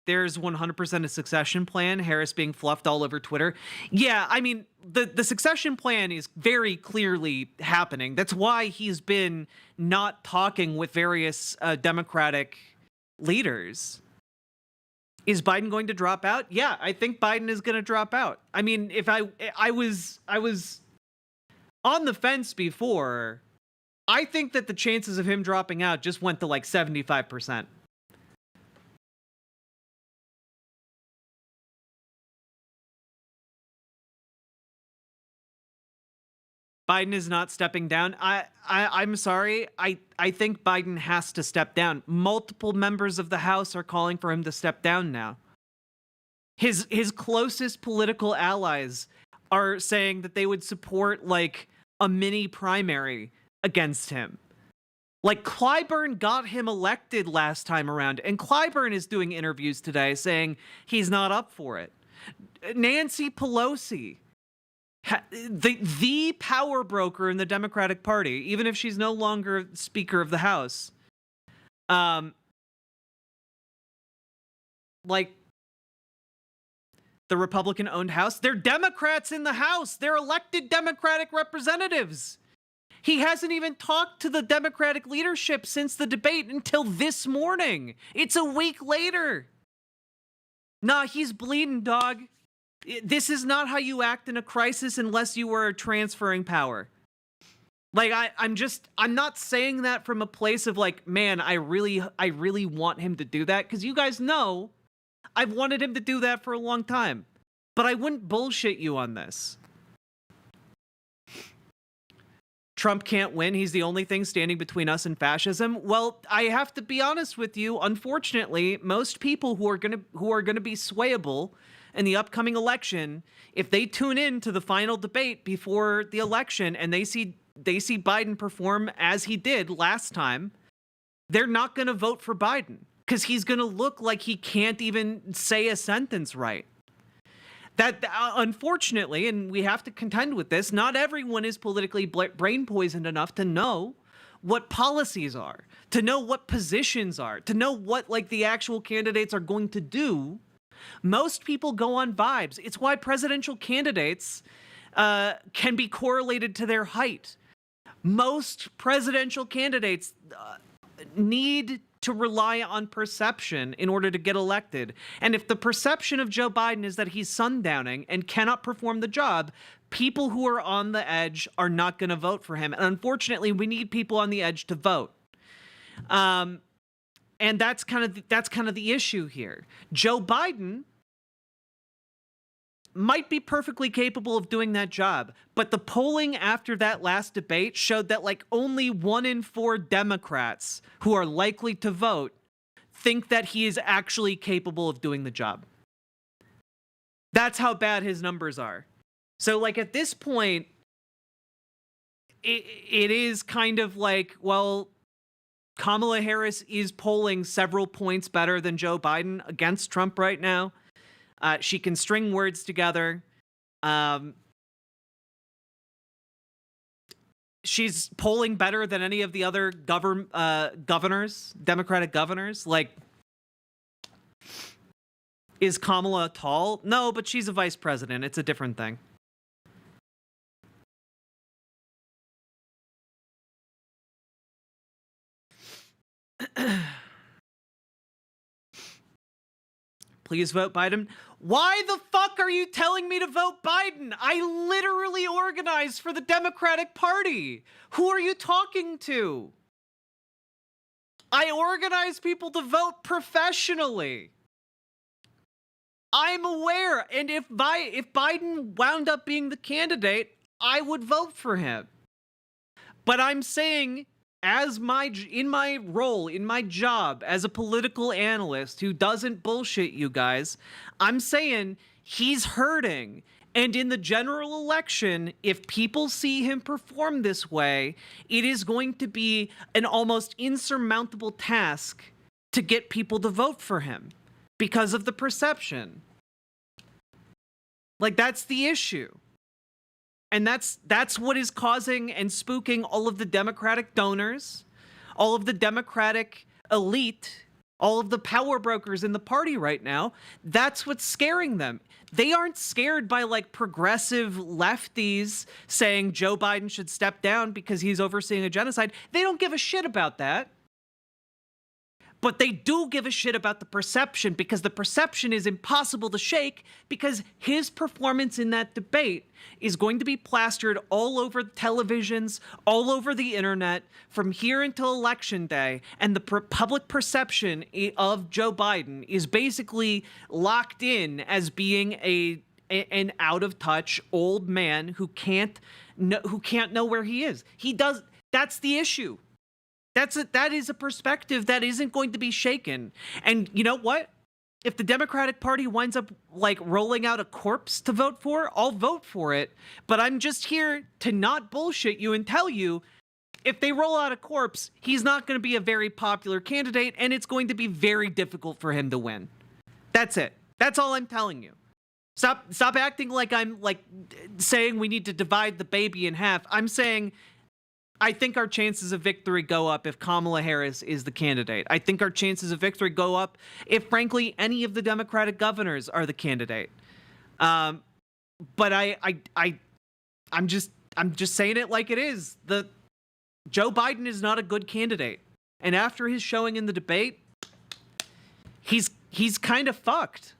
S2: there's 100% a succession plan, Harris being fluffed all over Twitter. Yeah, I mean, the succession plan is very clearly happening. That's why he's been not talking with various Democratic leaders. Is Biden going to drop out? Yeah, I think Biden is going to drop out. I mean, if I was on the fence before, I think that the chances of him dropping out just went to like 75%. Biden is not stepping down. I'm sorry. I think Biden has to step down. Multiple members of the House are calling for him to step down now. His closest political allies are saying that they would support like a mini primary against him. Like Clyburn got him elected last time around, and Clyburn is doing interviews today saying he's not up for it. Nancy Pelosi, the power broker in the Democratic Party, even if she's no longer Speaker of the House, like the Republican-owned House, they're Democrats in the House. They're elected Democratic representatives. He hasn't even talked to the Democratic leadership since the debate until this morning. It's a week later. Nah, he's bleeding, dog. This is not how you act in a crisis unless you were transferring power. Like, I'm not saying that from a place of like, man, I really want him to do that. Because you guys know I've wanted him to do that for a long time. But I wouldn't bullshit you on this. Trump can't win. He's the only thing standing between us and fascism. Well, I have to be honest with you. Unfortunately, most people who are gonna be swayable in the upcoming election, if they tune in to the final debate before the election and they see Biden perform as he did last time, they're not going to vote for Biden because he's going to look like he can't even say a sentence right. That, unfortunately, and we have to contend with this, not everyone is politically brain poisoned enough to know what policies are, to know what positions are, to know what like the actual candidates are going to do. Most people go on vibes. It's why presidential candidates can be correlated to their height. Most presidential candidates need to rely on perception in order to get elected. And if the perception of Joe Biden is that he's sundowning and cannot perform the job, people who are on the edge are not going to vote for him. And unfortunately, we need people on the edge to vote. And that's kind of the issue here. Joe Biden might be perfectly capable of doing that job, but the polling after that last debate showed that like only 1 in 4 Democrats who are likely to vote think that he is actually capable of doing the job. That's how bad his numbers are. So like at this point, it is kind of like, well, Kamala Harris is polling several points better than Joe Biden against Trump right now. She can string words together. She's polling better than any of the other governors, Democratic governors. Like, is Kamala tall? No, but she's a vice president. It's a different thing. Please vote Biden. Why the fuck are you telling me to vote Biden? I literally organized for the Democratic Party. Who are you talking to? I organize people to vote professionally. I'm aware, and if Biden wound up being the candidate, I would vote for him. But I'm saying, in my role, in my job as a political analyst who doesn't bullshit you guys, I'm saying he's hurting. And in the general election, if people see him perform this way, it is going to be an almost insurmountable task to get people to vote for him because of the perception. Like, that's the issue. And that's what is causing and spooking all of the Democratic donors, all of the Democratic elite all of the power brokers in the party right now, that's what's scaring them. They aren't scared by like progressive lefties saying Joe Biden should step down because he's overseeing a genocide. They don't give a shit about that. But they do give a shit about the perception, because the perception is impossible to shake, because his performance in that debate is going to be plastered all over televisions, all over the internet, from here until election day. And the public perception of Joe Biden is basically locked in as being an out-of-touch old man who can't know where he is. That's the issue. That is a perspective that isn't going to be shaken. And you know what? If the Democratic Party winds up like rolling out a corpse to vote for, I'll vote for it. But I'm just here to not bullshit you and tell you, if they roll out a corpse, he's not going to be a very popular candidate, and it's going to be very difficult for him to win. That's it. That's all I'm telling you. Stop acting like I'm like saying we need to divide the baby in half. I'm saying I think our chances of victory go up if Kamala Harris is the candidate. I think our chances of victory go up if, frankly, any of the Democratic governors are the candidate. But I'm just saying it like it is. Joe Biden is not a good candidate, and after his showing in the debate, he's kind of fucked.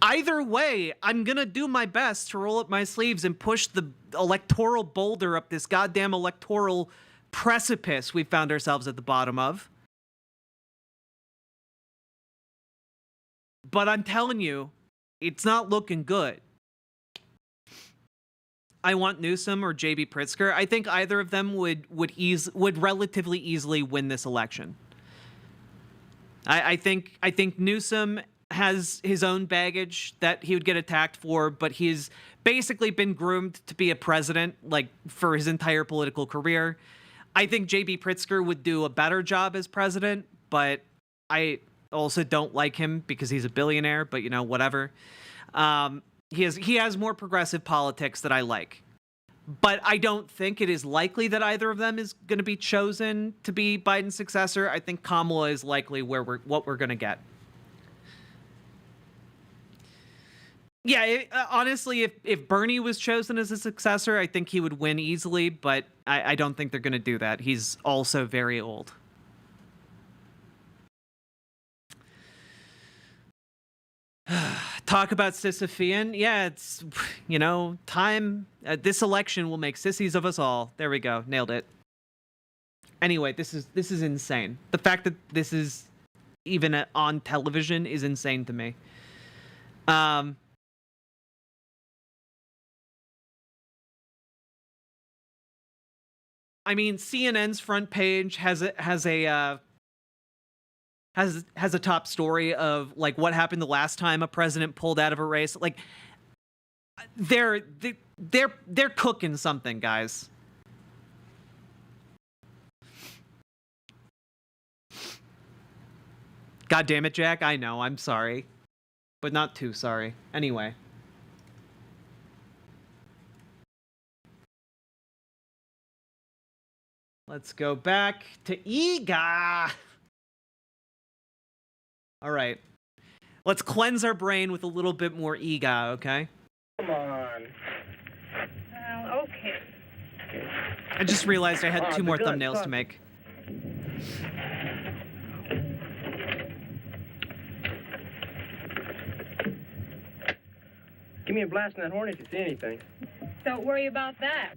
S2: Either way, I'm going to do my best to roll up my sleeves and push the electoral boulder up this goddamn electoral precipice we found ourselves at the bottom of. But I'm telling you, it's not looking good. I want Newsom or J.B. Pritzker. I think either of them would relatively easily win this election. I think Newsom has his own baggage that he would get attacked for, but he's basically been groomed to be a president like for his entire political career. I think J.B. Pritzker would do a better job as president, but I also don't like him because he's a billionaire, but you know, whatever. He has more progressive politics that I like. But I don't think it is likely that either of them is going to be chosen to be Biden's successor. I think Kamala is likely what we're going to get. Yeah, honestly, if Bernie was chosen as a successor, I think he would win easily, but I don't think they're going to do that. He's also very old. Talk about Sisyphean. Yeah, it's, you know, time. This election will make sissies of us all. There we go. Nailed it. Anyway, this is insane. The fact that this is even on television is insane to me. I mean, CNN's front page has a top story of like what happened the last time a president pulled out of a race. Like they're cooking something, guys. God damn it, Jack. I know, I'm sorry. But not too sorry. Anyway. Let's go back to EGA. All right. Let's cleanse our brain with a little bit more EGA, okay?
S1: Come on.
S22: Okay.
S2: I just realized I had two more thumbnails to make.
S1: Give me a blast in that horn if you see anything.
S22: Don't worry about that.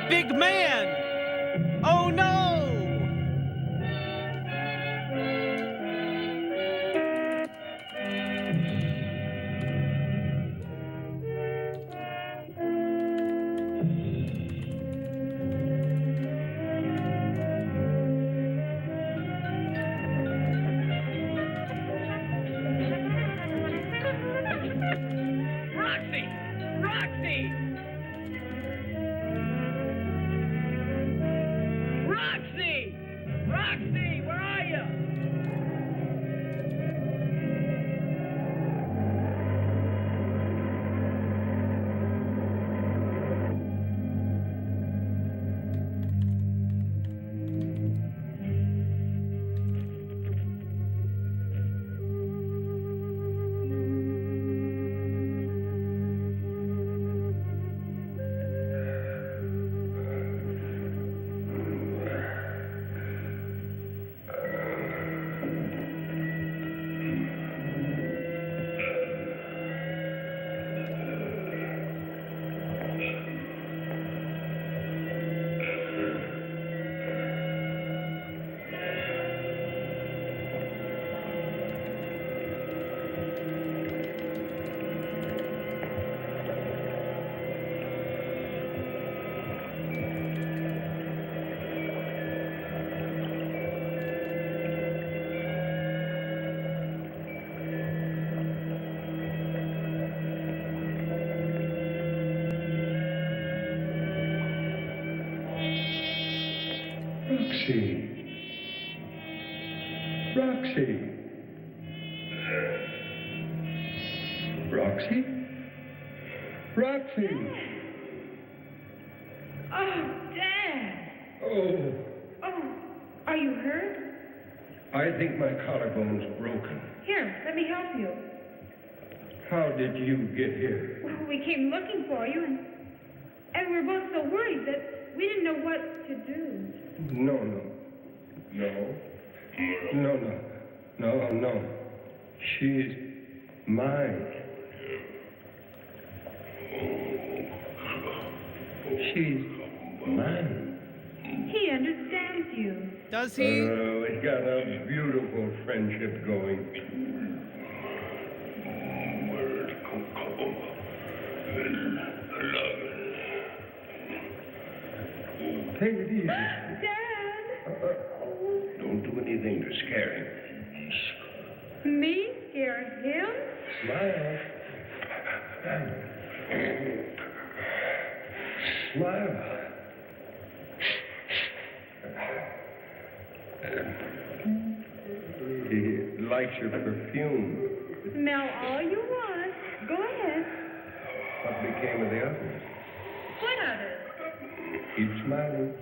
S2: big man! Oh no!
S21: Roxy! Roxy! Roxy! Roxy, where are you?
S23: Roxy. Roxy. Roxy? Roxy!
S22: Oh, Dad.
S23: Oh,
S22: Oh, are you hurt?
S23: I think my collarbone's broken.
S22: Here, let me help you.
S23: How did you get here?
S22: Well, we came looking for you, and we were both so worried that we didn't know what to do.
S23: No. She's mine. She's mine.
S22: He understands you.
S2: Does he?
S23: We got a beautiful friendship going. Take it easy.
S22: Dad!
S23: Don't do anything to scare him.
S22: Me scare him?
S23: Smile. Smile. He likes your perfume.
S22: Smell all you want. Go ahead.
S23: What became of the others?
S22: What others?
S23: Keep smiling.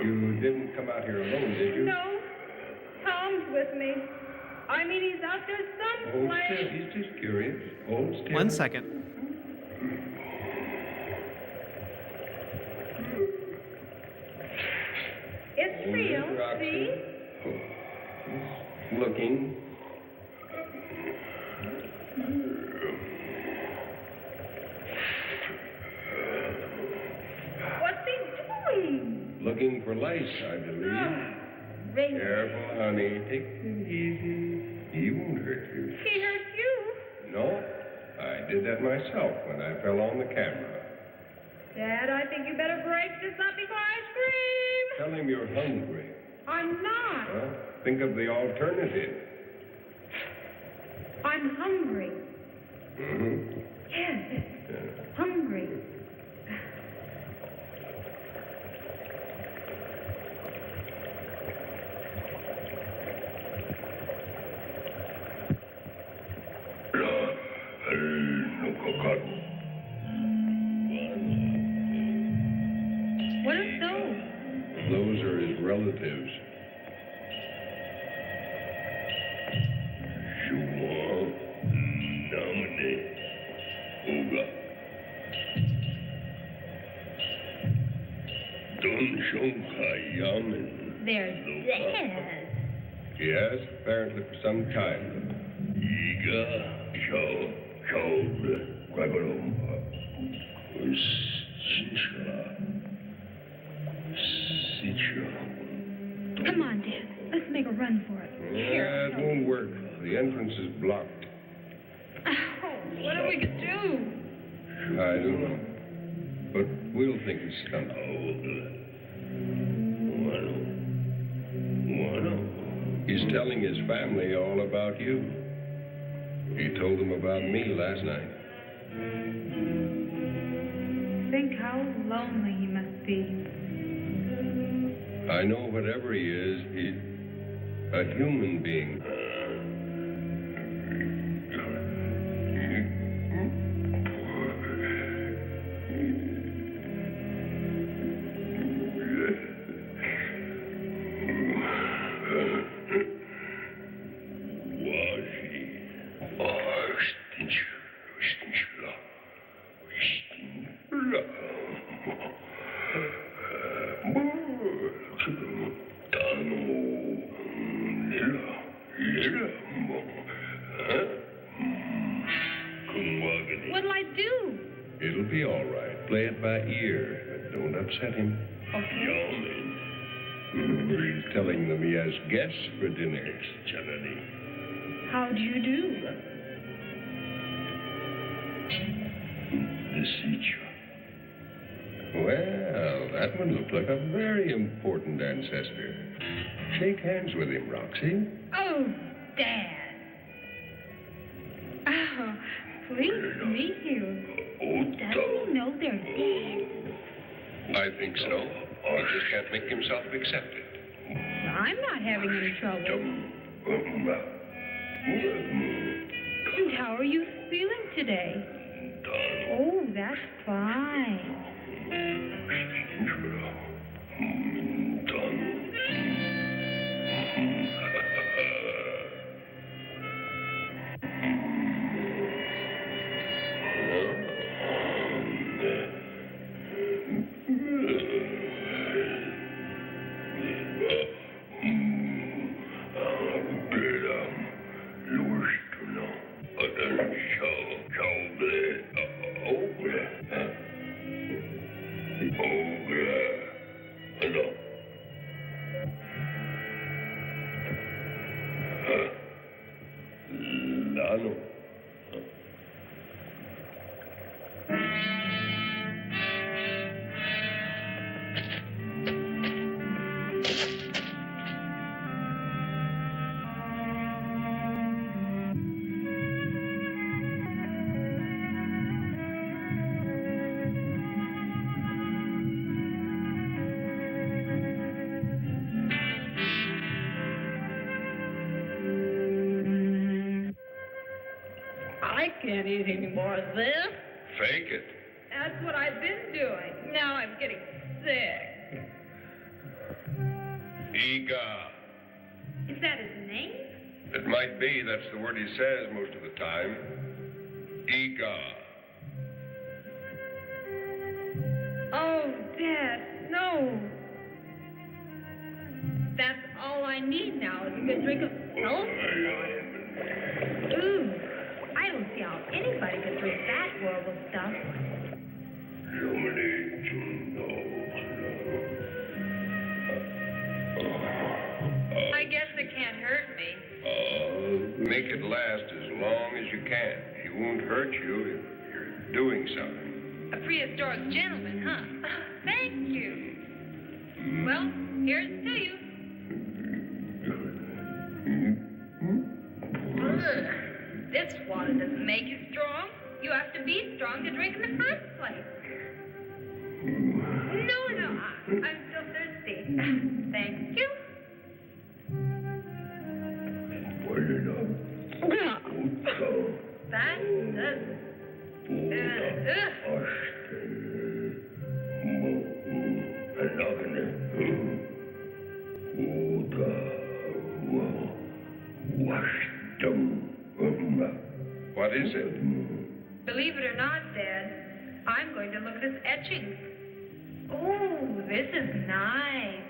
S23: You didn't come out here alone, did you?
S22: No. Tom's with me. I mean, he's out there
S23: Hold
S22: someplace.
S23: still. He's just curious. Hold still.
S2: 1 second.
S22: It's real, see?
S23: Looking.
S22: What's he doing?
S23: Looking for lice, I believe.
S22: Ring.
S23: Careful, honey. Take it easy. He won't hurt you.
S22: He hurt you.
S23: No, I did that myself when I fell on the camera.
S22: Dad, I think you better break this up before I scream.
S23: Tell him you're hungry.
S22: I'm not.
S23: Well, think of the alternative.
S22: I'm hungry.
S23: Mm-hmm.
S22: Yes, hungry. What are those?
S23: Those are his relatives.
S22: They're dead.
S23: Yes, apparently for some time.
S22: Come on, Dad. Let's make a run for it.
S16: Yeah, it won't work. The entrance is blocked.
S22: Oh, what are we to do?
S16: I don't know. But we'll think it's coming. He's telling his family all about you. He told them about me last night.
S22: Think how lonely he must be.
S16: I know whatever he is, he's a human being.
S22: What'll I do?
S16: It'll be all right. Play it by ear, but don't upset him.
S22: Okay.
S16: He's telling them he has guests for dinner.
S22: How do you do?
S16: Well, that one looked like a very important ancestor. Shake hands with him, Roxy.
S22: Oh, Dad. Oh, pleased to meet you. Doesn't he know they're dead?
S16: I think so. He just can't make himself accept it.
S22: I'm not having any trouble. And how are you feeling today? Oh, that's fine. I can't eat any more of this.
S16: Fake it.
S22: That's what I've been doing. Now I'm getting sick.
S16: Ega.
S22: Is that his name?
S16: It might be. That's the word he says most of the time. Ega.
S22: Oh, Dad, no. That's all I need now is a good drink of sulfur water. Ooh, I don't see how anybody could drink that horrible stuff. I guess it can't hurt me.
S16: Make it last as long as you can. He won't hurt you if you're doing something.
S22: A prehistoric gentleman, huh? Thank you. Well, here's to you. Ugh, this water doesn't make you strong. You have to be strong to drink in the first place. No, I'm still thirsty. Thank you. That does.
S16: What is it?
S22: Believe it or not, Dad, I'm going to look at his etchings. Oh, this is nice.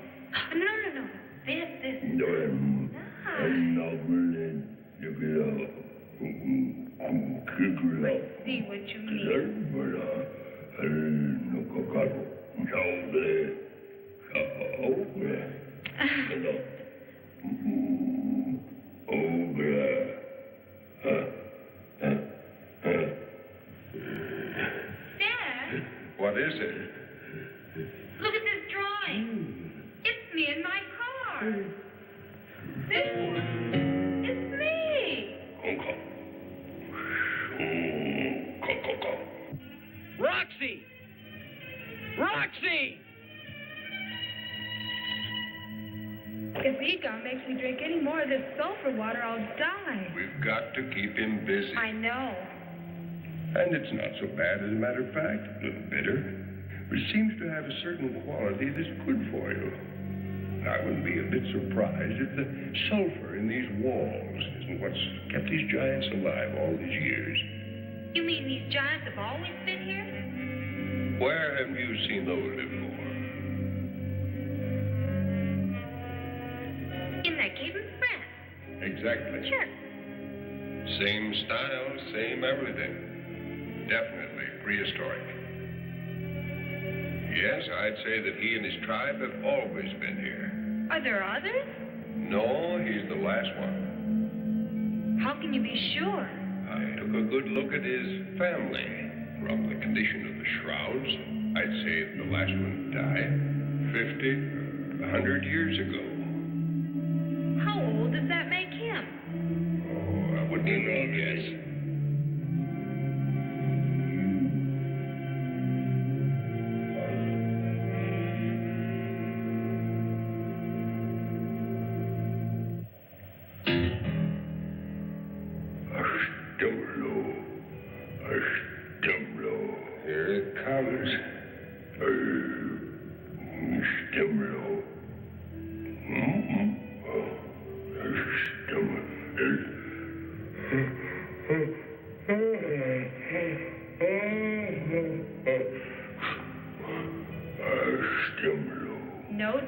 S22: No. This is nice. I see what you mean. Dad,
S6: What is it?
S22: look at this drawing. It's me in my car. This one. It's me.
S16: Roxy! Roxy!
S22: If Egon makes me drink any more of this sulfur water, I'll die.
S6: We've got to keep him busy.
S22: I know.
S6: And it's not so bad, as a matter of fact. A little bitter. But it seems to have a certain quality that's good for you. I wouldn't be a bit surprised if the sulfur in these walls isn't what's kept these giants alive all these years.
S22: You mean these giants have always been here?
S6: Where have you seen those before?
S22: In that cave in France.
S6: Exactly.
S22: Sure.
S6: Same style, same everything. Definitely prehistoric. Yes, I'd say that he and his tribe have always been here.
S22: Are there others?
S6: No, he's the last one.
S22: How can you be sure?
S6: I took a good look at his family. From the condition of the shrouds, I'd say that the last one died 50, 100 years ago.
S22: How old does that make him?
S6: Oh, I wouldn't even guess. Here it comes.
S22: Note?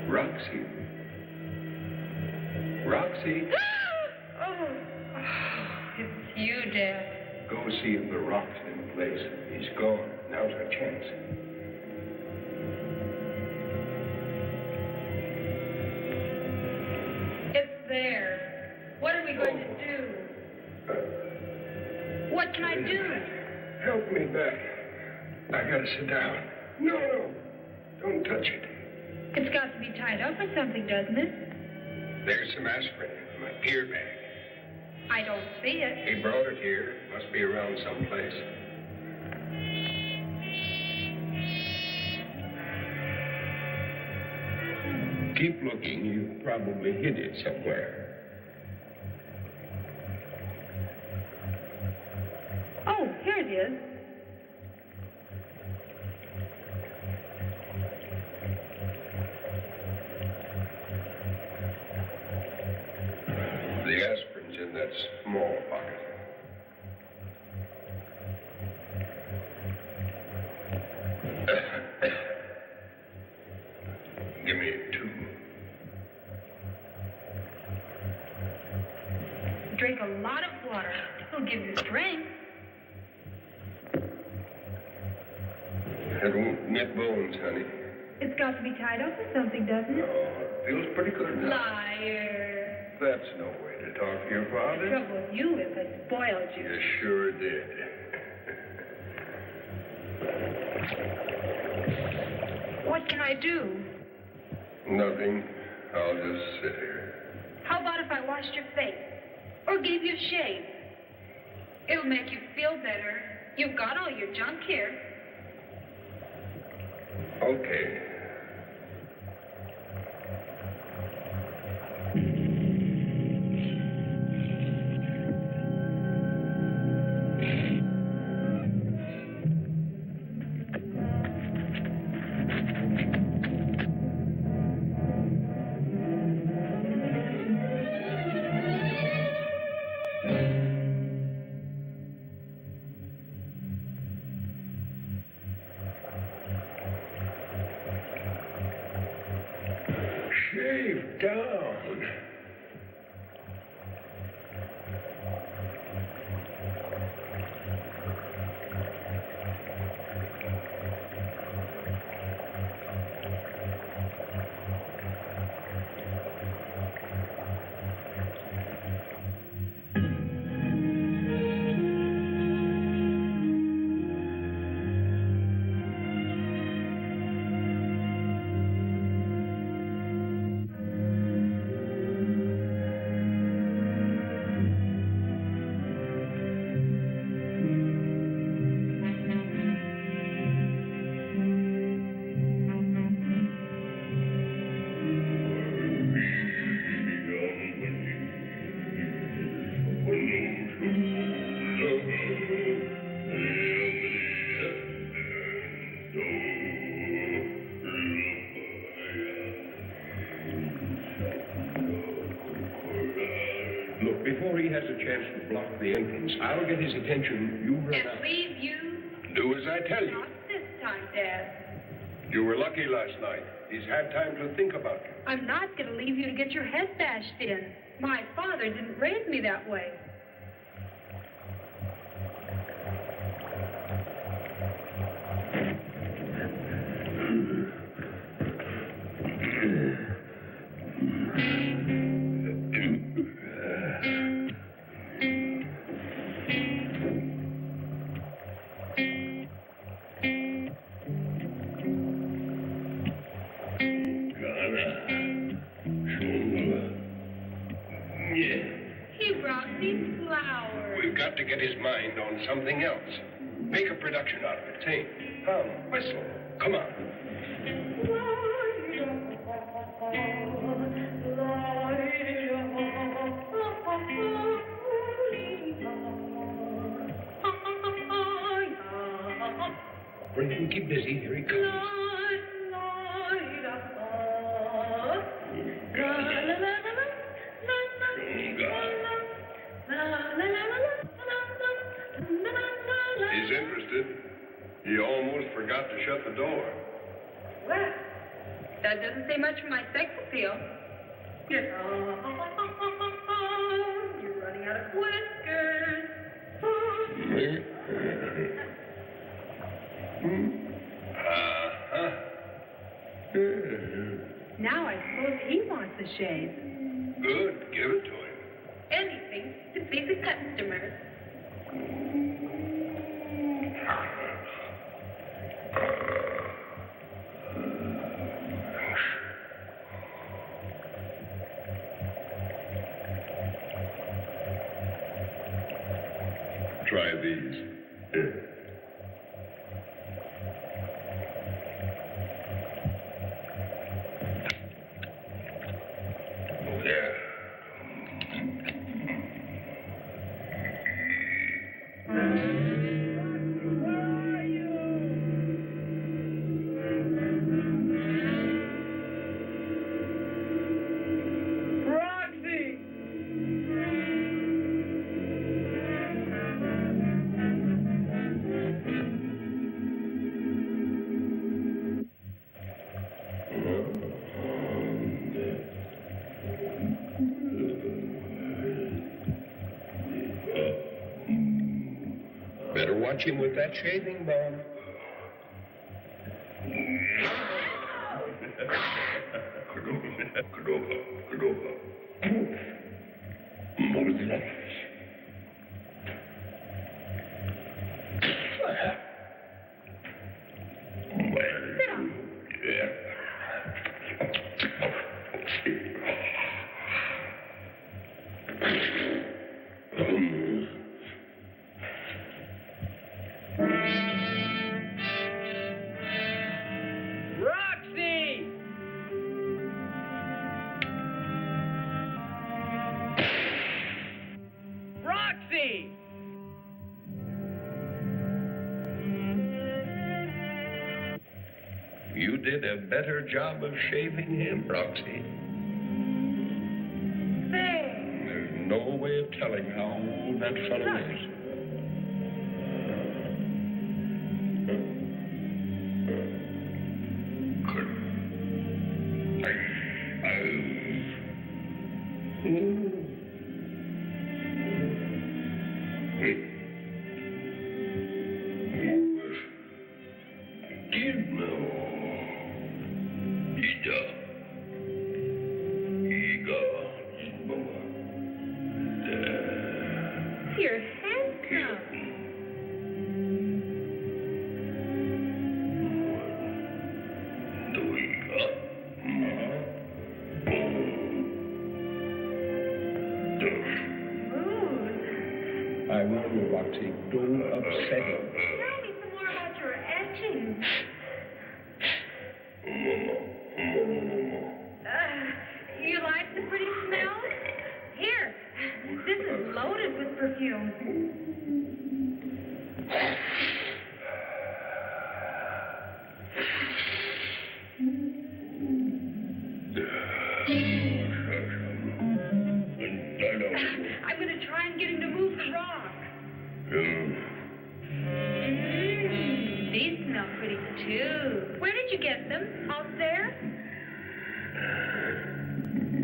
S6: Roxy. Roxy.
S22: Oh, it's you, Dad.
S6: Go see if the rock's in place. He's gone. Now's our chance.
S22: It's there. What are we going to do? What can I do?
S6: Help me back. I gotta sit down. No, don't touch it.
S22: It's got to be tied up or something, doesn't it?
S6: There's some aspirin in my pier bag.
S22: I don't see it.
S6: He brought it here. Must be around someplace.
S16: Keep looking. You probably hid it somewhere.
S22: Oh, here it is.
S16: The aspirin's in that small pocket. Give me 2.
S22: Drink a lot of water. It'll give you strength.
S16: It won't knit bones, honey.
S22: It's got to be tied up with something, doesn't it?
S16: It feels pretty good now.
S22: Liar.
S16: That's no way to talk to your
S22: The
S16: father.
S22: trouble with you is I spoiled you.
S16: You sure did.
S22: What can I do?
S16: Nothing. I'll just sit here.
S22: How about if I washed your face? Or gave you a shave? It'll make you feel better. You've got all your junk here.
S16: Okay. Shave down. Look, before he has a chance to block the entrance, I'll get his attention. You run out.
S22: And leave you?
S16: Do as I tell you.
S22: Not this time, Dad.
S16: You were lucky last night. He's had time to think about you.
S22: I'm not going to leave you to get your head bashed in. My father didn't raise me that way. He brought me flowers.
S16: We've got to get his mind on something else. Make a production out of it. Sing, hum, whistle. Come on. Bring him, keep busy. Here he comes. He's interested. He almost forgot to shut the door.
S22: Well, that doesn't say much for my sex appeal. You're running out of whiskers. Now I suppose he wants a shave.
S16: Good. Give it to him.
S22: Anything to please the customers.
S16: Try these. Here. touch him with that shaving bone.
S1: Roxy! Roxy!
S16: You did a better job of shaving him, Roxy. There's no way of telling how old that fellow is.
S22: You're handsome.
S16: I warn you, Roxy, don't upset him.
S22: Tell me some more about your etchings. You like the pretty smell? Here, this is loaded with perfume. I'm going to try and get him to move the rock. These smell pretty too. Where did you get them? Out there?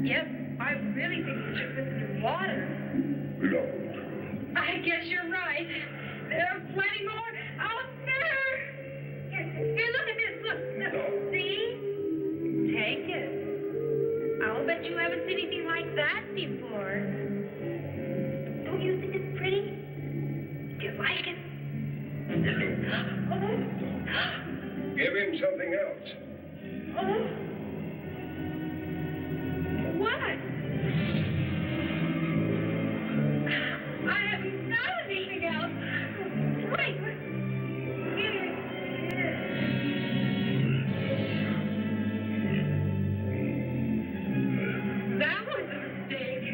S22: Yes, I really think you should put them in water. I guess you're right. There are plenty more out there. Here, look at this. Look. See? Take it. I'll bet you haven't seen anything like that before. Don't you think it's pretty? Do you like it?
S16: Give him something else.
S22: Oh. What? I haven't got anything else. Wait. Here. That was a mistake.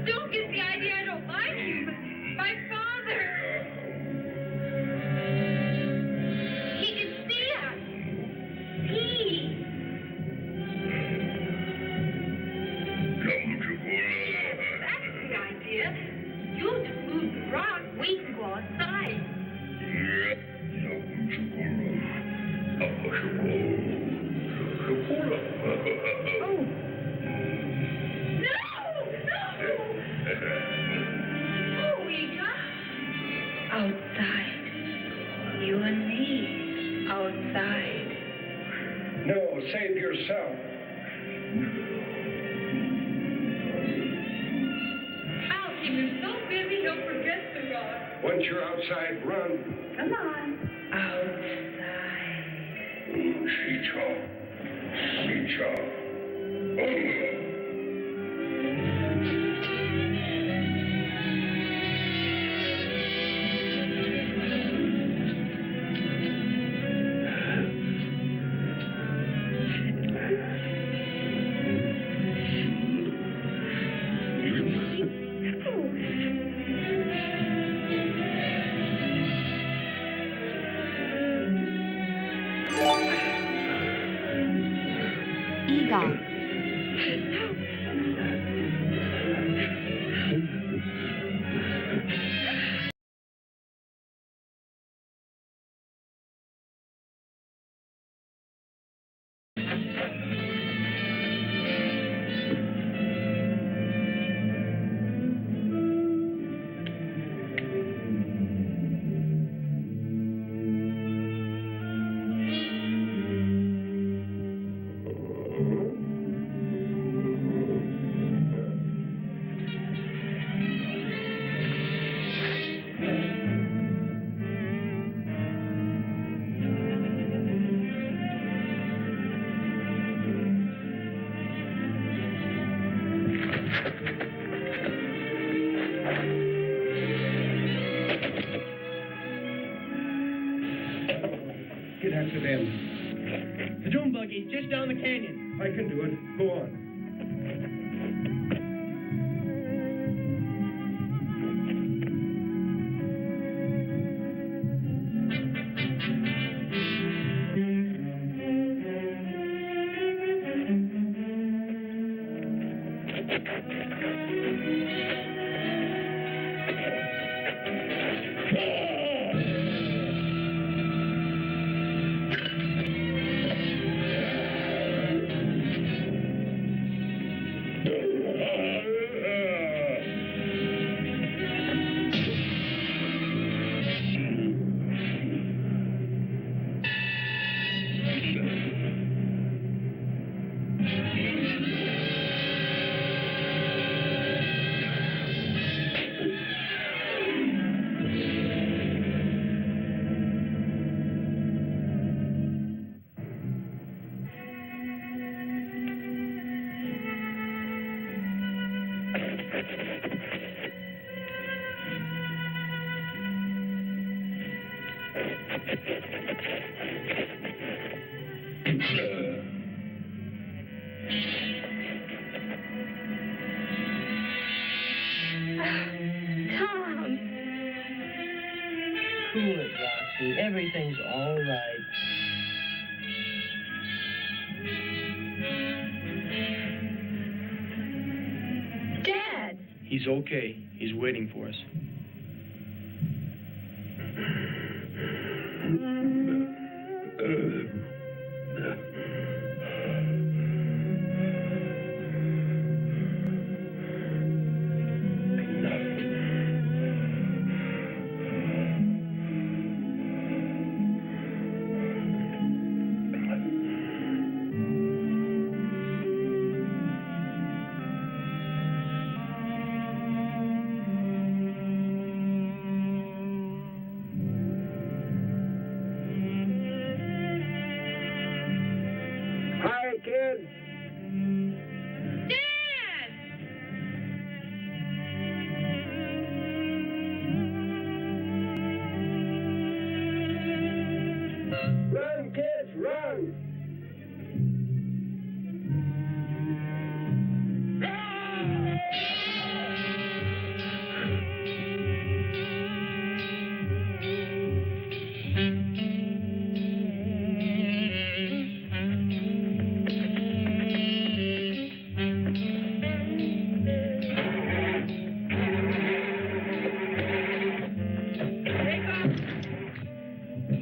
S22: Don't get the idea I don't like you, but my father. He can see us. That's the idea. You just move the rock, we can go outside. Oh. No! Oh, Ega. Outside. You and me. Outside.
S16: No, save yourself.
S22: Alfie, you're so busy he'll forget the rock.
S16: Once you're outside, run.
S22: Come on. Outside.
S16: Reach out.
S22: Egon.
S16: canyon. I can do it. Go on.
S22: Tom.
S14: Cool it, Roxy. Everything's all right.
S22: Dad.
S16: He's okay. He's waiting for us.
S22: Hi, kids.
S16: Run, kids, run!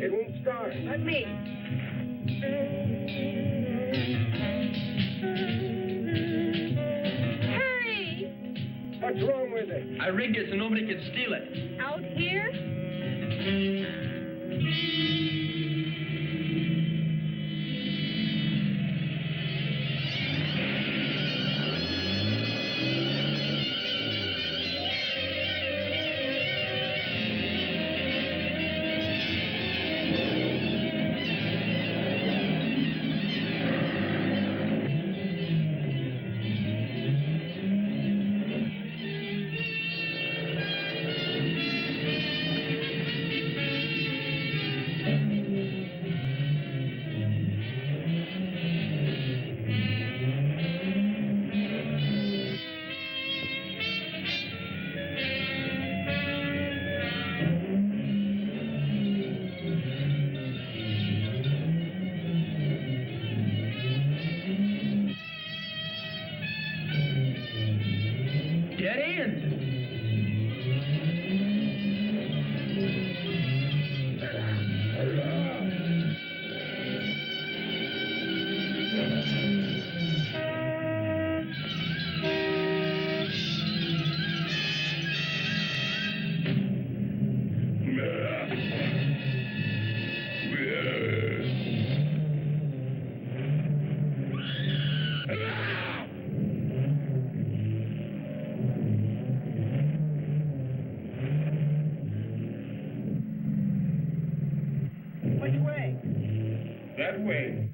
S16: It won't start.
S22: Let me. Hurry!
S16: What's wrong with it? I rigged it so nobody could steal it.
S22: Out here? Dead end. Which way?
S16: That way.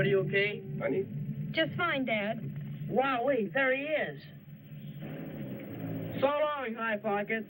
S14: everybody okay?
S6: Honey?
S22: Just fine, Dad.
S14: Wowee, there he is. So long, High Pockets.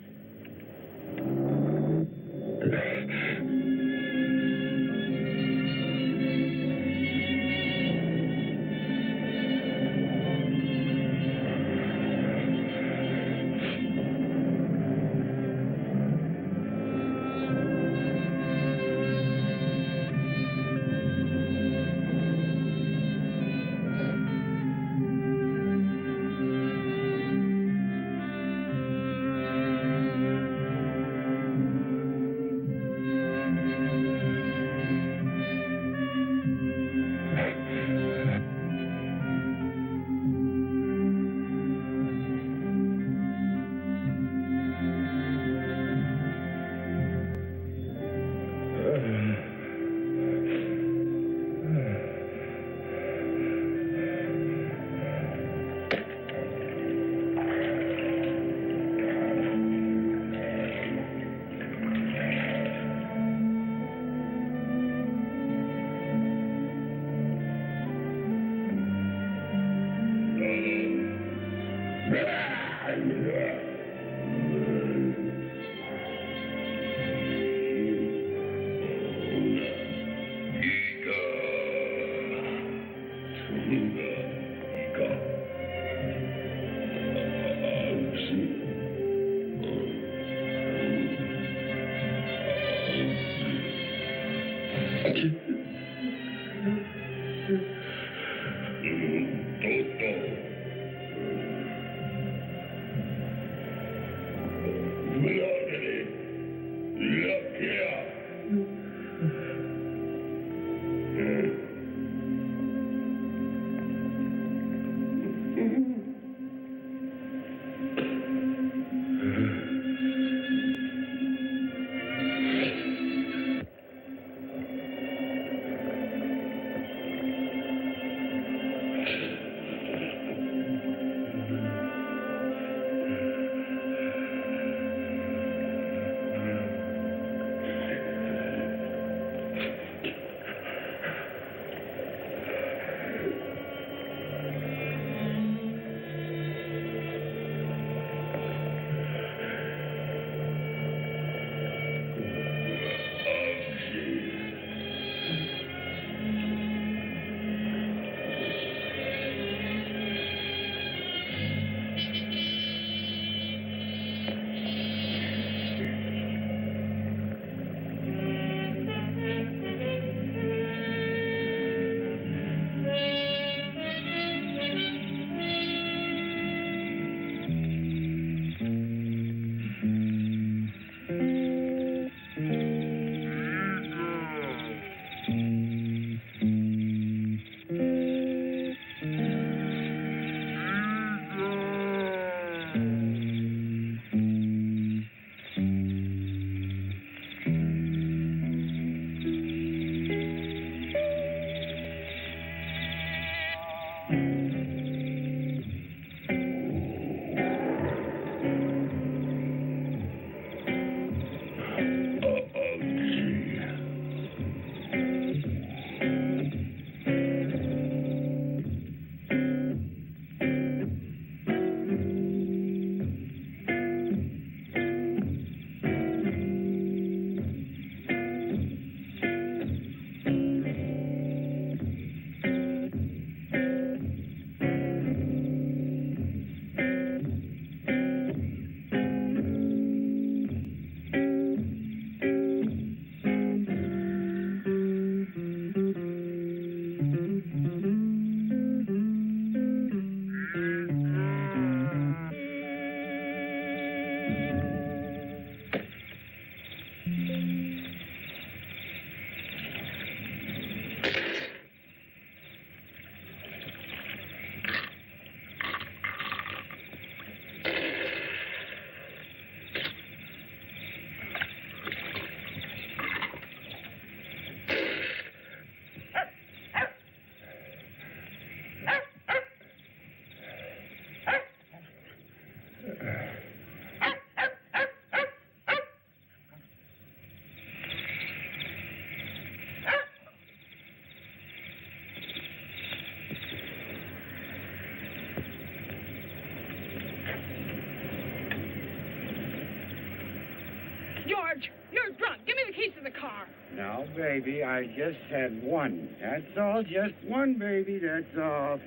S22: keys to the car.
S23: Now, baby, I just had one. That's all. Just one, baby. That's all.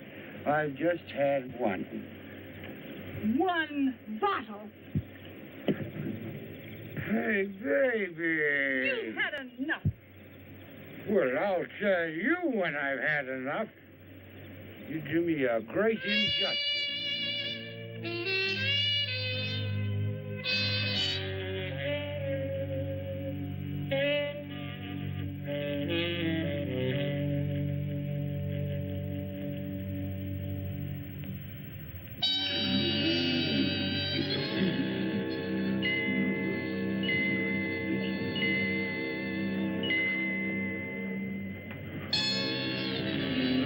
S23: I've just had one.
S22: One bottle.
S23: Hey, baby.
S22: You've had enough.
S23: Well, I'll tell you when I've had enough. You do me a great injustice.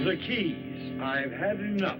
S23: The keys. I've had enough.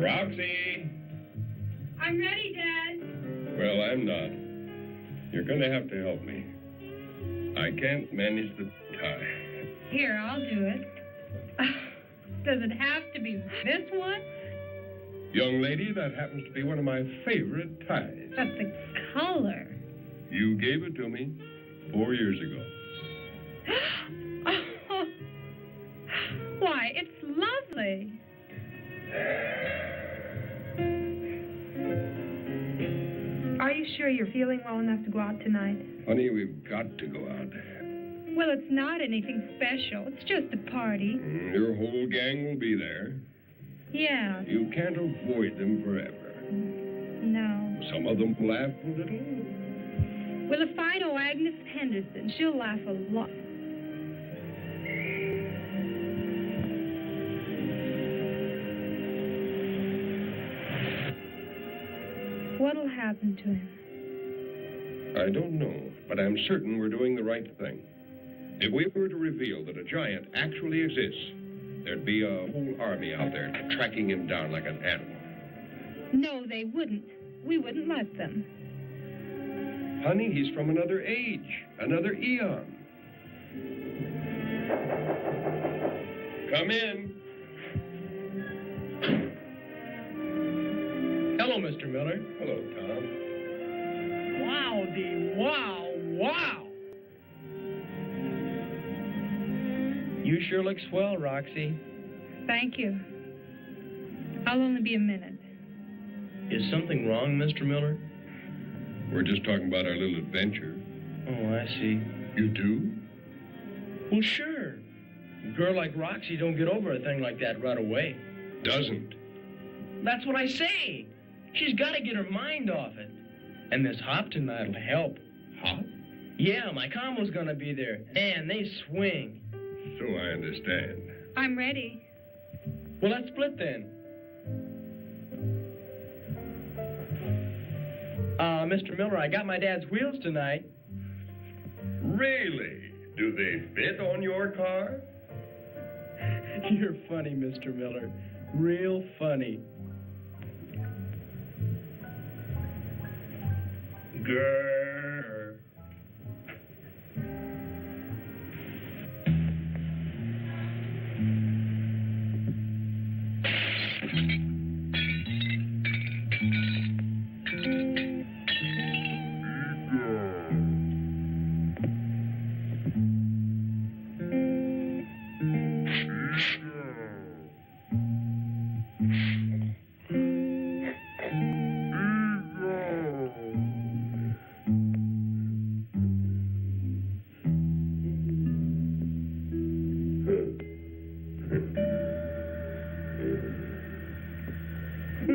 S16: Roxy!
S22: I'm ready, Dad.
S16: Well, I'm not. You're gonna have to help me. I can't manage the tie.
S22: Here, I'll do it. Does it have to be this one?
S16: Young lady, that happens to be one of my favorite ties.
S22: But the color.
S16: You gave it to me 4 years ago.
S22: Oh, why, it's lovely. Are you sure you're feeling well enough to go out tonight?
S16: Honey, we've got to go out.
S22: Well, it's not anything special. It's just a party.
S16: Your whole gang will be there.
S22: Yeah.
S16: You can't avoid them forever.
S22: No.
S16: Some of them laugh a little.
S22: Well, if I know Agnes Henderson, she'll laugh a lot. What'll happen to him?
S16: I don't know, but I'm certain we're doing the right thing. If we were to reveal that a giant actually exists, there'd be a whole army out there tracking him down like an animal.
S22: No, they wouldn't. We wouldn't let them.
S16: Honey, he's from another age, another eon. Come in.
S14: Hello, Mr. Miller.
S16: Hello, Tom.
S14: Wowdy, wow, wow. You sure look swell, Roxy.
S22: Thank you. I'll only be a minute.
S14: Is something wrong, Mr. Miller?
S16: We're just talking about our little adventure.
S14: Oh, I see.
S16: You do?
S14: Well, sure. A girl like Roxy don't get over a thing like that right away.
S16: Doesn't.
S14: That's what I say. She's got to get her mind off it. And this hop tonight'll help.
S16: Hop?
S14: Yeah, my combo's gonna be there. And they swing.
S16: So I understand.
S22: I'm ready.
S14: Well, let's split then. Mr. Miller, I got my dad's wheels tonight.
S16: Really? Do they fit on your car?
S14: You're funny, Mr. Miller. Real funny.
S16: Grrr.
S14: Hey,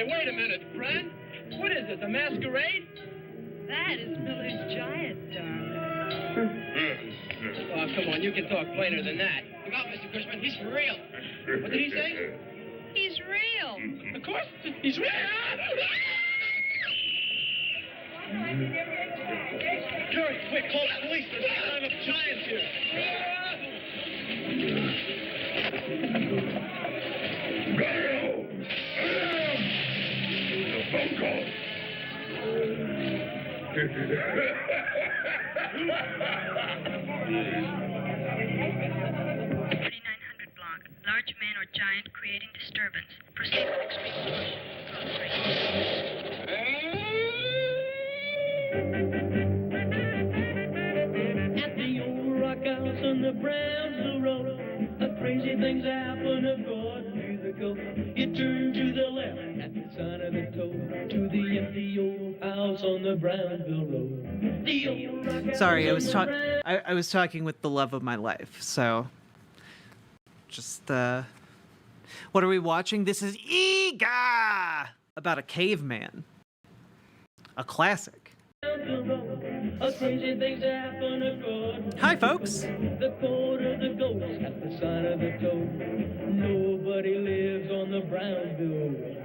S14: wait a minute, friend. What is this, a masquerade?
S22: That is Miller's giant, darling.
S14: Oh, come on, you can talk plainer than that. Look out, Mr. Cushman, he's for real. What did he say?
S22: He's real.
S14: Of course, he's real. Jerry, quick, call the police. There's a time of giants here.
S16: A phone call.
S22: 3900 block. Large man or giant creating disturbance. Proceed with extreme caution.
S14: At the old rock house on the Brownsville Road, crazy things happen according to the code. You turn to the left at the sign of the toad to the empty old house on the Brownsville Road. The old rock house
S2: Sorry, I was
S14: on the
S2: I was talking with the love of my life. So, just what are we watching? This is Ega about a caveman, a classic.
S14: Crazy things happen according.
S2: Hi, folks.
S14: The code of the ghost at the sign of the toad. Nobody lives on the Brownsville Road.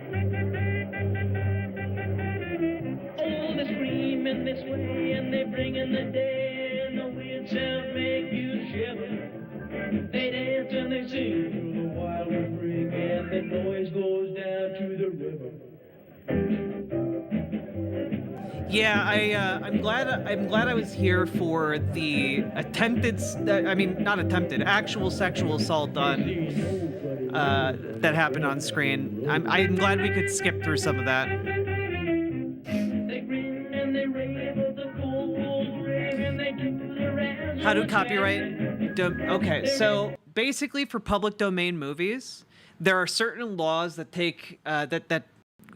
S14: Oh, they scream in this way and they bring in the day, and the weird sound make you shiver. They dance and they sing through the wild and free, and the noise goes down to the river.
S2: Yeah, I'm glad I was here for the attempted, actual sexual assault done that happened on screen. I'm glad we could skip through some of that. How do copyright? Okay, so basically for public domain movies, there are certain laws that take that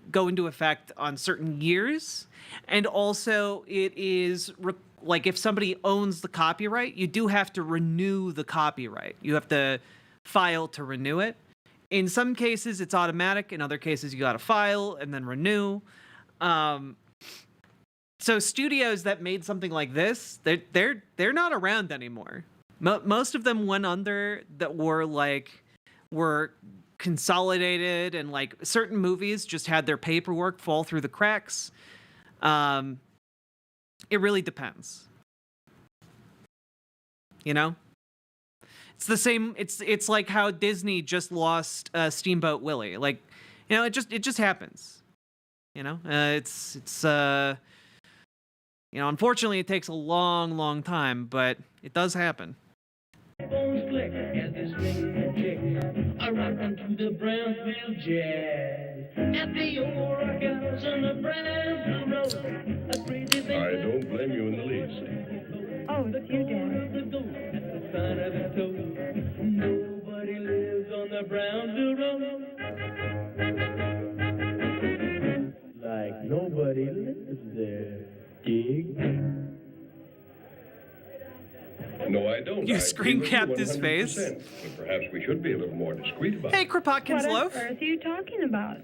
S2: go into effect on certain years. And also, it is like if somebody owns the copyright, you do have to renew the copyright. You have to file to renew it. In some cases, it's automatic. In other cases, you got to file and then renew. So studios that made something like this, they're not around anymore. Most of them went under that were consolidated, and like certain movies just had their paperwork fall through the cracks. It really depends. You know? It's the same, it's like how Disney just lost Steamboat Willie. Like, you know, it just happens. You know? You know, unfortunately it takes a long time, but it does happen.
S14: Bones click as this ring kicks. I rock onto the Brownsville Jazz. At the old rock house nobody lives there. Dig?
S16: No, I don't.
S2: You
S16: I
S2: screen
S16: agree with you
S2: capped his face.
S16: 100%, but perhaps we should be a little more discreet about
S2: Hey,
S16: it.
S2: Kropotkin's
S13: What on
S2: loaf.
S13: earth are you talking about?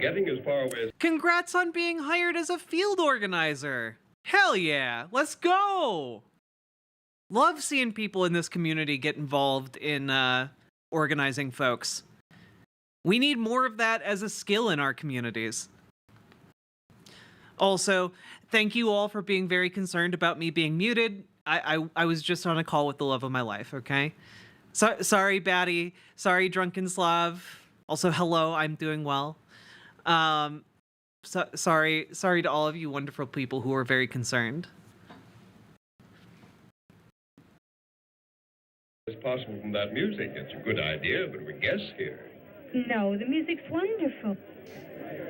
S16: Getting as far away as...
S2: Congrats on being hired as a field organizer. Hell yeah, let's go. Love seeing people in this community get involved in organizing folks. We need more of that as a skill in our communities. Also, thank you all for being very concerned about me being muted. I was just on a call with the love of my life, okay? Sorry, Batty. Sorry, Drunken Slav. Also, hello, I'm doing well. Sorry to all of you wonderful people who are very concerned.
S16: as possible from that music. It's a good idea, but we're guests here.
S13: No, the music's wonderful.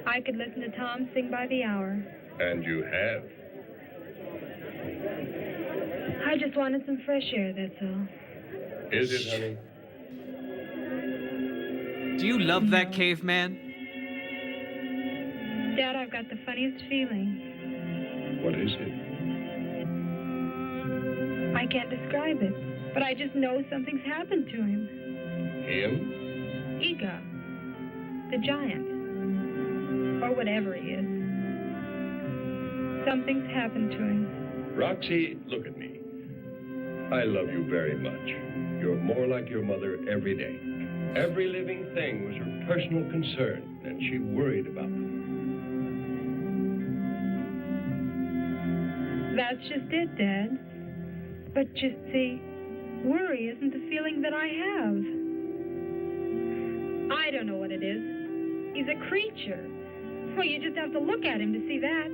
S13: I could listen to Tom sing by the hour.
S16: And you have.
S13: I just wanted some fresh air, that's all.
S16: Is it, honey?
S2: Do you love that caveman?
S13: Dad, I've got the funniest feeling.
S16: What is it?
S13: I can't describe it, but I just know something's happened to him.
S16: Him?
S13: Ega, the giant, or whatever he is. Something's happened to him.
S16: Roxy, look at me. I love you very much. You're more like your mother every day. Every living thing was her personal concern, and she worried about them.
S13: That's just it, Dad. But just see, worry isn't the feeling that I have. I don't know what it is. He's a creature. Well, you just have to look at him to see that.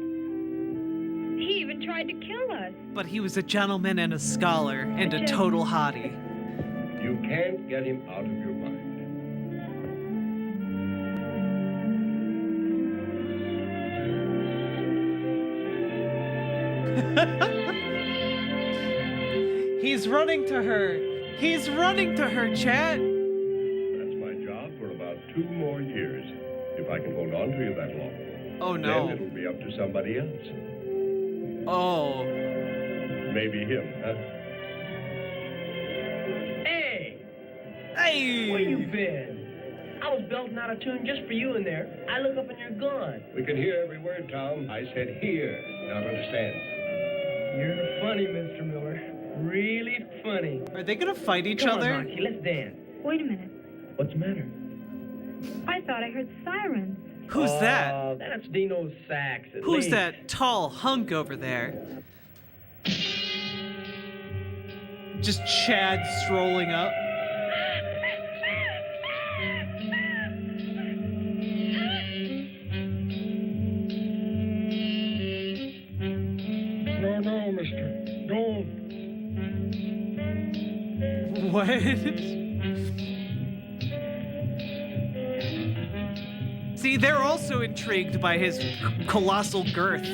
S13: He even tried to kill us.
S2: But he was a gentleman and a scholar and a total hottie.
S16: You can't get him out of your mind.
S2: He's running to her. He's running to her, Chet.
S16: That's my job for about 2 more years. If I can hold on to you that long.
S2: Oh, no.
S16: Then it'll be up to somebody else.
S2: Oh.
S16: Maybe him, huh?
S1: Hey!
S2: Hey!
S1: Where you been? I was belting out a tune just for you in there. I look up and you're gone.
S16: We can hear every word, Tom. I said hear, not understand.
S1: You're funny, Mr. Miller. Really funny.
S2: Are they gonna fight each
S1: Come
S2: other?
S1: on, Roxy, let's dance.
S13: Wait a minute.
S1: What's the matter?
S13: I thought I heard sirens.
S2: Who's that?
S1: That's Dino's sax. At
S2: Who's
S1: least.
S2: that tall hunk over there? Just Chad strolling up.
S15: No, mister. Don't.
S2: What? See, they're also intrigued by his colossal girth.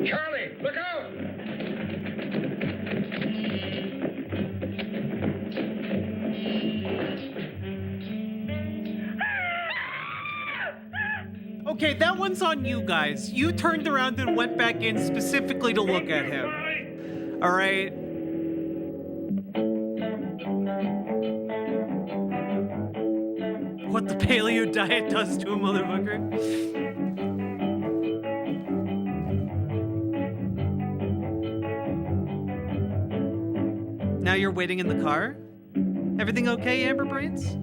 S15: Charlie, look out!
S2: Okay, that one's on you guys. You turned around and went back in specifically to look at him. All right. What the paleo diet does to a motherfucker. Now you're waiting in the car? Everything okay, Amber Brains?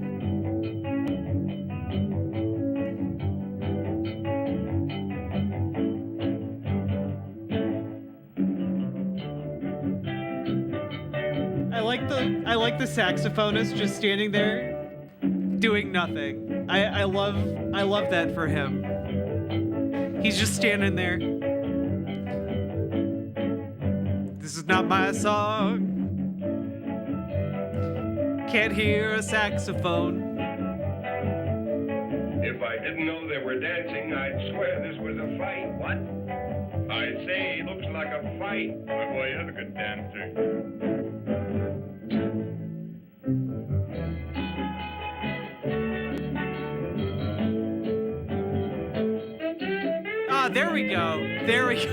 S2: I like like the saxophonist just standing there doing nothing. I love that for him. He's just standing there. This is not my song. Can't hear a saxophone.
S16: If I didn't know they were dancing, I'd swear this was a fight. What? I say, it looks like a fight. My boy is a good dancer.
S2: Ah, there we go. There we go.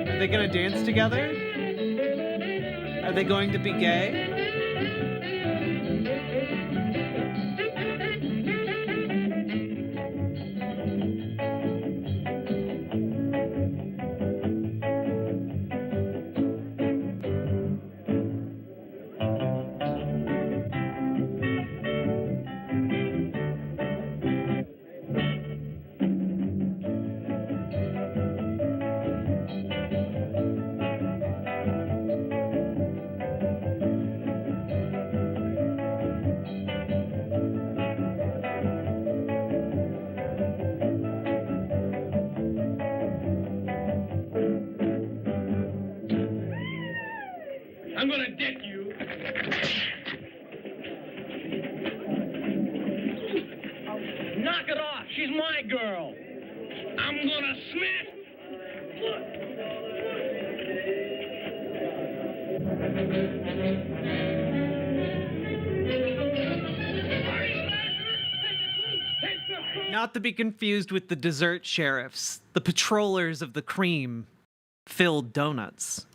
S2: Are they gonna dance together? Are they going to be gay?
S16: I'm gonna dick you.
S1: Knock it off. She's my girl.
S16: I'm gonna smash.
S2: Not to be confused with the dessert sheriffs, the patrollers of the cream-filled donuts.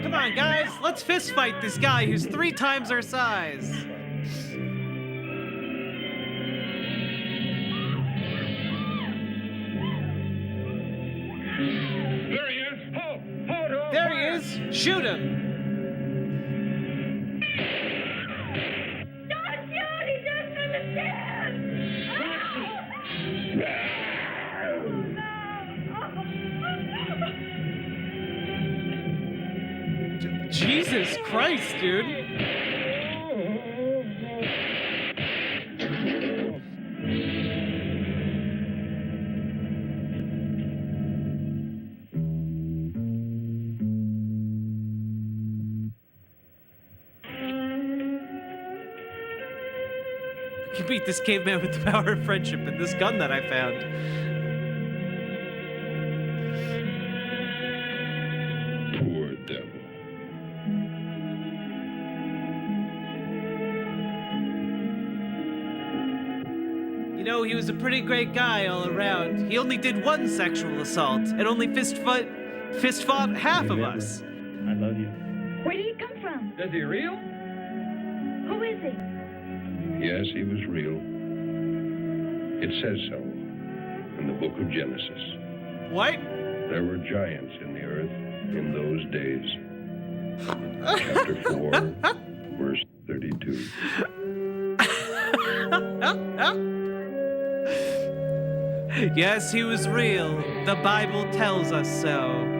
S2: Come on, guys, let's fist fight this guy who's 3 times our size.
S16: There he is. Hold.
S2: There he is. Shoot him.
S22: Don't shoot! He doesn't understand!
S2: Jesus Christ, dude. I can beat this caveman with the power of friendship and this gun that I found.
S16: Poor devil.
S2: You know, he was a pretty great guy all around. He only did 1 sexual assault and only fist fought half of us.
S1: I love you.
S13: Where did he come from?
S1: Is he real?
S13: Who is he?
S16: Yes, he was real. It says so in the book of Genesis.
S2: What?
S16: There were giants in the earth in those days. Chapter 4, verse 32.
S2: Yes, he was real. The Bible tells us so.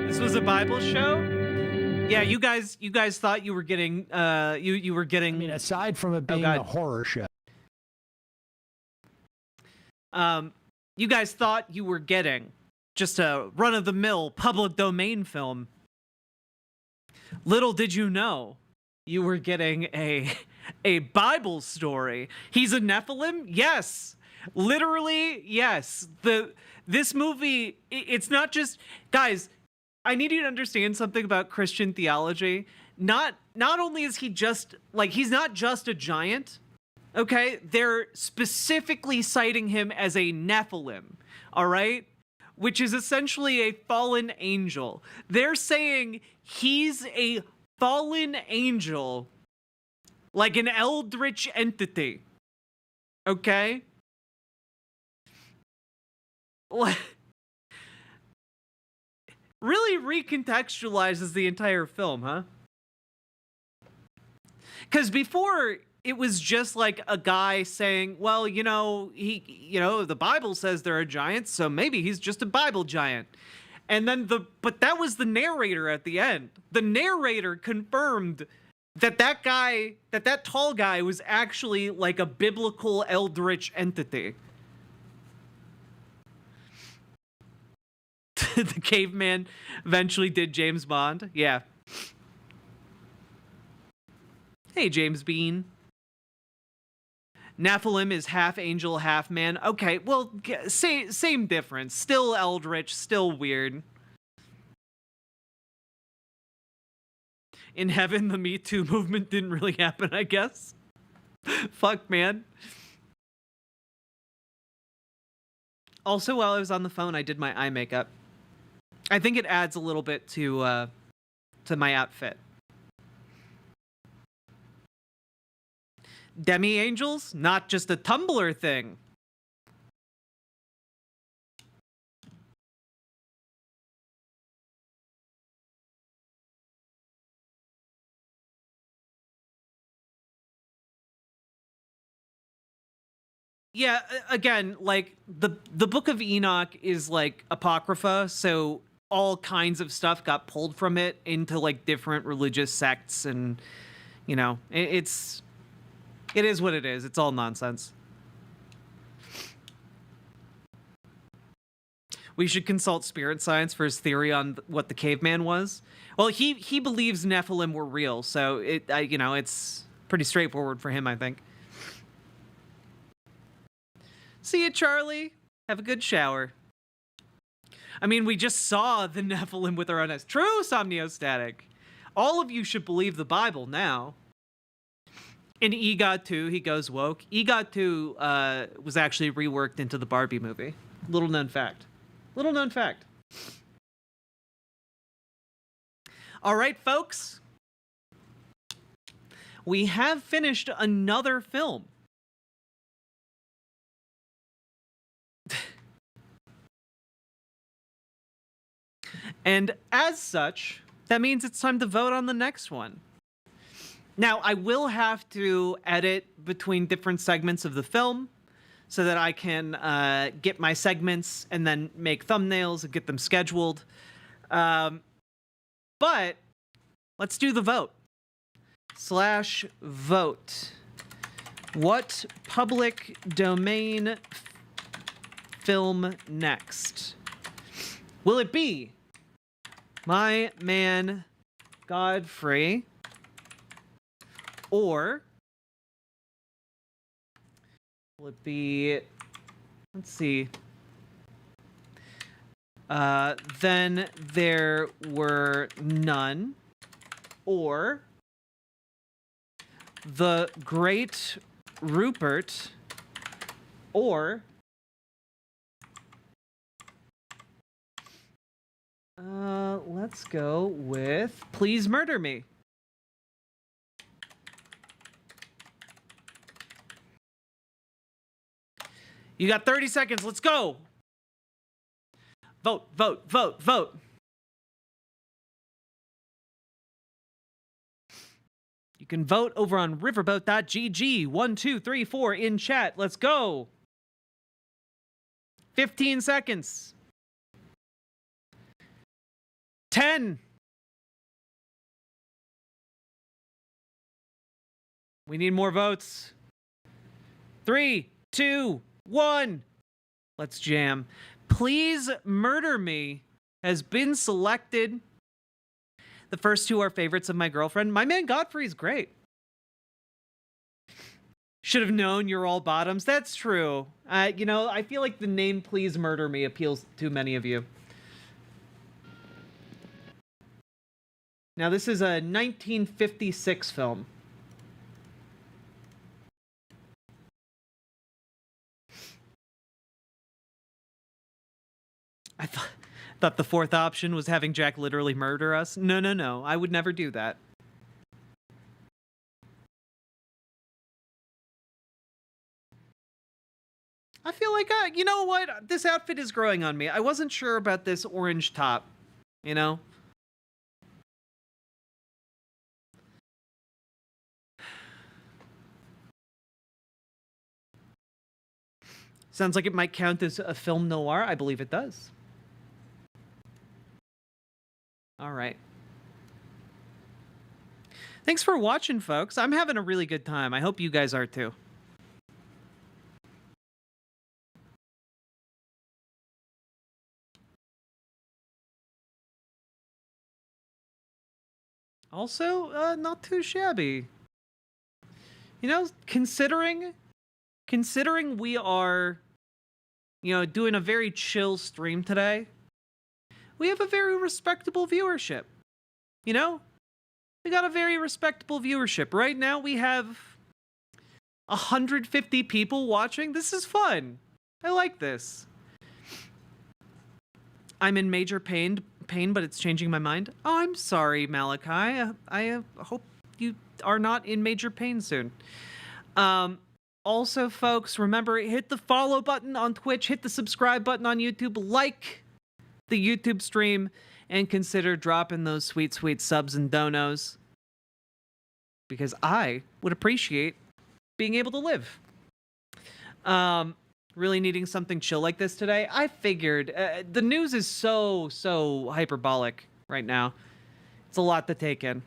S2: This was a Bible show? Yeah, you guys thought you were getting you were getting,
S9: I mean, aside from it being a horror show.
S2: You guys thought you were getting just a run-of-the-mill public domain film. Little did you know, you were getting a Bible story. He's a Nephilim? Yes. Literally, yes. This movie, it's not just, guys, I need you to understand something about Christian theology. Not only is he just, like, he's not just a giant, okay? They're specifically citing him as a Nephilim, all right? Which is essentially a fallen angel. They're saying he's a fallen angel, like an eldritch entity, okay? Really recontextualizes the entire film, huh? Because before, it was just like a guy saying, well, you know, the Bible says there are giants, so maybe he's just a Bible giant. And then but that was the narrator at the end. The narrator confirmed that that tall guy was actually like a biblical eldritch entity. The caveman eventually did James Bond. Yeah. Hey, James Bean. Nephilim is half angel, half man. Okay, well, same difference. Still eldritch, still weird. In heaven, the Me Too movement didn't really happen, I guess. Fuck, man. Also, while I was on the phone, I did my eye makeup. I think it adds a little bit to my outfit. Demi-angels? Not just a Tumblr thing. Yeah, again, like, the Book of Enoch is, like, Apocrypha, so all kinds of stuff got pulled from it into, like, different religious sects, and, you know, it is what it is. It's all nonsense. We should consult spirit science for his theory on what the caveman was. Well, he believes Nephilim were real, so it's pretty straightforward for him, I think. See you, Charlie. Have a good shower. I mean, we just saw the Nephilim with our own eyes. True, Somniostatic. All of you should believe the Bible now. In EGOT 2, he goes woke. EGOT 2 was actually reworked into the Barbie movie. Little known fact. Little known fact. All right, folks. We have finished another film. And as such, that means it's time to vote on the next one. Now, I will have to edit between different segments of the film so that I can get my segments and then make thumbnails and get them scheduled. But let's do the vote. /vote. What public domain film next? Will it be My Man Godfrey, or will it be, let's see, Then There Were None, or The Great Rupert, or let's go with Please Murder Me. You got 30 seconds. Let's go. Vote, vote, vote, vote. You can vote over on riverboat.gg. 1, 2, 3, 4 in chat. Let's go. 15 seconds. 10. We need more votes. 3, 2, 1. Let's jam. Please Murder Me has been selected. The first two are favorites of my girlfriend. My Man Godfrey's great. Should have known you're all bottoms. That's true. You know, I feel like the name Please Murder Me appeals to many of you. Now, this is a 1956 film. I thought the fourth option was having Jack literally murder us. No, no, no. I would never do that. I feel like, you know what? This outfit is growing on me. I wasn't sure about this orange top, you know? Sounds like it might count as a film noir. I believe it does. All right. Thanks for watching, folks. I'm having a really good time. I hope you guys are too. Also, not too shabby. You know, considering we are, you know, doing a very chill stream today, we have a very respectable viewership. You know? We got a very respectable viewership. Right now we have 150 people watching. This is fun. I like this. I'm in major pain, but it's changing my mind. Oh, I'm sorry, Malachi. I hope you are not in major pain soon. Also, folks, remember, hit the follow button on Twitch, hit the subscribe button on YouTube, like the YouTube stream, and consider dropping those sweet, sweet subs and donos, because I would appreciate being able to live. Really needing something chill like this today. I figured the news is so hyperbolic right now. It's a lot to take in.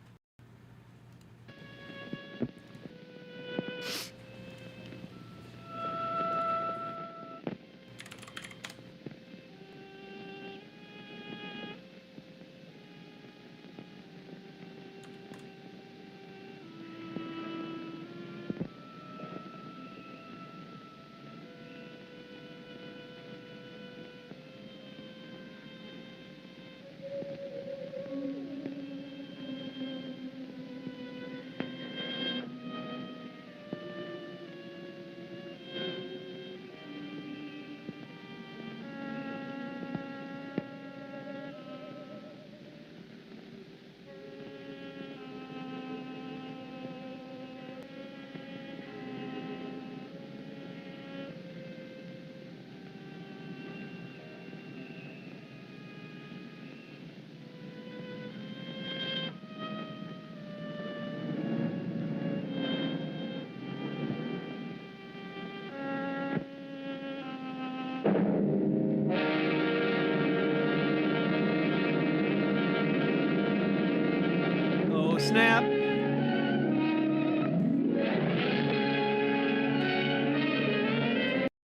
S2: Snap.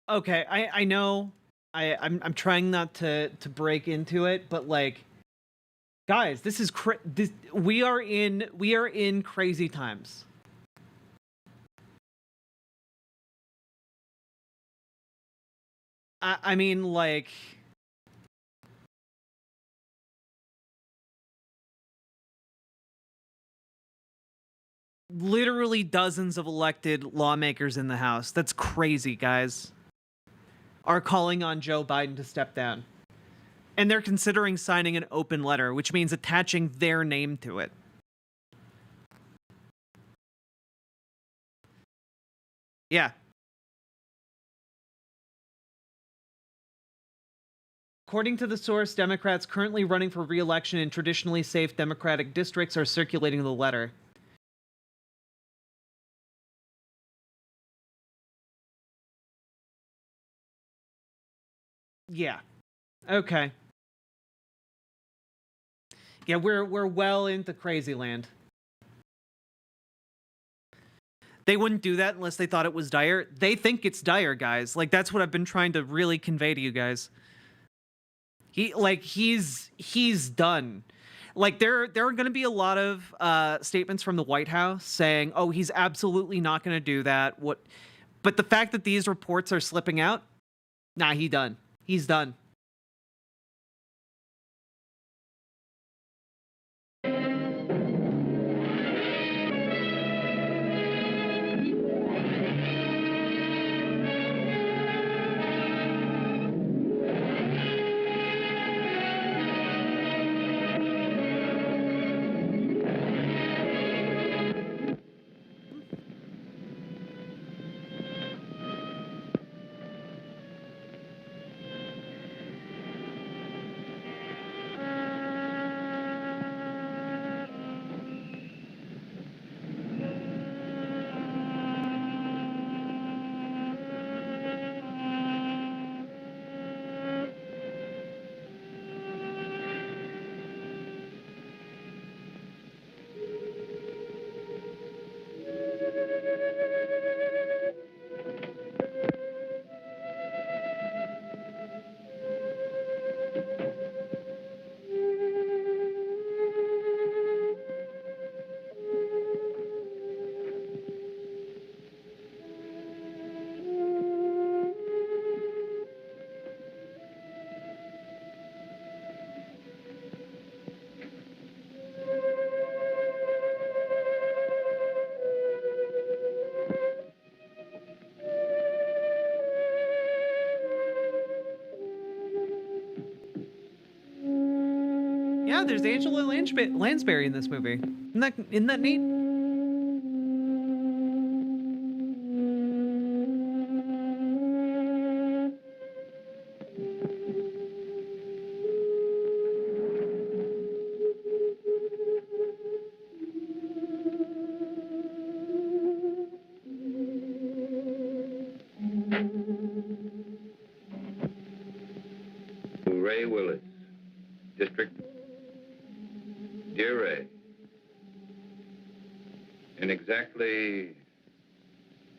S2: Okay, I know I'm trying not to break into it, but like, guys, this is we are in crazy times. I mean, like, literally dozens of elected lawmakers in the House, that's crazy, guys, are calling on Joe Biden to step down. And they're considering signing an open letter, which means attaching their name to it. Yeah. According to the source, Democrats currently running for re-election in traditionally safe Democratic districts are circulating the letter. Yeah. Okay. Yeah, we're well into crazy land. They wouldn't do that unless they thought it was dire. They think it's dire, guys. Like, that's what I've been trying to really convey to you guys. He's done. Like there are going to be a lot of statements from the White House saying, "Oh, he's absolutely not going to do that." But the fact that these reports are slipping out, nah, he's done. He's done. Yeah, there's Angela Lansbury in this movie. Isn't that neat?
S5: Ray Willis, District. Dear Ray, in exactly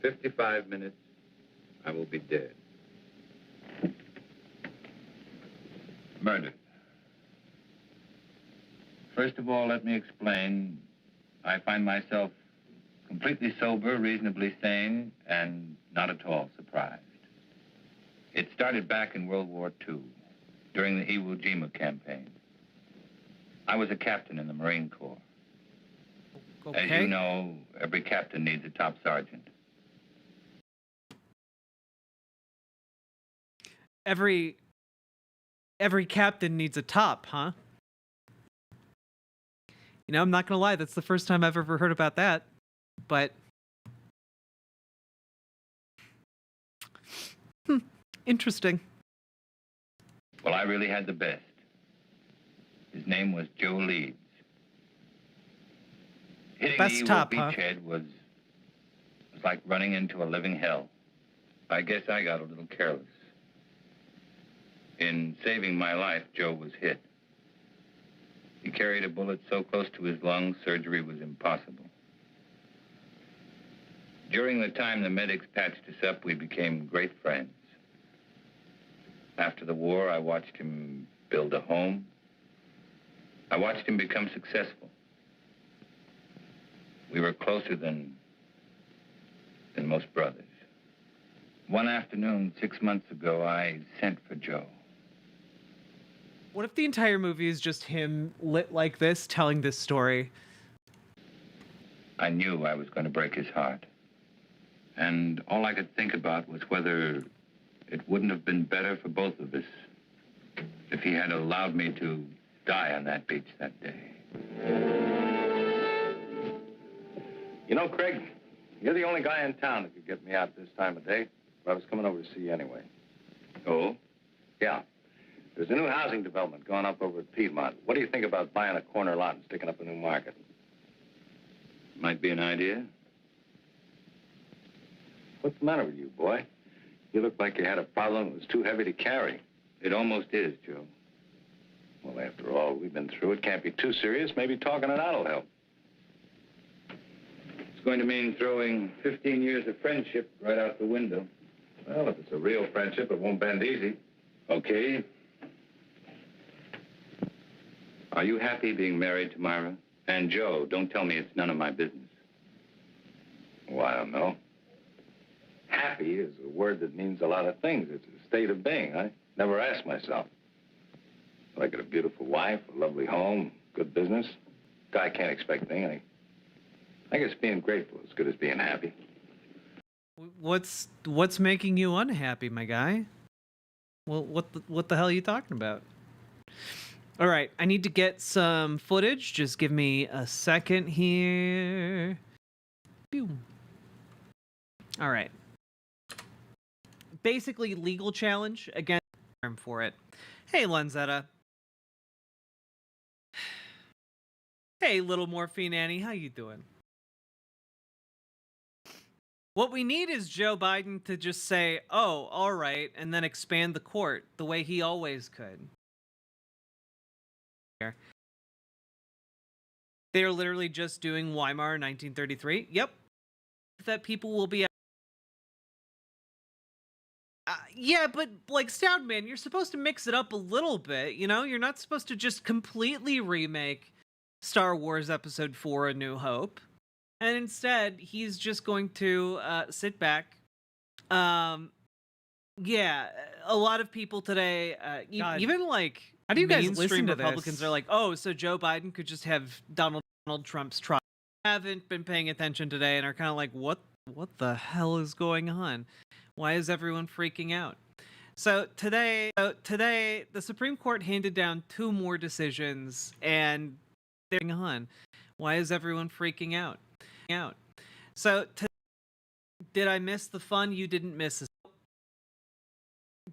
S5: 55 minutes, I will be dead. Murdered. First of all, let me explain. I find myself completely sober, reasonably sane, and not at all surprised. It started back in World War II, during the Iwo Jima campaign. I was a captain in the Marine Corps.
S2: Okay.
S5: As you know, every captain needs a top sergeant.
S2: Every captain needs a top, huh? You know, I'm not gonna lie, that's the first time I've ever heard about that. But interesting.
S5: Well, I really had the best. His name was Joe Leeds. Hitting
S2: Best
S5: the Iwo
S2: top, huh?
S5: beachhead was like running into a living hell. I guess I got a little careless. In saving my life, Joe was hit. He carried a bullet so close to his lungs, surgery was impossible. During the time the medics patched us up, we became great friends. After the war, I watched him build a home. I watched him become successful. We were closer than most brothers. One afternoon, 6 months ago, I sent for Joe.
S2: What if the entire movie is just him lit like this, telling this story?
S5: I knew I was going to break his heart. And all I could think about was whether it wouldn't have been better for both of us if he had allowed me to die on that beach that day.
S19: You know, Craig, you're the only guy in town that could get me out this time of day. But I was coming over to see you anyway.
S5: Oh?
S19: Yeah. There's a new housing development going up over at Piedmont. What do you think about buying a corner lot and sticking up a new market?
S5: Might be an idea.
S19: What's the matter with you, boy? You look like you had a problem that was too heavy to carry.
S5: It almost is, Joe.
S19: Well, after all we've been through, it can't be too serious. Maybe talking it out will help.
S5: It's going to mean throwing 15 years of friendship right out the window.
S19: Well, if it's a real friendship, it won't bend easy.
S5: Okay. Are you happy being married to Myra? And Joe, don't tell me it's none of my business.
S19: Well, I don't know. Happy is a word that means a lot of things. It's a state of being. I never asked myself. I got a beautiful wife, a lovely home, good business. Guy can't expect anything. I guess being grateful is as good as being happy.
S2: What's making you unhappy, my guy? Well, what the hell are you talking about? All right, I need to get some footage. Just give me a second here. Pew. All right. Basically, legal challenge against for it. Hey, Lanzetta. Hey, Little Morphine Annie, how you doing? What we need is Joe Biden to just say, "Oh, all right," and then expand the court the way he always could. They're literally just doing Weimar 1933. Yep. That people will be... yeah, but, like, Stoudman, you're supposed to mix it up a little bit, you know? You're not supposed to just completely remake Star Wars Episode 4 A New Hope. And instead, he's just going to sit back. Yeah, a lot of people today, even, like... How do you guys listen to Republicans this? Are like, oh, so Joe Biden could just have Donald Trump's trial. Haven't been paying attention today and are kind of like, what the hell is going on? Why is everyone freaking out? So today, the Supreme Court handed down 2 more decisions, and they're going on. Why is everyone freaking out? So did I miss the fun? You didn't miss.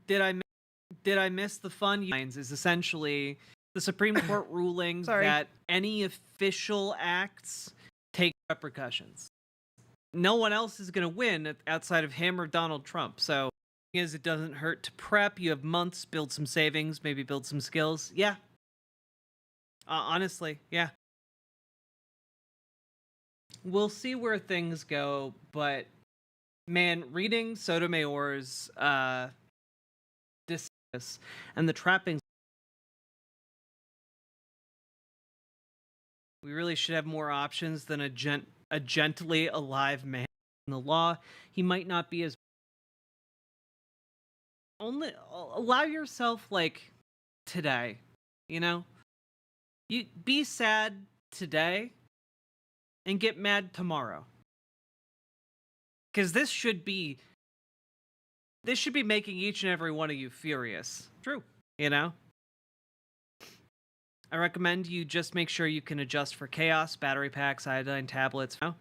S2: Did I miss the fun? Is essentially the Supreme Court ruling that any official acts take repercussions. No one else is going to win outside of him or Donald Trump. So, it doesn't hurt to prep. You have months, build some savings, maybe build some skills. Yeah. Honestly, yeah. We'll see where things go, but man, reading Sotomayor's this and the trappings, we really should have more options than a gently alive man in the law. He might not be as... Only allow yourself, like, today, you know? You be sad today and get mad tomorrow. Because this should be making each and every one of you furious. True, you know? I recommend you just make sure you can adjust for chaos, battery packs, iodine tablets. You know?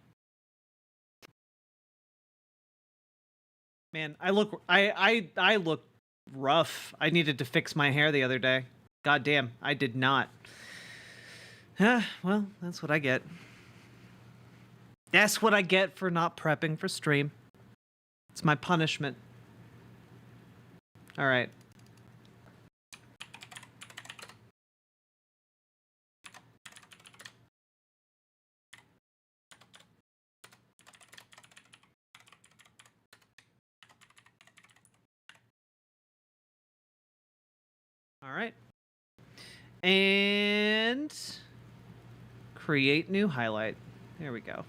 S2: Man, I look rough. I needed to fix my hair the other day. God damn, I did not. Well, that's what I get. That's what I get for not prepping for stream. It's my punishment. All right. All right. And create new highlight. There we go.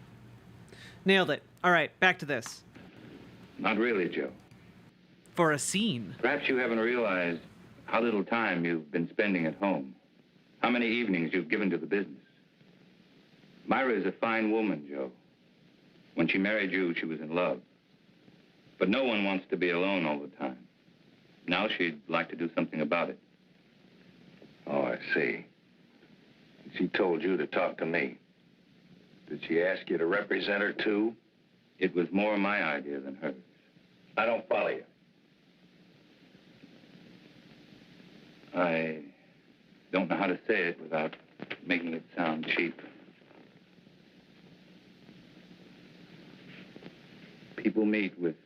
S2: Nailed it. All right, back to this.
S5: Not really, Joe.
S2: For a scene.
S5: Perhaps you haven't realized how little time you've been spending at home. How many evenings you've given to the business. Myra is a fine woman, Joe. When she married you, she was in love. But no one wants to be alone all the time. Now she'd like to do something about it.
S19: Oh, I see. She told you to talk to me. Did she ask you to represent her, too?
S5: It was more my idea than hers.
S19: I don't follow you.
S5: I don't know how to say it without making it sound cheap. People meet with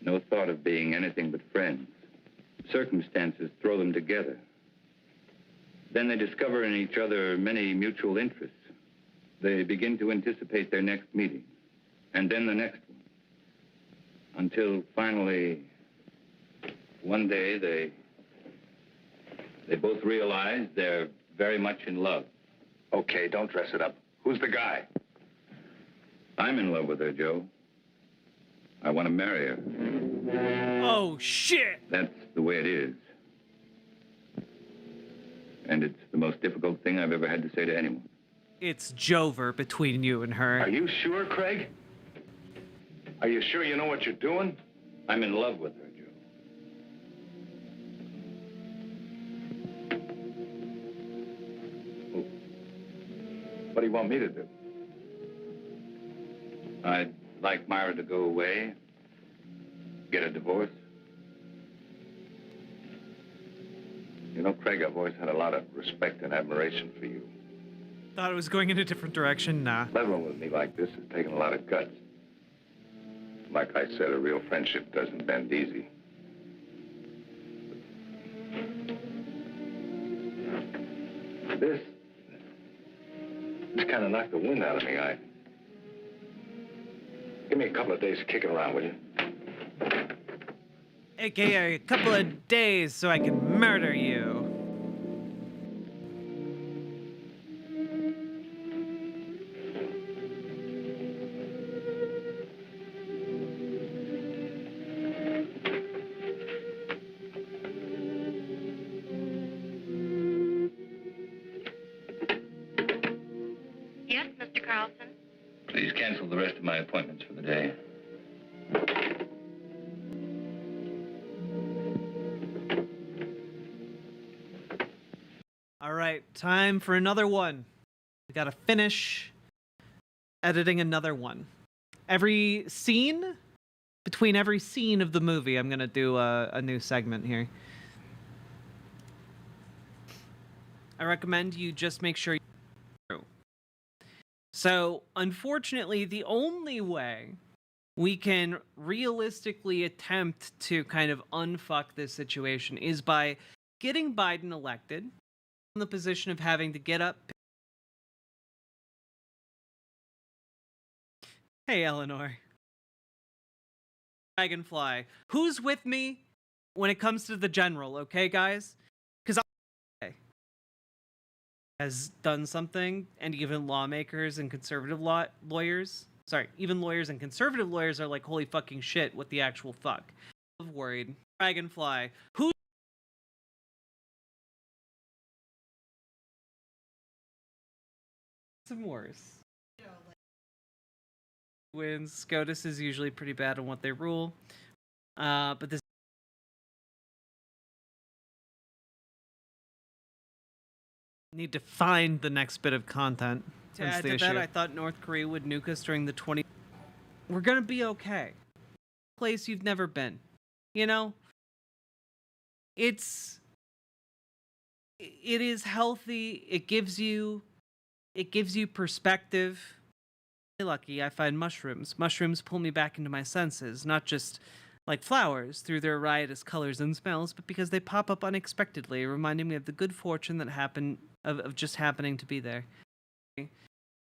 S5: no thought of being anything but friends. Circumstances throw them together. Then they discover in each other many mutual interests. They begin to anticipate their next meeting, and then the next one. Until finally, one day, they both realize they're very much in love.
S19: Okay, don't dress it up. Who's the guy?
S5: I'm in love with her, Joe. I want to marry her.
S2: Oh, shit!
S5: That's the way it is. And it's the most difficult thing I've ever had to say to anyone.
S2: It's Jover between you and her.
S19: Are you sure, Craig? Are you sure you know what you're doing?
S5: I'm in love with her, Joe.
S19: What do you want me to do?
S5: I'd like Myra to go away, get a divorce. You know, Craig, I've always had a lot of respect and admiration for you.
S2: Thought it was going in a different direction. Nah.
S5: Leveling with me like this has taken a lot of guts. Like I said, a real friendship doesn't bend easy. This kind of knocked the wind out of me. Give me a couple of days kicking around, will you?
S2: AKA a couple of days so I can murder you.
S11: Yes, Mr. Carlson?
S5: Please cancel the rest of my appointments for the day.
S2: All right, time for another one. We gotta finish editing another one. Every scene, between every scene of the movie, I'm gonna do a new segment here. I recommend you just make sure you. So, unfortunately, the only way we can realistically attempt to kind of unfuck this situation is by getting Biden elected in the position of having to get up. Hey, Eleanor. Dragonfly. Who's with me when it comes to the general, okay, guys? Because has done something, and even lawmakers and conservative lawyers, even lawyers and conservative lawyers are like, holy fucking shit, what the actual fuck? I'm worried. Dragonfly. Who? Some worse. Wins. SCOTUS is usually pretty bad on what they rule. But this need to find the next bit of content. To add to that, I thought North Korea would nuke us during the 20. We're gonna be okay. Place you've never been. You know? It is healthy. It gives you perspective. Lucky I find mushrooms. Mushrooms pull me back into my senses, not just like flowers through their riotous colors and smells, but because they pop up unexpectedly, reminding me of the good fortune that happened of just happening to be there.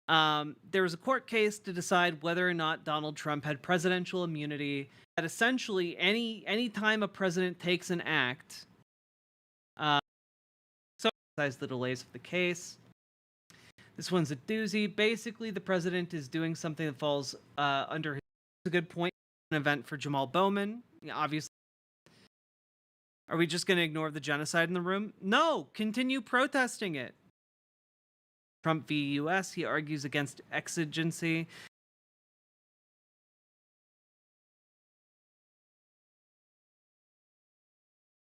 S2: There was a court case to decide whether or not Donald Trump had presidential immunity. That essentially any time a president takes an act, so the delays of the case. This one's a doozy. Basically, the president is doing something that falls under his. A good point. An event for Jamal Bowman. Obviously. Are we just going to ignore the genocide in the room? No! Continue protesting it. Trump v. U.S. He argues against exigency.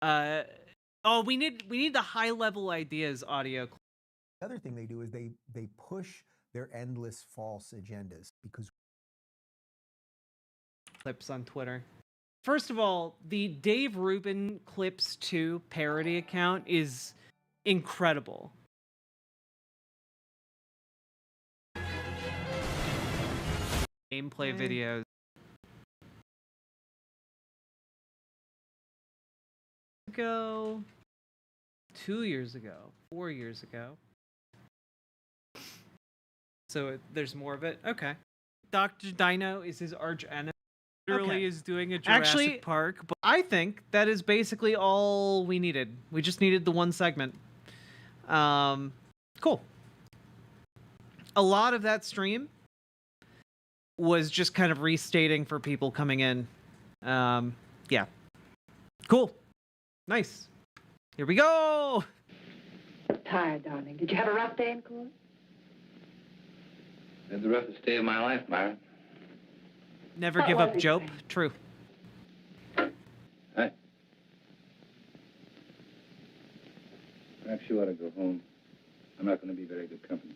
S2: We need the high-level ideas audio.
S9: The other thing they do is they push their endless false agendas because
S2: clips on Twitter. First of all, the Dave Rubin Clips 2 parody account is incredible. Gameplay videos. Ago, 2 years ago, 4 years ago. So there's more of it. Okay. Dr. Dino is his arch enemy. Literally is doing a Jurassic Park. But I think that is basically all we needed. We just needed the one segment. Cool. A lot of that stream was just kind of restating for people coming in. Yeah. Cool. Nice. Here we go.
S10: I'm tired, darling. Did you have a rough day in court?
S5: Had the roughest day of my life, Myra.
S2: Never
S10: What
S2: give
S10: was
S2: up,
S10: it,
S2: Jope.
S10: Frank?
S2: True.
S5: Hi. Perhaps you ought to go home. I'm not going to be very good company.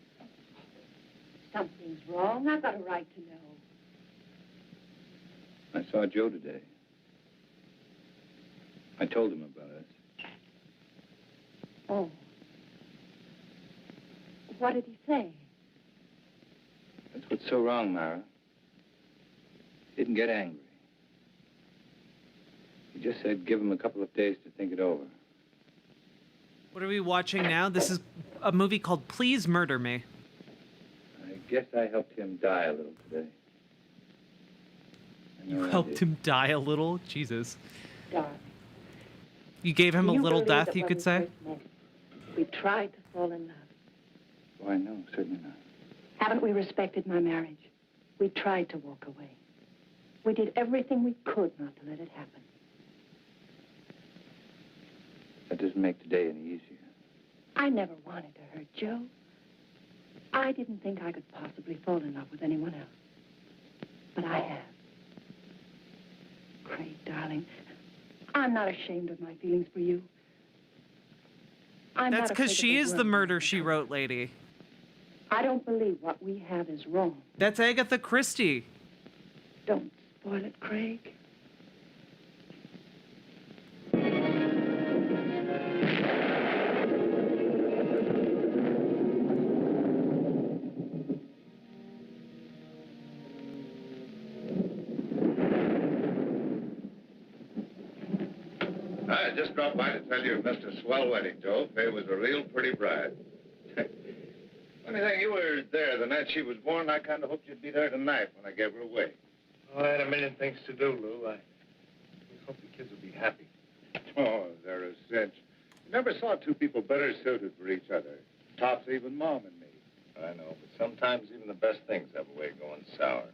S10: Something's wrong. I've got a right to know.
S5: I saw Joe today. I told him about us.
S10: Oh. What did he say?
S5: That's what's so wrong, Myra. He didn't get angry. He just said give him a couple of days to think it over.
S2: What are we watching now? This is a movie called Please Murder Me.
S5: I guess I helped him die a little today.
S2: You helped him die a little? Jesus.
S10: Darling.
S2: You gave him a
S10: Do you
S2: little
S10: believe
S2: death,
S10: that
S2: you
S10: when
S2: could
S10: we
S2: say?
S10: first met, we tried to fall in love.
S5: Why, no, certainly not.
S10: Haven't we respected my marriage? We tried to walk away. We did everything we could not to let it happen.
S5: That doesn't make today any easier.
S10: I never wanted to hurt Joe. I didn't think I could possibly fall in love with anyone else. But I have. Craig, darling, I'm not ashamed of my feelings for you. I'm
S2: That's
S10: not
S2: because
S10: afraid of
S2: she
S10: the
S2: is the
S10: world.
S2: Murder, She Wrote lady.
S10: I don't believe what we have is wrong.
S2: That's Agatha Christie.
S10: Don't spoil it, Craig.
S19: I just dropped by to tell you of Mr. Swell Wedding, Joe. Faye was a real pretty bride. Funny thing, you were there the night she was born. I kind of hoped you'd be there tonight when I gave her away.
S18: Oh, I had a million things to do, Lou. I hope the kids will be happy.
S19: Oh, they're a cinch. You never saw two people better suited for each other. Tops even Mom and me.
S5: I know, but sometimes even the best things have a way of going sour.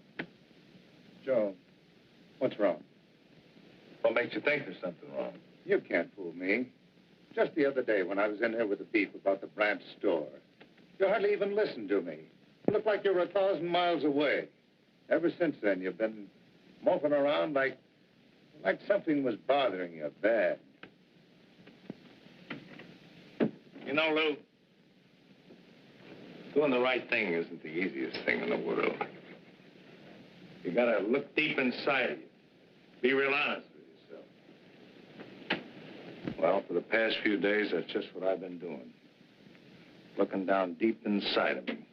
S19: Joe, what's wrong?
S5: What makes you think there's something wrong?
S19: You can't fool me. Just the other day when I was in here with the beef about the branch store, you hardly even listened to me. You looked like you were 1,000 miles away. Ever since then, you've been moping around like something was bothering you bad.
S5: You know, Lou, doing the right thing isn't the easiest thing in the world. You gotta look deep inside of you. Be real honest with yourself. Well, for the past few days, that's just what I've been doing. Looking down deep inside of me.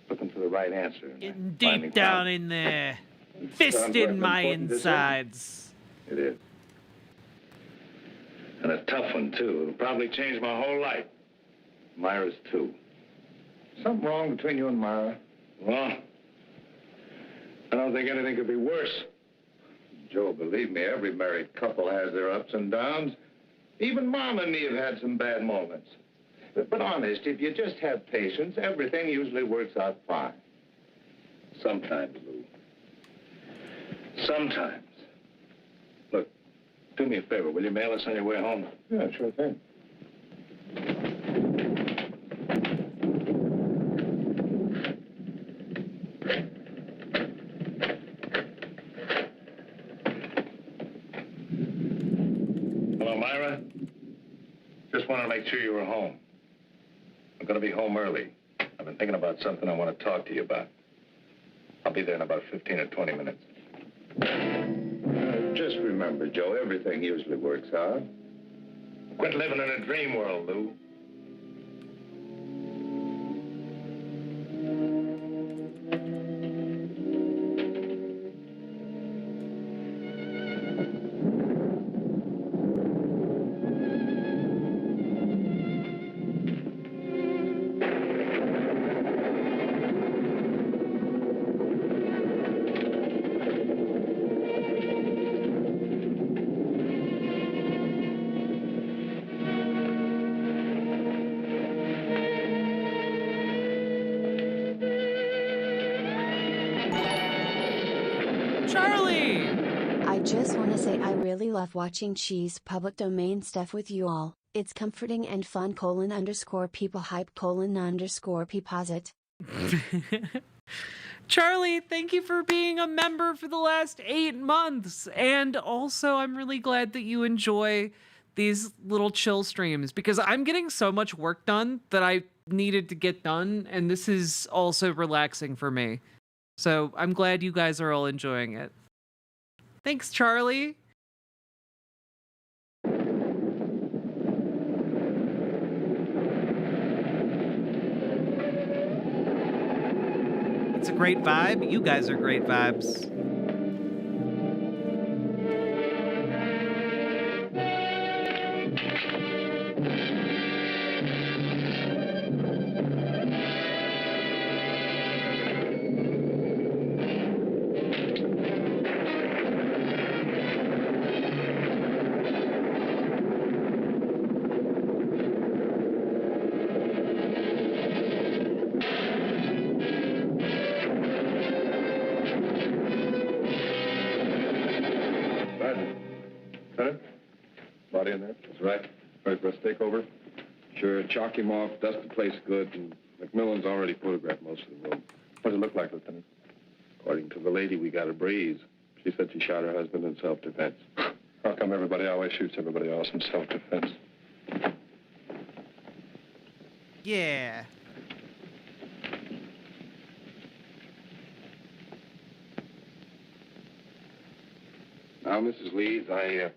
S5: Looking for the right answer.
S2: Getting deep down in there. Fist in my insides.
S5: It is. And a tough one, too. It'll probably change my whole life. Myra's, too.
S19: Something wrong between you and Myra?
S5: Well, I don't think anything could be worse.
S19: Joe, believe me, every married couple has their ups and downs. Even Mom and me have had some bad moments. But honest, if you just have patience, everything usually works out fine.
S5: Sometimes, Lou. Sometimes. Look, do me a favor. Will you mail us on your way home?
S19: Yeah, sure thing.
S5: Hello, Myra. Just wanted to make sure you were home. I'm going to be home early. I've been thinking about something I want to talk to you about. I'll be there in about 15 or 20 minutes.
S19: Just remember, Joe, everything usually works out.
S5: Quit living in a dream world, Lou.
S8: just want to say I really love watching cheese public domain stuff with you all. It's comforting and fun _people hype _p-posit.
S2: Charlie, thank you for being a member for the last 8 months. And also, I'm really glad that you enjoy these little chill streams because I'm getting so much work done that I needed to get done. And this is also relaxing for me. So I'm glad you guys are all enjoying it. Thanks, Charlie. It's a great vibe. You guys are great vibes.
S6: Body in there? That's right. Ready for a stakeover? Sure. Chalk him off, dust the place good, and McMillan's already photographed most of the room. What does it look like, Lieutenant? According to the lady, we got a breeze. She said she shot her husband in self-defense. How come everybody always shoots everybody else in self-defense?
S2: Yeah.
S6: Now, Mrs. Leeds, I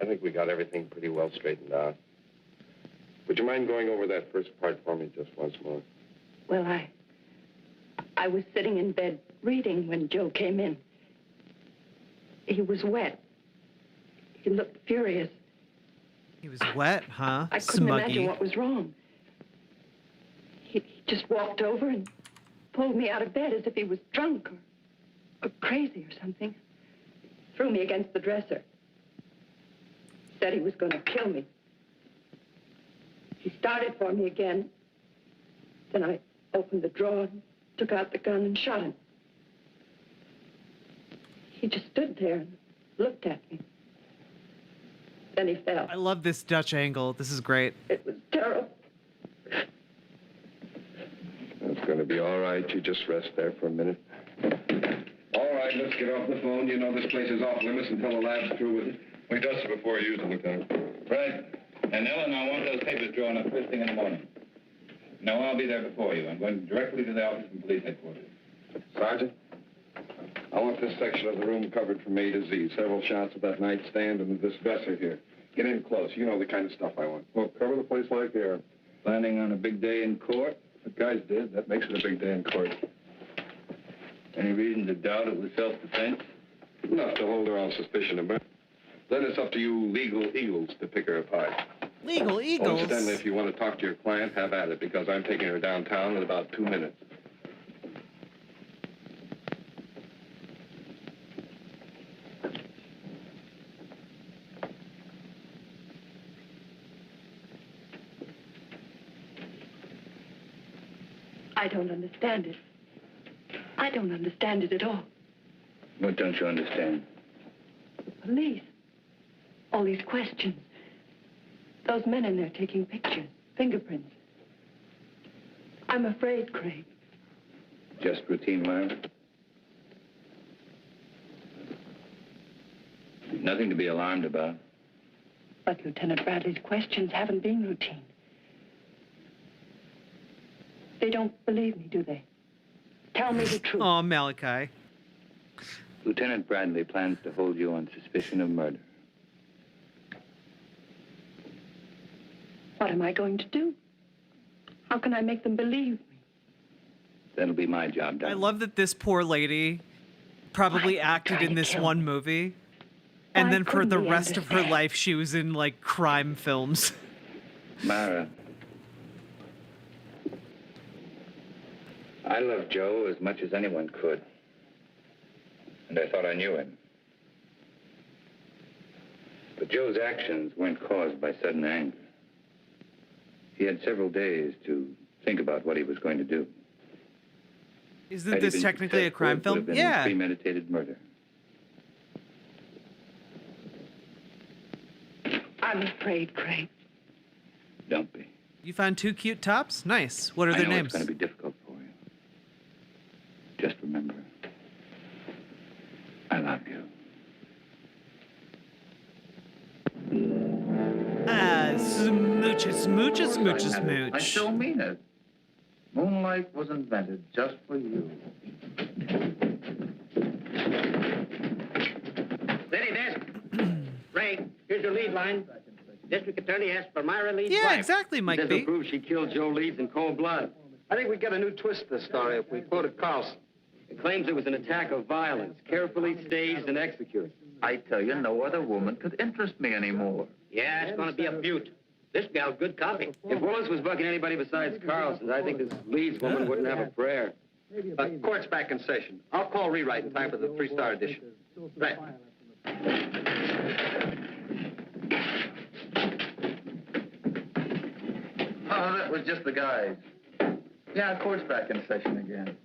S6: think we got everything pretty well straightened out. Would you mind going over that first part for me just once more?
S10: Well, I was sitting in bed reading when Joe came in. He was wet. He looked furious.
S2: He was wet, huh?
S10: I couldn't
S2: Smuggy.
S10: imagine what was wrong. He just walked over and pulled me out of bed as if he was drunk or crazy or something. Threw me against the dresser. Said he was going to kill me. He started for me again. Then I opened the drawer and took out the gun and shot him. He just stood there and looked at me. Then he fell.
S2: I love this Dutch angle. This is great.
S10: It was terrible.
S6: It's going to be all right. You just rest there for a minute. All right, let's get off the phone. You know this place is off limits until the lab's through with it. We dusted before you used it, Lieutenant.
S5: Right. And Ellen, I want those papers drawn up first thing in the morning. No, I'll be there before you. I'm going directly to the office and police headquarters.
S6: Sergeant, I want this section of the room covered from A to Z. Several shots of that nightstand and this dresser here. Get in close. You know the kind of stuff I want. Well, cover the place like air.
S5: Planning on a big day in court?
S6: The guys did. That makes it a big day in court.
S5: Any reason to doubt it was self-defense?
S6: Enough to hold her on suspicion of murder. Then it's up to you legal eagles to pick her apart.
S2: Legal eagles?
S6: Incidentally, if you want to talk to your client, have at it, because I'm taking her downtown in about 2 minutes.
S10: I don't understand it. I don't understand it at all.
S5: What don't you understand?
S10: The police. All these questions. Those men in there taking pictures, fingerprints. I'm afraid, Craig.
S5: Just routine wire? Nothing to be alarmed about.
S10: But Lieutenant Bradley's questions haven't been routine. They don't believe me, do they? Tell me the truth.
S2: Oh, Malachi.
S5: Lieutenant Bradley plans to hold you on suspicion of murder.
S10: What am I going to do? How can I make them believe me?
S5: That'll be my job,
S2: I
S5: darling.
S2: love that this poor lady probably acted in this one movie. And then for the rest of her life, she was in, like, crime films.
S5: Mara, I love Joe as much as anyone could. And I thought I knew him. But Joe's actions weren't caused by sudden anger. He had several days to think about what he was going to do.
S2: Isn't this technically a crime film? Yeah.
S5: Premeditated murder.
S10: I'm afraid, Craig.
S19: Don't be.
S2: You found 2 cute tops? Nice. What are their
S19: I know
S2: names?
S19: It's going to be difficult for you. Just remember, I love you.
S2: Smooches, smooches, smooches, smooch.
S5: I still mean it. Moonlight was invented just for you.
S17: Steady, desk. Ray, here's your lead line. District Attorney asked for Myra Leeds'
S2: Yeah,
S17: wife.
S2: exactly, Mike
S17: This
S2: B.
S17: will prove she killed Joe Leeds in cold blood. I think we get a new twist to the story if we quoted Carlson. It claims it was an attack of violence, carefully staged and executed.
S5: I tell you, no other woman could interest me anymore.
S17: Yeah, it's going to be a beaut. This gal's good copy. If Willis was bucking anybody besides Carlson, I think this Leeds woman wouldn't have a prayer. Court's back in session. I'll call rewrite in time for the 3-star edition. Right.
S5: Oh, that was just the guys. Yeah, court's back in session again.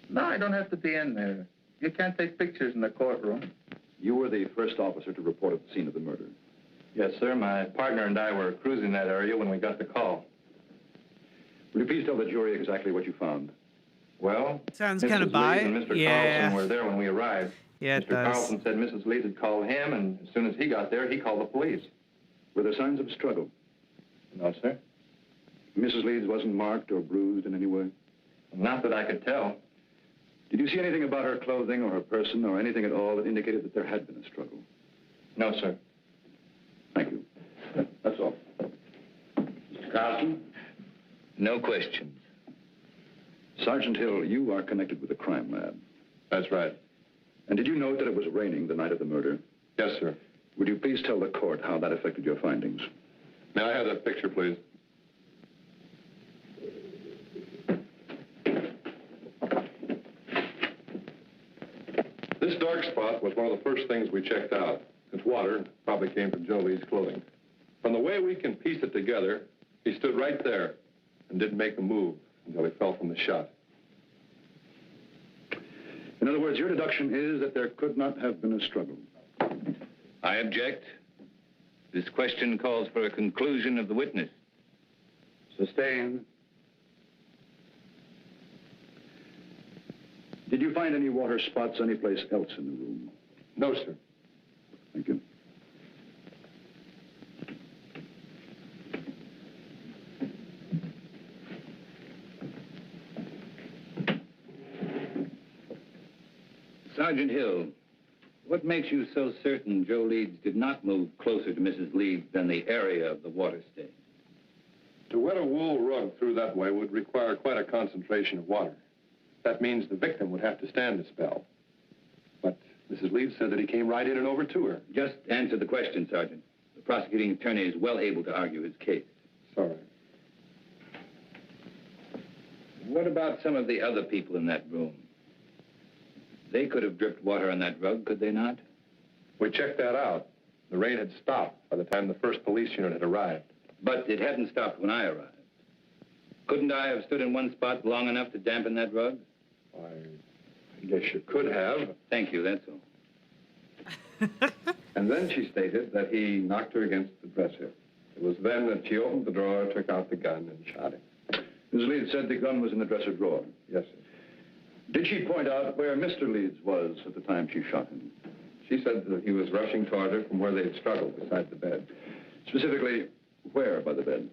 S5: No, I don't have to be in there. You can't take pictures in the courtroom.
S7: You were the first officer to report at the scene of the murder.
S5: Yes, sir. My partner and I were cruising that area when we got the call.
S7: Will you please tell the jury exactly what you found?
S5: Well,
S2: Sounds
S5: Mrs.
S2: kind of bi.
S5: Leeds and Mr.
S2: Yeah.
S5: Carlson were there when we arrived.
S2: Yeah, it
S5: Mr.
S2: does.
S5: Carlson said Mrs. Leeds had called him, and as soon as he got there, he called the police.
S7: Were there signs of struggle?
S5: No, sir.
S7: Mrs. Leeds wasn't marked or bruised in any way?
S5: Not that I could tell.
S7: Did you see anything about her clothing or her person or anything at all that indicated that there had been a struggle?
S5: No, sir.
S7: Thank you. That's all.
S5: Mr. Carlson? No questions.
S7: Sergeant Hill, you are connected with the crime lab.
S6: That's right.
S7: And did you note that it was raining the night of the murder?
S6: Yes, sir.
S7: Would you please tell the court how that affected your findings?
S6: May I have that picture, please? This dark spot was one of the first things we checked out. Its water probably came from Joe Lee's clothing. From the way we can piece it together, he stood right there and didn't make a move until he fell from the shot.
S7: In other words, your deduction is that there could not have been a struggle.
S5: I object. This question calls for a conclusion of the witness.
S7: Sustained. Did you find any water spots anyplace else in the room?
S6: No, sir.
S7: Thank you.
S5: Sergeant Hill, what makes you so certain Joe Leeds did not move closer to Mrs. Leeds than the area of the water stain?
S6: To wet a wool rug through that way would require quite a concentration of water. That means the victim would have to stand a spell. But Mrs. Leeds said that he came right in and over to her.
S5: Just answer the question, Sergeant. The prosecuting attorney is well able to argue his case.
S6: Sorry.
S5: What about some of the other people in that room? They could have dripped water on that rug, could they not?
S6: We checked that out. The rain had stopped by the time the first police unit had arrived.
S5: But it hadn't stopped when I arrived. Couldn't I have stood in one spot long enough to dampen that rug?
S6: I guess you could have.
S5: Thank you, that's all.
S6: And then she stated that he knocked her against the dresser. It was then that she opened the drawer, took out the gun, and shot him.
S7: Ms. Leeds said the gun was in the dresser drawer.
S6: Yes, sir.
S7: Did she point out where Mr. Leeds was at the time she shot him?
S6: She said that he was rushing toward her from where they had struggled beside the bed.
S7: Specifically, where by the bed?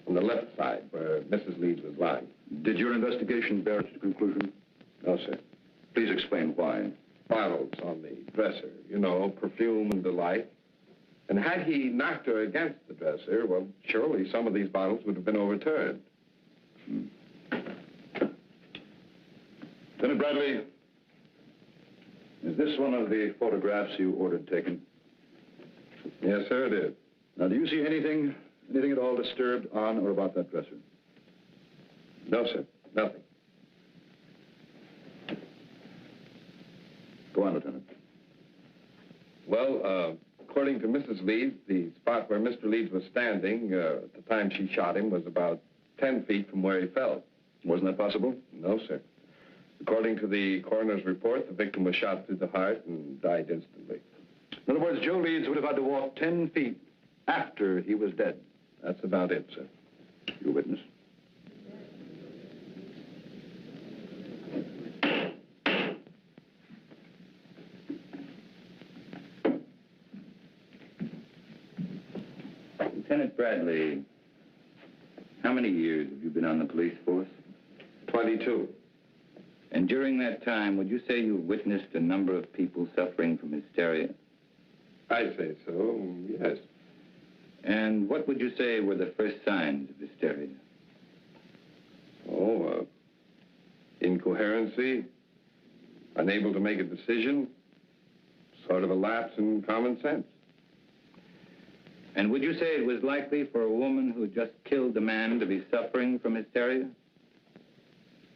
S6: On the left side, where Mrs. Leeds was lying.
S7: Did your investigation bear its conclusion?
S6: No, sir.
S7: Please explain why.
S6: Bottles on the dresser, you know, perfume and the like. And had he knocked her against the dresser, well, surely some of these bottles would have been overturned.
S7: Lieutenant Bradley, is this one of the photographs you ordered taken?
S6: Yes, sir, it is.
S7: Now, do you see anything at all disturbed on or about that dresser?
S6: No, sir, nothing.
S7: Go on, Lieutenant.
S6: Well, according to Mrs. Leeds, the spot where Mr. Leeds was standing at the time she shot him was about 10 feet from where he fell.
S7: Wasn't that possible?
S6: No, sir. According to the coroner's report, the victim was shot through the heart and died instantly.
S7: In other words, Joe Leeds would have had to walk 10 feet after he was dead.
S6: That's about it, sir.
S7: You witness?
S19: Lieutenant Bradley, how many years have you been on the police force?
S7: 22.
S19: And during that time, would you say you witnessed a number of people suffering from hysteria?
S6: I'd say so, yes.
S19: And what would you say were the first signs of hysteria?
S6: Incoherency, unable to make a decision, sort of a lapse in common sense.
S19: And would you say it was likely for a woman who just killed a man to be suffering from hysteria?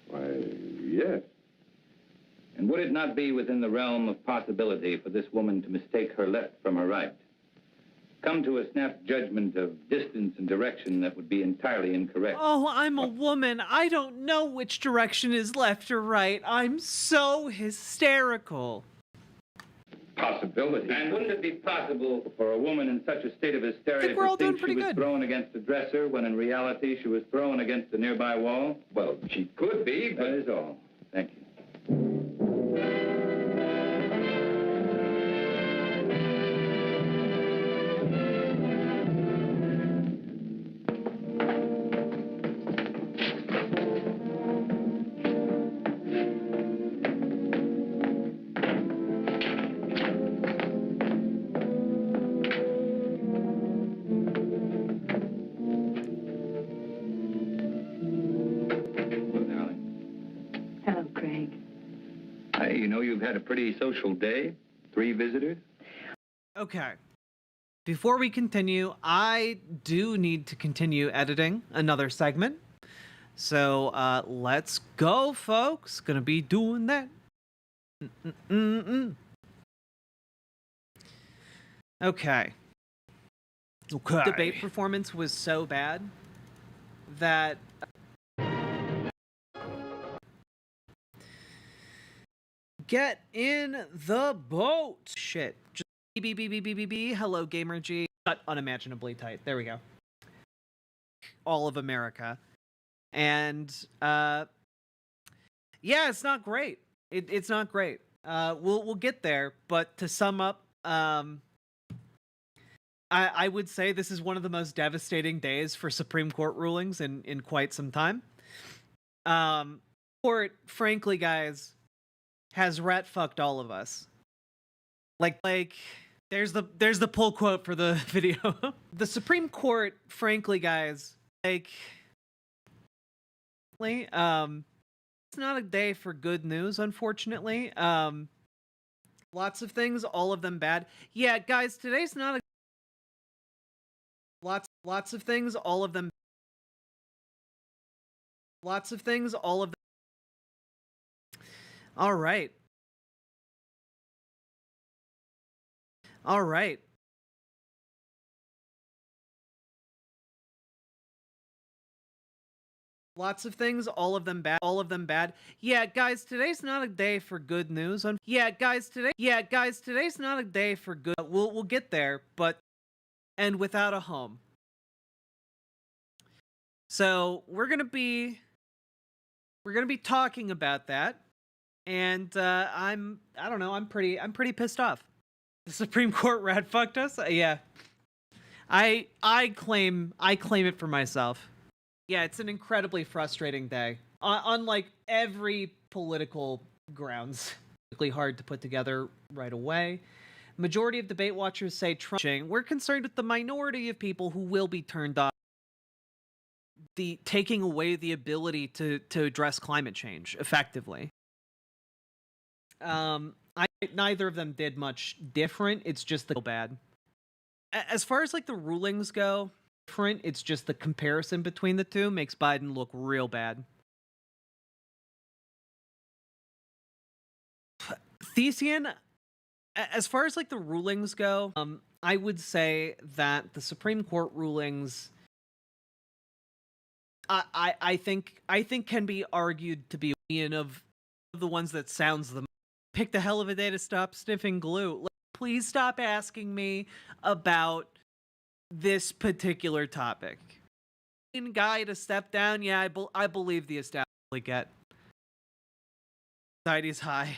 S6: Why, yes.
S19: And would it not be within the realm of possibility for this woman to mistake her left from her right? Come to a snap judgment of distance and direction that would be entirely incorrect.
S2: Oh, I'm a woman. I don't know which direction is left or right. I'm so hysterical.
S6: Possibility.
S19: And wouldn't it be possible for a woman in such a state of hysteria
S2: think we're all
S19: to think
S2: doing
S19: she was
S2: pretty good.
S19: thrown against a dresser when in reality she was thrown against a nearby wall?
S6: Well, she could be, but...
S19: That is all. Thank you.
S10: Hello, Craig.
S19: Hey, you know you've had a pretty social day. 3 visitors.
S2: Okay. Before we continue, I do need to continue editing another segment. So let's go, folks. Gonna be doing that. Okay.
S9: Okay.
S2: Debate performance was so bad that get in the boat. Shit. Just B. Hello, Gamer G. Not unimaginably tight. There we go. All of America. And yeah, it's not great. It's not great. We'll get there, but to sum up, I would say this is one of the most devastating days for Supreme Court rulings in quite some time. Court, frankly, guys, has rat fucked all of us. Like there's the pull quote for the video. The Supreme Court, frankly, guys, it's not a day for good news, unfortunately. Lots of things, all of them bad. Yeah, guys, today's not a lots of things, all of them. Lots of things, all of them. All right. All right. Lots of things, all of them bad. All of them bad. Yeah, guys, today's not a day for good news. Yeah, guys, today's not a day for good. We'll get there, but and without a home. So we're gonna be talking about that, and I don't know. I'm pretty pissed off. The Supreme Court rat fucked us. Yeah, I claim it for myself. Yeah, it's an incredibly frustrating day on like every political grounds. Really hard to put together right away. Majority of debate watchers say Trump. We're concerned with the minority of people who will be turned off. The taking away the ability to address climate change effectively. Neither of them did much different. It's just the bad. As far as like the rulings go, different. It's just the comparison between the two makes Biden look real bad. Thesian, as far as like the rulings go, I would say that the Supreme Court rulings, I think can be argued to be one of the ones that sounds the most. Picked a hell of a day to stop sniffing glue. Please stop asking me about this particular topic. Guy to step down, yeah, I believe the establishment get. Anxiety's high.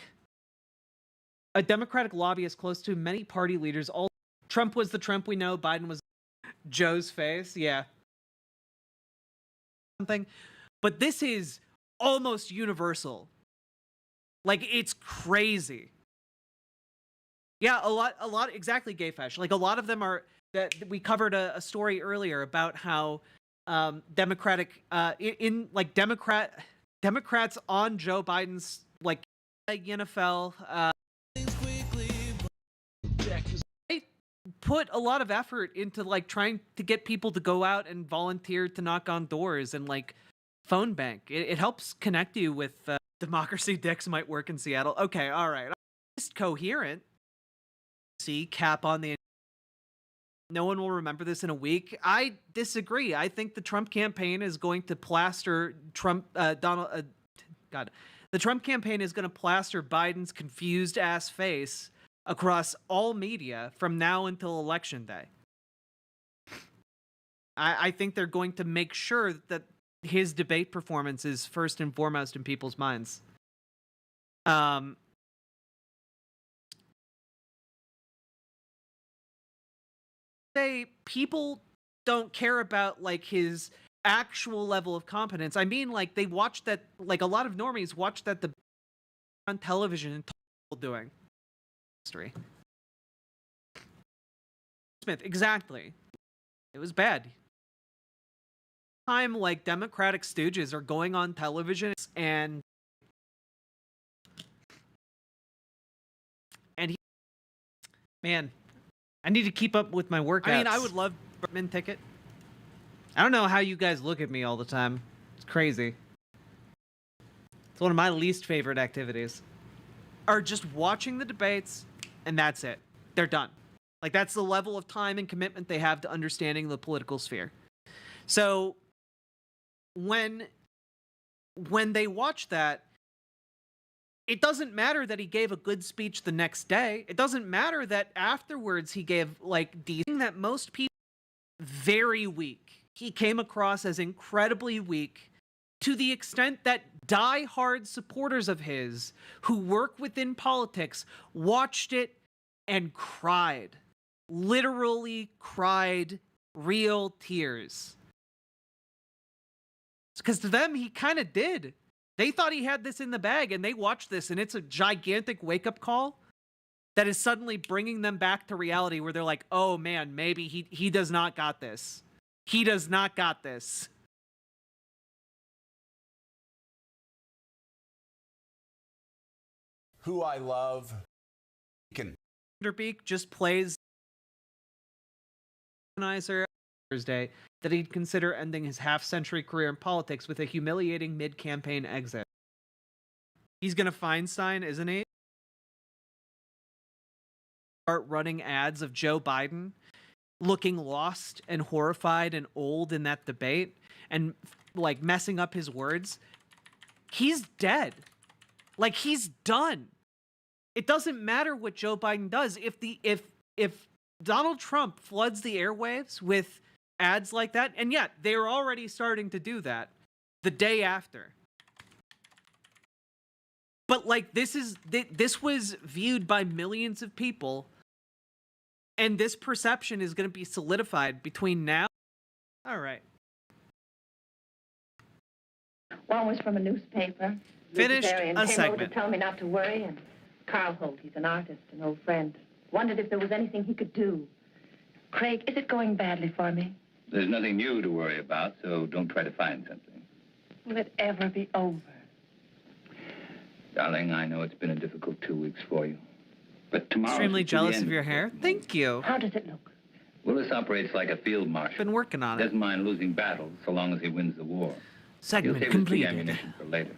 S2: A Democratic lobbyist close to many party leaders. All Trump was the Trump we know. Biden was Joe's face. Yeah. Something, but this is almost universal. Like, it's crazy. Yeah, a lot. Exactly, Gayfesh. Like, a lot of them are that we covered a story earlier about how Democratic Democrats on Joe Biden's like NFL. They put a lot of effort into like trying to get people to go out and volunteer to knock on doors and like phone bank. It helps connect you with democracy. Dicks might work in Seattle. Okay, all right. Just coherent. See, cap on the. No one will remember this in a week. I disagree. I think the Trump campaign is going to plaster the Trump campaign is going to plaster Biden's confused ass face across all media from now until Election Day. I think they're going to make sure that his debate performance is first and foremost in people's minds. People don't care about like his actual level of competence. I mean, like they watch that, like a lot of normies watch that on television and doing history. Smith, exactly. It was bad. Time like Democratic stooges are going on television and man, I need to keep up with my workouts. I mean, I would love a Bergman ticket. I don't know how you guys look at me all the time. It's crazy. It's one of my least favorite activities. Are just watching the debates, and that's it. They're done. Like, that's the level of time and commitment they have to understanding the political sphere. So, when they watch that, it doesn't matter that he gave a good speech the next day. It doesn't matter that afterwards he gave, like, the thing that most people very weak. He came across as incredibly weak to the extent that die-hard supporters of his who work within politics watched it and cried. Literally cried real tears. Because to them, he kind of did. They thought he had this in the bag, and they watched this, and it's a gigantic wake-up call that is suddenly bringing them back to reality where they're like, oh, man, maybe he does not got this. He does not got this.
S4: Who I love.
S2: Vanderbeek just plays Thursday that he'd consider ending his half-century career in politics with a humiliating mid-campaign exit. He's gonna Feinstein, isn't he? Start running ads of Joe Biden looking lost and horrified and old in that debate and like messing up his words. He's dead. Like, he's done. It doesn't matter what Joe Biden does. If Donald Trump floods the airwaves with ads like that, and yet they're already starting to do that the day after. But like, this was viewed by millions of people, and this perception is going to be solidified between now. All right.
S10: One was from a newspaper.
S2: Finished
S10: Vegetarian
S2: a
S10: came over to
S2: segment.
S10: tell me not to worry, and Carl Holt, he's an artist, an old friend, wondered if there was anything he could do. Craig, is it going badly for me?
S19: There's nothing new to worry about, so don't try to find something.
S10: Will it ever be over?
S19: Darling, I know it's been a difficult 2 weeks for you. But tomorrow...
S2: Extremely jealous of your hair. Thank you.
S10: How does it look?
S19: Willis operates like a field marshal.
S2: Been working on it.
S19: Doesn't mind losing battles so long as he wins the war.
S2: Segment
S19: He'll save
S2: completed.
S19: the ammunition for later.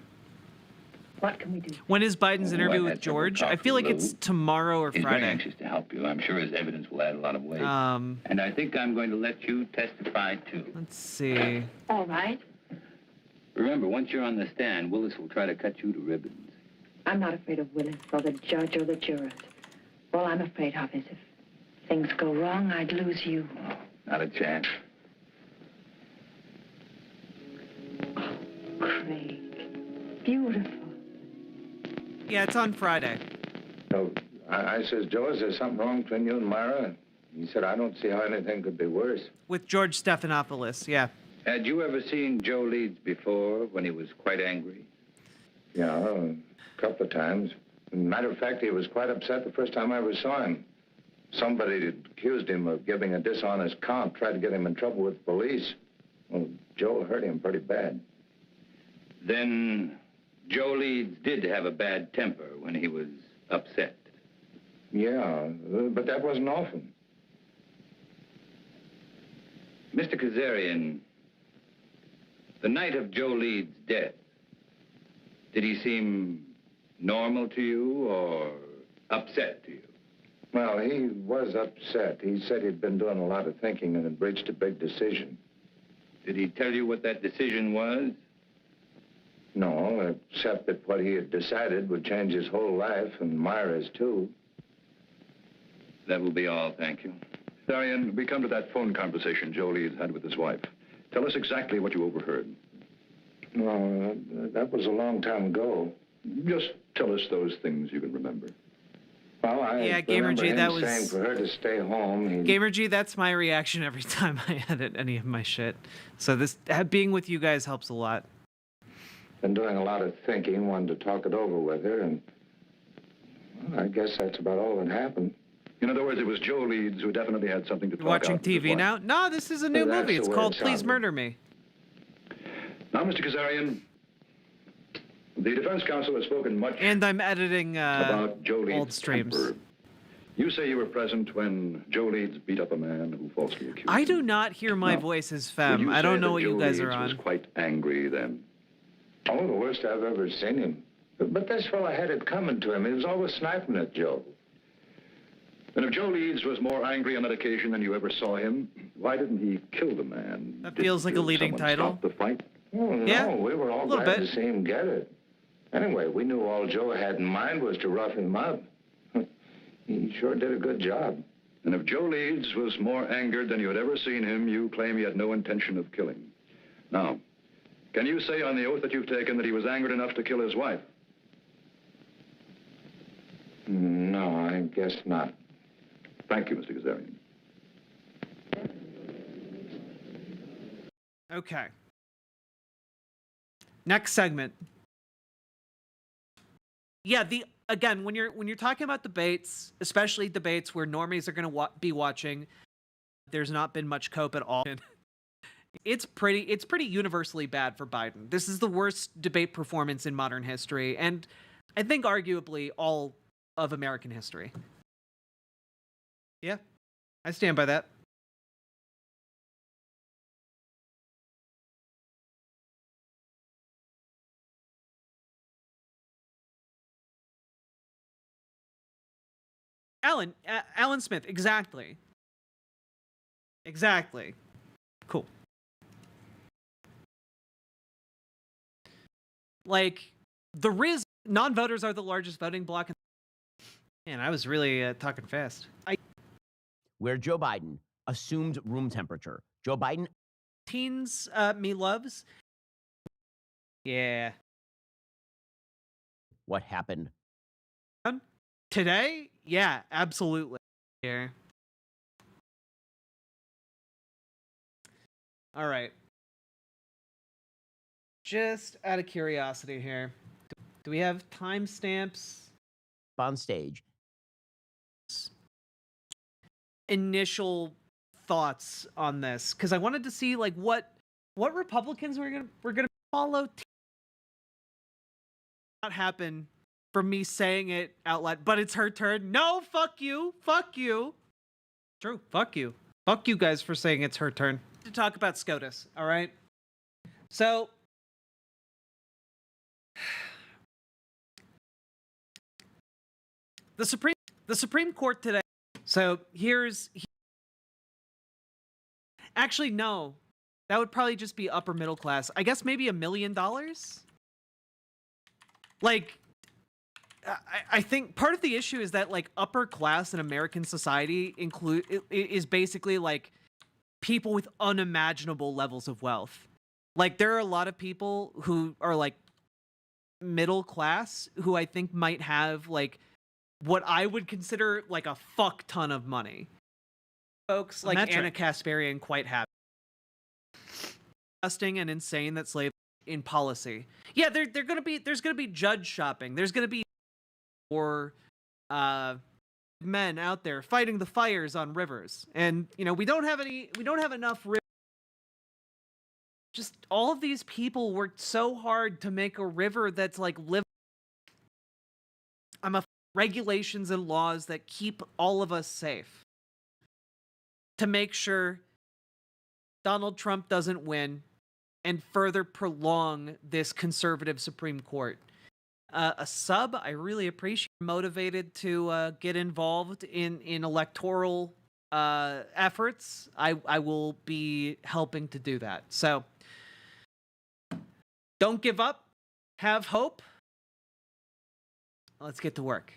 S10: What can we do?
S2: When is Biden's
S19: Oh,
S2: interview
S19: I've
S2: with
S19: had several
S2: George? I
S19: talks
S2: feel like
S19: with
S2: it's
S19: Lou.
S2: tomorrow or
S19: He's very
S2: Friday.
S19: anxious to help you. I'm sure his evidence will add a lot of weight. And I think I'm going to let you testify, too.
S2: Let's see.
S10: All right.
S19: Remember, once you're on the stand, Willis will try to cut you to ribbons.
S10: I'm not afraid of Willis or the judge or the jurors. All I'm afraid of is if things go wrong, I'd lose you.
S19: Not a chance.
S10: Craig, beautiful.
S2: Yeah, it's on Friday.
S19: So I says, Joe, is there something wrong between you and Myra? He said, I don't see how anything could be worse.
S2: With George Stephanopoulos, yeah.
S19: Had you ever seen Joe Leeds before when he was quite angry? Yeah, a couple of times. Matter of fact, he was quite upset the first time I ever saw him. Somebody had accused him of giving a dishonest count, tried to get him in trouble with the police. Well, Joe hurt him pretty bad. Then Joe Leeds did have a bad temper when he was upset. Yeah, but that wasn't often. Mr. Kazarian, the night of Joe Leeds' death, did he seem normal to you or upset to you? Well, he was upset. He said he'd been doing a lot of thinking and had reached a big decision. Did he tell you what that decision was? No, except that what he had decided would change his whole life and Myra's too. That will be all, thank you.
S7: Darian, we come to that phone conversation Joe Leeds had with his wife. Tell us exactly what you overheard.
S19: No, that was a long time ago.
S7: Just tell us those things you can remember.
S19: Well, I
S2: Gamer
S19: remember
S2: G,
S19: him
S2: that was
S19: saying for her to stay home.
S2: Gamer G, that's my reaction every time I edit any of my shit. So this being with you guys helps a lot.
S19: Been doing a lot of thinking, wanted to talk it over with her, and well, I guess that's about all that happened.
S7: In other words, it was Joe Leeds who definitely had something to talk
S2: Watching
S7: out with his
S2: TV
S7: wife.
S2: now? No, this is a new
S19: Well,
S2: movie.
S19: that's
S2: It's
S19: the way
S2: called
S19: it
S2: Please
S19: sounded.
S2: Murder Me.
S7: Now, Mr. Kazarian, the defense counsel has spoken much
S2: And I'm editing
S7: about Joe Leeds'
S2: old streams.
S7: temper. You say you were present when Joe Leeds beat up a man who falsely accused
S2: I
S7: him.
S2: do not hear my
S7: No.
S2: voice as
S7: Would
S2: femme.
S7: you
S2: I don't
S7: say
S2: know
S7: that
S2: what you
S7: Joe
S2: guys
S7: Leeds
S2: are
S7: was
S2: on.
S7: quite angry then?
S19: Oh, the worst I've ever seen him. But this fella had it coming to him. He was always sniping at Joe.
S7: And if Joe Leeds was more angry on that occasion than you ever saw him, why didn't he kill the man?
S2: That feels like a leading
S7: someone
S2: title.
S7: Stop the fight?
S19: Oh, no,
S2: Yeah,
S19: we were all
S2: a little
S19: glad
S2: bit.
S19: to see him get it. Anyway, we knew all Joe had in mind was to rough him up. He sure did a good job.
S7: And if Joe Leeds was more angered than you had ever seen him, you claim he had no intention of killing. Now, can you say on the oath that you've taken that he was angered enough to kill his wife?
S19: No, I guess not.
S7: Thank you, Mr. Kazarian.
S2: Okay. Next segment. Yeah, again, when you're talking about debates, especially debates where normies are going to be watching, there's not been much cope at all. It's pretty universally bad for Biden. This is the worst debate performance in modern history, and I think arguably all of American history. Yeah, I stand by that. Alan Smith, exactly. Exactly. Cool. Like, the non-voters are the largest voting bloc. Man, I was really talking fast.
S4: Where Joe Biden assumed room temperature. Joe Biden.
S2: Teens me loves. Yeah.
S4: What happened?
S2: Today? Yeah, absolutely. Here. All right. Just out of curiosity here. Do we have timestamps?
S4: On stage.
S2: Initial thoughts on this, because I wanted to see like what Republicans were gonna follow. Not happen from me saying it out loud, but it's her turn. No, fuck you. True, fuck you guys for saying it's her turn to talk about SCOTUS. All right, so the Supreme Court today. So actually, no, that would probably just be upper middle class. I guess maybe $1 million. Like, I think part of the issue is that like upper class in American society is basically like people with unimaginable levels of wealth. Like, there are a lot of people who are like middle class who I think might have like what I would consider like a fuck ton of money. Folks like Anna Kasparian quite happy. Disgusting and insane that slavery in policy. Yeah, there's gonna be judge shopping. There's gonna be more men out there fighting the fires on rivers. And we don't have enough rivers. Just all of these people worked so hard to make a river that's like livable. I'm a regulations and laws that keep all of us safe. To make sure Donald Trump doesn't win and further prolong this conservative Supreme Court. A sub, I really appreciate, motivated to get involved in electoral efforts. I will be helping to do that. So don't give up. Have hope. Let's get to work.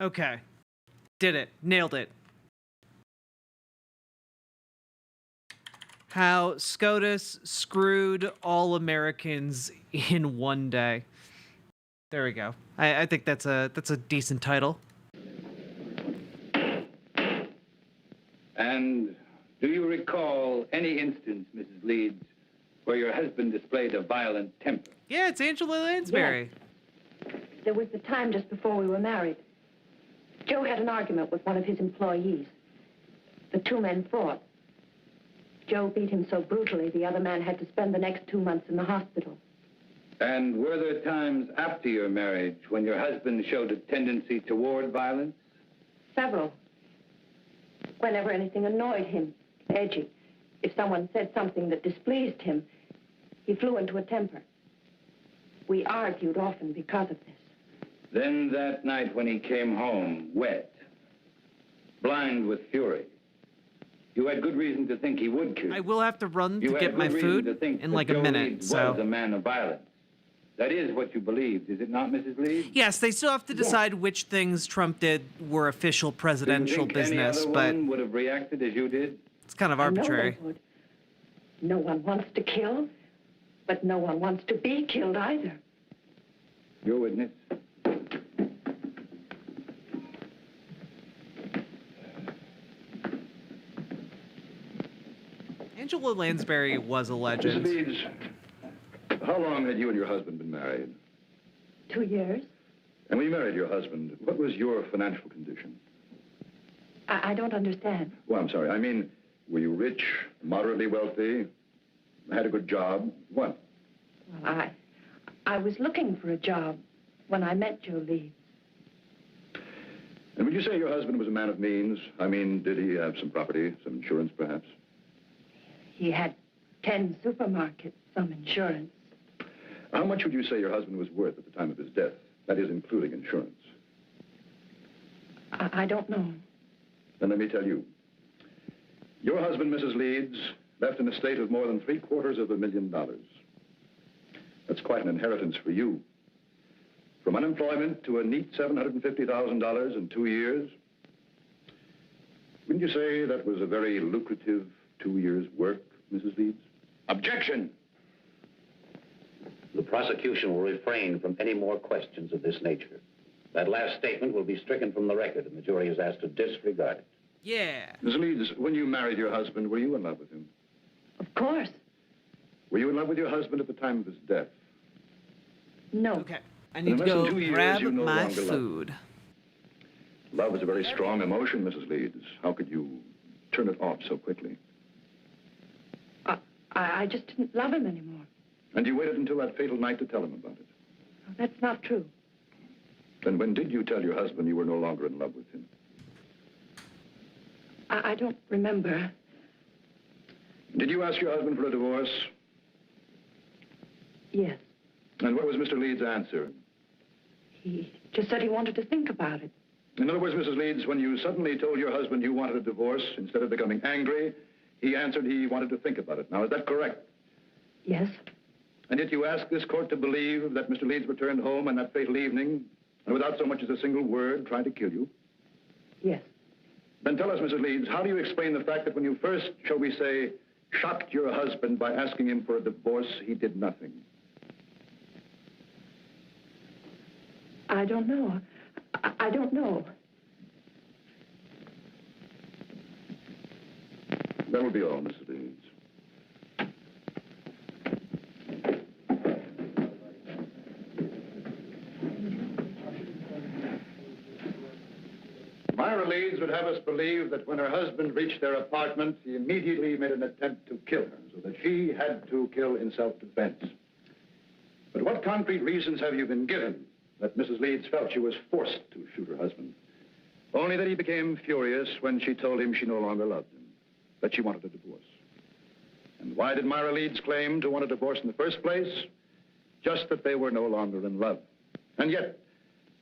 S2: Okay. Did it. Nailed it. How SCOTUS screwed all Americans in one day. There we go. I think that's a decent title.
S5: And do you recall any instance, Mrs. Leeds, where your husband displayed a violent temper?
S2: Yeah, it's Angela Lansbury.
S10: Yes. There was the time just before we were married. Joe had an argument with one of his employees. The two men fought. Joe beat him so brutally, the other man had to spend the next 2 months in the hospital.
S5: And were there times after your marriage when your husband showed a tendency toward violence?
S10: Several. Whenever anything annoyed him, edgy. If someone said something that displeased him, he flew into a temper. We argued often because of this.
S5: Then that night when he came home, wet, blind with fury, you had good reason to think he would kill you.
S2: I will have to run
S5: You
S2: to
S5: had
S2: get my
S5: good reason
S2: food
S5: to think
S2: in
S5: that
S2: like a
S5: Joe
S2: minute.
S5: Leeds
S2: So
S5: was a man of violence. That is what you believed, is it not, Mrs. Leeds?
S2: yes, they still have to decide which things Trump did were official presidential
S5: Do you think
S2: business,
S5: any other
S2: but
S5: woman would have reacted as you did?
S2: it's kind of arbitrary.
S10: No one wants to kill, but no one wants to be killed either.
S5: Your witness.
S2: Angela Lansbury was a legend.
S7: Mrs. Leeds, how long had you and your husband been married?
S10: 2 years.
S7: And when you married your husband, what was your financial condition?
S10: I don't understand.
S7: Well, I'm sorry. I mean, were you rich, moderately wealthy, had a good job? What?
S10: Well, I was looking for a job when I met Joe Leeds.
S7: And would you say your husband was a man of means? I mean, did he have some property, some insurance, perhaps?
S10: He had 10 supermarkets, some insurance.
S7: How much would you say your husband was worth at the time of his death? That is, including insurance.
S10: I don't know.
S7: Then let me tell you. Your husband, Mrs. Leeds, left an estate of more than $750,000. That's quite an inheritance for you. From unemployment to a neat $750,000 in 2 years. Wouldn't you say that was a very lucrative 2 years' work, Mrs. Leeds?
S5: Objection!
S3: The prosecution will refrain from any more questions of this nature. That last statement will be stricken from the record, and the jury is asked to disregard it.
S2: Yeah.
S7: Mrs. Leeds, when you married your husband, were you in love with him?
S10: Of course.
S7: Were you in love with your husband at the time of his death?
S10: No.
S2: Okay. I need to go grab my food.
S7: Love is a very strong emotion, Mrs. Leeds. How could you turn it off so quickly?
S10: I just didn't love him anymore.
S7: And you waited until that fatal night to tell him about it.
S10: Oh, that's not true.
S7: Then when did you tell your husband you were no longer in love with him?
S10: I don't remember.
S7: Did you ask your husband for a divorce?
S10: Yes.
S7: And what was Mr. Leeds' answer?
S10: He just said he wanted to think about it.
S7: In other words, Mrs. Leeds, when you suddenly told your husband you wanted a divorce, instead of becoming angry, he answered he wanted to think about it. Now, is that correct?
S10: Yes.
S7: And yet you asked this court to believe that Mr. Leeds returned home on that fatal evening, and without so much as a single word, tried to kill you?
S10: Yes.
S7: Then tell us, Mrs. Leeds, how do you explain the fact that when you first, shall we say, shocked your husband by asking him for a divorce, he did nothing?
S10: I don't know. I don't know.
S7: That will be all, Mrs. Leeds. Myra Leeds would have us believe that when her husband reached their apartment, he immediately made an attempt to kill her, so that she had to kill in self-defense. But what concrete reasons have you been given that Mrs. Leeds felt she was forced to shoot her husband? Only that he became furious when she told him she no longer loved him, that she wanted a divorce. And why did Myra Leeds claim to want a divorce in the first place? Just that they were no longer in love. And yet,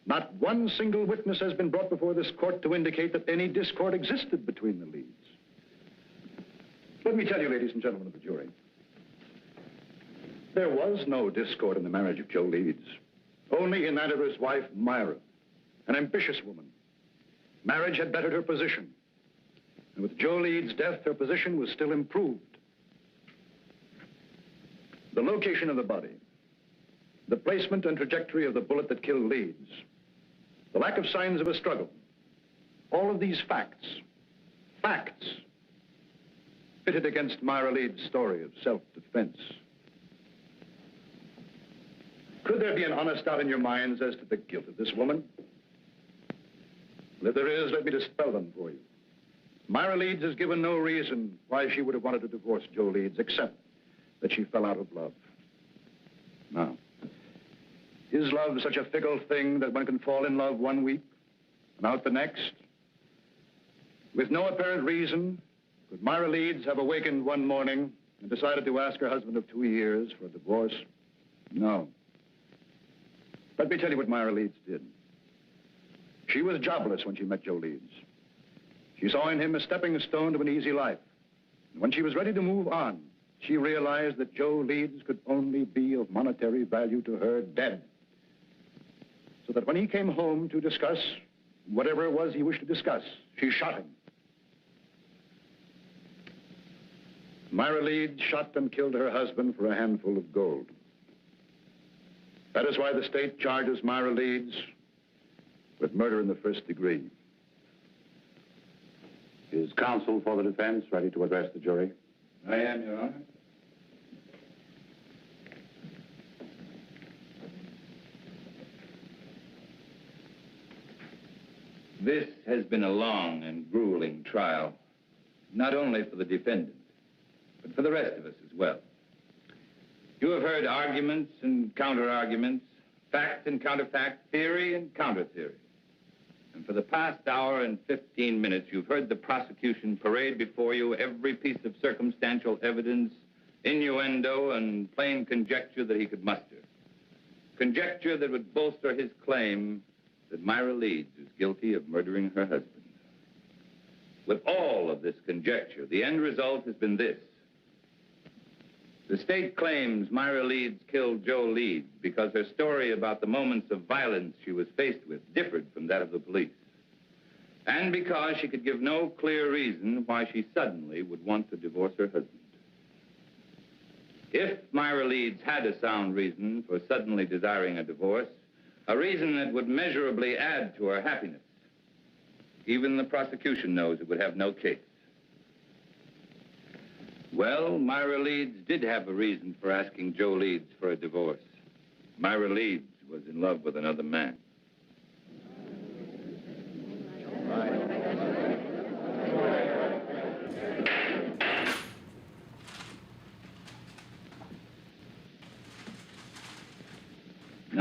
S7: not one single witness has been brought before this court to indicate that any discord existed between the Leeds. Let me tell you, ladies and gentlemen of the jury, there was no discord in the marriage of Joe Leeds, only in that of his wife, Myra, an ambitious woman. Marriage had bettered her position, and with Joe Leeds' death, her position was still improved. The location of the body, the placement and trajectory of the bullet that killed Leeds, the lack of signs of a struggle, all of these facts pitted against Myra Leeds' story of self-defense. Could there be an honest doubt in your minds as to the guilt of this woman? Well, if there is, let me dispel them for you. Myra Leeds has given no reason why she would have wanted to divorce Joe Leeds, except that she fell out of love. Now, is love such a fickle thing that one can fall in love one week and out the next? With no apparent reason, could Myra Leeds have awakened one morning and decided to ask her husband of 2 years for a divorce? No. Let me tell you what Myra Leeds did. She was jobless when she met Joe Leeds. She saw in him a stepping stone to an easy life. And when she was ready to move on, she realized that Joe Leeds could only be of monetary value to her dead. So that when he came home to discuss whatever it was he wished to discuss, she shot him. Myra Leeds shot and killed her husband for a handful of gold. That is why the state charges Myra Leeds with murder in the first degree.
S3: Is counsel for the defense ready to address the jury?
S19: I am, Your Honor. This has been a long and grueling trial, not only for the defendant, but for the rest of us as well. You have heard arguments and counter-arguments, fact and counter-fact, theory and counter-theory. And for the past hour and 15 minutes, you've heard the prosecution parade before you every piece of circumstantial evidence, innuendo, and plain conjecture that he could muster. Conjecture that would bolster his claim that Myra Leeds is guilty of murdering her husband. With all of this conjecture, the end result has been this. The state claims Myra Leeds killed Joe Leeds because her story about the moments of violence she was faced with differed from that of the police. And because she could give no clear reason why she suddenly would want to divorce her husband. If Myra Leeds had a sound reason for suddenly desiring a divorce, a reason that would measurably add to her happiness, even the prosecution knows it would have no case. Well, Myra Leeds did have a reason for asking Joe Leeds for a divorce. Myra Leeds was in love with another man.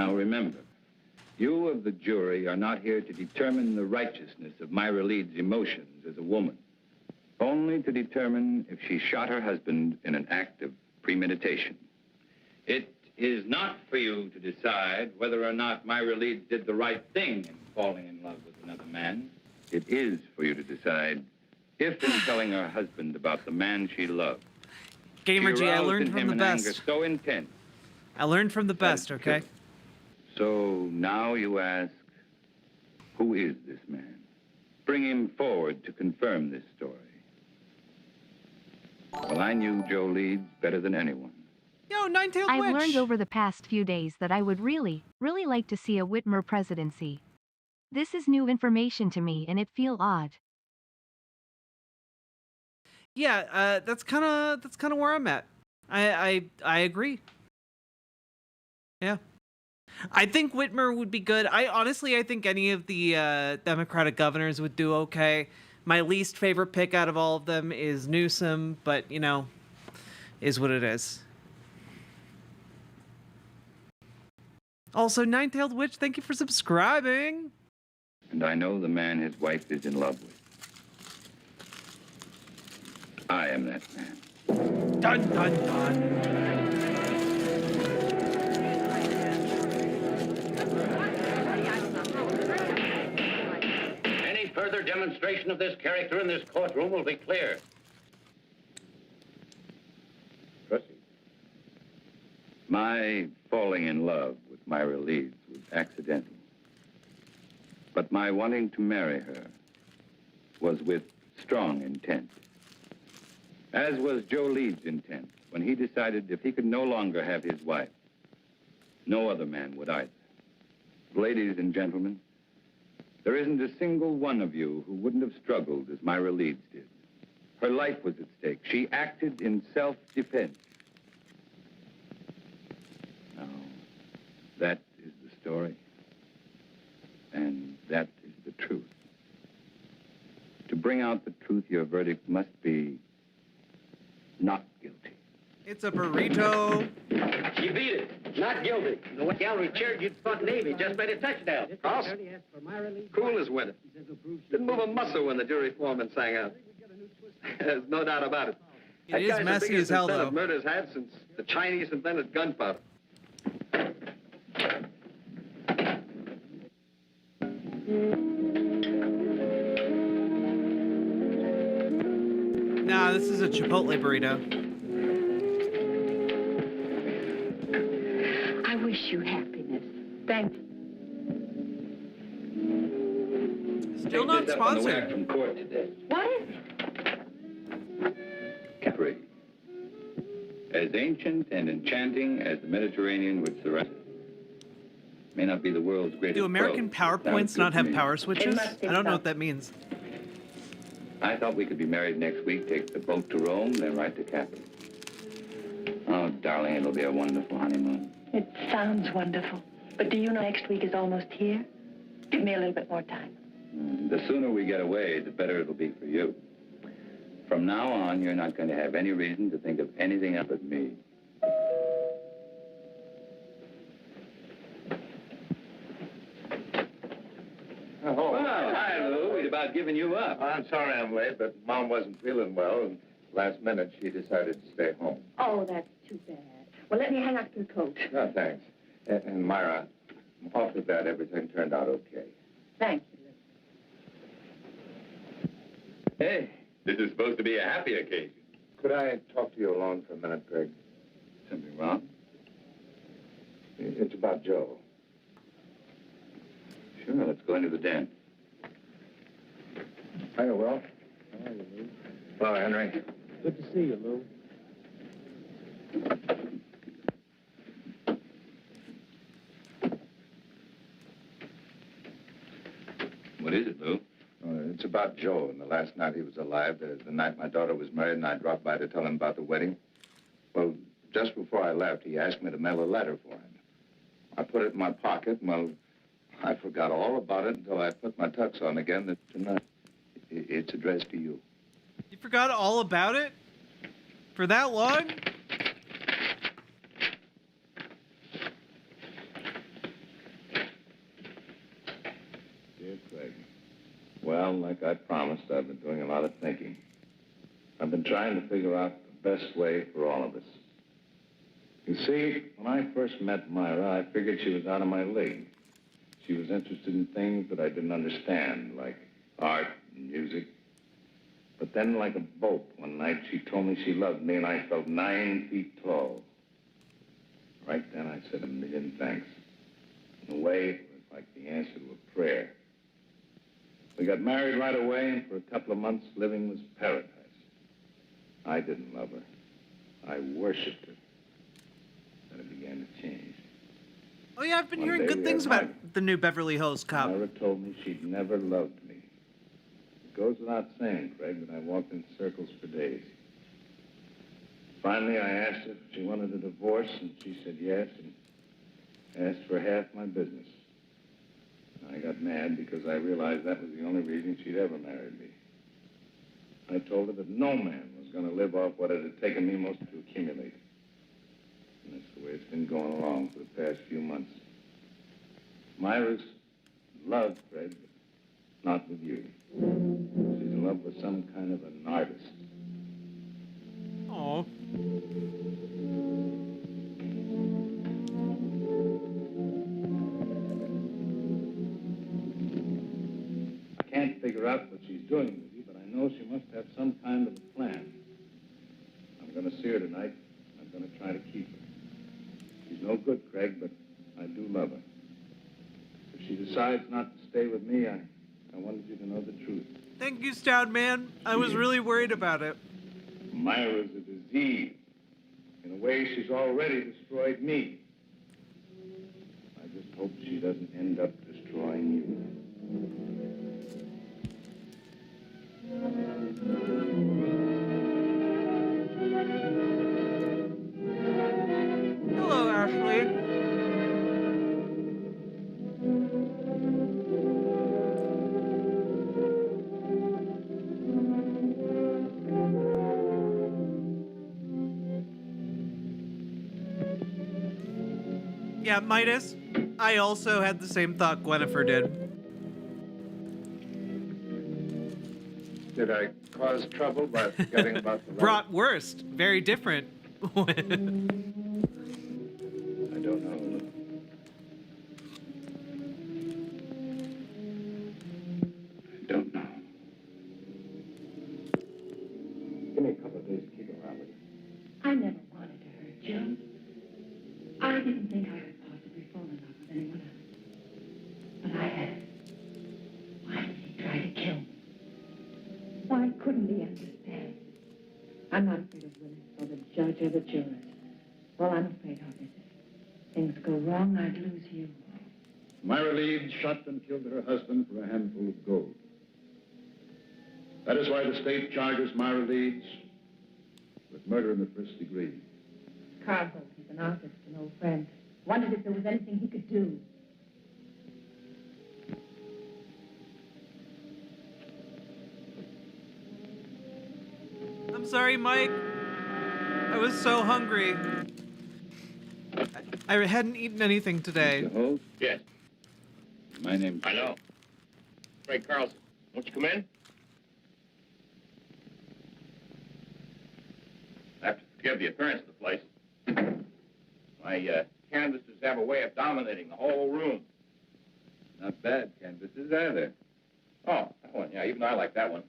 S19: Now remember, you of the jury are not here to determine the righteousness of Myra Leeds' emotions as a woman, only to determine if she shot her husband in an act of premeditation. It is not for you to decide whether or not Myra Leeds did the right thing in falling in love with another man. It is for you to decide if in telling her husband about the man she loved,
S2: Gamer G, I
S19: aroused
S2: learned
S19: in
S2: from
S19: him
S2: the
S19: an
S2: best.
S19: anger so intense.
S2: I learned from the best, okay?
S19: So now you ask, who is this man? Bring him forward to confirm this story. Well, I knew Joe Leeds better than anyone.
S2: Yo, Nine-Tailed Witch!
S12: I've learned over the past few days that I would really like to see a Whitmer presidency. This is new information to me and it feel odd.
S2: Yeah, that's kind of where I'm at. I agree. Yeah. I think Whitmer would be good. I think any of the Democratic governors would do okay. My least favorite pick out of all of them is Newsom, but, you know, is what it is. Also, Nine-Tailed Witch, thank you for subscribing.
S19: And I know the man his wife is in love with. I am that man.
S2: Dun, dun, dun.
S3: Any further demonstration of this character in this courtroom will be clear.
S19: Proceed. My falling in love with Myra Leeds was accidental. But my wanting to marry her was with strong intent. As was Joe Leeds' intent when he decided if he could no longer have his wife, no other man would either. Ladies and gentlemen, there isn't a single one of you who wouldn't have struggled as Myra Leeds did. Her life was at stake. She acted in self-defense. Now, that is the story. And that is the truth. To bring out the truth, your verdict must be not guilty.
S2: It's a burrito.
S17: You beat it. Not guilty. The gallery cheered you thought Navy just made a touchdown. Cross? Cool as winter. Didn't move a muscle when the jury foreman sang out. There's no doubt about it.
S2: It is messy as hell, though.
S17: Murder's had since the Chinese invented gunpowder.
S2: Nah, this is a Chipotle burrito.
S10: I wish you happiness. Thank you.
S2: Still not sponsored.
S19: From court today.
S10: What is it?
S19: Capri. As ancient and enchanting as the Mediterranean would surround it. May not be the world's greatest.
S2: Do American
S19: boat.
S2: PowerPoints not have power switches?
S10: must be
S2: I don't know
S10: so.
S2: what that means.
S19: I thought we could be married next week, take the boat to Rome, then right to Capri. Oh, darling, it'll be a wonderful honeymoon.
S10: It sounds wonderful. But do you know next week is almost here? Give me a little bit more time.
S19: The sooner we get away, the better it'll be for you. From now on, you're not going to have any reason to think of anything else but me.
S17: Oh,
S19: Hi, Lou. We'd about given you up.
S17: I'm sorry I'm late, but Mom wasn't feeling well, and last minute she decided to stay home.
S10: Oh, that's too bad. Well, let me hang up your coat.
S17: No, thanks. And Myra, off the bat, everything turned out okay.
S10: Thank you.
S19: Hey, this is supposed to be a happy occasion.
S17: Could I talk to you alone for a minute, Greg?
S19: Something wrong?
S17: It's about Joe.
S19: Sure, let's go into the den.
S17: Hiya, Will. How are you, Lou? Hello, Henry.
S18: Good to see you, Lou.
S19: What is it, Lou?
S17: It's about Joe and the last night he was alive, the night my daughter was married, and I dropped by to tell him about the wedding. Well, just before I left, he asked me to mail a letter for him. I put it in my pocket, and, well, I forgot all about it until I put my tux on again tonight. It's addressed to you.
S2: You forgot all about it? For that long?
S19: Dear Craig. Well, like I promised, I've been doing a lot of thinking. I've been trying to figure out the best way for all of us. You see, when I first met Myra, I figured she was out of my league. She was interested in things that I didn't understand, like art and music. But then, like a bolt, one night, she told me she loved me, and I felt 9 feet tall. Right then, I said a million thanks. In a way, it was like the answer to a prayer. We got married right away, and for a couple of months, living was paradise. I didn't love her. I worshipped her. Then it began to change.
S2: Oh yeah, I've been
S19: One
S2: hearing
S19: day
S2: good
S19: we
S2: things
S19: had
S2: about the new Beverly Hills Cop.
S19: Myra told me she'd never loved me. It goes without saying, Craig, that I walked in circles for days. Finally, I asked her if she wanted a divorce, and she said yes, and asked for half my business. I got mad because I realized that was the only reason she'd ever married me. I told her that no man was going to live off what it had taken me most to accumulate. And that's the way it's been going along for the past few months. Myra's in love, Fred, but not with you. She's in love with some kind of an artist.
S2: Oh.
S19: I can't figure out what she's doing with you, but I know she must have some kind of a plan. I'm going to see her tonight. I'm going to try to keep her. She's no good, Craig, but I do love her. If she decides not to stay with me, I wanted you to know the truth.
S2: Thank you, Stout Man. I was really worried about it.
S19: Myra's a disease. In a way, she's already destroyed me. I just hope she doesn't end up destroying you.
S2: Hello, Ashley. Yeah, Midas. I also had the same thought Gwennifer did.
S6: Did I cause trouble by forgetting about the...
S2: Brought worst. Very different.
S19: I don't know. I don't know. Give me a couple of days to keep around with you.
S10: I never wanted to hurt you. I didn't think I could possibly fall in love with anyone else. But I had. Why did he try to kill me? Why couldn't he understand? I'm not afraid of women or the judge or the jurors. All I'm afraid of is if things go wrong, I'd lose you.
S7: Myra Leeds shot and killed her husband for a handful of gold. That is why the state charges Myra Leeds with murder in the first degree.
S10: Carl, he's an artist, an old friend. Wondered if there was anything he could do.
S2: I'm sorry, Mike. I was so hungry. I hadn't eaten anything today.
S5: Mr. Holt? Yes.
S6: My name's...
S5: I know. Craig Carlson. Won't you come in? I have to forgive the appearance of the place. My canvases have a way of dominating the whole room.
S6: Not bad canvases, are there?
S5: Oh, that one. Yeah, even I like that one.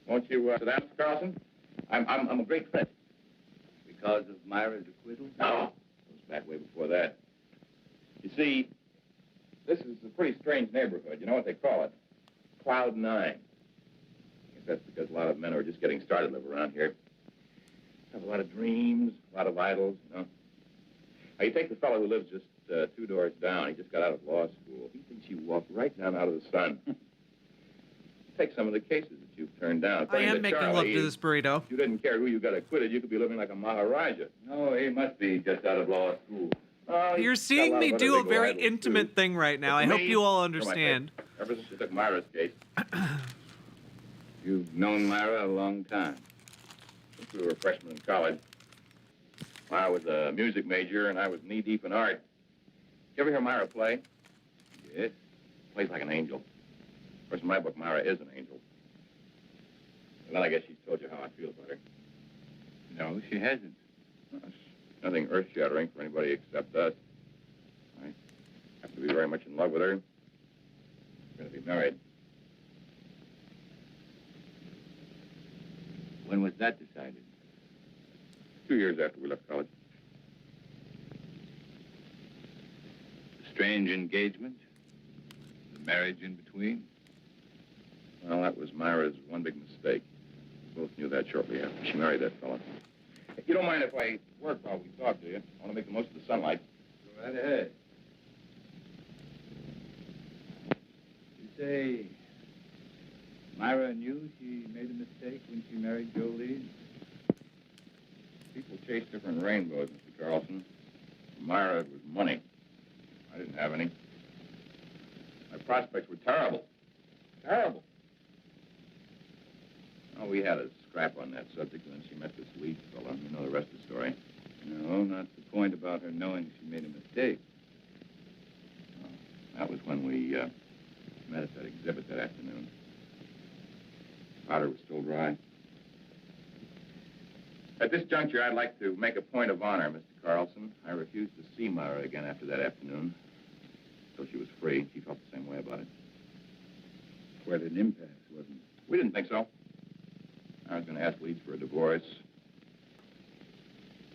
S5: Won't you sit down, Mr. Carlson? I'm a great friend.
S6: Because of Myra's acquittal?
S5: No. It was back way before that. You see, this is a pretty strange neighborhood. You know what they call it? Cloud 9. I guess that's because a lot of men who are just getting started live around here. Have a lot of dreams, a lot of idols, you know. Now, you take the fellow who lives just 2 doors down. He just got out of law school. He thinks you walk right down out of the sun. Take some of the cases that you've turned down.
S2: I
S5: According
S2: am
S5: to
S2: making
S5: Charlie,
S2: love to this burrito.
S5: If you didn't care who you got acquitted, you could be living like a Maharaja.
S6: No, he must be just out of law school.
S2: You're seeing me do a very intimate thing right now. I hope you all understand.
S5: Ever since you took Myra's case.
S6: You've known Myra a long time.
S5: Since we were freshmen in college. Myra was a music major, and I was knee-deep in art. You ever hear Myra play?
S6: Yes.
S5: Plays like an angel.
S6: course, in my book, Myra is an angel. Well, I guess she's told you how I feel about her.
S5: No, she hasn't.
S6: Well, it's nothing earth-shattering for anybody except us. I have to be very much in love with her. We're going to be married.
S5: When was that decided?
S6: 2 years after we left college.
S5: A strange engagement? The marriage in between?
S6: Well, that was Myra's one big mistake. We both knew that shortly after she married that fella. If you don't mind if I work while we talk, do you? I want to make the most of the sunlight.
S5: Go right ahead. You say Myra knew she made a mistake when she married Joe Leeds?
S6: People chase different rainbows, Mr. Carlson. For Myra, it was money. I didn't have any. My prospects were terrible. Terrible. Oh, we had a scrap on that subject, and then she met this Leeds fella. You know the rest of the story.
S5: No, not the point about her knowing she made a mistake.
S6: Oh, that was when we met at that exhibit that afternoon. Powder was still dry. At this juncture, I'd like to make a point of honor, Mr. Carlson. I refused to see Myra again after that afternoon. Till she was free. She felt the same way about it.
S5: Quite an impasse, wasn't it?
S6: We didn't think so. I was going to ask Leeds for a divorce.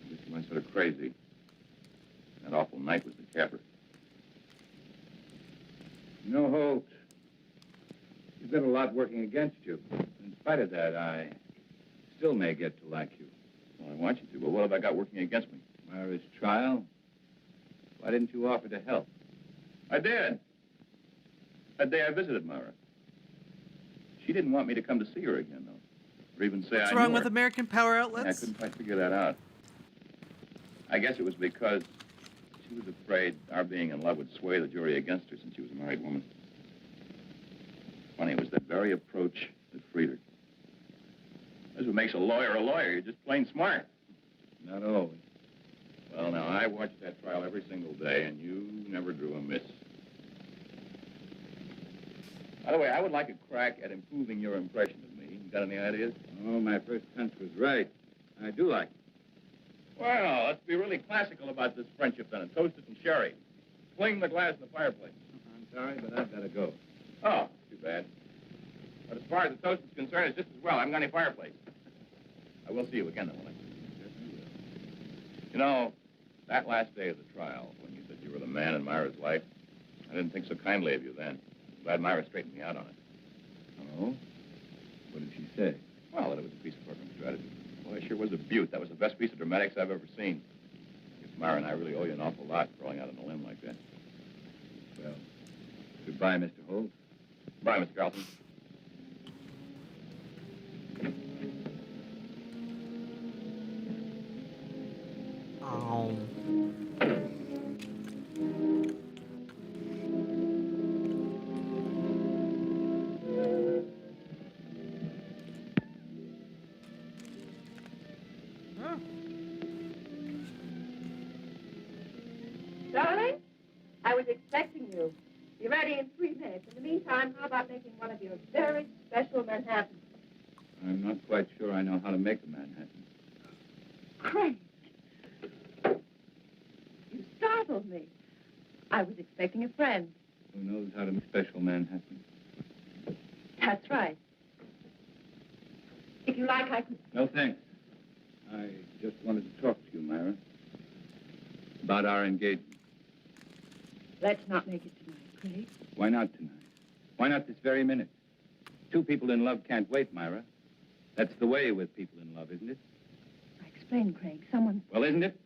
S6: I guess he went sort of crazy. That awful night was the capper.
S5: You know, Holt, you've got a lot working against you. In spite of that, I still may get to like you.
S6: Well, I want you to, but what have I got working against me?
S5: Myra's trial? Why didn't you offer to help?
S6: I did. That day I visited Myra. She didn't want me to come to see her again, though. Or even say
S2: What's
S6: I
S2: wrong
S6: knew
S2: with
S6: her.
S2: American Power
S6: Yeah, I
S2: Outlets?
S6: couldn't quite figure that out. I guess it was because she was afraid our being in love would sway the jury against her since she was a married woman. Funny, it was that very approach that freed her. That's what makes a lawyer a lawyer. You're just plain smart.
S5: Not always.
S6: Well, now, I watched that trial every single day, and you never drew a miss. By the way, I would like a crack at improving your impression of me. You got any ideas?
S5: Oh, my first hunch was right. I do like it.
S6: Well, let's be really classical about this friendship, then, and toast it in sherry. Fling the glass in the fireplace.
S5: I'm sorry, but I've got to go.
S6: Oh, too bad. But as far as the toast is concerned, it's just as well. I haven't got any fireplace. I will see you again, though, won't I? You know, that last day of the trial, when you said you were the man in Myra's life, I didn't think so kindly of you then. I'm glad Myra straightened me out on it.
S5: Oh? What did she say?
S6: Well, that it was a piece of courtroom strategy. Well, it sure was a beaut. That was the best piece of dramatics I've ever seen. I guess Myra and I really owe you an awful lot for going out on a limb like that.
S5: Well, goodbye, Mr. Holt.
S6: Bye, Mr. Carlson.
S2: Oh.
S10: Darling, I was expecting you. Be ready in 3 minutes. In the meantime, how about making one of your very special Manhattans?
S5: I'm not quite sure I know how to make a Manhattan.
S10: Craig, you startled me. I was expecting a friend.
S5: Who knows how to make special Manhattan?
S10: That's right. If you like, I could...
S5: No, thanks. I just wanted to talk to you, Myra. About our engagement.
S10: Let's not make it tonight, Craig.
S5: Why not tonight? Why not this very minute? Two people in love can't wait, Myra. That's the way with people in love, isn't it?
S10: Explain, Craig. Someone...
S5: Well, isn't it?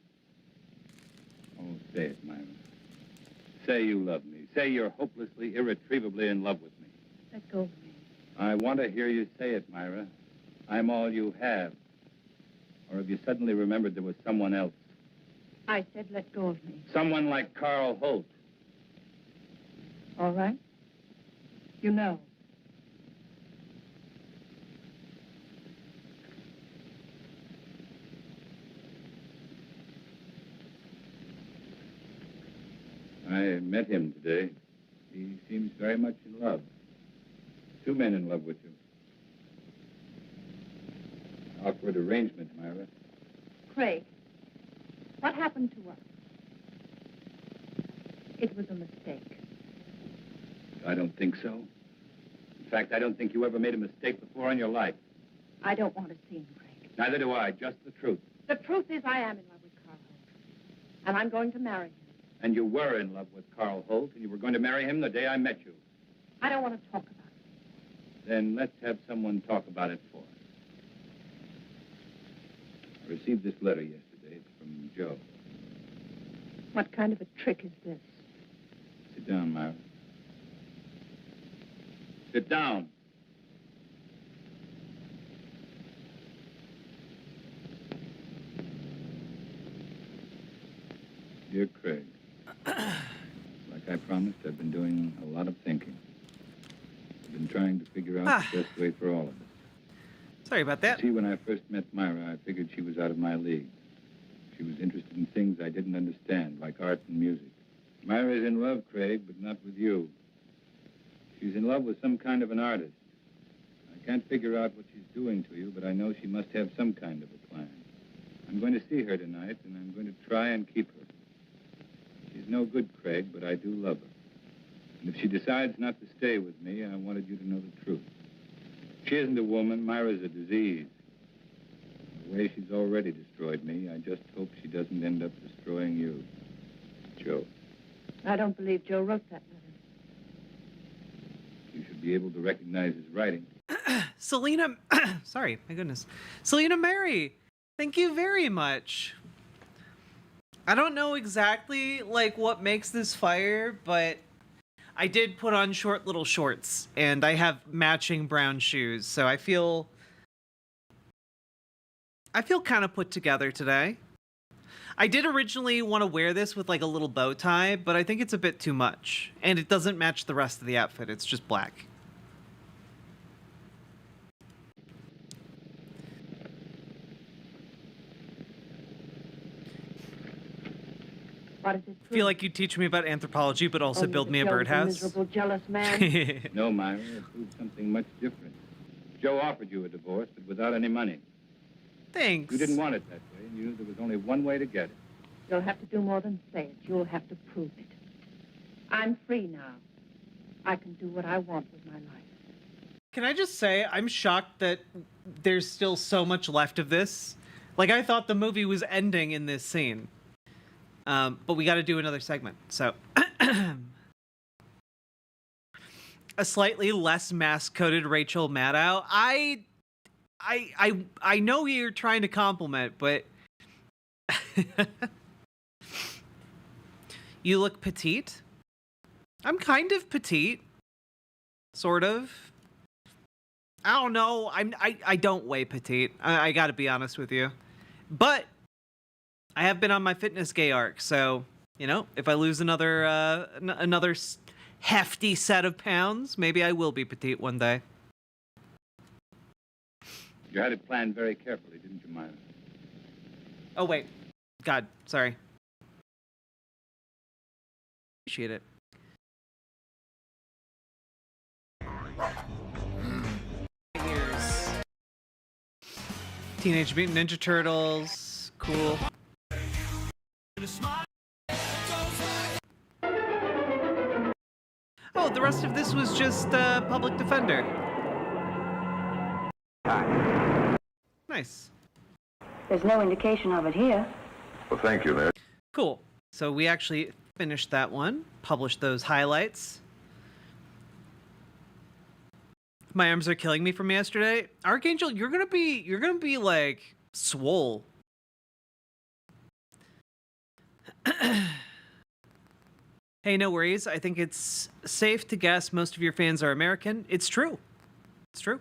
S5: Oh, say it, Myra. Say you love me. Say you're hopelessly, irretrievably in love with me.
S10: Let go of me.
S5: I want to hear you say it, Myra. I'm all you have. Or have you suddenly remembered there was someone else?
S10: I said let go of me.
S5: Someone like Carl Holt.
S10: All right? You know.
S5: I met him today. He seems very much in love.
S20: two men in love with you. Awkward arrangement, Myra.
S10: Craig, what happened to us? It was a mistake.
S20: I don't think so. In fact, I don't think you ever made a mistake before in your life.
S10: I don't want to see him, Craig.
S20: Neither do I, just the truth.
S10: The truth is I am in love with Carl Holt. And I'm going to marry him.
S20: And you were in love with Carl Holt, and you were going to marry him the day I met you.
S10: I don't want to talk about it.
S20: Then let's have someone talk about it for us. I received this letter yesterday. It's from Joe.
S10: What kind of a trick is this?
S20: Sit down, Myra. Sit down. Dear Craig, like I promised, I've been doing a lot of thinking. I've been trying to figure out the best way for all of us.
S2: Sorry about that.
S20: See, when I first met Myra, I figured she was out of my league. She was interested in things I didn't understand, like art and music. Myra's in love, Craig, but not with you. She's in love with some kind of an artist. I can't figure out what she's doing to you, but I know she must have some kind of a plan. I'm going to see her tonight, and I'm going to try and keep her. She's no good, Craig, but I do love her. And if she decides not to stay with me, I wanted you to know the truth. She isn't a woman. Myra's a disease. The way she's already destroyed me, I just hope she doesn't end up destroying you. Joe.
S10: I don't believe Joe wrote that letter.
S20: You should be able to recognize his writing.
S2: Selena, sorry, my goodness. Selena Mary, thank you very much. I don't know exactly, like, what makes this fire, but I did put on short little shorts, and I have matching brown shoes, so I feel kind of put together today. I did originally want to wear this with, like, a little bow tie, but I think it's a bit too much, and it doesn't match the rest of the outfit. It's just black.
S10: What is it?
S2: I feel like you teach me about anthropology, but also build me a birdhouse.
S10: Miserable, jealous man.
S20: No, Myra, it proved something much different. Joe offered you a divorce, but without any money.
S2: Thanks.
S20: You didn't want it that way, and you knew there was only one way to get it.
S10: You'll have to do more than say it. You'll have to prove it. I'm free now. I can do what I want with my life.
S2: Can I just say, I'm shocked that there's still so much left of this. Like, I thought the movie was ending in this scene. But we got to do another segment. So, a slightly less mask-coated Rachel Maddow. I know you're trying to compliment, but you look petite. I'm kind of petite, sort of. I don't know. I don't weigh petite. I got to be honest with you, but I have been on my fitness gay arc, so, you know, if I lose another hefty set of pounds, maybe I will be petite one day.
S20: You had it planned very carefully, didn't you, Myra?
S2: Oh, wait. God, sorry. Appreciate it. Here's Teenage Mutant Ninja Turtles. Cool. Oh, the rest of this was just Public Defender. Nice.
S21: There's no indication of it here.
S6: Well, thank you, Ned.
S2: Cool. So we actually finished that one, published those highlights. My arms are killing me from yesterday. Archangel, you're gonna be like swole. Hey, no worries. I think it's safe to guess most of your fans are American. It's true. It's true.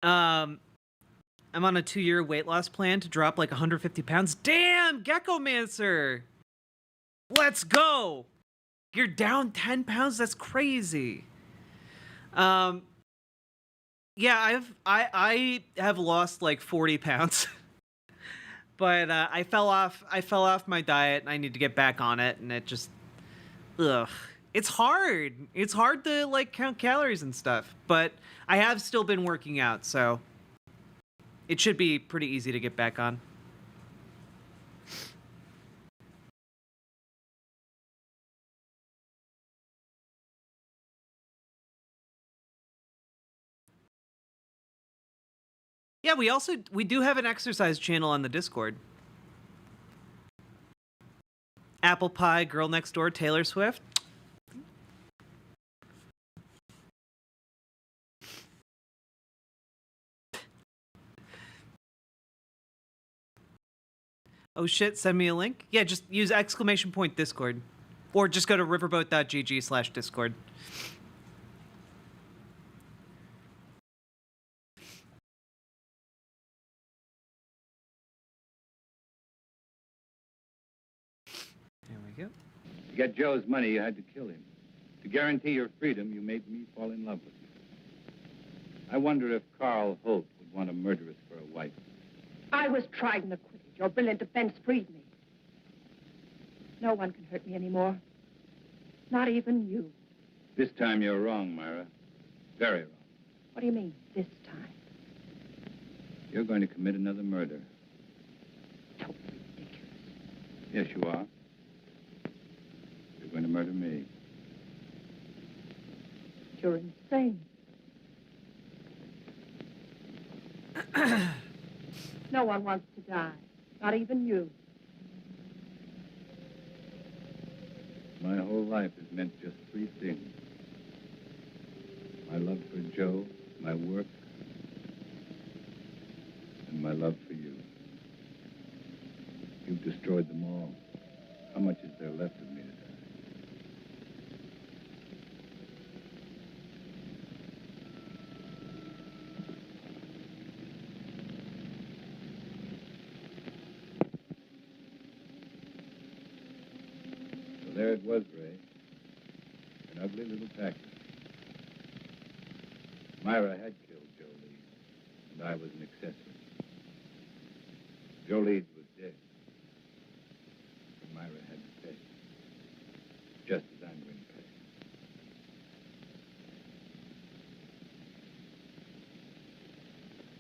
S2: I'm on a 2-year weight loss plan to drop like 150 pounds. Damn, Geckomancer! Let's go! You're down 10 pounds? That's crazy. Yeah, I have lost like 40 pounds. But I fell off my diet and I need to get back on it, and it just, ugh. It's hard. It's hard to like count calories and stuff, but I have still been working out, so it should be pretty easy to get back on. Yeah, we do have an exercise channel on the Discord. Apple Pie, Girl Next Door, Taylor Swift. Oh shit, send me a link. Yeah, just use !Discord. Or just go to riverboat.gg/Discord. There we go.
S20: To get Joe's money, you had to kill him. To guarantee your freedom, you made me fall in love with you. I wonder if Carl Holt would want a murderess for a wife.
S10: I was tried and acquitted. Your brilliant defense freed me. No one can hurt me anymore. Not even you.
S20: This time you're wrong, Myra. Very wrong.
S10: What do you mean, this time?
S20: You're going to commit another murder.
S10: Totally ridiculous.
S20: Yes, you are. You're going to murder me.
S10: You're insane. No one wants to die. Not even you.
S20: My whole life has meant just three things. My love for Joe, my work, and my love for you. You've destroyed them all. How much is there left of me to die? So there it was, Ray. An ugly little package. Myra had killed Joe Leeds, and I was an accessory. Joe Leeds was dead. And Myra had to pay. Just as I'm going to pay.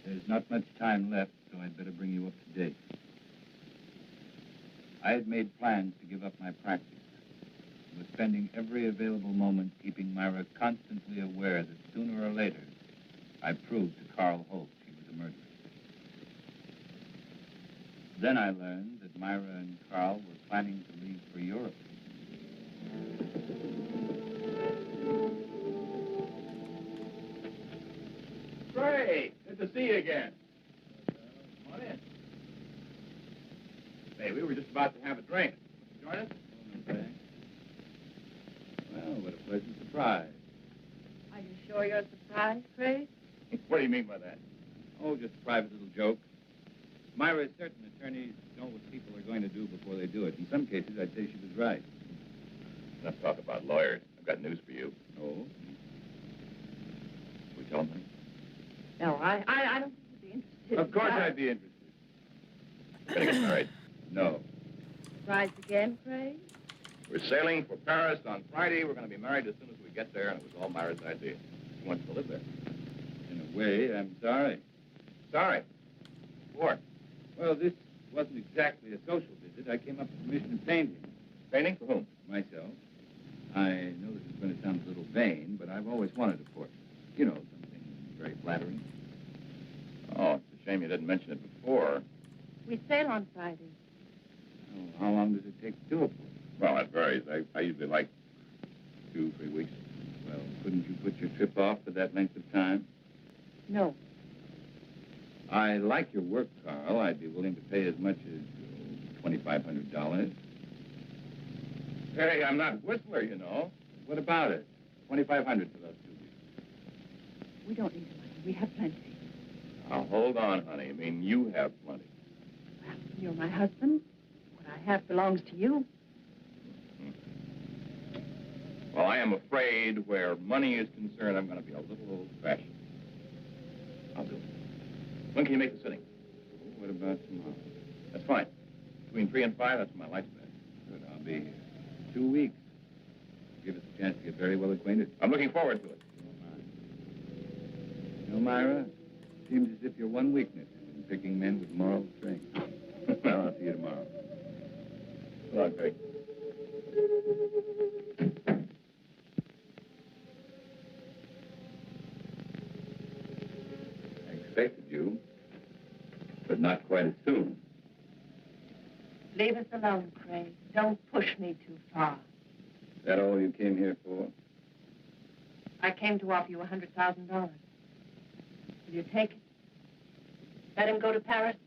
S20: There's not much time left, so I'd better bring you up to date. I had made plans to give up my practice. I was spending every available moment keeping Myra constantly aware that sooner or later, I proved to Carl Holt she was a murderess. Then I learned that Myra and Carl were planning to leave for Europe.
S19: Ray, good to see you again. Come on in. Hey, we were just about to have a drink. Join us?
S20: Okay. Well, what a pleasant surprise.
S10: Are you sure you're surprised, Craig?
S19: What do you mean by that?
S20: Oh, just a private little joke. Myra is certain attorneys know what people are going to do before they do it. In some cases, I'd say she was right.
S19: Enough talk about lawyers. I've got news for you.
S20: Oh?
S19: We tell them?
S10: No, I don't think you'd be interested.
S20: Of course I'd be interested.
S19: Gonna get married.
S20: No.
S10: Surprised again, Craig?
S19: We're sailing for Paris on Friday. We're going to be married as soon as we get there, and it was all Myra's idea. She wants to live there.
S20: In a way, I'm sorry.
S19: Sorry. For?
S20: Well, this wasn't exactly a social visit. I came up to commission painting.
S19: Painting? For whom?
S20: Myself. I know this is going to sound a little vain, but I've always wanted a portrait. You know, something very flattering.
S19: Oh, it's a shame you didn't mention it before.
S10: We sail on Friday.
S20: Oh, how long does it take to do a portrait?
S19: Well, it varies. I usually like 2-3 weeks.
S20: Well, couldn't you put your trip off for that length of time?
S10: No.
S20: I like your work, Carl. I'd be willing to pay as much as $2,500.
S19: Hey, I'm not Whistler, you know.
S20: What about it? $2,500 for those 2 weeks.
S10: We don't need the money. We have plenty.
S19: Now, hold on, honey. I mean, you have plenty.
S10: Well, you're my husband. What I have belongs to you.
S19: Well, I am afraid where money is concerned, I'm going to be a little old-fashioned. I'll do it. When can you make the sitting?
S20: What about tomorrow?
S19: That's fine. Between 3 and 5, that's my lights bed.
S20: Good, I'll be here. 2 weeks. give us a chance to get very well acquainted.
S19: I'm looking forward to it.
S20: You know, Myra, it seems as if your one weakness is in picking men with moral strength. Well, I'll see you tomorrow.
S19: Good luck, Craig.
S20: I expected you, but not quite as soon.
S10: Leave us alone, Craig. Don't push me too far.
S20: Is that all you came here for?
S10: I came to offer you $100,000. Will you take it? Let him go to Paris?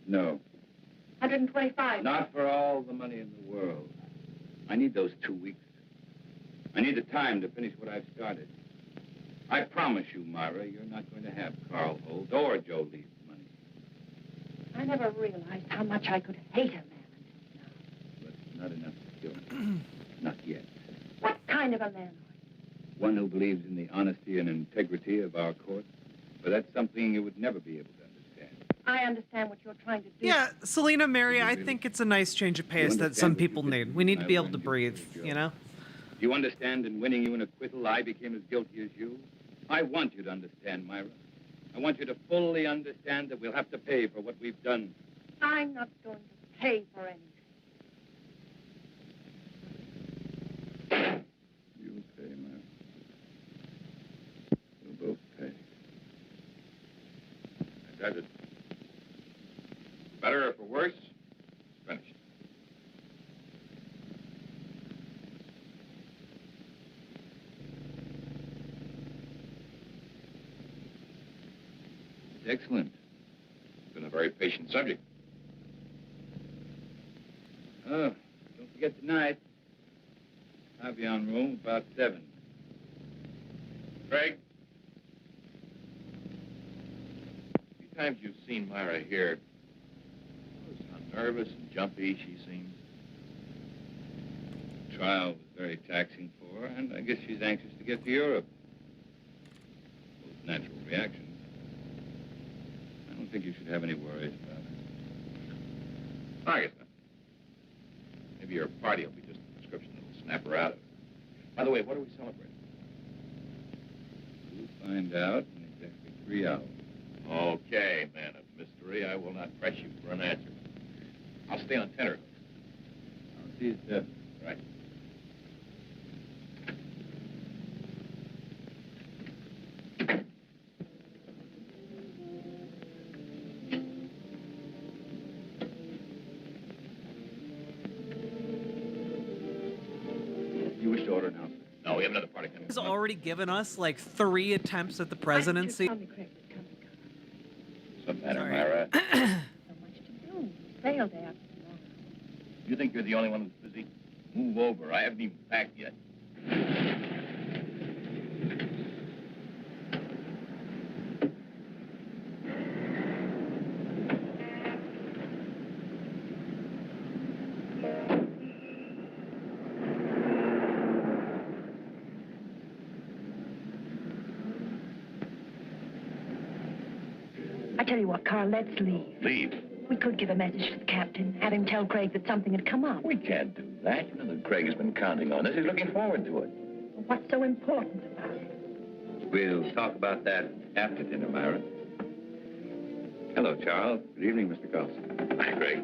S20: No.
S10: 125.
S20: Not for all the money in the world. I need those 2 weeks. I need the time to finish what I've started. I promise you, Myra, you're not going to have Carl Holt or Joe Lee's money.
S10: I never realized how much I could hate a man.
S20: But not enough to kill him. Not yet.
S10: What kind of a man?
S20: One who believes in the honesty and integrity of our court. But that's something you would never be able to understand.
S10: I understand what you're trying to do.
S2: Yeah, Selena, Mary, I think it's a nice change of pace that some people need. We need to be able to breathe, you know?
S20: You understand in winning you an acquittal, I became as guilty as you? I want you to understand, Myra. I want you to fully understand that we'll have to pay for what we've done.
S10: I'm not going to pay for anything.
S20: You'll pay, Myra. We'll both pay.
S19: That does it. Better or for worse, it's finished.
S20: It's excellent.
S19: It's been a very patient subject.
S20: Oh, don't forget tonight. I'll be on room about 7.
S19: Craig? A few times you've seen Myra here. Notice how nervous and jumpy she seems.
S20: The trial was very taxing for her, and I guess she's anxious to get to Europe. Both natural reactions. I don't think you should have any worries about her.
S19: I guess not. Maybe your party will be just a prescription that'll snap her out of it. By the way, what are we celebrating?
S20: We'll find out in exactly 3 hours.
S19: Okay, man of mystery. I will not press you for an answer. I'll stay on tenterhooks.
S20: I'll see you at 7.
S19: Right.
S20: You wish to order now, sir?
S19: No, we have another party coming.
S2: He's already given us like 3 attempts at the presidency.
S19: What's the matter, Myra?
S10: Sale day after tomorrow.
S19: You think you're the only one who's busy? Move over. I haven't even packed yet.
S10: I tell you what, Carl, let's leave.
S19: Leave?
S10: We could give a message to the captain, have him tell Craig that something had come up.
S19: We can't do that. You know that Craig has been counting on this. He's looking forward to it.
S10: What's so important about it?
S20: We'll talk about that after dinner, Myra. Hello, Charles. Good evening, Mr. Carlson.
S19: Hi, Craig.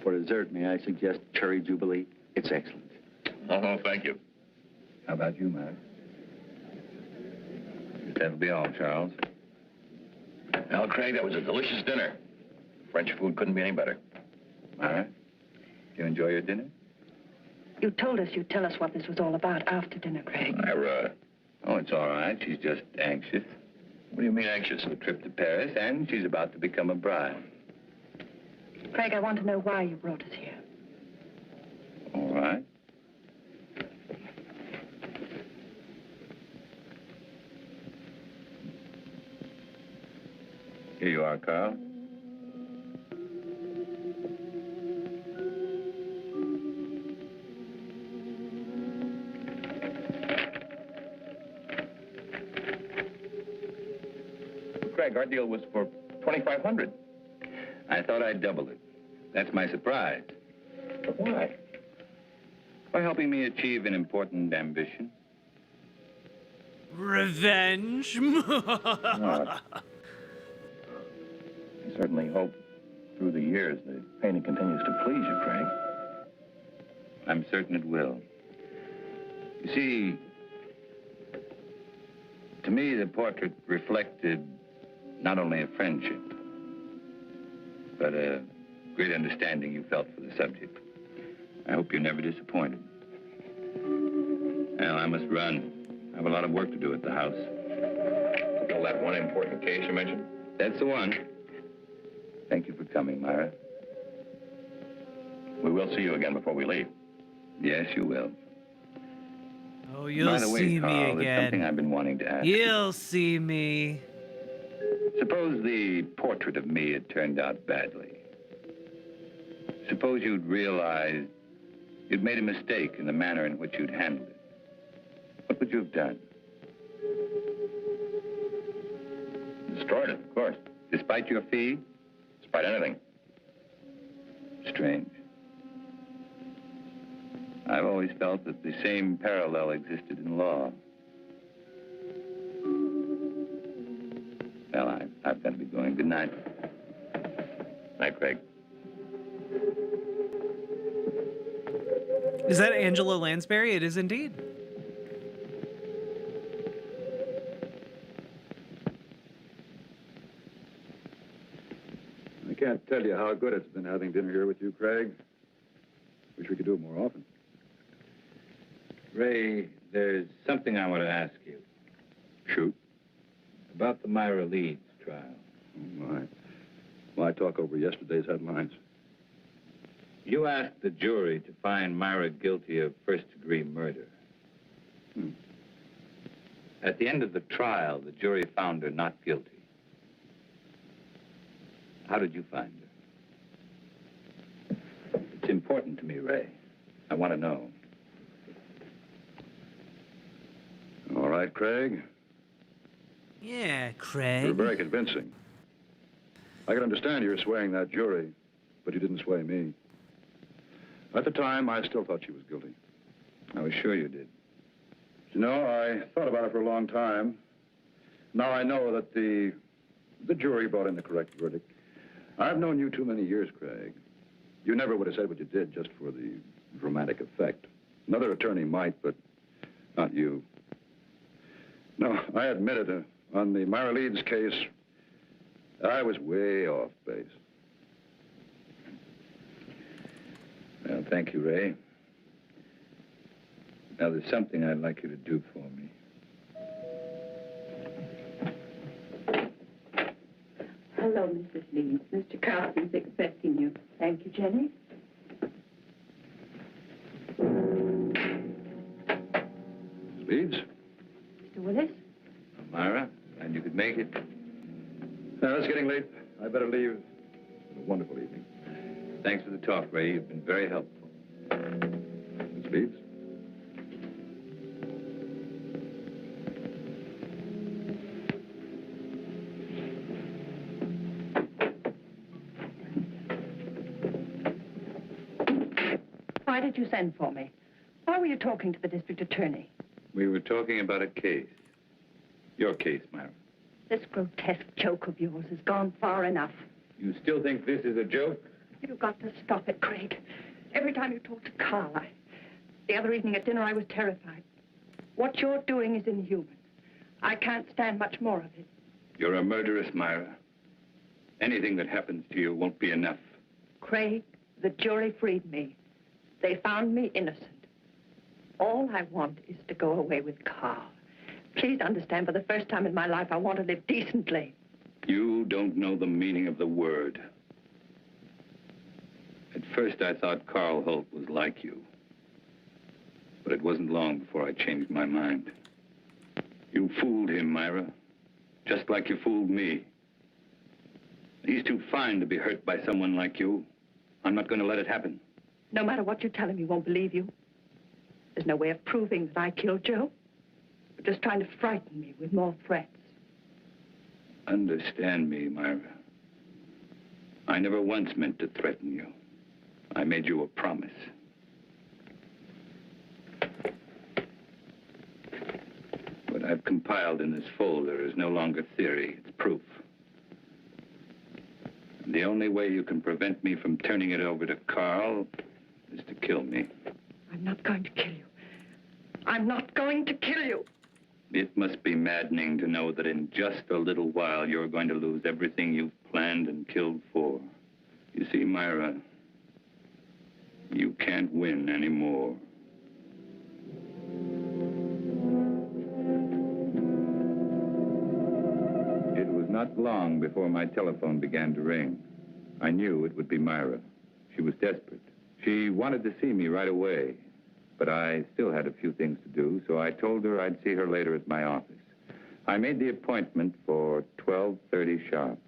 S14: For dessert, may I suggest cherry jubilee? It's excellent.
S19: Oh, thank you.
S20: How about you, Myra?
S19: That'll be all, Charles. Well, Craig, that was a delicious dinner. French food couldn't be any better.
S20: Myra, do you enjoy your dinner?
S10: You told us you'd tell us what this was all about after dinner, Craig.
S19: Myra.
S20: Oh, it's all right. She's just anxious.
S19: What do you mean anxious?
S20: A trip to Paris, and she's about to become a bride.
S10: Craig, I want to know why you brought us here.
S20: All right. Here you are, Carl.
S19: Craig, our deal was for $2,500.
S20: I thought I'd double it.
S19: That's my surprise. But why? By helping me achieve an important ambition.
S2: Revenge?
S19: I certainly hope through the years the painting continues to please you, Craig. I'm certain it will. You see, to me, the portrait reflected not only a friendship, but a great understanding you felt for the subject. I hope you're never disappointed. Well, I must run. I have a lot of work to do at the house.
S6: Still that one important case you mentioned?
S19: That's the one. Thank you for coming, Myra.
S6: We will see you again before we leave.
S19: Yes, you will.
S2: Oh, you'll
S19: By the way,
S2: see
S19: Carl,
S2: me
S19: there's
S2: again.
S19: something I've been wanting to ask.
S2: You'll see me.
S19: Suppose the portrait of me had turned out badly. Suppose you'd realized you'd made a mistake in the manner in which you'd handled it. What would you have done?
S6: Destroyed it, of course.
S19: Despite your fee?
S6: Despite anything.
S19: Strange. I've always felt that the same parallel existed in law. Well, I've got to be going. Good night.
S6: Night, Craig.
S2: Is that Angela Lansbury? It is indeed.
S7: I can't tell you how good it's been having dinner here with you, Craig. Wish we could do it more often.
S20: Ray, there's something I want to ask you.
S7: Shoot.
S20: About the Myra Leeds trial.
S7: Oh, my. Why talk over yesterday's headlines?
S20: You asked the jury to find Myra guilty of first-degree murder. At the end of the trial, the jury found her not guilty. How did you find her? It's important to me, Ray. I want to know.
S7: All right, Craig.
S2: Yeah, Craig.
S7: You're very convincing. I can understand you're swaying that jury, but you didn't sway me. At the time, I still thought she was guilty.
S20: I was sure you did.
S7: You know, I thought about it for a long time. Now I know that the jury brought in the correct verdict. I've known you too many years, Craig. You never would have said what you did just for the dramatic effect. Another attorney might, but not you. No, I admit it. On the Myra Leeds case, I was way off base.
S20: Well, thank you, Ray. Now, there's something I'd like you to do for me.
S10: Hello, Mrs. Leeds. Mr. Carlson's expecting you. Thank you, Jenny.
S7: Leeds?
S10: Mr. Willis?
S20: Myra, glad you could make it.
S7: Now, it's getting late. I better leave. A wonderful evening.
S20: Thanks for the talk, Ray. You've been very helpful.
S7: Miss Leeds?
S10: Why did you send for me? Why were you talking to the district attorney?
S20: We were talking about a case. Your case, Myra.
S10: This grotesque joke of yours has gone far enough.
S20: You still think this is a joke?
S10: You've got to stop it, Craig. Every time you talk to Carl, the other evening at dinner, I was terrified. What you're doing is inhuman. I can't stand much more of it.
S20: You're a murderess, Myra. Anything that happens to you won't be enough.
S10: Craig, the jury freed me. They found me innocent. All I want is to go away with Carl. Please understand, for the first time in my life, I want to live decently.
S20: You don't know the meaning of the word. At first, I thought Carl Holt was like you. But it wasn't long before I changed my mind. You fooled him, Myra. Just like you fooled me. He's too fine to be hurt by someone like you. I'm not going to let it happen.
S10: No matter what you tell him, he won't believe you. There's no way of proving that I killed Joe. You're just trying to frighten me with more threats.
S20: Understand me, Myra. I never once meant to threaten you.
S14: I made you a promise. What I've compiled in this folder is no longer theory, it's proof. And the only way you can prevent me from turning it over to Carl is to kill me.
S10: I'm not going to kill you. I'm not going to kill you.
S14: It must be maddening to know that in just a little while you're going to lose everything you've planned and killed for. You see, Myra, you can't win anymore. It was not long before my telephone began to ring. I knew it would be Myra. She was desperate. She wanted to see me right away. But I still had a few things to do, so I told her I'd see her later at my office. I made the appointment for 12:30 sharp.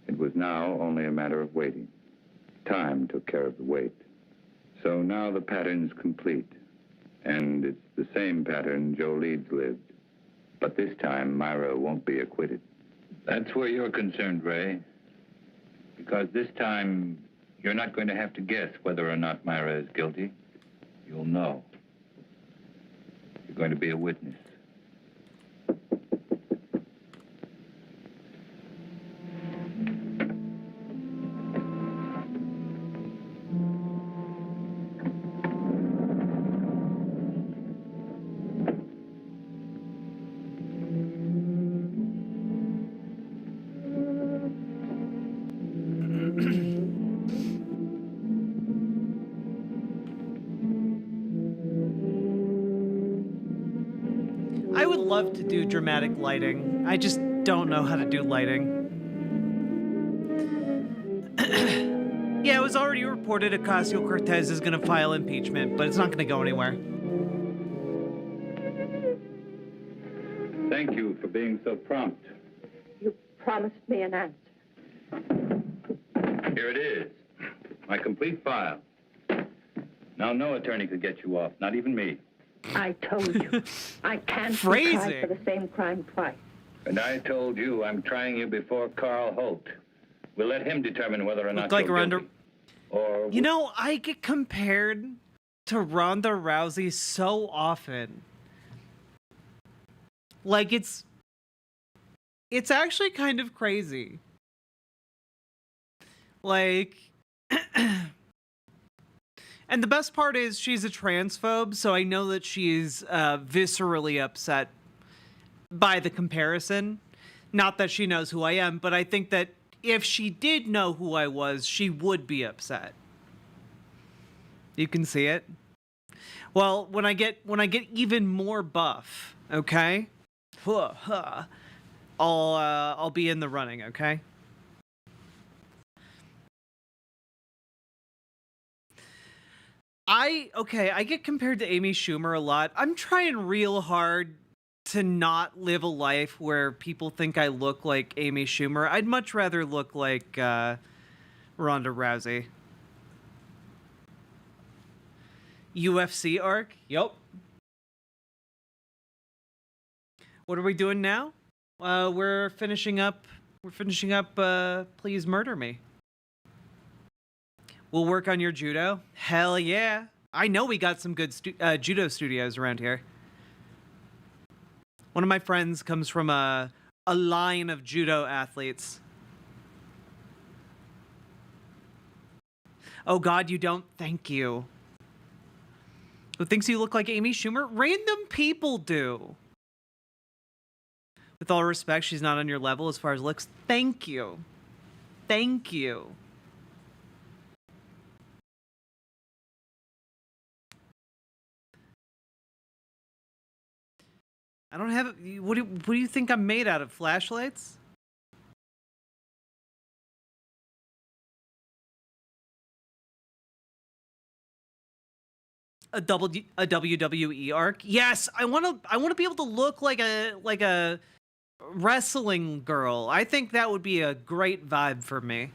S14: It was now only a matter of waiting. Time took care of the wait. So now the pattern's complete. And it's the same pattern Joe Leeds lived. But this time, Myra won't be acquitted. That's where you're concerned, Ray. Because this time, you're not going to have to guess whether or not Myra is guilty. You'll know. You're going to be a witness.
S2: I would love to do dramatic lighting. I just don't know how to do lighting. Yeah, it was already reported Ocasio-Cortez is going to file impeachment, but it's not going to go anywhere.
S14: Thank you for being so prompt.
S10: You promised me an answer.
S14: Here it is. My complete file. Now, no attorney could get you off, not even me.
S10: I told you. I can't be
S2: Phrasing.
S10: tried for the same crime twice.
S14: And I told you I'm trying you before Carl Holt. We'll let him determine whether or not
S2: Look like
S14: you're
S2: Ronda.
S14: guilty. Or
S2: You know, I get compared to Ronda Rousey so often. Like it's actually kind of crazy. Like and the best part is she's a transphobe, so I know that she's viscerally upset by the comparison. Not that she knows who I am, but I think that if she did know who I was, she would be upset. You can see it. Well, when I get even more buff, okay? I'll be in the running, okay? I get compared to Amy Schumer a lot. I'm trying real hard to not live a life where people think I look like Amy Schumer. I'd much rather look like Ronda Rousey. UFC arc? Yup. What are we doing now? We're finishing up. Please Murder Me. We'll work on your judo. Hell yeah. I know we got some good judo studios around here. One of my friends comes from a line of judo athletes. Oh God, you don't? Thank you. Who thinks you look like Amy Schumer? Random people do. With all respect, she's not on your level as far as looks. Thank you. Thank you. I don't have. What do you think I'm made out of? Flashlights? A WWE arc? Yes, I want to be able to look like a wrestling girl. I think that would be a great vibe for me.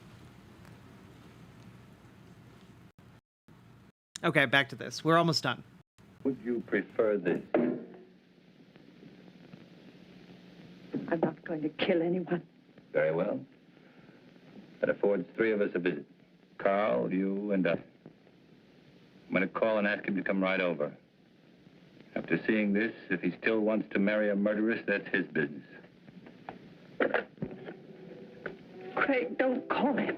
S2: Okay, back to this. We're almost done.
S14: Would you prefer this?
S10: I'm not going to kill anyone.
S14: Very well. That affords three of us a visit. Carl, you, and I.
S19: I'm going to call and ask him to come right over. After seeing this, if he still wants to marry a murderess, that's his business.
S10: Craig, don't call him.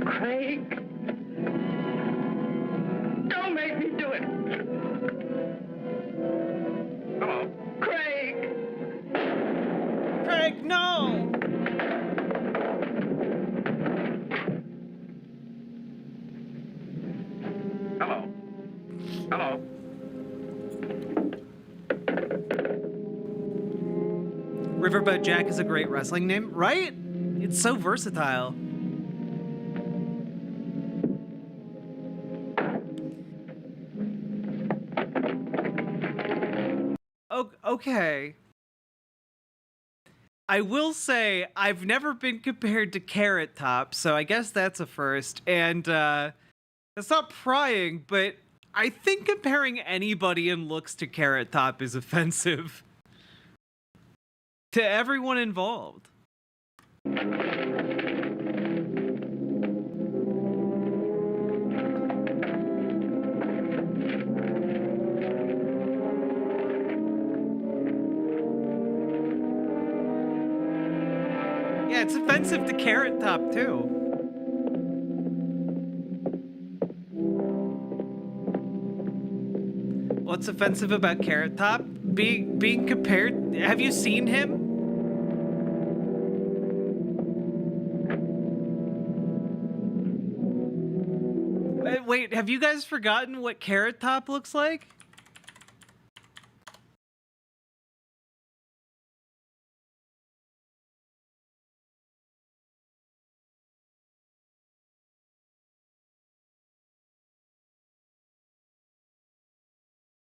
S10: Craig. Don't make me do it.
S19: Hello.
S10: Craig.
S2: Craig, no!
S19: Hello. Hello.
S2: Riverboat Jack is a great wrestling name, right? It's so versatile. Okay. I will say I've never been compared to Carrot Top, so I guess that's a first. And that's not prying, but I think comparing anybody in looks to Carrot Top is offensive to everyone involved. Yeah, it's offensive to Carrot Top, too. What's offensive about Carrot Top? Being compared... Have you seen him? Wait, have you guys forgotten what Carrot Top looks like?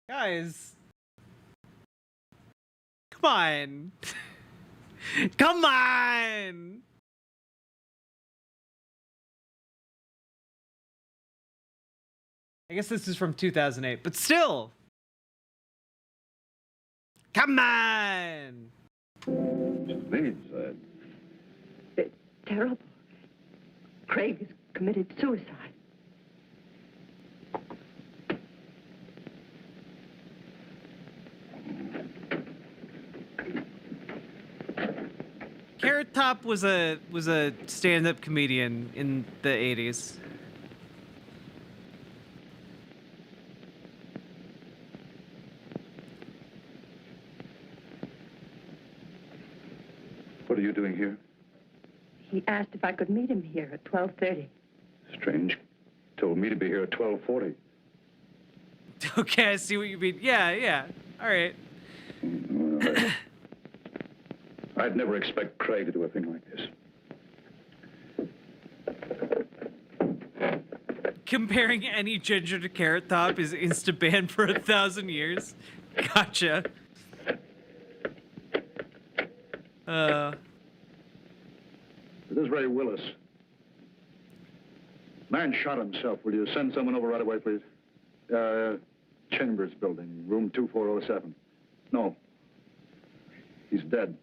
S2: Guys. Come on. Come on. I guess this is from 2008, but still. Come on.
S7: Please,
S10: It's terrible. Craig has committed suicide.
S2: Carrot Top was a stand-up comedian in the 80s.
S7: what are you doing here?
S10: He asked if I could meet him here at 12:30.
S7: Strange. Told me to be here at 12:40.
S2: Okay, I see what you mean. Yeah. All right.
S7: I'd never expect Craig to do a thing like this.
S2: Comparing any ginger to Carrot Top is insta-banned for 1,000 years. Gotcha.
S7: This is Ray Willis. Man shot himself. Will you send someone over right away, please? Chambers building, room 2407. No. He's dead.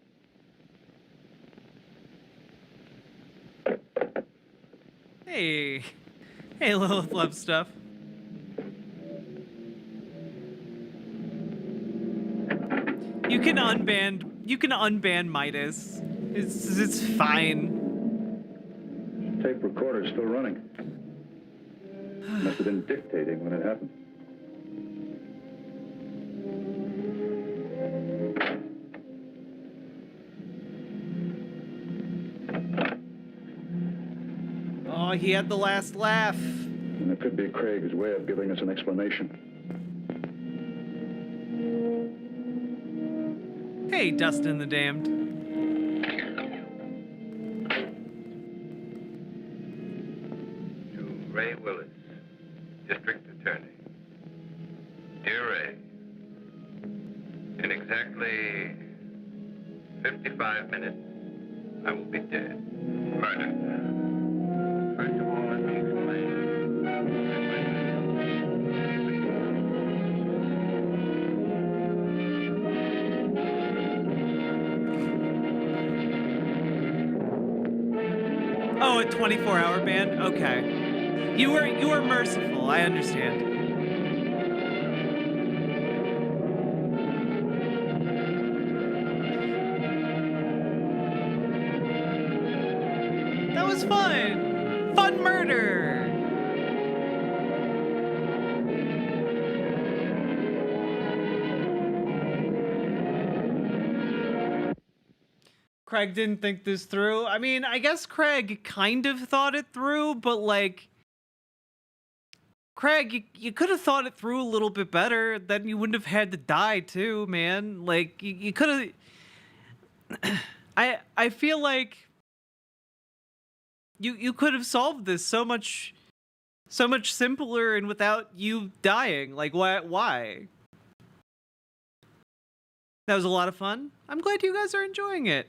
S2: Hey, Lilith loves stuff. You can unban Midas. It's fine.
S7: Tape recorder's still running. Must have been dictating when it happened.
S2: Oh, he had the last laugh.
S7: And it could be Craig's way of giving us an explanation.
S2: Hey, Dustin the Damned.
S19: To Ray Willis, District Attorney. Dear Ray, in exactly 55 minutes, I will be dead. Murdered. First of all, let me explain.
S2: a 24-hour ban? Okay. You were merciful. I understand. That was fun. Fun murder. Craig didn't think this through. I mean, I guess Craig kind of thought it through, but like, Craig, you could have thought it through a little bit better. Then you wouldn't have had to die too, man. Like, you could have. I feel like you could have solved this so much simpler and without you dying. Like, why? That was a lot of fun. I'm glad you guys are enjoying it.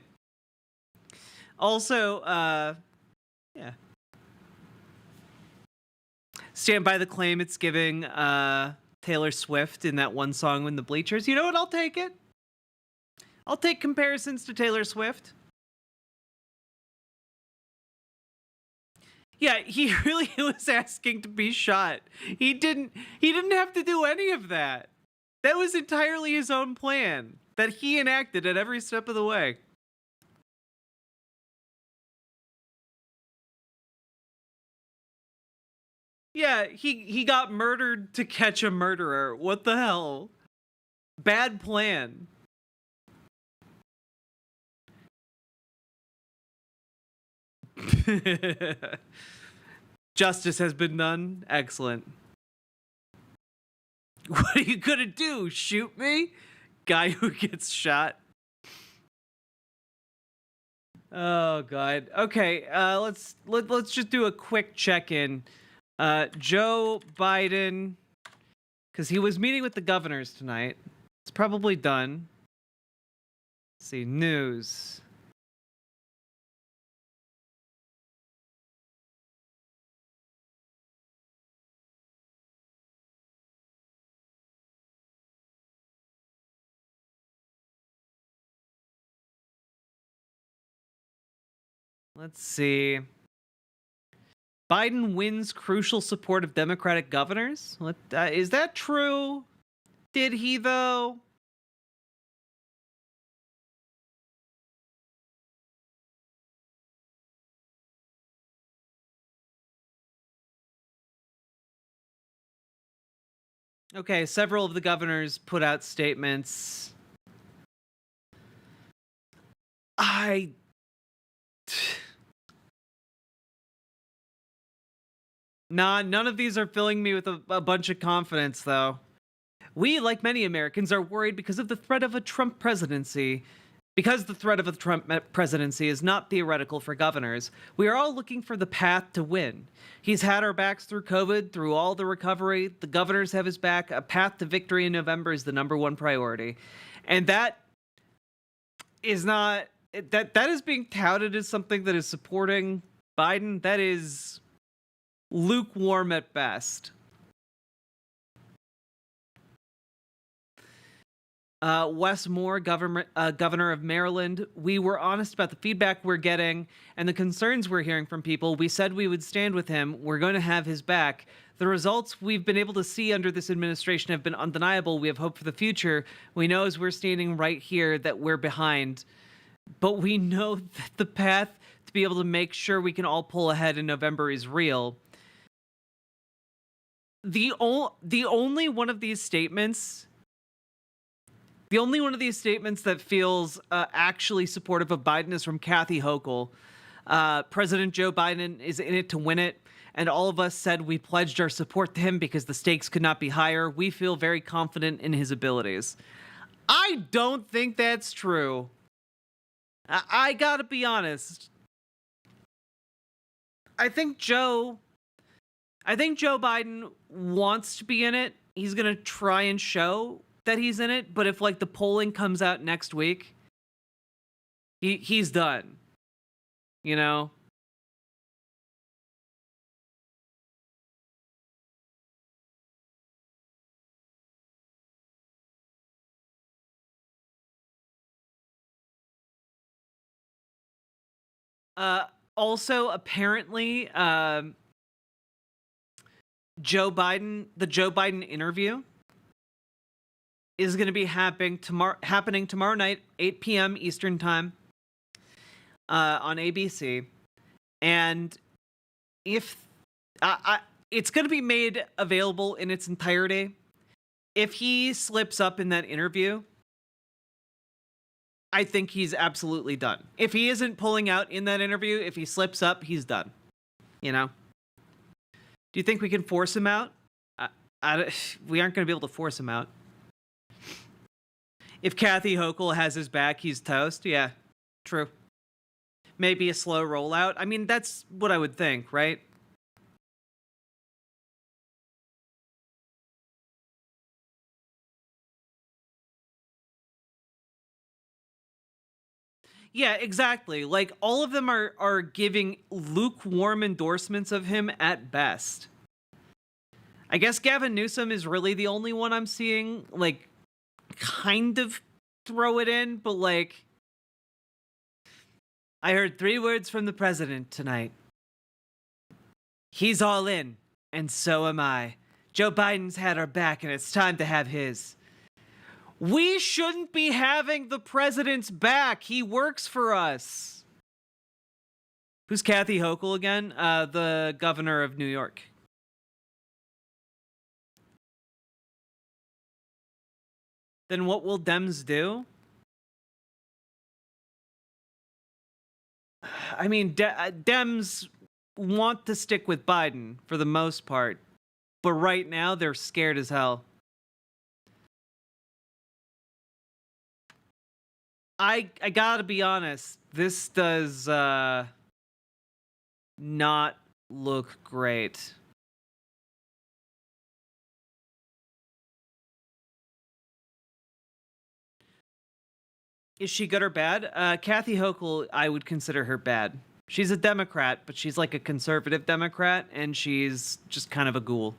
S2: Also, yeah. Stand by the claim it's giving Taylor Swift in that one song in the bleachers. You know what? I'll take it. I'll take comparisons to Taylor Swift. Yeah, he really was asking to be shot. He didn't have to do any of that. That was entirely his own plan that he enacted at every step of the way. Yeah, he got murdered to catch a murderer. What the hell? Bad plan. Justice has been done. Excellent. What are you gonna do? Shoot me? Guy who gets shot. Oh god. Okay, let's just do a quick check-in. Joe Biden, because he was meeting with the governors tonight. It's probably done. Let's see, news. Let's see. Biden wins crucial support of Democratic governors. What, is that true? Did he, though? Okay, several of the governors put out statements. Nah, none of these are filling me with a bunch of confidence, though. We, like many Americans, are worried because of the threat of a Trump presidency. Because the threat of a Trump presidency is not theoretical for governors, we are all looking for the path to win. He's had our backs through COVID, through all the recovery. The governors have his back. A path to victory in November is the #1 priority. And that is not... That is being touted as something that is supporting Biden. That is lukewarm at best. Wes Moore, governor of Maryland, we were honest about the feedback we're getting and the concerns we're hearing from people. We said we would stand with him. We're going to have his back. The results we've been able to see under this administration have been undeniable. We have hope for the future. We know as we're standing right here that we're behind. But we know that the path to be able to make sure we can all pull ahead in November is real. The only one of these statements... The only one of these statements that feels actually supportive of Biden is from Kathy Hochul. President Joe Biden is in it to win it, and all of us said we pledged our support to him because the stakes could not be higher. We feel very confident in his abilities. I don't think that's true. I gotta be honest. I think Joe Biden wants to be in it. He's gonna try and show that he's in it, but if like the polling comes out next week, he's done. You know? Also, apparently, the Joe Biden interview is going to be happening tomorrow night, 8 p.m. Eastern time, on ABC. And if it's going to be made available in its entirety. If he slips up in that interview, I think he's absolutely done. If he isn't pulling out in that interview, if he slips up, he's done. You know? Do you think we can force him out? We aren't going to be able to force him out. If Kathy Hochul has his back, he's toast. Yeah, true. Maybe a slow rollout. I mean, that's what I would think, right? Yeah, exactly. Like, all of them are giving lukewarm endorsements of him at best. I guess Gavin Newsom is really the only one I'm seeing, like, kind of throw it in, but, like, I heard 3 words from the president tonight. He's all in, and so am I. Joe Biden's had our back, and it's time to have his. We shouldn't be having the president's back. He works for us. Who's Kathy Hochul again? The governor of New York. Then what will Dems do? I mean, Dems want to stick with Biden for the most part, but right now they're scared as hell. I gotta be honest, this does not look great. Is she good or bad? Kathy Hochul, I would consider her bad. She's a Democrat, but she's like a conservative Democrat, and she's just kind of a ghoul.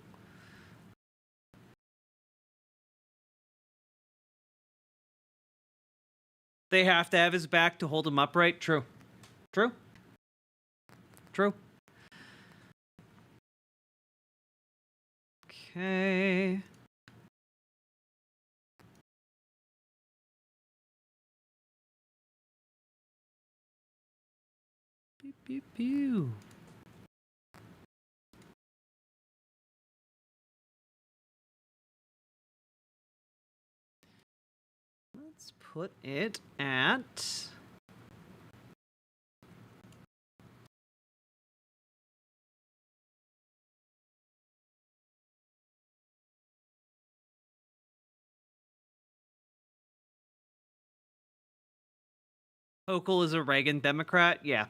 S2: They have to have his back to hold him upright. True. True. True. Okay. Pew, pew, pew. Let's put it at... Hochul is a Reagan Democrat? Yeah.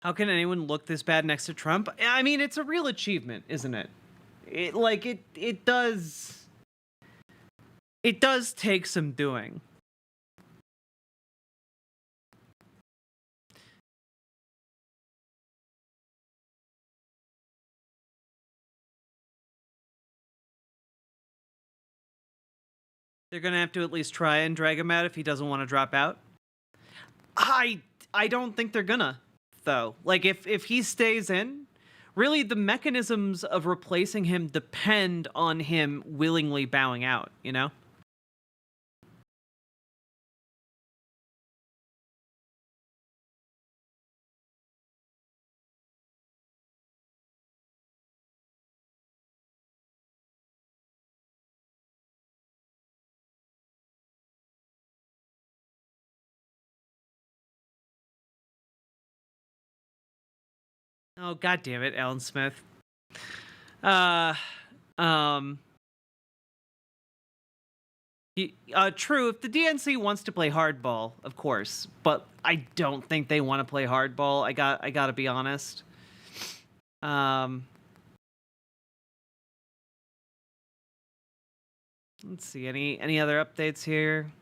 S2: How can anyone look this bad next to Trump? I mean, it's a real achievement, isn't it? It does take some doing. They're gonna have to at least try and drag him out if he doesn't want to drop out. I don't think they're gonna, though. Like, if he stays in, really the mechanisms of replacing him depend on him willingly bowing out, you know? Oh, God damn it, Alan Smith. True, if the DNC wants to play hardball, of course, but I don't think they want to play hardball. I gotta be honest. Let's see, any other updates here?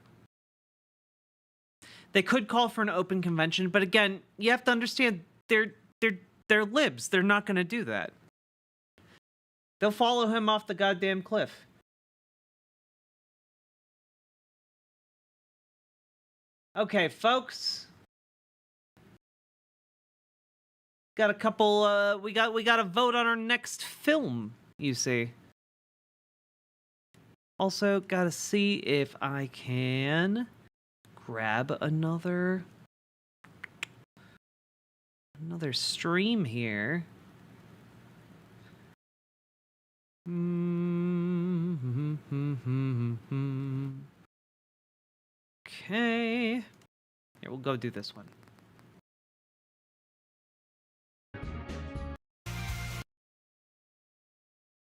S2: They could call for an open convention, but again, you have to understand they're libs. They're not going to do that. They'll follow him off the goddamn cliff. Okay, folks. Got a couple we got a vote on our next film, you see. Also, gotta see if I can grab another stream here. Okay. Here, we'll go do this one.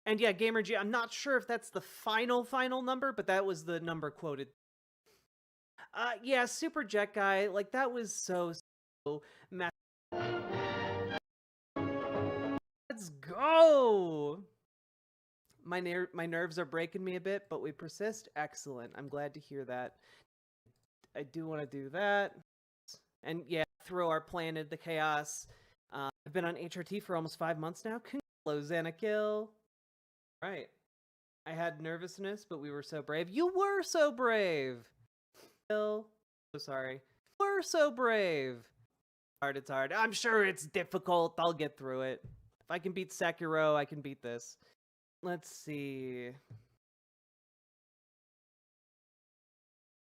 S2: And yeah, Gamer G, I'm not sure if that's the final number, but that was the number quoted. Yeah, Super Jet Guy, like that was so Let's go. My nerves are breaking me a bit, but we persist. Excellent. I'm glad to hear that. I do want to do that. And yeah, throw our plan into the chaos. I've been on HRT for almost 5 months now. Hello, Xanakill. Right. I had nervousness, but we were so brave. You were so brave. Phil. So sorry. You were so brave. It's hard. I'm sure it's difficult. I'll get through it. If I can beat Sekiro, I can beat this. Let's see.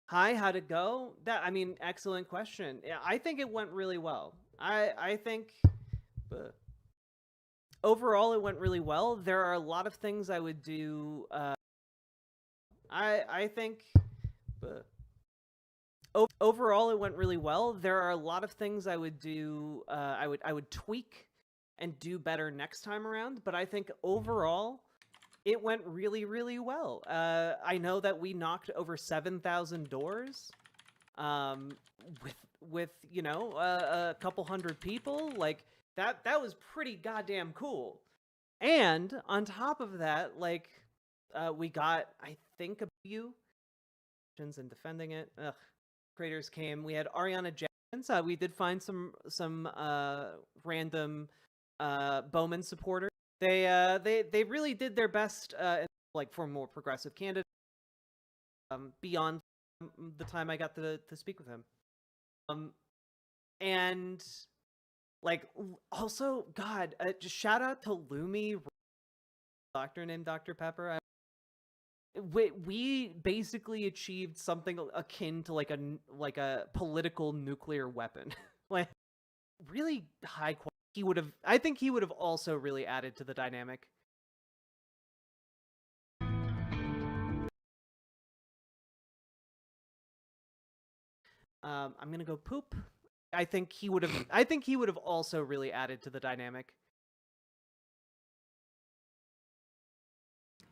S2: Hi, how'd it go? I mean, excellent question. Yeah, I think it went really well. I think overall it went really well. There are a lot of things I would do. I think overall it went really well. There are a lot of things I would do. I would tweak and do better next time around. But I think overall it went really, really well. I know that we knocked over 7,000 doors, with you know a couple hundred people. Like that was pretty goddamn cool. And on top of that, like we got, I think, a few and defending it. Creators came. We had Ariana Jackson. We did find some random Bowman supporters. They really did their best, like for more progressive candidates. Beyond the time I got to speak with him, and like also, God, just shout out to Lumi, doctor named Dr. Pepper. We basically achieved something akin to like a political nuclear weapon, like really high quality. I think he would have also really added to the dynamic. I'm gonna go poop. I think he would have also really added to the dynamic.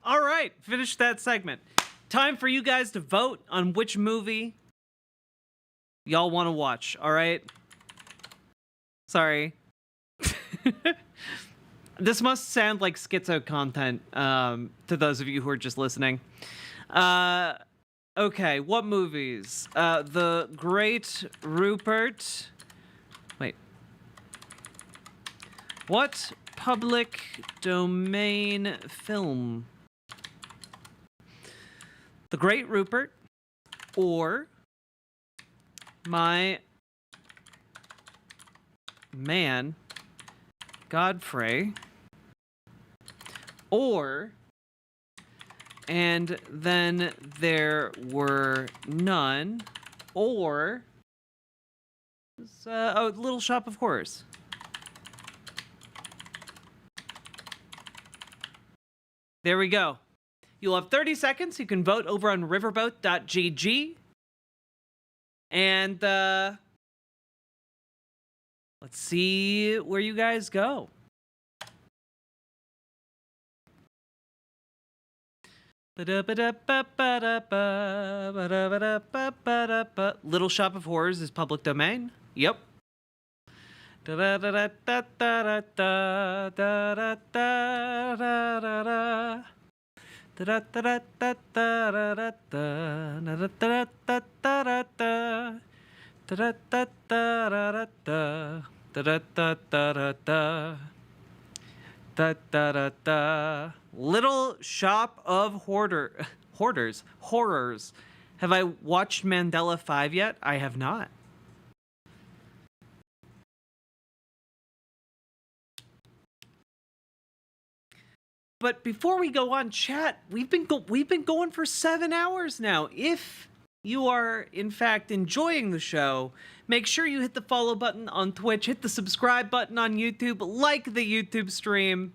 S2: All right, finish that segment. Time for you guys to vote on which movie y'all want to watch. All right. Sorry. This must sound like schizo content to those of you who are just listening. Okay, what movies? The Great Rupert. Wait. What public domain film? The Great Rupert or My Man Godfrey, or And Then There Were None, or Little Shop of Horrors. There we go. You'll have 30 seconds. You can vote over on riverboat.gg. And let's see where you guys go. Little Shop of Horrors is public domain. Yep. Little Shop of Horrors. Have I watched Mandela 5 yet? I have not. But before we go on, chat, we've been going for 7 hours now. If you are in fact enjoying the show, make sure you hit the follow button on Twitch, hit the subscribe button on YouTube, like the YouTube stream,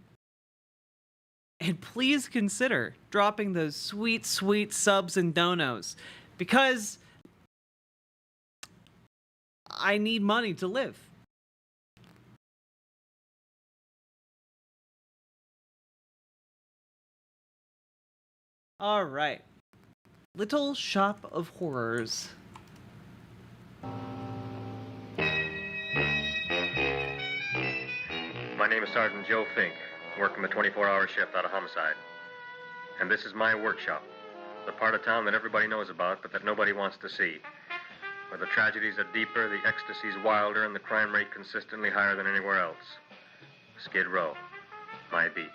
S2: and please consider dropping those sweet, sweet subs and donos, because I need money to live. All right. Little Shop of Horrors.
S15: My name is Sergeant Joe Fink, working the 24-hour shift out of homicide. And this is my workshop, the part of town that everybody knows about, but that nobody wants to see. Where the tragedies are deeper, the ecstasy's wilder, and the crime rate consistently higher than anywhere else. Skid Row, my beat.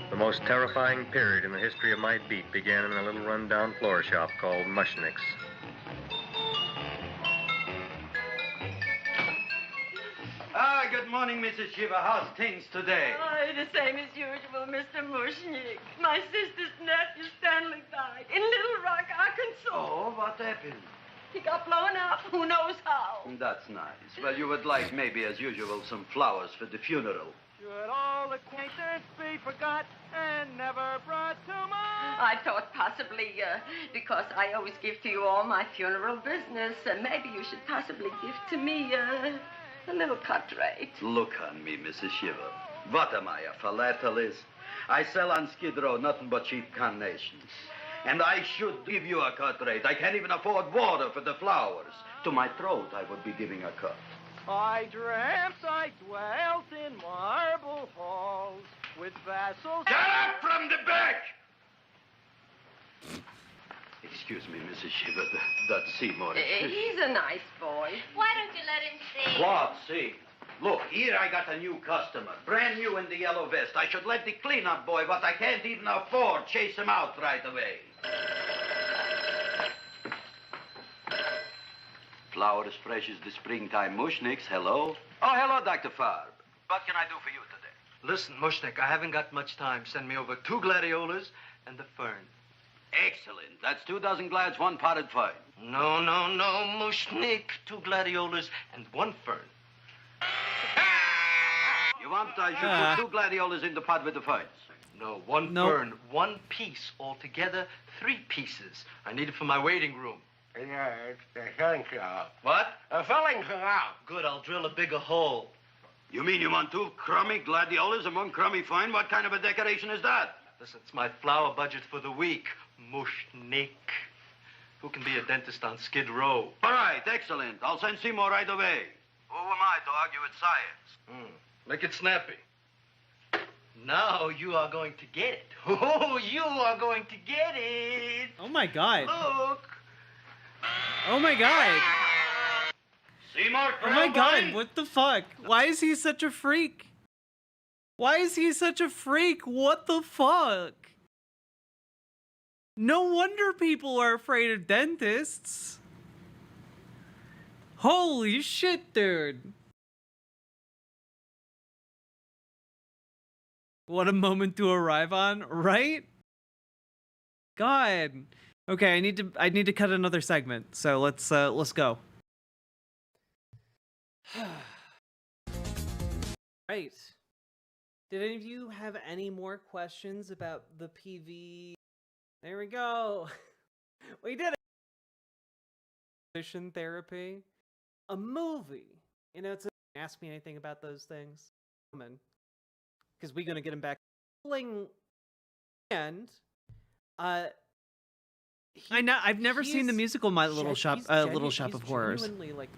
S15: The most terrifying period in the history of my beat began in a little run-down floor shop called Mushnick's.
S22: Good morning, Mrs. Shiva. How's things today?
S10: Oh, the same as usual, Mr. Mushnick. My sister's nephew, Stanley, died in Little Rock, Arkansas.
S22: Oh, what happened?
S10: He got blown up. Who knows how?
S22: That's nice. Well, you would like, maybe as usual, some flowers for the funeral.
S23: Should all acquaintance be forgot and never brought to mind?
S10: I thought possibly, because I always give to you all my funeral business, maybe you should possibly give to me, a little cut rate.
S22: Look on me, Mrs. Shiva. What am I, a philatelist? I sell on Skid Row nothing but cheap carnations. And I should give you a cut rate. I can't even afford water for the flowers. To my throat, I would be giving a cut.
S23: I dreamt I dwelt in marble halls with vassals...
S22: Get up from the back! Excuse me, Mrs. Shiva, that Seymour is...
S10: He's a nice boy.
S11: Why don't you let him see?
S22: What, see? Look, here I got a new customer, brand new in the yellow vest. I should let the cleanup boy, but I can't even afford, chase him out right away. Flowers fresh as the springtime Mushnicks. Hello? Oh, hello, Dr. Farb. What can I do for you today?
S23: Listen, Mushnick, I haven't got much time. Send me over 2 gladiolas and the fern.
S22: Excellent. That's 2 dozen glads, 1 potted fern.
S23: No, Mushnick. 2 gladiolas and 1 fern.
S22: You want I should put 2 gladiolas in the pot with the ferns?
S23: No, 1 fern, 1 piece altogether, 3 pieces. I need it for my waiting room.
S18: Yeah, it's the filling shop.
S23: What?
S18: A filling shop.
S23: Good, I'll drill a bigger hole.
S22: You mean you want 2 crummy gladiolas and 1 crummy fern? What kind of a decoration is that?
S23: Listen, it's my flower budget for the week. Mushnick. Who can be a dentist on Skid Row?
S22: All right, excellent. I'll send Seymour right away. Who am I to argue with science?
S23: Make it snappy. Now you are going to get it. Oh, you are going to get it.
S2: Oh my god.
S23: Look.
S2: Oh my god.
S23: Seymour
S2: Oh my god, what the fuck? Why is he such a freak? Why is he such a freak? What the fuck? No wonder people are afraid of dentists. Holy shit, dude. What a moment to arrive on, right? God. Okay, I need to cut another segment. So let's go. Right. Did any of you have any more questions about the PV? There we go. We did it. Position therapy, a movie. You know, ask me anything about those things, because we're gonna get him back. And I know I've never seen the musical My Little Shop, Little Shop of Horrors. Genuinely, like,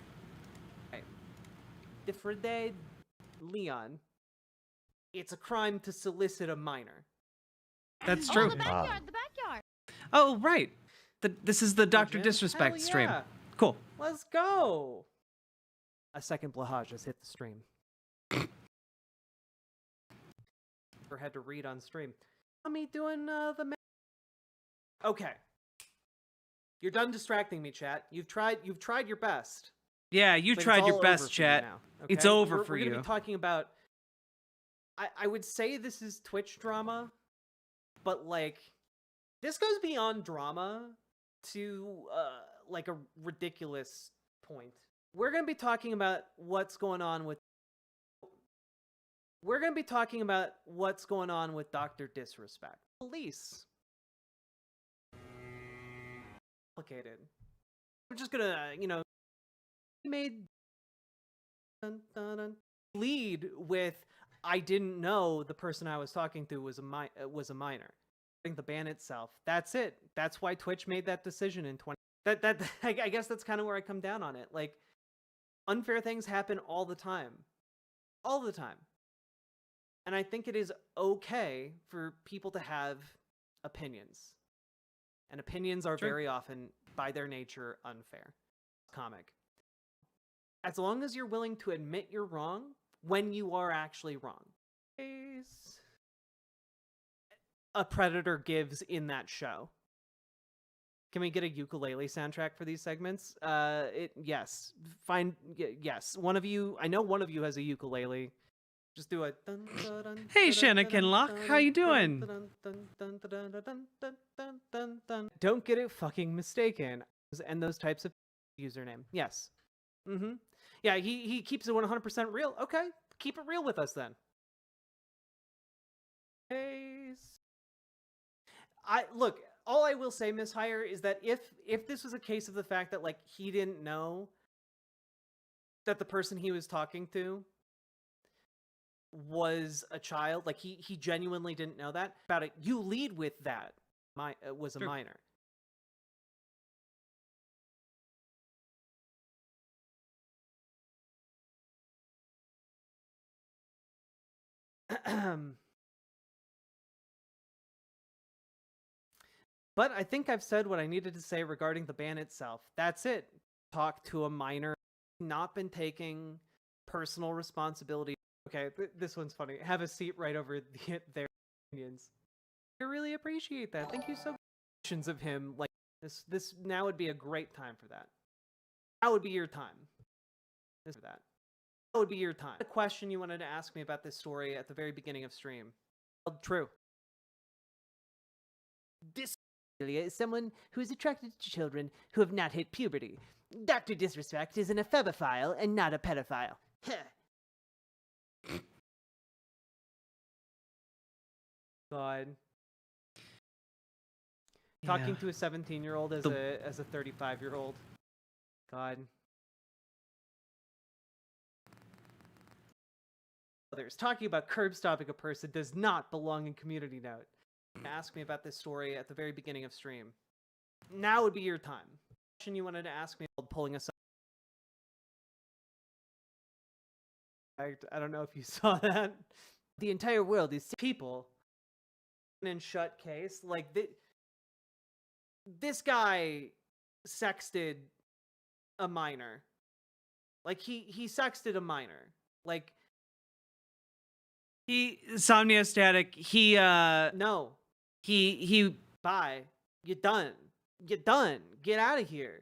S2: for Fred Leon, it's a crime to solicit a minor. That's true.
S1: The backyard.
S2: Oh, right. This is the Dr. Disrespect stream. Cool. Let's go. A second Blahaj just hit the stream. Or had to read on stream. Me doing the. Okay. You're done distracting me, chat. You've tried your best. Yeah, you tried your best, chat. Okay? It's over for you. We're gonna be talking about. I would say this is Twitch drama, but like, this goes beyond drama to like a ridiculous point. We're gonna be talking about what's going on with. We're gonna be talking about what's going on with Dr. Disrespect. Police. Complicated. I'm just gonna, made lead with I didn't know the person I was talking to was a minor. The ban itself. That's it. That's why Twitch made that decision in 20. I guess that's kind of where I come down on it. Like, unfair things happen all the time. All the time. And I think it is okay for people to have opinions. And opinions are very often, by their nature, unfair. Comic. As long as you're willing to admit you're wrong when you are actually wrong. A predator gives in that show. Can we get a ukulele soundtrack for these segments? Yes. Yes. One of you, I know one of you has a ukulele. Just do a dun, dun, dun, hey, Shanakin Locke, how you doing? Don't get it fucking mistaken. And those types of username. Yes. Mm-hmm. Yeah, he keeps it 100% real. Okay, keep it real with us then. Look, all I will say, Miss Hire, is that if this was a case of the fact that, like, he didn't know that the person he was talking to was a child, like he genuinely didn't know that about it, you lead with that was a minor. But I think I've said what I needed to say regarding the ban itself. That's it. Talk to a minor, not been taking personal responsibility. Okay, this one's funny. Have a seat right over their opinions. I really appreciate that. Thank you so much. Of him, like this now would be a great time for that. Now would be your time. That would be your time. The question you wanted to ask me about this story at the very beginning of stream. True. This is someone who is attracted to children who have not hit puberty. Dr. Disrespect is an ephebophile and not a pedophile. God. Talking to a 17-year-old as a 35-year-old. God. Others talking about curb stopping a person does not belong in community note. Ask me about this story at the very beginning of stream. Now would be your time. Question you wanted to ask me about pulling us up. I don't know if you saw that. the entire world is people in shut case. Like, this guy sexted a minor. Like, he sexted a minor. Like, Somnia Static, no. Bye. You're done. You're done. Get out of here.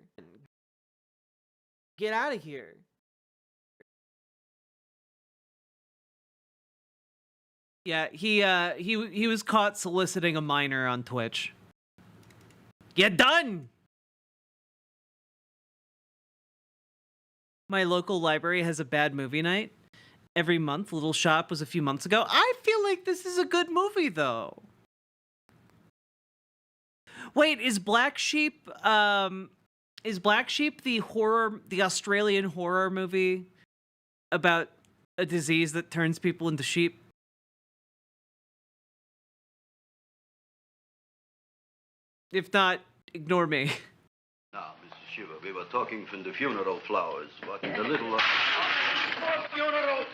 S2: Get out of here. Yeah, he was caught soliciting a minor on Twitch. You're done! My local library has a bad movie night every month. Little Shop was a few months ago. I feel like this is a good movie, though. Wait, is Black Sheep the Australian horror movie about a disease that turns people into sheep? If not, ignore me.
S22: Now, Mrs. Shiva, we were talking from the funeral flowers, but the little...
S17: More funeral!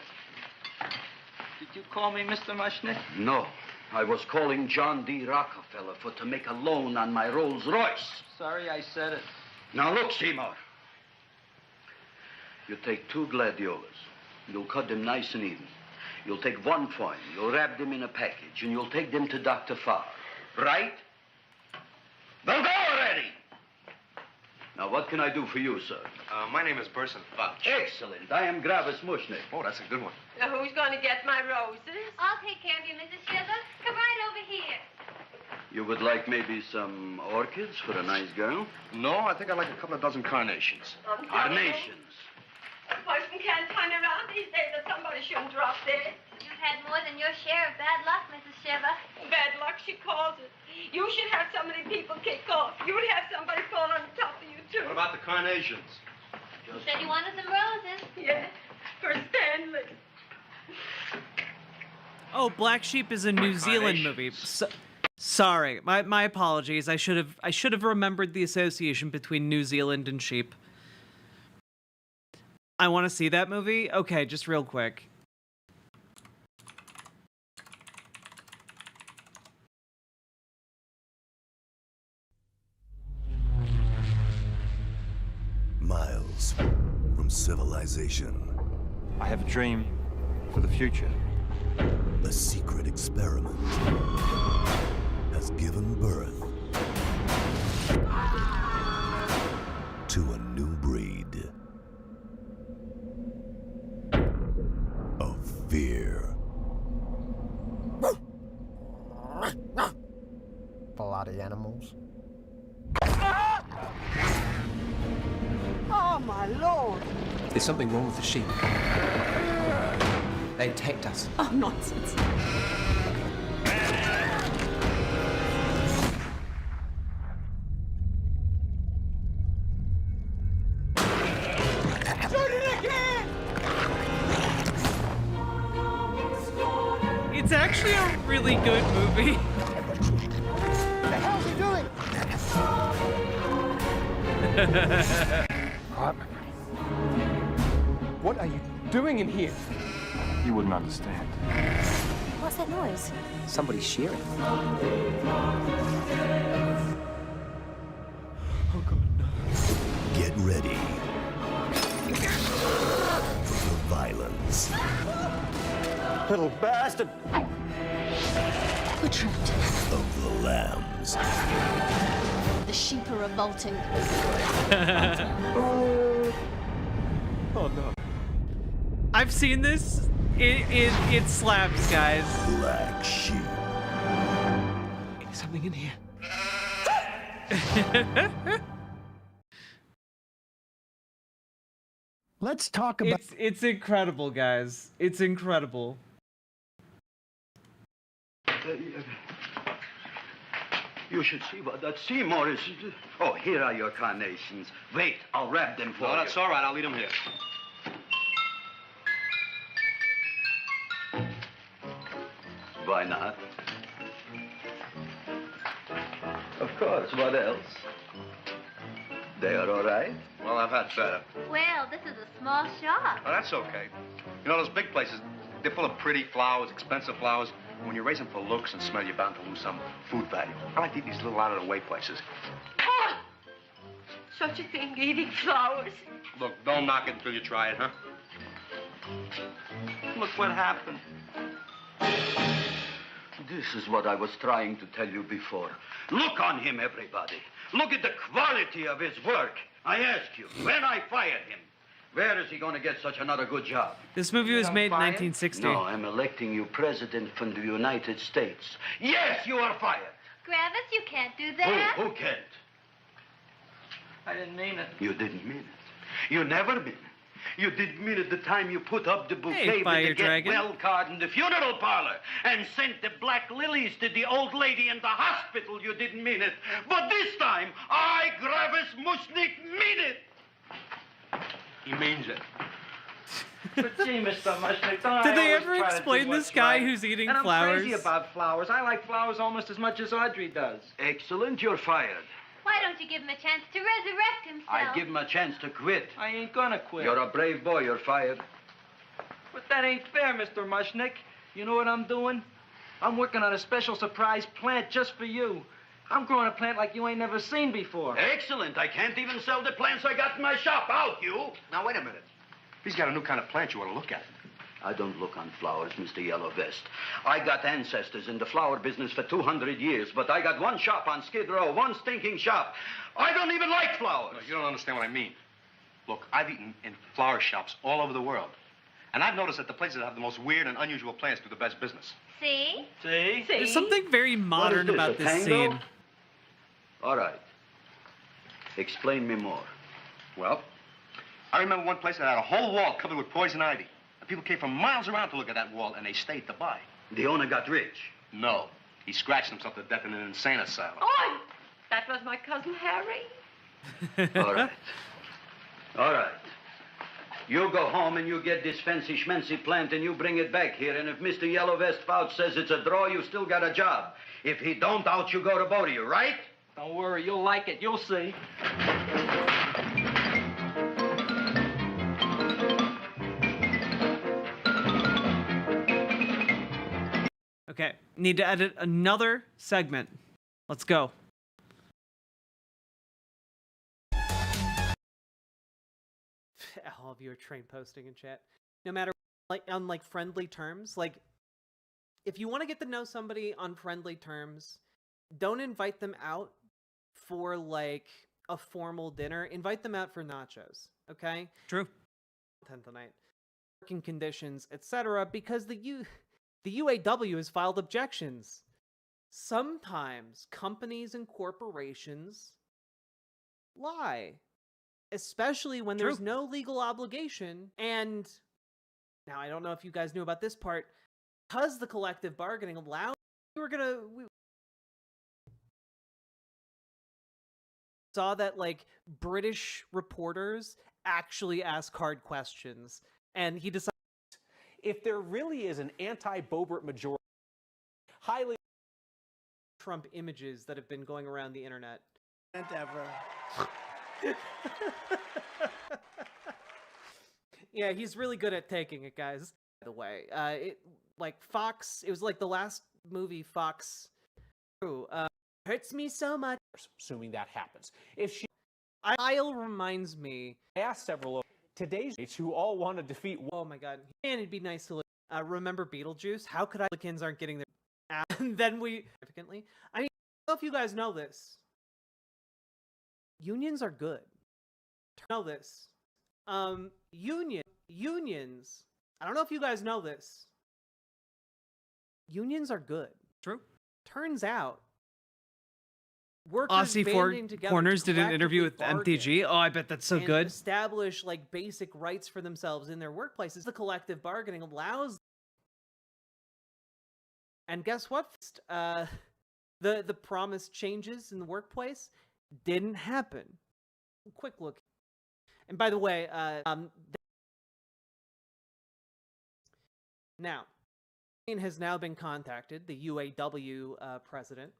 S17: Did you call me Mr. Mushnick?
S22: No, I was calling John D. Rockefeller to make a loan on my Rolls Royce.
S17: Sorry I said it.
S22: Now look, Seymour. You take 2 gladiolas. You'll cut them nice and even. You'll take 1 coin. You'll wrap them in a package, and you'll take them to Dr. Farr. Right? Well, go already! Now, what can I do for you, sir?
S6: My name is Burson Fudge.
S22: Excellent. I am Gravis Mushnick.
S6: Oh, that's a good one.
S10: Now, who's going to get my roses?
S1: I'll take care of you, Mrs. Shiver. Come right over here.
S22: You would like maybe some orchids for a nice girl?
S6: No, I think I'd like a couple of dozen carnations.
S22: Carnations.
S10: A person can't turn around these days that somebody shouldn't drop dead.
S1: You've had more than your share of bad luck, Mrs. Shiver.
S10: Bad luck, she calls it. You should have so many people kick off. You'd have somebody fall on top of you, too.
S6: What about the carnations?
S1: You said you wanted some roses.
S10: Yeah, for Stanley.
S2: Oh, Black Sheep is a New Zealand movie. Sorry, my apologies. I should have remembered the association between New Zealand and sheep. I want to see that movie. Okay, just real quick.
S13: Miles from civilization.
S18: I have a dream for the future.
S13: A secret experiment has given birth to a new breed of fear.
S16: A lot of animals.
S24: Oh, my lord!
S25: There's something wrong with the sheep. They attacked us.
S24: Oh, nonsense.
S2: Shoot it again! It's actually a really good movie.
S24: What the hell's he doing?
S25: What are you doing in here?
S18: You wouldn't understand.
S1: What's that noise?
S25: Somebody's shearing.
S13: Oh, God, no. Get ready for the violence.
S24: Little bastard!
S1: We're trapped.
S13: Of the lambs.
S1: The sheep are revolting.
S18: Oh, no.
S2: I've seen this. It slaps, guys.
S13: Black Sheep.
S25: There's something in here.
S16: Let's talk about...
S2: It's incredible, guys. It's incredible.
S22: You should see what that Seymour is. Oh, here are your carnations. Wait, I'll wrap them for you.
S6: No, that's all right. I'll leave them here.
S22: Why not? Of course, what else? They are all right?
S6: Well, I've had better.
S1: Well, this is a small shop.
S6: Oh, that's okay. You know, those big places,
S3: They're full of pretty flowers, expensive flowers. When you raise them for looks and smell, you're bound to lose some food value. I like to eat these little out-of-the-way places.
S10: Oh! Such a thing, eating flowers.
S3: Look, don't knock it until you try it, huh?
S17: Look what happened.
S22: This is what I was trying to tell you before. Look on him, everybody. Look at the quality of his work. I ask you, when I fired him, where is he going to get such another good job?
S2: This movie was made in 1960.
S22: No, I'm electing you president from the United States. Yes, you are fired.
S1: Gravis, you can't do that.
S22: Who can't?
S17: I didn't mean it.
S22: You didn't mean it. You never mean it. You didn't mean it the time you put up the bouquet with
S2: Fire
S22: the get
S2: Dragon.
S22: well card in the funeral parlor and sent the black lilies to the old lady in the hospital. You didn't mean it. But this time, I, Gravis Mushnik, mean it.
S3: He means it.
S17: But gee, Mr. Mushnick, don't
S2: Did
S17: I
S2: they
S17: always
S2: ever
S17: try to do
S2: explain this
S17: what's
S2: guy
S17: right?
S2: who's eating
S17: And I'm
S2: flowers?
S17: crazy about flowers. I like flowers almost as much as Audrey does.
S22: Excellent, you're fired.
S1: Why don't you give him a chance to resurrect himself?
S22: I give him a chance to quit.
S17: I ain't gonna quit.
S22: You're a brave boy, you're fired.
S17: But that ain't fair, Mr. Mushnick. You know what I'm doing? I'm working on a special surprise plant just for you. I'm growing a plant like you ain't never seen before.
S22: Excellent. I can't even sell the plants I got in my shop. Out, you.
S3: Now, wait a minute. He's got a new kind of plant you ought to look at.
S22: I don't look on flowers, Mr. Yellow Vest. I got ancestors in the flower business for 200 years, but I got one shop on Skid Row, one stinking shop. I don't even like flowers.
S3: No, you don't understand what I mean. Look, I've eaten in flower shops all over the world. And I've noticed that the places that have the most weird and unusual plants do the best business.
S1: See?
S17: See?
S2: There's something very modern about
S22: a
S2: this
S22: tango?
S2: scene.
S22: All right. Explain me more.
S3: Well, I remember one place that had a whole wall covered with poison ivy. And people came from miles around to look at that wall, and they stayed to buy.
S22: The owner got rich.
S3: No. He scratched himself to death in an insane asylum.
S10: Oh, that was my cousin Harry.
S22: All right. All right. You go home and you get this fancy schmancy plant and you bring it back here. And if Mr. Yellow Vest Fouch says it's a draw, you still got a job. If he don't, out you go to both of you, right?
S17: Don't worry, you'll like it. You'll see.
S2: Okay, need to edit another segment. Let's go. All of you are train posting in chat. No matter on friendly terms, like if you want to get to know somebody on friendly terms, don't invite them out for like a formal dinner. Invite them out for nachos, okay? True. Tonight, working conditions, etc. Because the UAW has filed objections. Sometimes companies and corporations lie, especially when there's no legal obligation. And now I don't know if you guys knew about this part, because the collective bargaining allowed, we saw that like British reporters actually ask hard questions, and he decided
S4: if there really is an anti-Boebert majority, highly
S2: Trump images that have been going around the internet.
S24: And ever.
S2: Yeah, he's really good at taking it, guys. By the way, it was like the last movie Fox hurts me so much.
S4: Assuming that happens. If she
S2: Kyle reminds me,
S4: I asked several of today's who all want to defeat.
S2: Oh my god, and it'd be nice to look. Remember Beetlejuice? How could Republicans aren't getting their and then we significantly. I mean, I don't know if you guys know this. Unions are good. Know this. Unions. I don't know if you guys know this. Unions are good. True. Turns out, workers Aussie Four banding together Corners to did an interview with collectively MTG. Oh, I bet that's so and good. Establish like basic rights for themselves in their workplaces. The collective bargaining allows. And guess what? The promised changes in the workplace didn't happen. Quick look. And by the way, now, has now been contacted, the UAW president,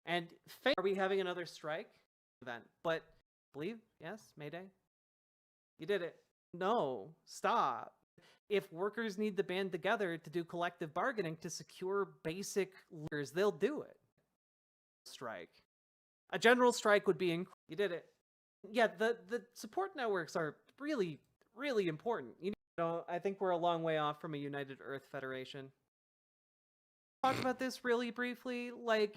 S2: and are we having another strike event? But believe, yes, Mayday. You did it. No, stop. If workers need to band together to do collective bargaining to secure basic leaders, they'll do it. Strike. A general strike would be you did it. Yeah, the support networks are really, really important. You know, I think we're a long way off from a United Earth Federation. Talk about this really briefly, like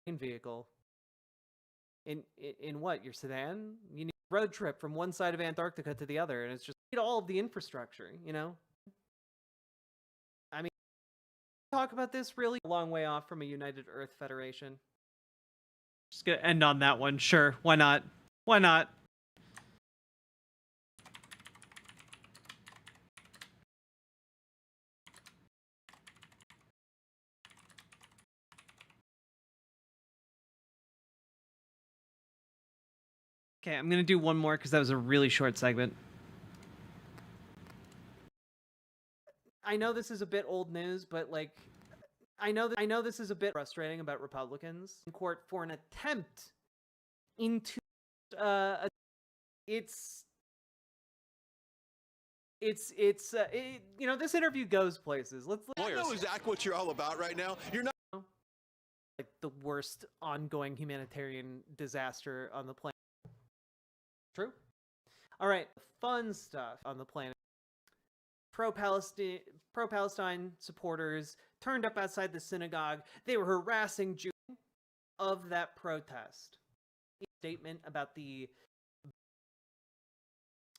S2: in vehicle. In what? Your sedan? You need a road trip from one side of Antarctica to the other, and it's just you need all of the infrastructure, you know? I mean, talk about this really a long way off from a United Earth Federation. Just gonna end on that one. Sure, why not? Why not? Okay, I'm gonna do one more because that was a really short segment. I know this is a bit old news, but like, I know this is a bit frustrating about Republicans in court for an attempt into you know, this interview goes places. Let's
S5: I know exactly what you're all about right now. You're not
S2: like the worst ongoing humanitarian disaster on the planet. True. All right, fun stuff on the planet. Pro-Palestine supporters turned up outside the synagogue. They were harassing Jews of that protest. Statement about the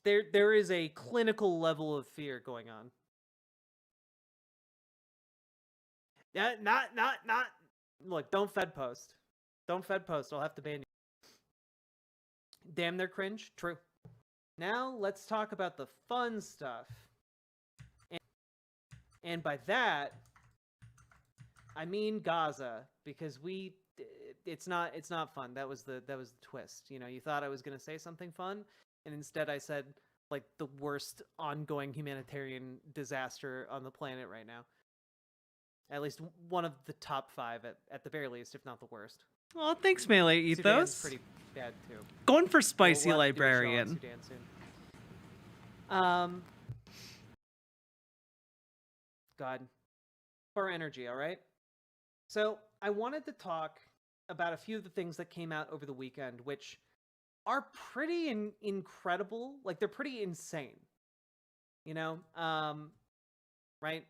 S2: there is a clinical level of fear going on. Yeah, not look, don't Fed post. Don't Fed post. I'll have to ban you. Damn, they're cringe. True. Now let's talk about the fun stuff. And by that, I mean Gaza, because it's not fun. That was the twist. You know, you thought I was gonna say something fun, and instead I said like the worst ongoing humanitarian disaster on the planet right now. At least one of the top 5 at the very least, if not the worst. Well, thanks, Melee Ethos. Sudan's pretty bad too. Going for spicy librarian. God. For energy, all right? So I wanted to talk about a few of the things that came out over the weekend, which are pretty incredible. Like, they're pretty insane. You know? Right?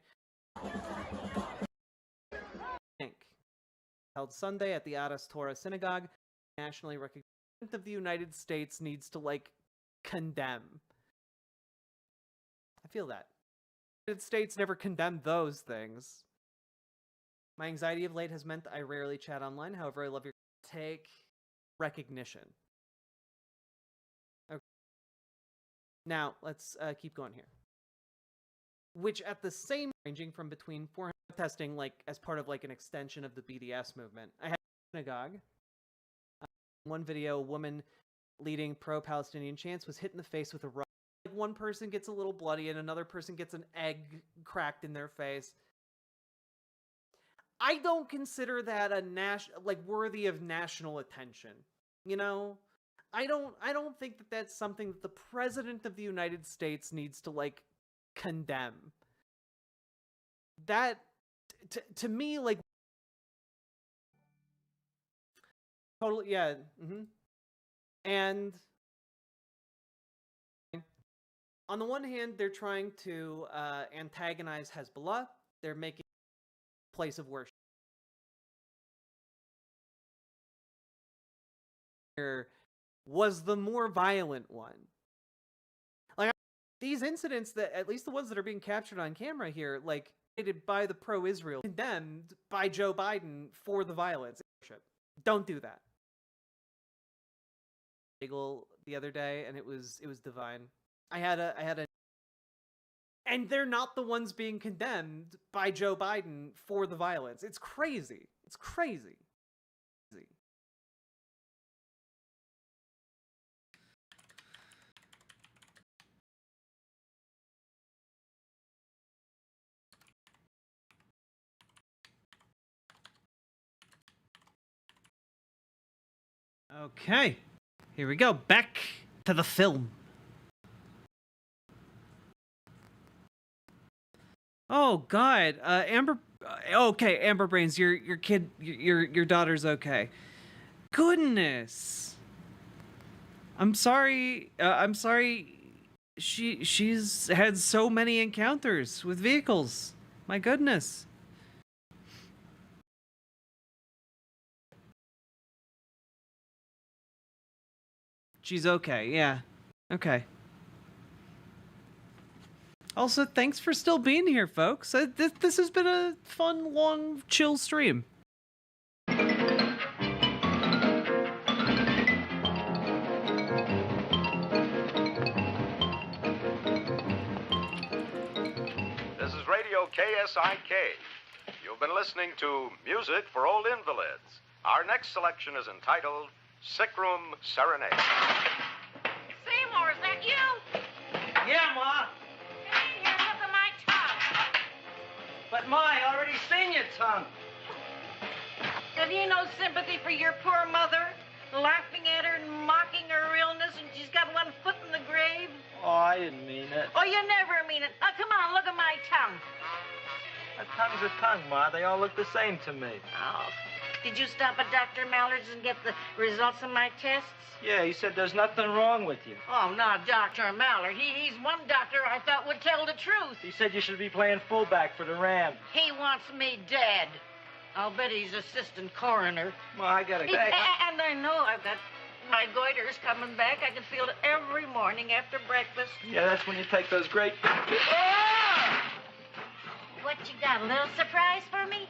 S2: Held Sunday at the Adas Torah Synagogue, nationally recognized of the United States needs to, like, condemn. I feel that. The United States never condemned those things. My anxiety of late has meant I rarely chat online. However, I love your take. Recognition. Okay. Now, let's keep going here. Which at the same ranging from between 400 testing, like as part of like an extension of the BDS movement. I had a synagogue. One video, a woman leading pro-Palestinian chants was hit in the face with a rock. One person gets a little bloody and another person gets an egg cracked in their face. I don't consider that a worthy of national attention. You know, I don't think that that's something that the president of the United States needs to like condemn. That to me, like, totally, yeah. And on the one hand, they're trying to antagonize Hezbollah. They're making a place of worship. Was the more violent one. Like, these incidents, that at least the ones that are being captured on camera here, like, by the pro-Israel, condemned by Joe Biden for the violence. Don't do that. The other day, and it was divine. I had a and they're not the ones being condemned by Joe Biden for the violence. It's crazy. It's crazy. Okay, here we go. Back to the film. Oh God, Amber. Okay, Amber Brains, your kid, your daughter's okay. Goodness. I'm sorry. I'm sorry. She's had so many encounters with vehicles. My goodness. She's okay. Yeah. Okay. Also, thanks for still being here, folks. This has been a fun, long, chill stream.
S8: This is Radio KSIK. You've been listening to Music for Old Invalids. Our next selection is entitled Sick Room Serenade.
S9: Seymour, is that you?
S12: Yeah, Ma.
S9: Hey, here, look at my tongue.
S12: But, Ma, I already seen your tongue.
S9: Have you no sympathy for your poor mother? Laughing at her and mocking her illness, and she's got one foot in the grave?
S12: Oh, I didn't mean it.
S9: Oh, you never mean it. Oh, come on, look at my tongue.
S12: A tongue's a tongue, Ma. They all look the same to me.
S9: Oh, did you stop at Dr. Mallard's and get the results of my tests?
S12: Yeah, he said there's nothing wrong with you.
S9: Oh, not Dr. Mallard. He's one doctor I thought would tell the truth.
S12: He said you should be playing fullback for the Rams.
S9: He wants me dead. I'll bet he's assistant coroner.
S12: Ma, I gotta go.
S9: And I know I've got my goiters coming back. I can feel it every morning after breakfast.
S12: Yeah, that's when you take those great pictures.
S9: Oh! What you got, a little surprise for me?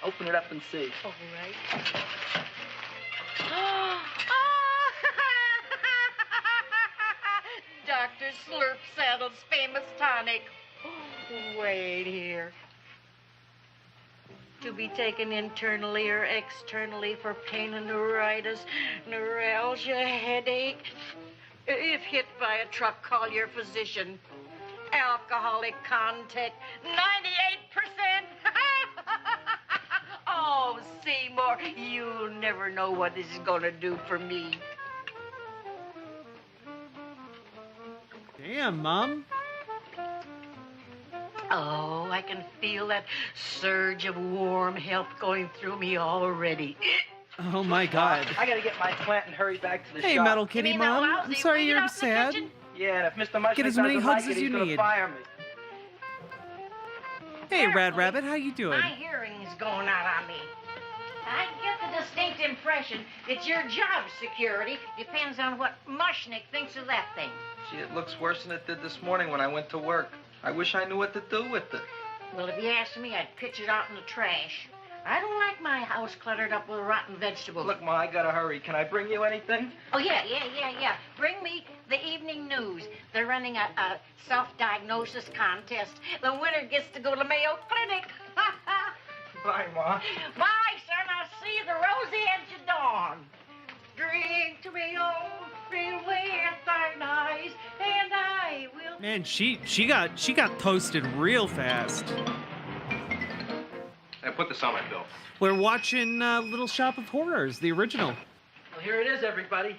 S12: Open it up and see.
S9: All right. Dr. Slurp Saddle's famous tonic. Wait here. To be taken internally or externally for pain and neuritis, neuralgia, headache. If hit by a truck, call your physician. Alcoholic contact, 98%. Oh, Seymour, you'll never know what this is going to do for me.
S2: Damn, Mom.
S9: Oh, I can feel that surge of warm health going through me already.
S2: Oh, my God.
S12: I gotta get my plant and hurry back to the
S2: Hey,
S12: shop.
S2: Metal Kitty Mom. I'm sorry you're sad.
S12: Yeah, and if Mr. Mushnick
S2: Get as many
S12: doesn't
S2: hugs
S12: like
S2: as
S12: it,
S2: you
S12: he's gonna
S2: need.
S12: fire me.
S2: Hey, Rad Rabbit, how you doing?
S9: My hearing's going out on me. I get the distinct impression that your job security depends on what Mushnick thinks of that thing.
S12: Gee, it looks worse than it did this morning when I went to work. I wish I knew what to do with it.
S9: Well, if you asked me, I'd pitch it out in the trash. I don't like my house cluttered up with rotten vegetables.
S12: Look, Ma, I gotta hurry. Can I bring you anything?
S9: Oh, yeah. Bring me the evening news. They're running a self-diagnosis contest. The winner gets to go to Mayo Clinic.
S12: Bye, Ma.
S9: Bye, son. I'll see you the rosy edge of dawn. Drink to me, oh, free with thine eyes, and I will...
S2: Man, she got toasted real fast.
S3: Hey, put this on my bill.
S2: We're watching Little Shop of Horrors, the original.
S12: Well, here it is, everybody.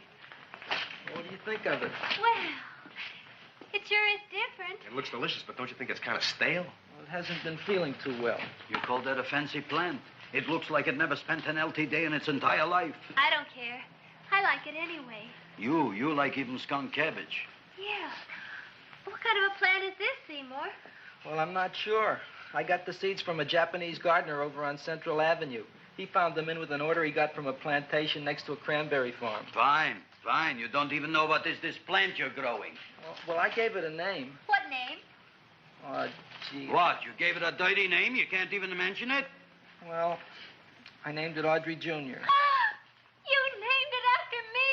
S12: What do you think of it?
S1: Well, it sure is different.
S3: It looks delicious, but don't you think it's kind of stale?
S12: Well, it hasn't been feeling too well.
S22: You call that a fancy plant? It looks like it never spent an LT day in its entire life.
S1: I don't care. I like it anyway.
S22: You like even skunk cabbage.
S1: Yeah. What kind of a plant is this, Seymour?
S12: Well, I'm not sure. I got the seeds from a Japanese gardener over on Central Avenue. He found them in with an order he got from a plantation next to a cranberry farm.
S22: Fine. You don't even know what is this plant you're growing.
S12: Well, I gave it a name.
S1: What name?
S12: Oh, gee.
S22: What? You gave it a dirty name? You can't even mention it?
S12: Well, I named it Audrey Jr.
S1: You named it after me.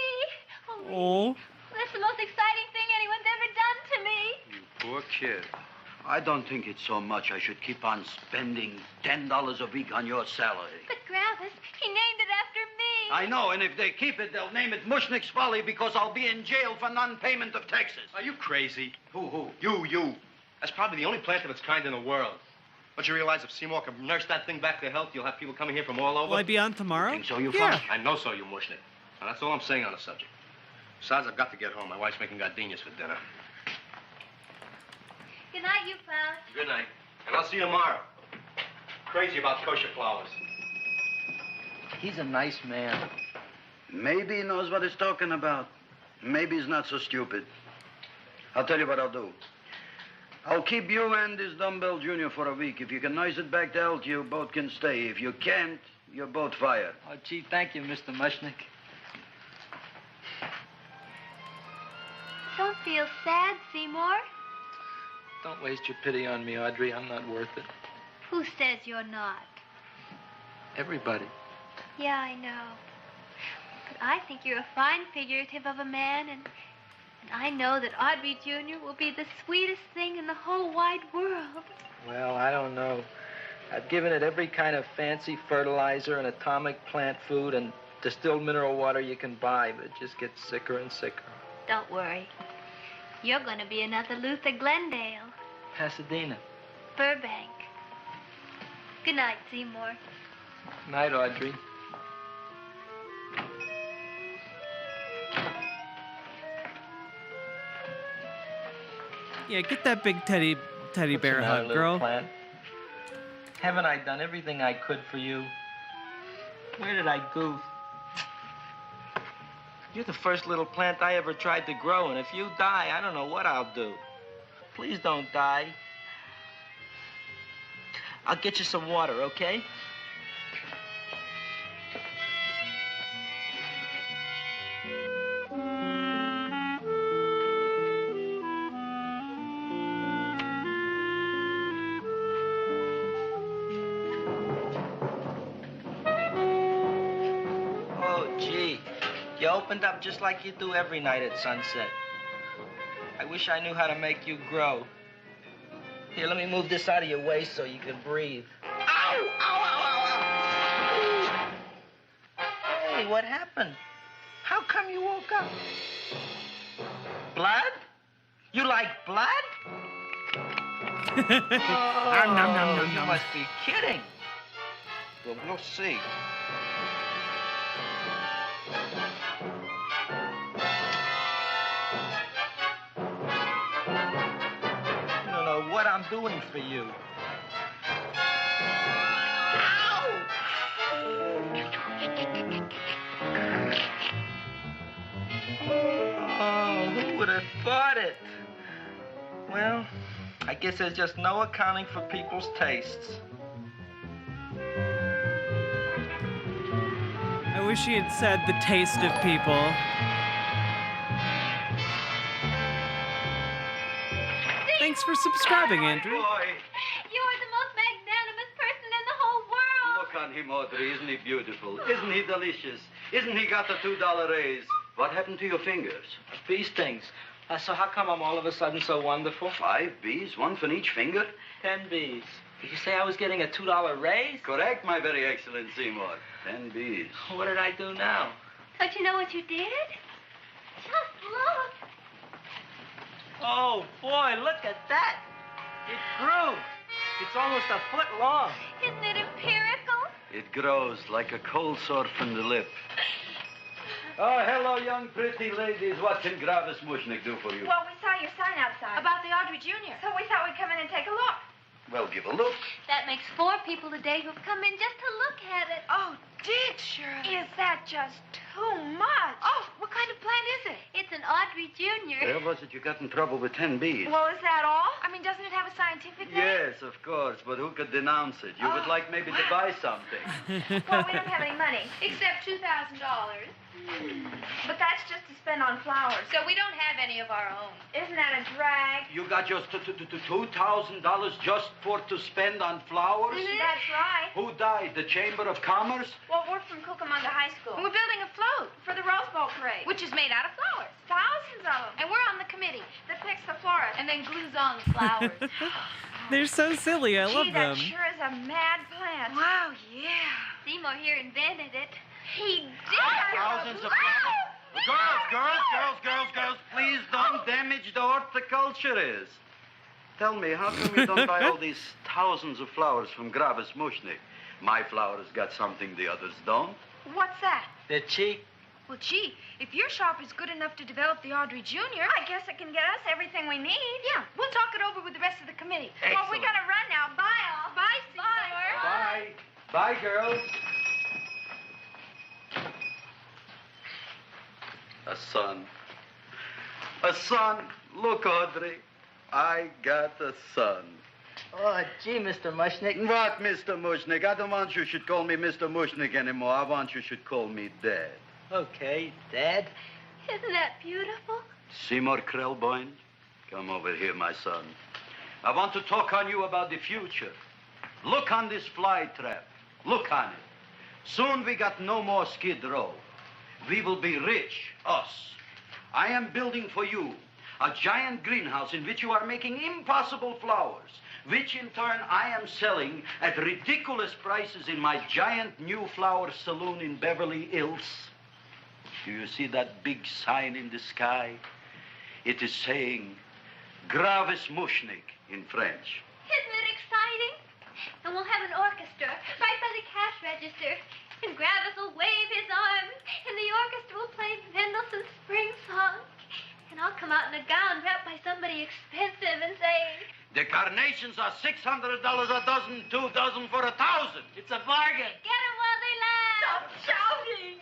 S2: Oh.
S1: That's the most exciting thing anyone's ever done to me.
S22: You poor kid. I don't think it's so much I should keep on spending $10 a week on your salary.
S1: But Gravis, he named it after me.
S22: I know, and if they keep it, they'll name it Mushnick's Folly because I'll be in jail for non-payment of taxes.
S3: Are you crazy?
S22: Who?
S3: You. That's probably the only plant of its kind in the world. Don't you realize if Seymour can nurse that thing back to health, you'll have people coming here from all over?
S2: Will I be on tomorrow?
S22: Think so, you
S2: Yeah.
S22: Funk?
S3: I know so, you Mushnick. Now, that's all I'm saying on the subject. Besides, I've got to get home. My wife's making gardenias for dinner.
S1: Good night, you fellas.
S3: Good night. And I'll see you tomorrow. Crazy about kosher flowers.
S12: He's a nice man.
S22: Maybe he knows what he's talking about. Maybe he's not so stupid. I'll tell you what I'll do. I'll keep you and this dumbbell junior for a week. If you can nice it back to health, you both can stay. If you can't, you're both fired.
S12: Oh, gee, thank you, Mr. Mushnick.
S1: Don't feel sad, Seymour.
S12: Don't waste your pity on me, Audrey. I'm not worth it.
S1: Who says you're not?
S12: Everybody.
S1: Yeah, I know. But I think you're a fine figurative of a man, and I know that Audrey Jr. will be the sweetest thing in the whole wide world.
S12: Well, I don't know. I've given it every kind of fancy fertilizer and atomic plant food and distilled mineral water you can buy, but it just gets sicker and sicker.
S1: Don't worry. You're going to be another Luther Glendale.
S12: Pasadena.
S1: Burbank. Good night, Seymour.
S12: Night, Audrey.
S2: Yeah, get that big teddy bear
S12: What's the matter,
S2: hug,
S12: little
S2: girl.
S12: plant? Haven't I done everything I could for you? Where did I goof? You're the first little plant I ever tried to grow, and if you die, I don't know what I'll do. Please don't die. I'll get you some water, okay? Oh, gee. You opened up just like you do every night at sunset. I wish I knew how to make you grow. Here, let me move this out of your way so you can breathe. Ow! Ow, ow, ow, ow! Hey, what happened? How come you woke up? Blood? You like blood? Oh, you must be kidding. Well, we'll see. You don't know what I'm doing for you. Oh, who would have thought it? Well, I guess there's just no accounting for people's tastes.
S2: I wish he had said the taste of people. Thanks for subscribing, Andrew.
S1: You're the most magnanimous person in the whole world.
S22: Look on him, Audrey. Isn't he beautiful? Isn't he delicious? Isn't he got the $2 raise? What happened to your fingers?
S12: Bee stings. So how come I'm all of a sudden so wonderful?
S22: 5 bees, one for each finger?
S12: 10 bees. Did you say I was getting a $2 raise?
S22: Correct, my very excellent Seymour. 10 bees.
S12: What did I do now?
S1: Don't you know what you did? Just look.
S12: Oh, boy, look at that. It grew. It's almost a foot long.
S1: Isn't it empirical?
S22: It grows like a cold sore from the lip. Oh, hello, young pretty ladies. What can Gravis Mushnick do for you?
S7: Well, we saw your sign outside. About the Audrey Jr. So we thought we'd come in and take a look.
S22: Well, give a look.
S1: That makes 4 people today who've come in just to look at it.
S7: Oh, did Shirley? Is that just too much? Oh, what kind of plant is it?
S1: It's an Audrey Jr.
S22: Where was it you got in trouble with 10 bees?
S7: Well, is that all? I mean, doesn't it have a scientific name?
S22: Yes, of course, but who could denounce it? You would like maybe to buy something.
S7: Well, we don't have any money, except $2,000. But that's just to spend on flowers. So we don't have any of our own. Isn't that a drag?
S22: You got just $2,000 just to spend on flowers?
S7: That's right.
S22: Who died? The Chamber of Commerce?
S7: Well, we're from Cucamonga High School. And we're building a float for the Rose Bowl parade. Which is made out of flowers. Thousands of them. And we're on the committee that picks the florist and then glues on the flowers.
S2: They're so silly. I love
S7: Gee,
S2: them.
S7: that sure is a mad plant. Wow, yeah.
S1: Seymour here invented it.
S7: He did.
S22: Thousands of Girls, please don't damage the horticulturist. Tell me, how come you don't buy all these thousands of flowers from Gravis Mushnick? My flowers got something the others don't.
S7: What's that?
S12: They're cheap.
S7: Well, gee, if your shop is good enough to develop the Audrey Jr., I guess it can get us everything we need. Yeah, we'll talk it over with the rest of the committee. Well, we gotta run now. Bye.
S22: Bye, girls. A son. A son. Look, Audrey. I got a son.
S12: Oh, gee, Mr. Mushnick.
S22: What, Mr. Mushnick? I don't want you should call me Mr. Mushnick anymore. I want you should call me Dad.
S12: Okay, Dad.
S1: Isn't that beautiful?
S22: Seymour Krelboyne, come over here, my son. I want to talk on you about the future. Look on this fly trap. Look on it. Soon we got no more Skid Row. We will be rich, us. I am building for you a giant greenhouse in which you are making impossible flowers, which in turn I am selling at ridiculous prices in my giant new flower saloon in Beverly Hills. Do you see that big sign in the sky? It is saying, Gravis Mushnik in French.
S1: Isn't it exciting? And we'll have an orchestra right by the cash register. And Gravis will wave his arms. And the orchestra will play Mendelssohn's Spring Song. And I'll come out in a gown wrapped by somebody expensive and say,
S22: The carnations are $600 a dozen, 2 dozen for $1,000.
S12: It's a bargain.
S1: get 'em while they last.
S9: Stop shouting!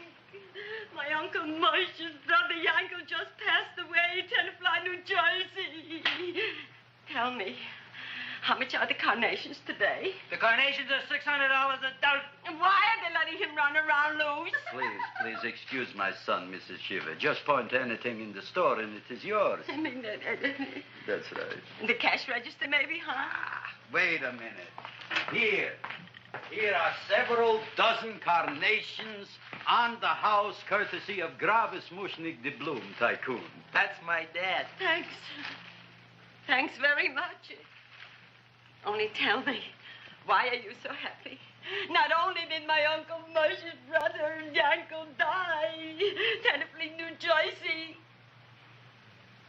S9: My Uncle Moshe's brother Yankel just passed away, Tenafly, New Jersey. Tell me, how much are the carnations today?
S12: The carnations are $600 a dozen.
S9: And why are they letting him run around loose?
S22: Please excuse my son, Mrs. Shiver. Just point to anything in the store and it is yours.
S9: I mean,
S22: That's right.
S9: the cash register maybe, huh?
S22: Wait a minute. Here are several dozen carnations on the house, courtesy of Gravis Mushnik, the Bloom Tycoon.
S12: That's my dad.
S9: Thanks. Thanks very much. Only tell me, why are you so happy? Not only did my Uncle Moshe's brother Yankel die, Tenafly, New Jersey,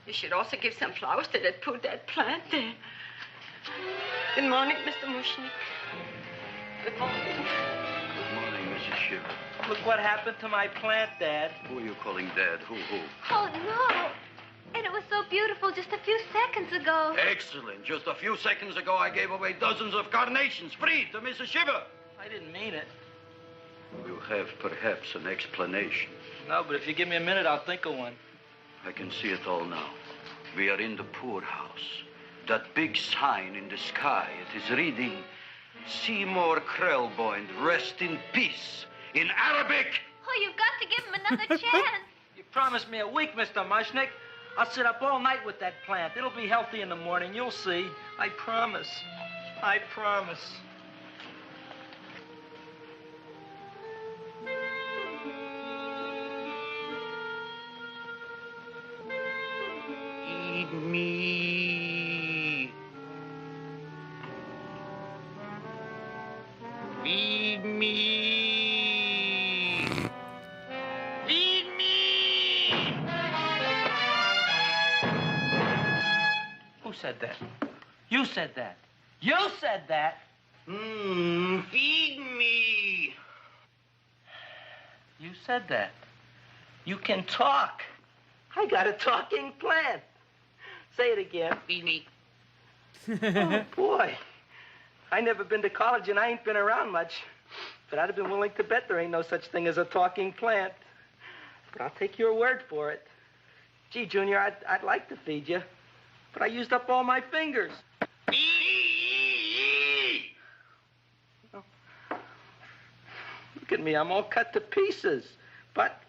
S9: you should also give some flowers to that poor dead plant there. Good morning, Mr. Mushnik. Good morning.
S22: Good morning, Mrs. Shiver.
S12: Look what happened to my plant, Dad.
S22: Who are you calling Dad? Who?
S1: Oh, no. And it was so beautiful just a few seconds ago.
S22: Excellent. Just a few seconds ago, I gave away dozens of carnations free to Mrs. Shiver.
S12: I didn't mean it.
S22: You have perhaps an explanation.
S12: No, but if you give me a minute, I'll think of one.
S22: I can see it all now. We are in the poorhouse. That big sign in the sky, it is reading, Seymour Krelboyne, rest in peace, in Arabic.
S1: Oh, you've got to give him another chance.
S12: You promised me a week, Mr. Mushnick. I'll sit up all night with that plant. It'll be healthy in the morning. You'll see. I promise. I promise.
S22: Feed me. Feed me. Feed me.
S12: Who said that? You said that. You said that.
S22: Feed me.
S12: You said that. You can talk. I got a talking plant. Say it again.
S22: Feed me.
S12: Oh, boy. I never been to college and I ain't been around much. But I'd have been willing to bet there ain't no such thing as a talking plant. But I'll take your word for it. Gee, Junior, I'd like to feed you. But I used up all my fingers. Oh. Look at me, I'm all cut to pieces. But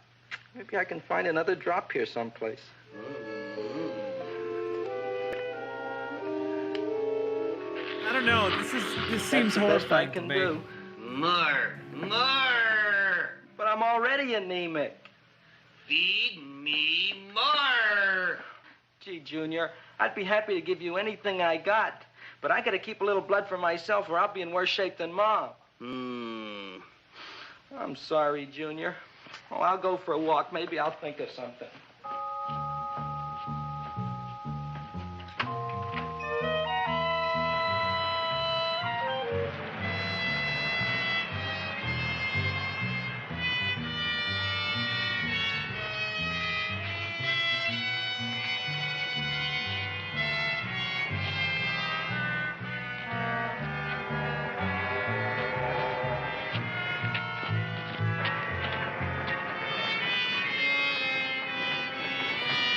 S12: maybe I can find another drop here someplace.
S2: I don't know. This seems horrifying to me.
S12: Do.
S22: More.
S12: But I'm already anemic.
S22: Feed me more.
S12: Gee, Junior, I'd be happy to give you anything I got. But I gotta keep a little blood for myself or I'll be in worse shape than Mom. I'm sorry, Junior. Oh, I'll go for a walk. Maybe I'll think of something.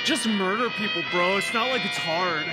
S2: Just murder people, bro. It's not like it's hard.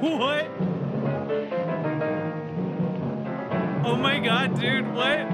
S2: What? Oh my god, dude, what?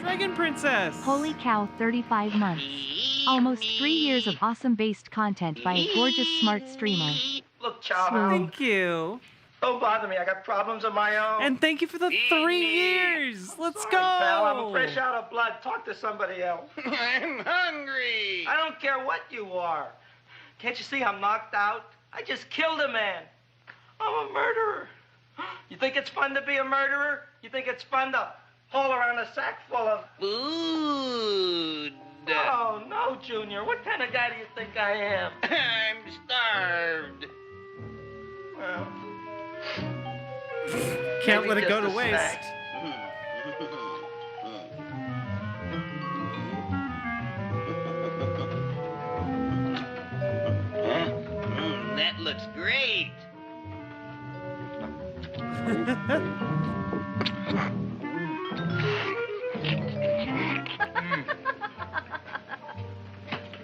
S2: Dragon Princess!
S14: Holy cow, 35 months. Almost 3 years of awesome-based content by a gorgeous smart streamer.
S12: Look, Chow.
S2: Thank you.
S12: Don't bother me. I got problems of my own.
S2: And thank you for the 3 years. Let's go.
S12: Pal, I'm fresh out of blood. Talk to somebody else.
S15: I'm hungry.
S12: I don't care what you are. Can't you see I'm knocked out? I just killed a man. I'm a murderer. You think it's fun to be a murderer? You think it's fun to haul around a sack full of
S15: food?
S12: Oh, no, Junior. What kind of guy do you think I am?
S15: I'm starved.
S12: Well,
S2: can't
S12: maybe
S2: let it go
S12: just
S2: to
S12: a
S2: waste.
S12: snack.
S15: That looks great.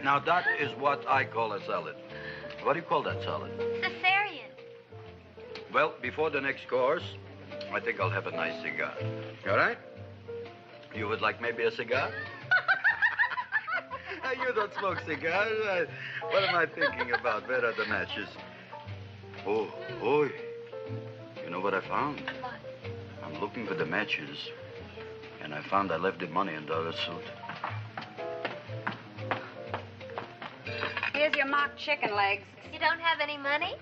S22: Now that is what I call a salad. What do you call that salad?
S1: Caesarean.
S22: Well, before the next course, I think I'll have a nice cigar. All right? You would like maybe a cigar? You don't smoke cigars. What am I thinking about? Where are the matches? Oh, oi. You know what I found?
S1: What?
S22: I'm looking for the matches, and I found I left the money in the other suit.
S7: Here's your mock chicken legs.
S1: You don't have any money?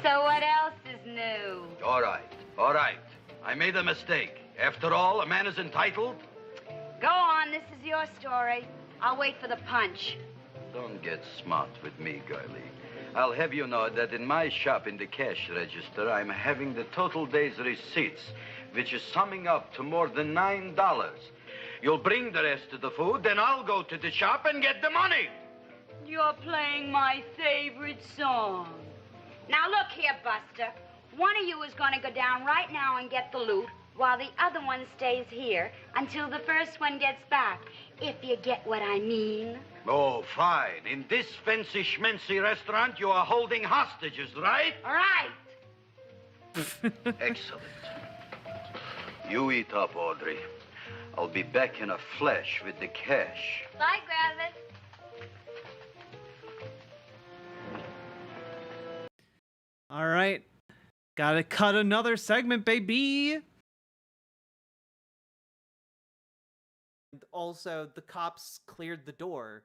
S7: So what else is new?
S22: All right, all right. I made a mistake. After all, a man is entitled.
S7: Go on, this is your story. I'll wait for the punch.
S22: Don't get smart with me, girlie. I'll have you know that in my shop in the cash register, I'm having the total day's receipts, which is summing up to more than $9. You'll bring the rest of the food, then I'll go to the shop and get the money.
S7: You're playing my favorite song. Now look here, Buster. One of you is going to go down right now and get the loot, while the other one stays here until the first one gets back, if you get what I mean.
S22: Oh, fine. In this fancy schmancy restaurant, you are holding hostages, right?
S7: Right.
S22: Excellent. You eat up, Audrey. I'll be back in a flash with the cash.
S1: Bye, Gravis.
S2: All right. Gotta cut another segment, baby. also the cops cleared the door.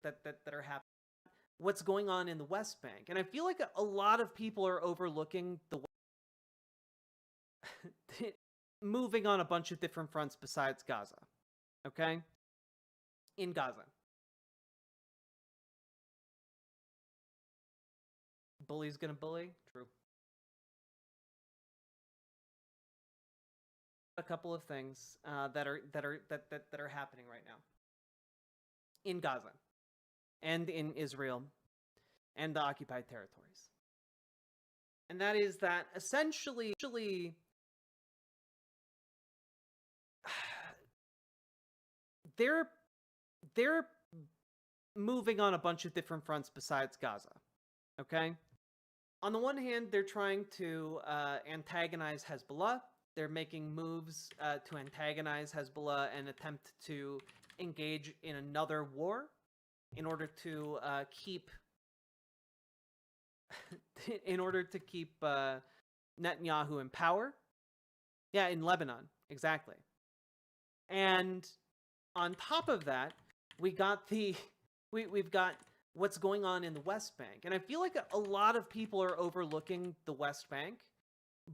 S2: That are happening. What's going on in the West Bank? And I feel like a lot of people are overlooking the moving on a bunch of different fronts besides Gaza. Okay? In Gaza. Bully's gonna bully? True. A couple of things that are happening right now in Gaza and in Israel and the occupied territories. And that is that essentially they're moving on a bunch of different fronts besides Gaza. Okay? On the one hand, they're trying to antagonize Hezbollah. They're making moves to antagonize Hezbollah and attempt to engage in another war in order to keep Netanyahu in power. Yeah, in Lebanon, exactly. And on top of that, we've got what's going on in the West Bank. And I feel like a lot of people are overlooking the West Bank,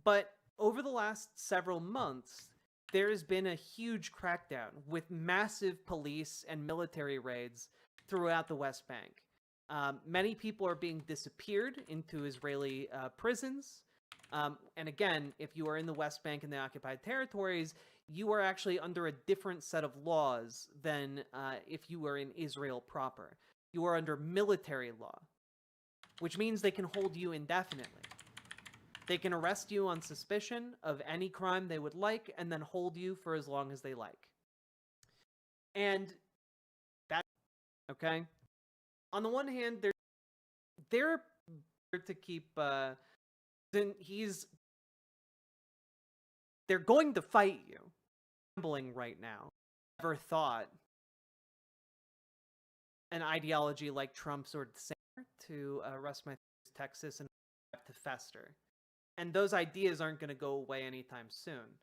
S2: but over the last several months, there has been a huge crackdown with massive police and military raids throughout the West Bank. Many people are being disappeared into Israeli prisons. And again, if you are in the West Bank and the occupied territories, you are actually under a different set of laws than if you were in Israel proper. You are under military law, which means they can hold you indefinitely. They can arrest you on suspicion of any crime they would like and then hold you for as long as they like. And that, okay? On the one hand, they're to keep, they're going to fight you. Gambling right now. Never thought an ideology like Trump's or DeSantis to arrest my Texas and to fester. And those ideas aren't going to go away anytime soon.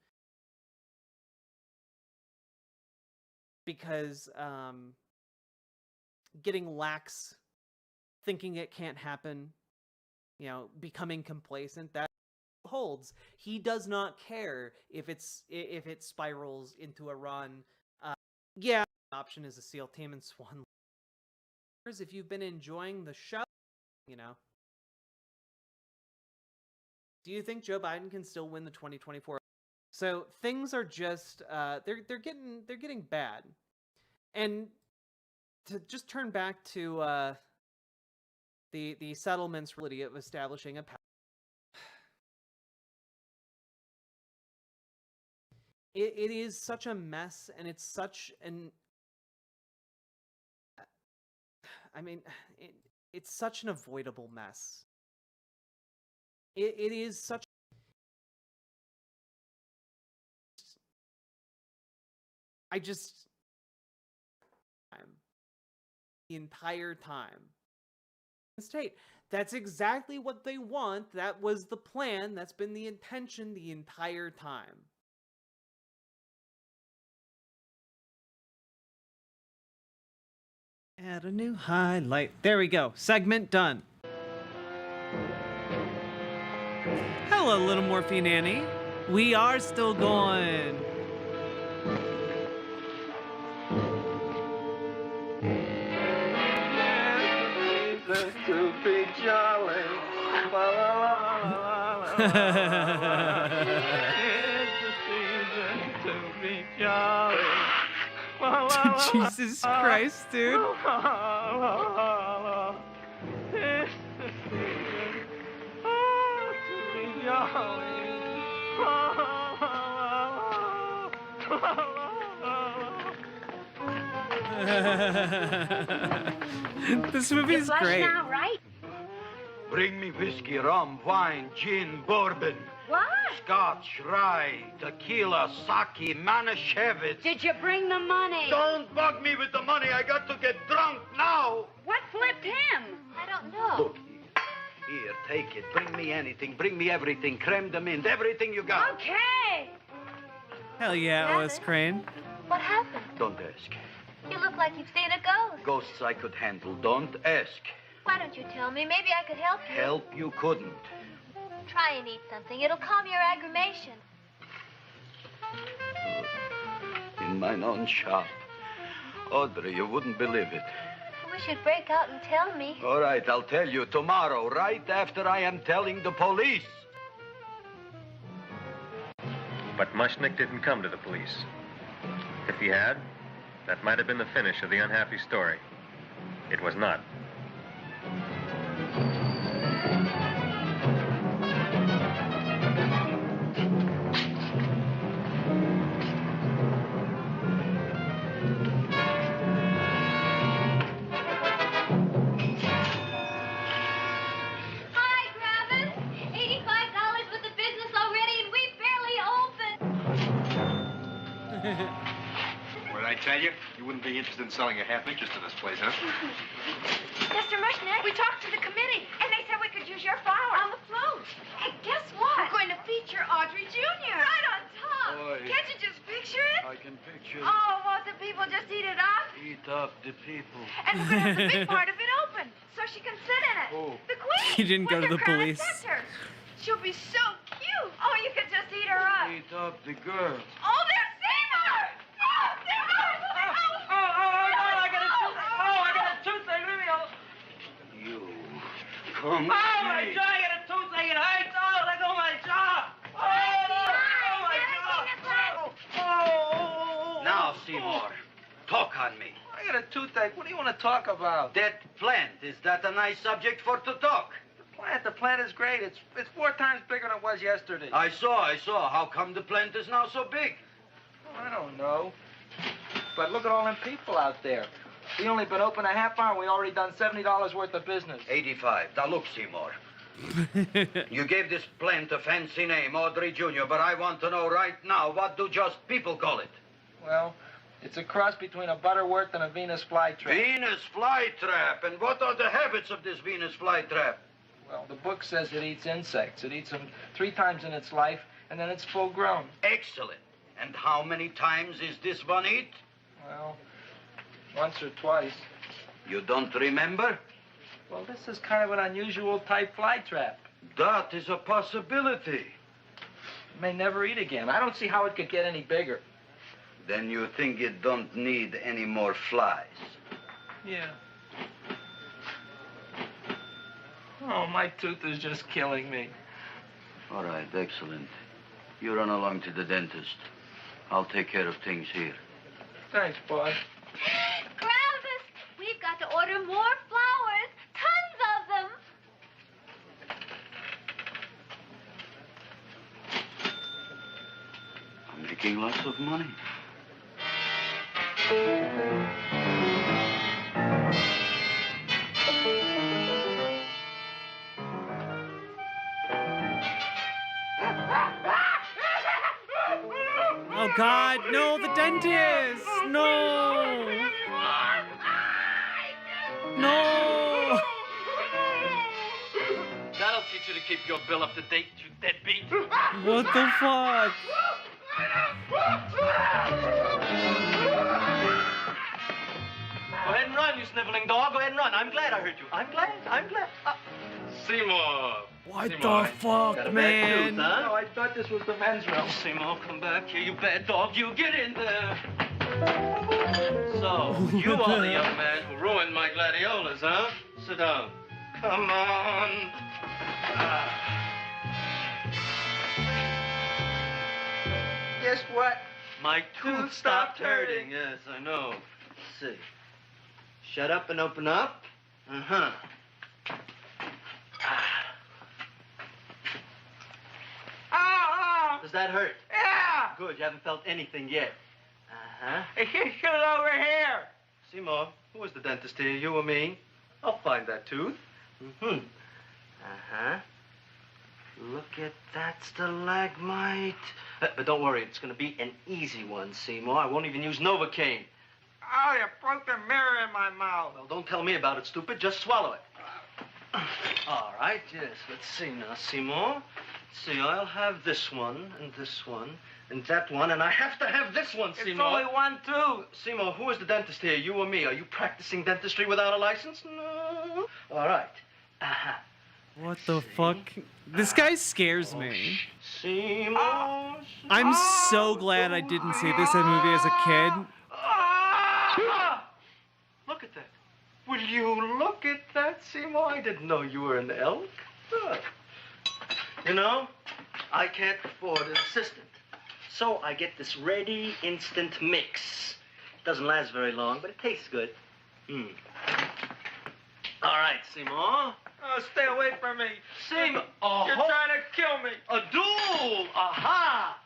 S2: Because getting lax, thinking it can't happen, becoming complacent, that holds. He does not care if it spirals into a run. Yeah, option is a SEAL team and Swan. If you've been enjoying the show, do you think Joe Biden can still win the 2024? So things are just they're getting bad. And to just turn back to the settlements reality of establishing a it is such a mess, and it's such an it's such an avoidable mess. It is such the entire time. State. That's exactly what they want. That was the plan. That's been the intention the entire time. Add a new highlight. There we go. Segment done. Hello, Little Morphine Annie. We are still going.
S15: To be jolly. It's the season to be jolly.
S2: Jesus Christ, dude.
S15: It's the season to be jolly.
S2: This movie's great.
S7: Now, right?
S22: Bring me whiskey, rum, wine, gin, bourbon.
S7: What?
S22: Scotch, rye, tequila, sake, Manischewitz.
S7: Did you bring the money?
S22: Don't bug me with the money. I got to get drunk now.
S7: What flipped him?
S1: I don't know.
S22: Look, here, take it. Bring me anything. Bring me everything. Creme de mint. Everything you got.
S7: Okay.
S2: Hell yeah, OS Crane.
S1: What happened?
S22: Don't ask.
S1: You look like you've seen a ghost.
S22: Ghosts I could handle. Don't ask.
S1: Why don't you tell me? Maybe I could help you.
S22: Help you couldn't.
S1: Try and eat something. It'll calm your aggravation.
S22: In mine own shop. Audrey, you wouldn't believe it.
S1: I wish you'd break out and tell me.
S22: All right, I'll tell you tomorrow, right after I am telling the police.
S11: But Mushnick didn't come to the police. If he had, that might have been the finish of the unhappy story. It was not.
S3: What did I tell you? You wouldn't be interested in selling a half interest in this place, huh?
S7: Mr. Mushnick, we talked to the committee, and they said we could use your flowers. On the float. Hey, guess what? We're going to feature Audrey Jr. Right on top.
S22: Boy.
S7: Can't you just picture it?
S22: I can picture it.
S7: Oh, won't the people just eat it up?
S22: Eat up the people.
S7: And we're going to have the big part of it open, so she can sit in it.
S22: Oh.
S7: The queen.
S2: He didn't go to
S7: with
S2: the
S7: her crown and
S2: police.
S7: scepter. She'll be so cute. Oh, you could just eat her up.
S22: Eat up the girl.
S7: Oh, there's Seymour! Oh, Seymour!
S12: I got a toothache. Leave me alone.
S22: You come
S12: Oh, my
S22: see.
S12: jaw, I got a toothache. It hurts. Oh, let go of my jaw. Oh.
S22: Now, Seymour, talk on me.
S12: I got a toothache. What do you want to talk about?
S22: That plant, is that a nice subject for to talk?
S12: The plant is great. It's 4 times bigger than it was yesterday.
S22: I saw. How come the plant is now so big?
S12: I don't know. But look at all them people out there. We only been open a half hour, and we already done $70 worth of business.
S22: 85. Now, look, Seymour. You gave this plant a fancy name, Audrey Jr., but I want to know right now, what do just people call it?
S12: Well, it's a cross between a Butterworth and a Venus flytrap.
S22: Venus flytrap. And what are the habits of this Venus flytrap?
S12: Well, the book says it eats insects. It eats them 3 times in its life, and then it's full grown.
S22: Excellent. And how many times is this one eat?
S12: Well, once or twice.
S22: You don't remember?
S12: Well, this is kind of an unusual type flytrap.
S22: That is a possibility.
S12: It may never eat again. I don't see how it could get any bigger.
S22: Then you think it don't need any more flies?
S12: Yeah. Oh, my tooth is just killing me.
S22: All right, excellent. You run along to the dentist. I'll take care of things here.
S12: Thanks, bud.
S1: Gravis, we've got to order more flowers. Tons of them.
S22: I'm making lots of money.
S2: Oh, God. No, the dentist. No. No.
S15: That'll teach you to keep your bill up to date, you deadbeat.
S2: What the fuck?
S15: Go ahead and run, you sniveling dog. Go ahead and run. I'm glad I heard you. I'm glad. Seymour.
S2: What
S15: Seymour,
S2: the fuck,
S15: got a bad
S2: man?
S15: tooth, huh?
S12: No, I thought this was the men's room.
S15: Seymour, come back here, you bad dog. You get in there. So, you are the young man who ruined my gladiolas, huh? Sit down. Come on.
S12: Guess what?
S15: My tooth stopped hurting. Yes, I know. Let's see. Shut up and open up. Uh-huh.
S12: Oh,
S15: Does that hurt?
S12: yeah.
S15: Good, you haven't felt anything yet. Uh-huh.
S12: Get it over here.
S15: Seymour, who was the dentist here, you or me? I'll find that tooth. Mm-hmm. Uh-huh. Look at that stalagmite. But don't worry, it's going to be an easy one, Seymour. I won't even use Novocaine.
S12: Oh, you broke the mirror in my mouth.
S15: Well, don't tell me about it, stupid. Just swallow it. All right, yes. Let's see now, Seymour. Let's see, I'll have this one, and that one, and I have to have this one, Seymour.
S12: It's only one, too.
S15: Seymour, who is the dentist here, you or me? Are you practicing dentistry without a license? No. All right.
S2: What the fuck? This guy scares me.
S15: Seymour.
S2: I'm so glad I didn't see this movie as a kid.
S15: Look at that. Will you look at that, Seymour? I didn't know you were an elk. You know, I can't afford an assistant. So I get this ready instant mix. Doesn't last very long, but it tastes good. All right, Seymour.
S12: Oh, stay away from me.
S15: Seymour.
S12: You're trying to kill me.
S15: A duel. Aha.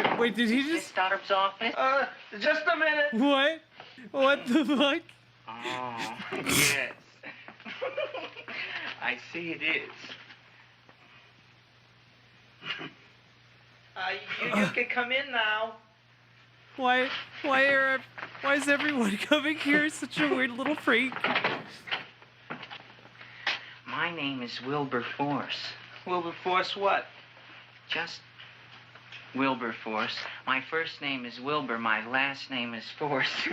S2: Wait, did he just...
S12: Startup's office?
S15: Just a minute.
S2: What? What the fuck?
S12: Oh, yes. I see it is. You can come in now.
S2: Why is everyone coming here? Such a weird little freak.
S12: My name is Wilberforce. Wilberforce what? Just Wilberforce. My first name is Wilbur. My last name is Force.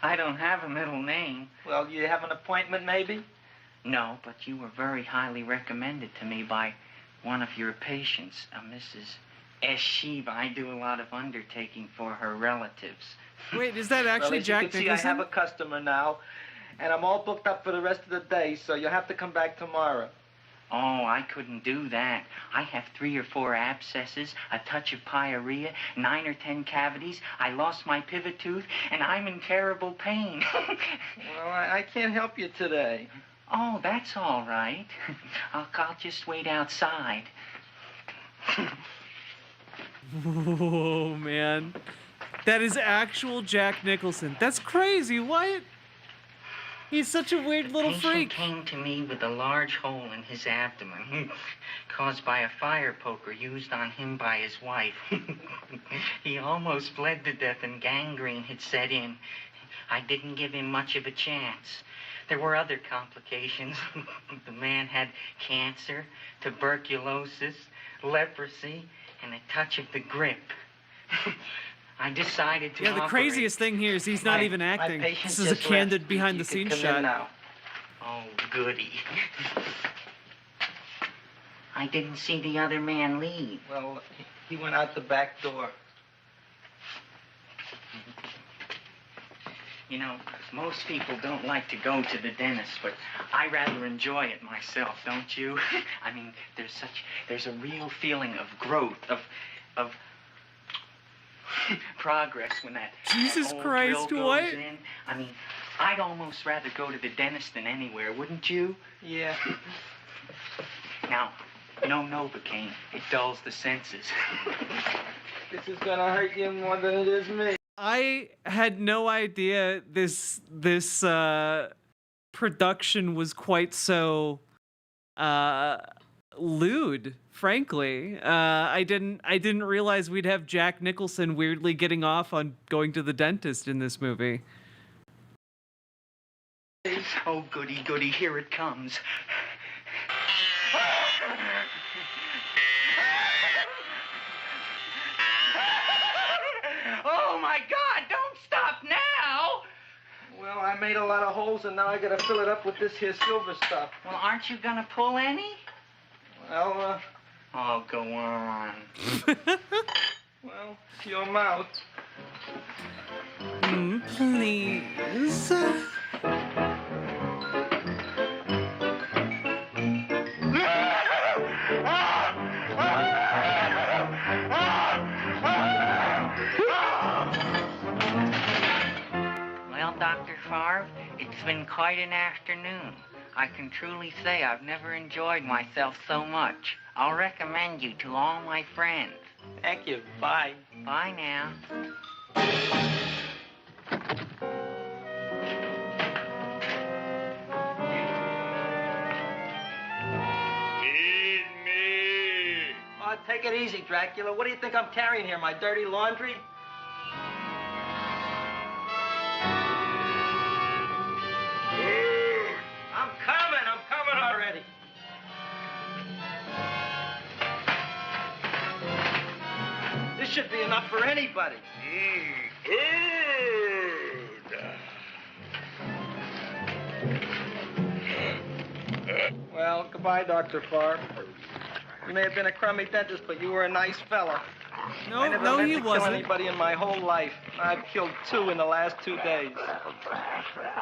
S12: I don't have a middle name. Well, you have an appointment, maybe? No, but you were very highly recommended to me by one of your patients, Mrs. Eshiva. I do a lot of undertaking for her relatives.
S2: Wait, is that actually Jack
S12: Nicholson?
S2: Nicholson?
S12: I have a customer now, and I'm all booked up for the rest of the day, so you'll have to come back tomorrow. Oh, I couldn't do that. I have 3 or 4 abscesses, a touch of pyorrhea, 9 or 10 cavities. I lost my pivot tooth, and I'm in terrible pain. Well, I can't help you today. Oh, that's all right. I'll just wait outside.
S2: Whoa, man. That is actual Jack Nicholson. That's crazy. What? He's such a weird little freak.
S12: Came to me with a large hole in his abdomen, caused by a fire poker used on him by his wife. He almost bled to death and gangrene had set in. I didn't give him much of a chance. There were other complications. The man had cancer, tuberculosis, leprosy, and a touch of the grip. I decided to
S2: Yeah, the
S12: operate.
S2: craziest thing here is he's not even acting. This is a candid behind-the-scenes shot.
S12: Now. Oh, goody. I didn't see the other man leave. Well, he went out the back door. You know, most people don't like to go to the dentist, but I rather enjoy it myself, don't you? I mean, there's a real feeling of growth, of progress when that
S2: Jesus
S12: old
S2: Christ,
S12: drill
S2: what?
S12: goes in. I mean, I'd almost rather go to the dentist than anywhere, wouldn't you? Yeah. Now, no Novocaine. It dulls the senses. This is gonna hurt you more than it is me.
S2: I had no idea this production was quite so lewd, frankly. I didn't realize we'd have Jack Nicholson weirdly getting off on going to the dentist in this movie.
S12: Oh, goody, goody, here it comes. Oh, my God, don't stop now! Well, I made a lot of holes, and now I gotta fill it up with this here silver stuff. Well, aren't you gonna pull any? Well, oh, go on. Well, it's your mouth.
S2: Please.
S12: Well, Dr. Favre, it's been quite an afternoon. I can truly say I've never enjoyed myself so much. I'll recommend you to all my friends. Thank you. Bye. Bye now.
S15: Feed me.
S12: Oh, take it easy, Dracula. What do you think I'm carrying here, my dirty laundry? should be enough for anybody. Well, goodbye, Dr. Farr. You may have been a crummy dentist, but you were a nice fella. I never meant to kill anybody in my whole life. I've killed 2 in the last 2 days.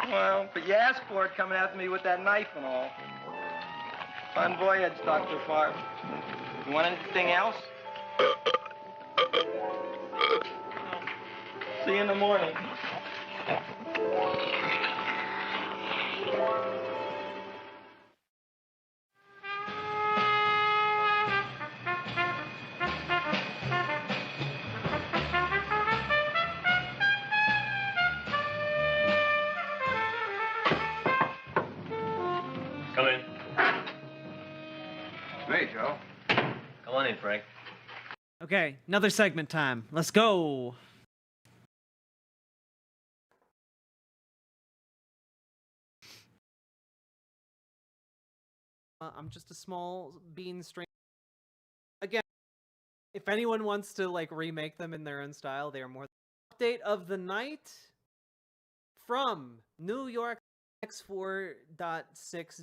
S12: Well, but you asked for it coming after me with that knife and all. Fun voyage, Dr. Farr. You want anything else? See you in the morning.
S11: Come in.
S6: Hey, Joe.
S11: Come on in, Frank.
S2: Okay, another segment time. Let's go. I'm just a small bean stranger. Again, if anyone wants to like remake them in their own style, they are more. Update of the night from New York X4.6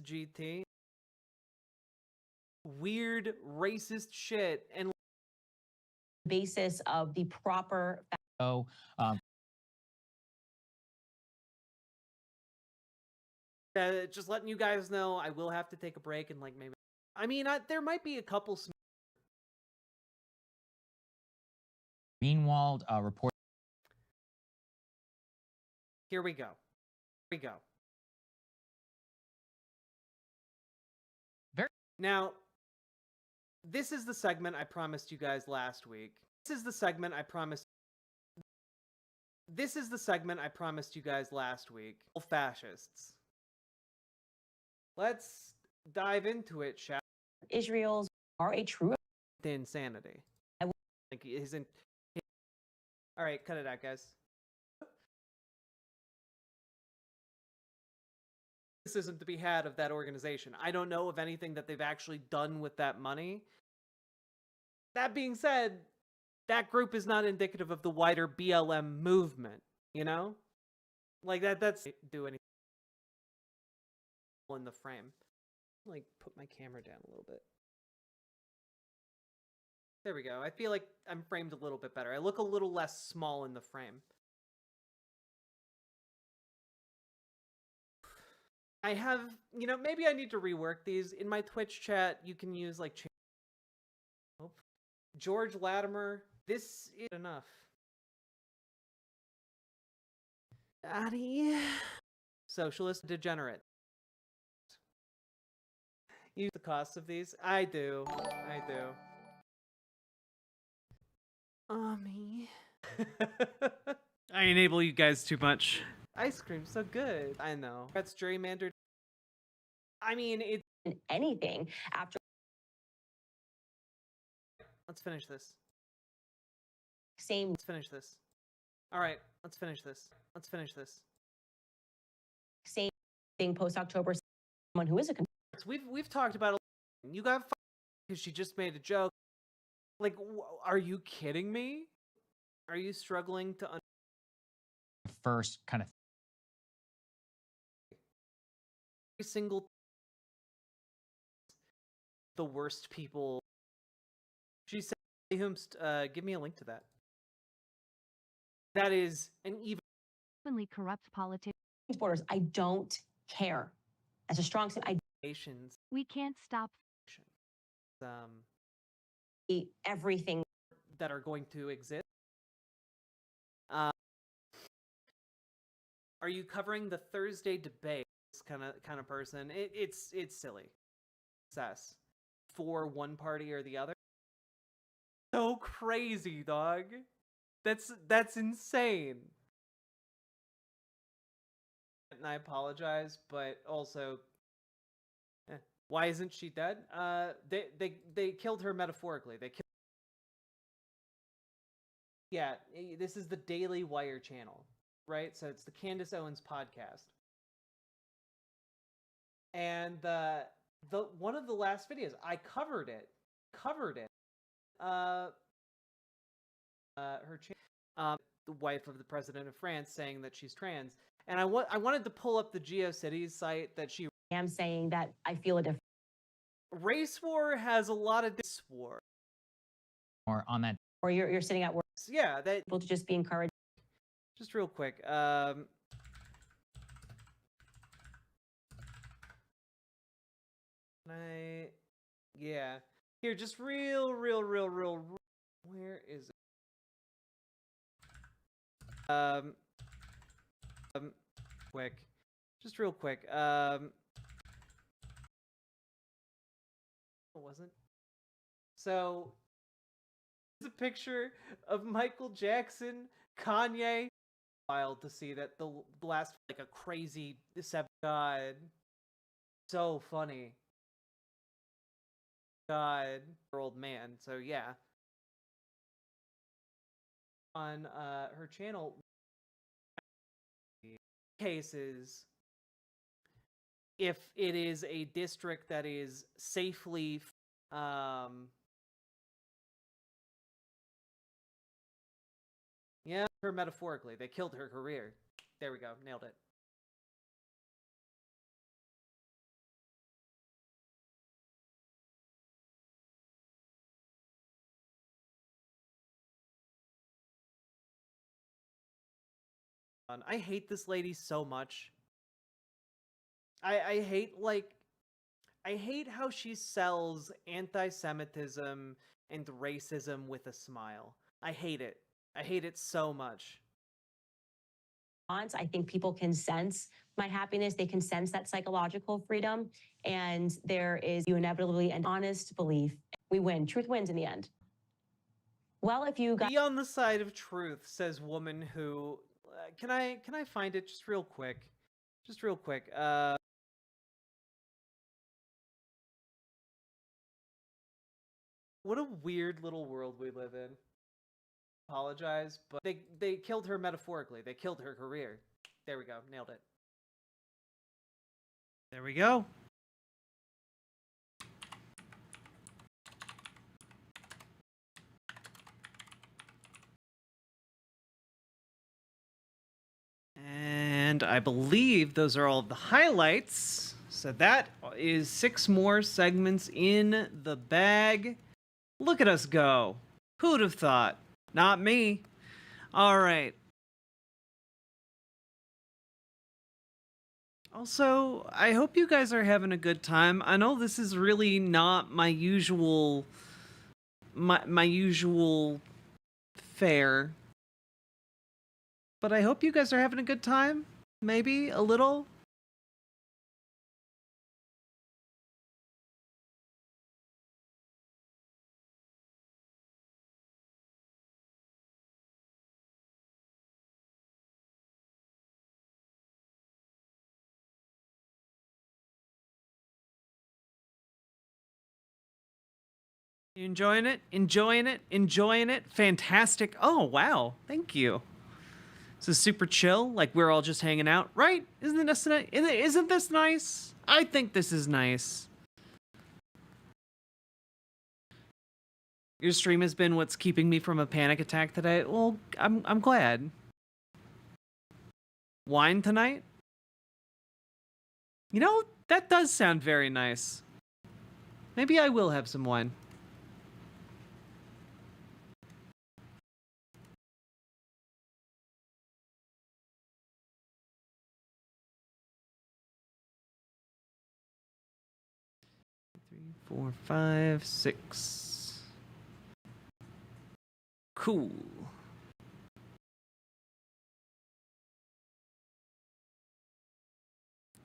S2: GT. Weird racist shit and
S18: basis of the proper.
S2: Just letting you guys know, I will have to take a break and like maybe. I mean, there might be a couple.
S19: Meanwhile, report.
S2: Here we go. Here we go. Now, this is the segment I promised you guys last week. This is the segment I promised. This is the segment I promised you guys last week. Fascists. Let's dive into it, shall we?
S18: Israel's are a true.
S2: The insanity. Like isn't. All right, cut it out, guys. Criticism to be had of that organization. I don't know of anything that they've actually done with that money. That being said, that group is not indicative of the wider BLM movement, you know? Like that's do anything in the frame. Like put my camera down a little bit. There we go. I feel like I'm framed a little bit better. I look a little less small in the frame. I have, you know, maybe I need to rework these. In my Twitch chat, you can use like George Latimer. This is enough. Addy. Socialist degenerate. Use the cost of these? I do. I do. Me. I enable you guys too much. Ice cream's so good. I know. That's gerrymandered. I mean, it's
S18: anything after.
S2: Let's finish this.
S18: Same.
S2: Let's finish this. All right, let's finish this. Let's finish this.
S18: Same thing post October. Someone who is a.
S2: We've talked about it. You got because she just made a joke. Like, are you kidding me? Are you struggling to
S19: First kind of
S2: every single the worst people? She said, give me a link to that. That is an even
S14: openly corrupt politician.
S18: Borders. I don't care. As a strong statement,
S14: we can't stop.
S18: Everything
S2: that are going to exist. Are you covering the Thursday debate? Kind of person. It's silly. Success for one party or the other. So crazy, dog. That's insane. And I apologize, but also, why isn't she dead? They killed her metaphorically. They killed. Yeah, this is the Daily Wire channel, right? So it's the Candace Owens podcast. And the one of the last videos, I covered it. her the wife of the president of France saying that she's trans. And I wanted to pull up the GeoCities site that she.
S18: I'm saying that I feel a difference.
S2: Race war has a lot of race war.
S19: Or on that.
S18: Or you're sitting at work.
S2: Yeah, that
S18: people to just be encouraged.
S2: Just real quick. Yeah. Here, just real. Where is it? Quick. Just real quick. It wasn't. So, it's a picture of Michael Jackson, Kanye. Wild to see that the last like a crazy 7. God, so funny. God, old man. So yeah, on her channel, cases if it is a district that is safely yeah, her metaphorically, they killed her career. There we go, nailed it. I hate this lady so much. I hate how she sells anti-Semitism and racism with a smile. I hate it. I hate it so much.
S18: I think people can sense my happiness. They can sense that psychological freedom. And there is inevitably an honest belief. We win. Truth wins in the end. Well, if you got...
S2: Be on the side of truth, says woman who... Can I find it just real quick? Just real quick. What a weird little world we live in. Apologize, but they killed her metaphorically. They killed her career. There we go. Nailed it. There we go. And I believe those are all the highlights. So that is 6 more segments in the bag. Look at us go. Who'd have thought? Not me. All right. Also, I hope you guys are having a good time. I know this is really not my usual my usual fare. But I hope you guys are having a good time. Maybe a little. You enjoying it? Enjoying it? Enjoying it? Fantastic. Oh, wow. Thank you. This is super chill, like we're all just hanging out, right? Isn't this nice? I think this is nice. Your stream has been what's keeping me from a panic attack today. Well, I'm glad. Wine tonight? You know, that does sound very nice. Maybe I will have some wine. Four, 5, 6. Cool.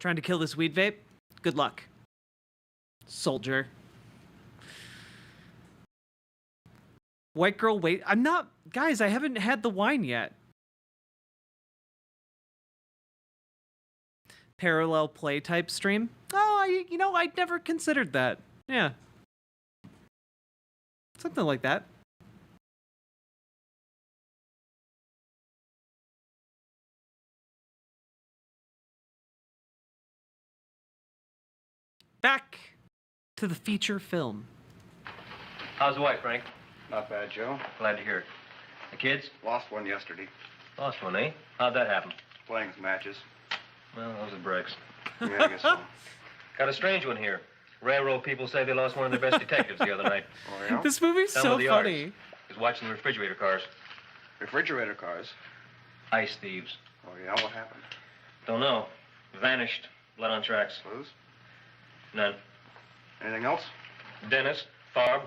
S2: Trying to kill this weed vape? Good luck. Soldier. White girl, wait. I'm not... Guys, I haven't had the wine yet. Parallel play type stream? Oh, you know, I'd never considered that. Yeah. Something like that. Back to the feature film.
S11: How's the wife, Frank?
S13: Not bad, Joe.
S11: Glad to hear it. The kids?
S3: Lost one yesterday.
S11: Lost one, eh? How'd that happen?
S3: Playing some matches.
S11: Well, those are breaks.
S3: Yeah, I guess so.
S11: Got a strange one here. Railroad people say they lost one of their best detectives the other night.
S3: Oh, yeah?
S2: This movie's
S11: Down
S2: so
S11: with the
S2: funny.
S11: yards. He was watching the refrigerator cars.
S3: Refrigerator cars?
S11: Ice thieves.
S3: Oh, yeah? What happened?
S11: Don't know. Vanished. Blood on tracks.
S3: Clues?
S11: None.
S3: Anything else?
S11: Dennis. Farb.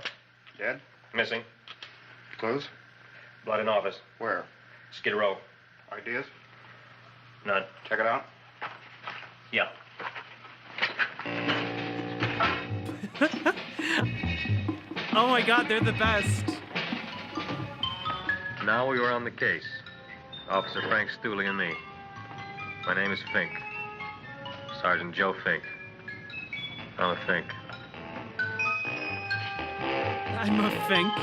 S3: Dead?
S11: Missing.
S3: Clues?
S11: Blood in office.
S3: Where?
S11: Skid Row.
S3: Ideas?
S11: None.
S3: Check it out.
S11: Yeah.
S2: Oh my god, they're the best.
S11: Now we were on the case. Officer Frank Stooley and me. My name is Fink. Sergeant Joe Fink. I'm a Fink.
S2: I'm a Fink.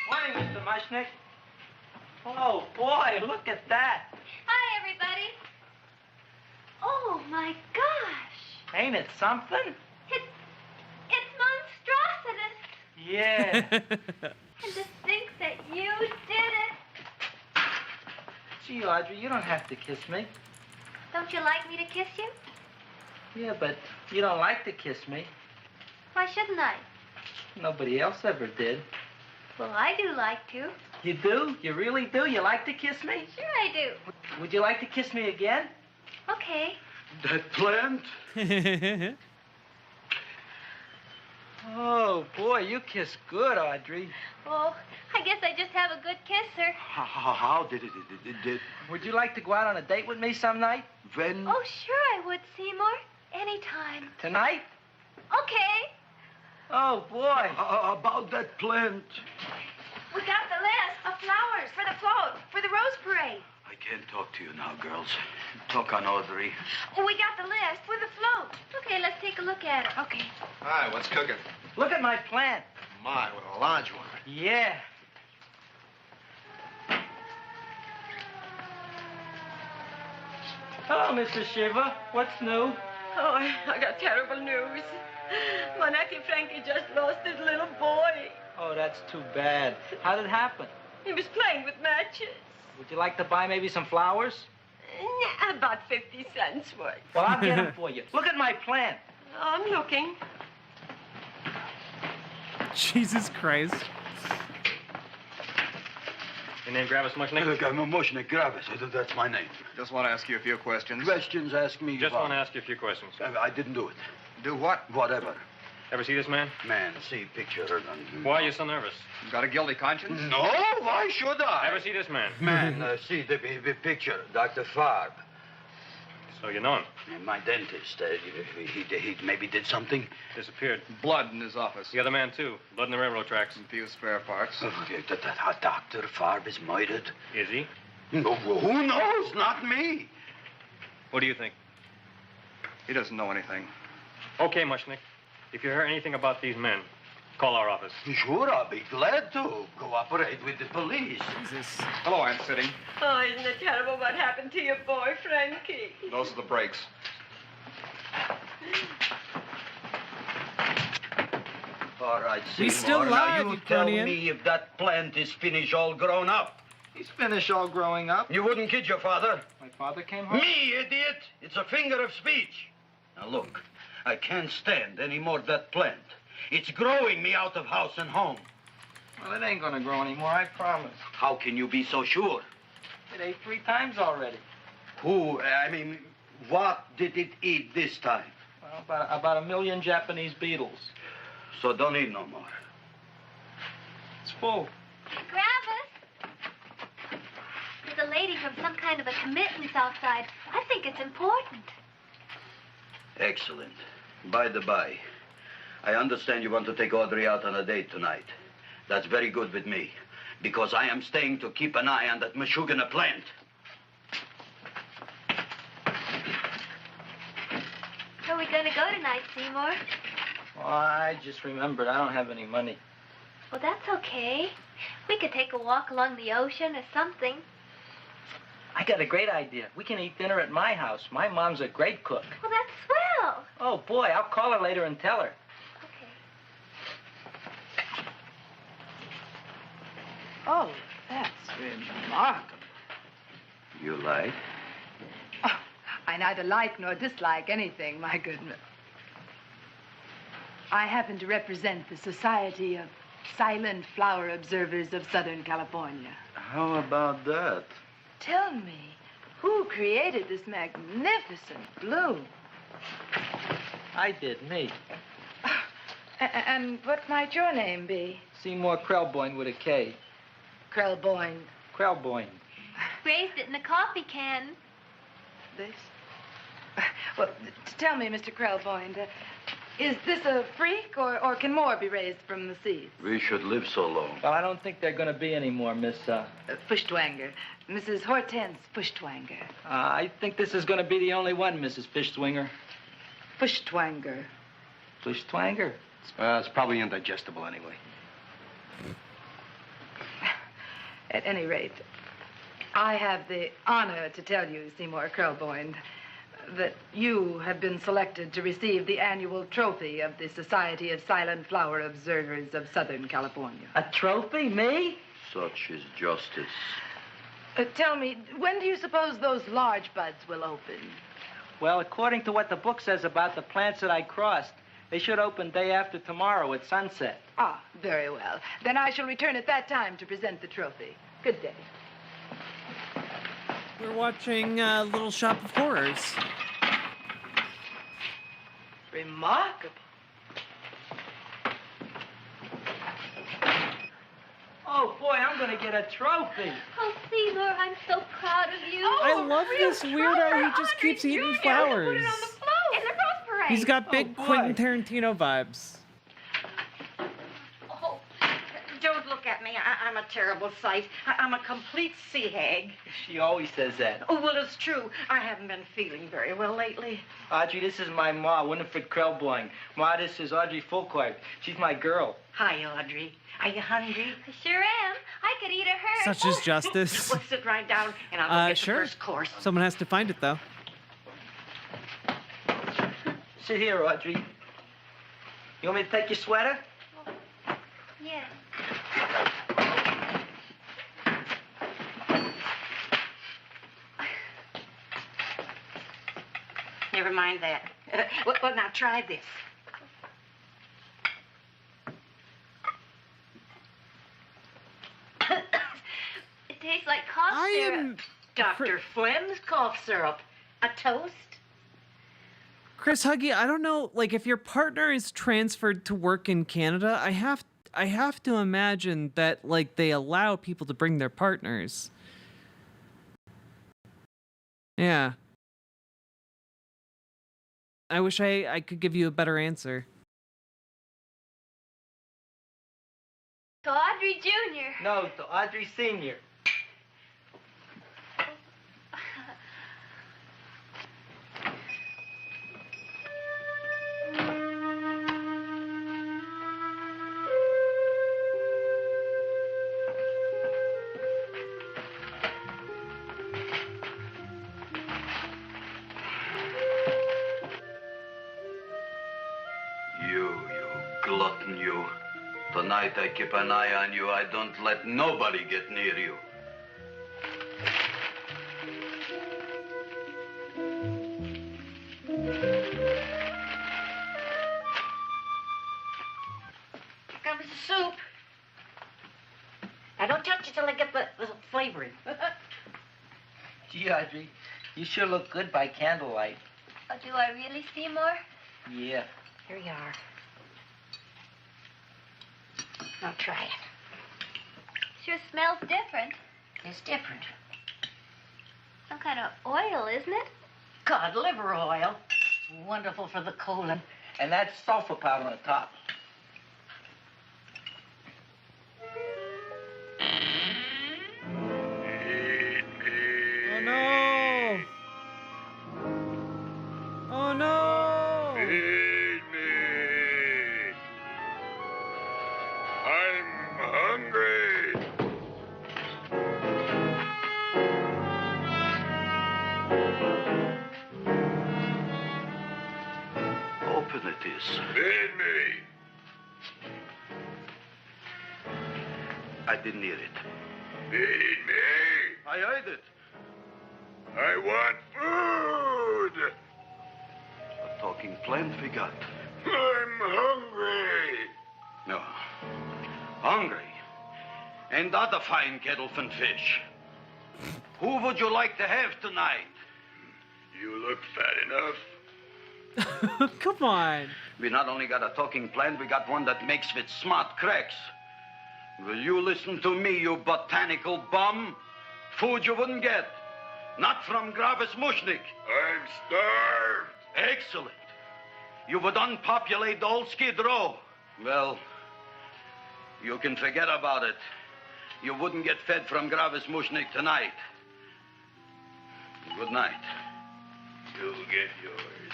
S12: Morning, Mr. Mushnick. Oh, boy, look at that.
S1: Hi, everybody. Oh, my gosh.
S12: Ain't it something?
S1: It's monstrosity.
S12: Yeah.
S1: And to think that you did it.
S12: Gee, Audrey, you don't have to kiss me.
S1: Don't you like me to kiss you?
S12: Yeah, but you don't like to kiss me.
S1: Why shouldn't I?
S12: Nobody else ever did.
S1: Well, I do like to.
S12: You do? You really do? You like to kiss me?
S1: Sure I do.
S12: Would you like to kiss me again?
S1: Okay.
S12: That plant? Oh, boy, you kiss good, Audrey.
S1: Oh, I guess I just have a good kisser.
S12: How did it? Would you like to go out on a date with me some night? When?
S1: Oh, sure I would, Seymour. Anytime.
S12: Tonight?
S1: Okay.
S12: Oh, boy. About that plant.
S1: We got the list of flowers for the float, for the Rose Parade.
S22: I can't talk to you now, girls. Talk on Audrey.
S1: Oh, we got the list for the float. Okay, let's take a look at it. Okay.
S3: Hi, what's cooking?
S12: Look at my plant.
S3: My, what a large one.
S12: Yeah. Hello, Mrs. Shiva. What's new?
S9: Oh, I got terrible news. My nephew Frankie just lost his little boy.
S12: Oh, that's too bad. How did it happen?
S9: He was playing with matches.
S12: Would you like to buy maybe some flowers?
S9: About 50 cents worth.
S12: Well, I'll get them for you. Look at my plant.
S9: I'm looking.
S2: Jesus Christ.
S11: Your name Gravis Mushnick?
S22: Look, I'm a Mushnick Gravis. That's my name.
S3: Just want to ask you a few questions.
S22: Questions, ask me.
S11: Just want to ask you a few questions.
S22: I didn't do it.
S3: Do what?
S22: Whatever.
S11: Ever see this man?
S22: Man, see picture.
S11: Why are you so nervous?
S3: You got a guilty conscience?
S22: No, why should I?
S11: Ever see this man?
S22: Man, see the picture. Dr. Farb.
S11: So you know him?
S22: My dentist. He maybe did something.
S11: Disappeared.
S3: Blood in his office.
S11: The other man, too. Blood in the railroad tracks.
S3: A few spare parts.
S22: Dr. Farb is murdered.
S11: Is he?
S22: No, who knows? Not me.
S11: What do you think?
S3: He doesn't know anything.
S11: Okay, Mushnick. If you hear anything about these men, call our office.
S22: Sure, I'll be glad to cooperate with the police.
S2: Jesus.
S3: Hello, Aunt Sitting.
S9: Oh, isn't it terrible what happened to your boy, Frankie?
S3: Those are the brakes.
S22: All right, Seymour.
S2: We still
S22: now
S2: live,
S22: you
S2: you
S22: tell
S2: cronian.
S22: me if that plant is finished all grown up.
S12: He's finished all growing up.
S22: You wouldn't kid your father?
S12: My father came home.
S22: Me, idiot! It's a figure of speech. Now look, I can't stand any more of that plant. It's growing me out of house and home.
S12: Well, it ain't gonna grow anymore, I promise.
S22: How can you be so sure?
S12: It ate 3 times already.
S22: What did it eat this time?
S12: Well, about 1 million Japanese beetles.
S22: So don't eat no more.
S12: It's full.
S1: Gravis. There's a lady from some kind of a committance outside. I think it's important.
S22: Excellent. By the by, I understand you want to take Audrey out on a date tonight. That's very good with me, because I am staying to keep an eye on that Meshuggah plant.
S1: Where are we going to go tonight, Seymour?
S12: Well, I just remembered I don't have any money.
S1: Well, that's okay. We could take a walk along the ocean or something.
S12: I got a great idea. We can eat dinner at my house. My mom's a great cook.
S1: Well, that's swell.
S12: Oh, boy, I'll call her later and tell her.
S13: Oh, that's remarkable.
S22: You like?
S13: Oh, I neither like nor dislike anything, my goodness. I happen to represent the Society of Silent Flower Observers of Southern California.
S22: How about that?
S13: Tell me, who created this magnificent bloom?
S12: I did, me.
S13: And what might your name be?
S12: Seymour Krelboyne with a K.
S13: Krelboyne.
S12: Krelboyne.
S1: Raised it in a coffee can.
S13: This? Well, tell me, Mr. Krelboyne, is this a freak, or can more be raised from the seeds?
S22: We should live so long.
S12: Well, I don't think there are going to be any more, Miss,
S13: Fuschtwanger. Mrs. Hortense Fuschtwanger.
S12: I think this is going to be the only one, Mrs. Fishswinger.
S13: Fuschtwanger.
S12: Fuschtwanger?
S3: It's probably indigestible anyway.
S13: At any rate, I have the honor to tell you, Seymour Krelboyne, that you have been selected to receive the annual trophy of the Society of Silent Flower Observers of Southern California.
S12: A trophy? Me?
S22: Such is justice.
S13: Tell me, when do you suppose those large buds will open?
S12: Well, according to what the book says about the plants that I crossed, they should open day after tomorrow at sunset.
S13: Ah, very well. Then I shall return at that time to present the trophy. Good day.
S2: We're watching Little Shop of Horrors.
S13: Remarkable.
S12: Oh, boy, I'm going to get a trophy.
S1: Oh, Seymour, I'm so proud of you.
S2: I love this weirdo. He just keeps eating flowers.
S1: In the rose parade.
S2: He's got big Quentin Tarantino vibes.
S9: Oh, don't look at me. I'm a terrible sight. I'm a complete sea hag.
S12: She always says that.
S9: Oh, well, it's true. I haven't been feeling very well lately.
S12: Audrey, this is my ma, Winifred Krelboyne. Ma, this is Audrey Fulcourt. She's my girl.
S9: Hi, Audrey. Are you hungry?
S1: I sure am. I could eat a herd.
S2: Such is justice.
S9: Well, sit right down, and I'll go get
S2: sure.
S9: the first course.
S2: Someone has to find it, though.
S12: Sit here, Audrey. You want me to take your sweater?
S1: Yeah.
S9: Never mind that. Well, now try this.
S1: It tastes like cough syrup.
S9: Dr. Flynn's cough syrup. A toast?
S2: Chris Huggy, I don't know, like, if your partner is transferred to work in Canada, I have to imagine that, like, they allow people to bring their partners. Yeah. I wish I could give you a better answer.
S1: To Audrey Jr.
S12: No, to Audrey Sr.
S22: You glutton, you. Tonight I keep an eye on you. I don't let nobody get near you.
S9: Here comes the soup. Now, don't touch it till I get the flavoring.
S12: Gee, Audrey, you sure look good by candlelight.
S1: Oh, do I really, Seymour?
S12: Yeah.
S9: Here you are. Now try it.
S1: Sure smells different.
S9: It's different.
S1: Some kind of oil, isn't it?
S9: Cod liver oil. Wonderful for the colon.
S12: And that's sulfur powder on the top.
S2: Oh no! Oh no!
S6: Feed me. I'm hungry.
S22: Open it is.
S6: Feed me.
S22: I didn't hear it.
S6: Feed me.
S22: I heard it.
S6: I want food.
S22: A talking plant we got.
S6: I'm hungry.
S22: No. Hungry. And other fine kettlefen fish. Who would you like to have tonight?
S6: You look fat enough.
S2: Come on.
S22: We not only got a talking plant, we got one that makes with smart cracks. Will you listen to me, you botanical bum? Food you wouldn't get. Not from Gravis Mushnik.
S6: I'm starved.
S22: Excellent. You would unpopulate the old Skid Row. Well, you can forget about it. You wouldn't get fed from Gravis Mushnik tonight. Good night.
S6: You'll get yours.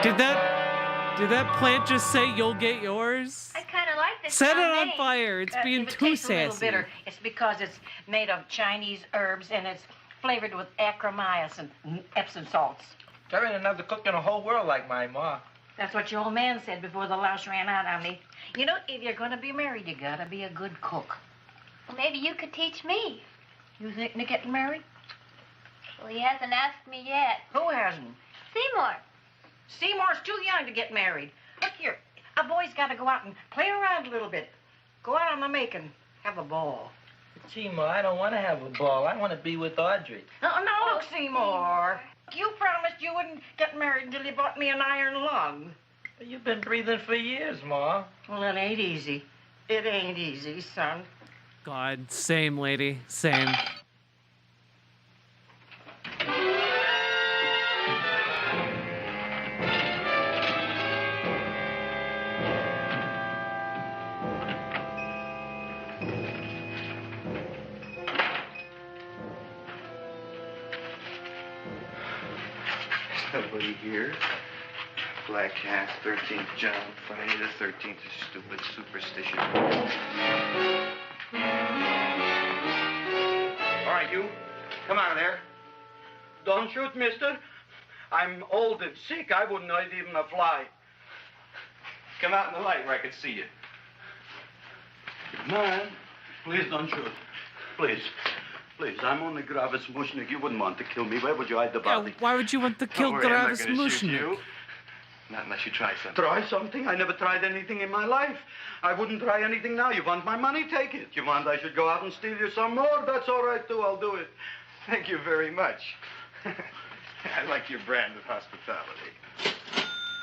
S2: Did that plant just say you'll get yours?
S1: I kind of like this.
S2: Set it
S1: brown
S2: on
S1: name.
S2: fire. It's being
S9: If it
S2: too
S9: tastes a little
S2: sassy.
S9: bitter, it's because it's made of Chinese herbs and it's flavored with acromycin and Epsom salts.
S12: There ain't another cook in the whole world like my ma.
S9: That's what your old man said before the louse ran out on me. You know, if you're going to be married, you got to be a good cook.
S1: Well, maybe you could teach me.
S9: You thinking of getting married?
S1: Well, he hasn't asked me yet.
S9: Who hasn't?
S1: Seymour.
S9: Seymour's too young to get married. Look here, a boy's got to go out and play around a little bit. Go out on the making. Have a ball.
S12: Gee, Ma, I don't want to have a ball. I want to be with Audrey.
S9: No, look, Seymour. You promised you wouldn't get married until you bought me an iron lung.
S12: You've been breathing for years, Ma.
S9: Well, it ain't easy. It ain't easy, son.
S2: God, same, lady. Same.
S16: Nobody here. Black Cat, 13th John, Friday the 13th is stupid superstition.
S22: All right, you. Come out of there. Don't shoot, mister. I'm old and sick. I wouldn't hurt even a fly.
S16: Come out in the light where I can see you.
S22: Man, please don't shoot. Please. Please, I'm only Gravis Mushnik. You wouldn't want to kill me. Where would you hide the
S2: Yeah,
S22: body?
S2: why would you want to kill
S16: Don't worry, I'm not
S2: Gravis
S16: gonna shoot
S2: Mushnik?
S16: you. Not unless you try something.
S22: Try something? I never tried anything in my life. I wouldn't try anything now. You want my money? Take it. You want I should go out and steal you some more? That's all right, too. I'll do it.
S16: Thank you very much. I like your brand of hospitality.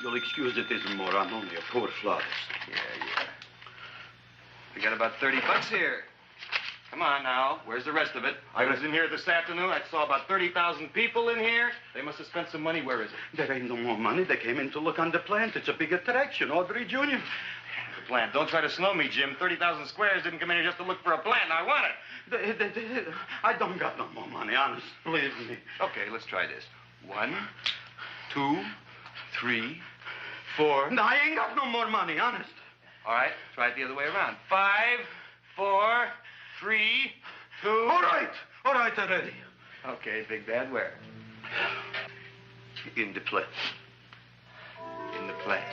S22: You'll excuse it isn't more. I'm only a poor flautist.
S16: Yeah. We got about 30 bucks here. Come on now. Where's the rest of it? I was in here this afternoon. I saw about 30,000 people in here. They must have spent some money. Where is it?
S22: There ain't no more money. They came in to look on the plant. It's a big attraction. Audrey Jr.
S16: The plant. Don't try to snow me, Jim. 30,000 squares didn't come in here just to look for a plant. I want it.
S22: I don't got no more money, honest. Believe me.
S16: Okay, let's try this. 1, 2, 3, 4.
S22: No, I ain't got no more money, honest.
S16: All right, try it the other way around. 5, 4, 3, 2.
S22: All right already.
S16: Okay, Big Bad, where?
S22: In the plant.
S16: In the plant.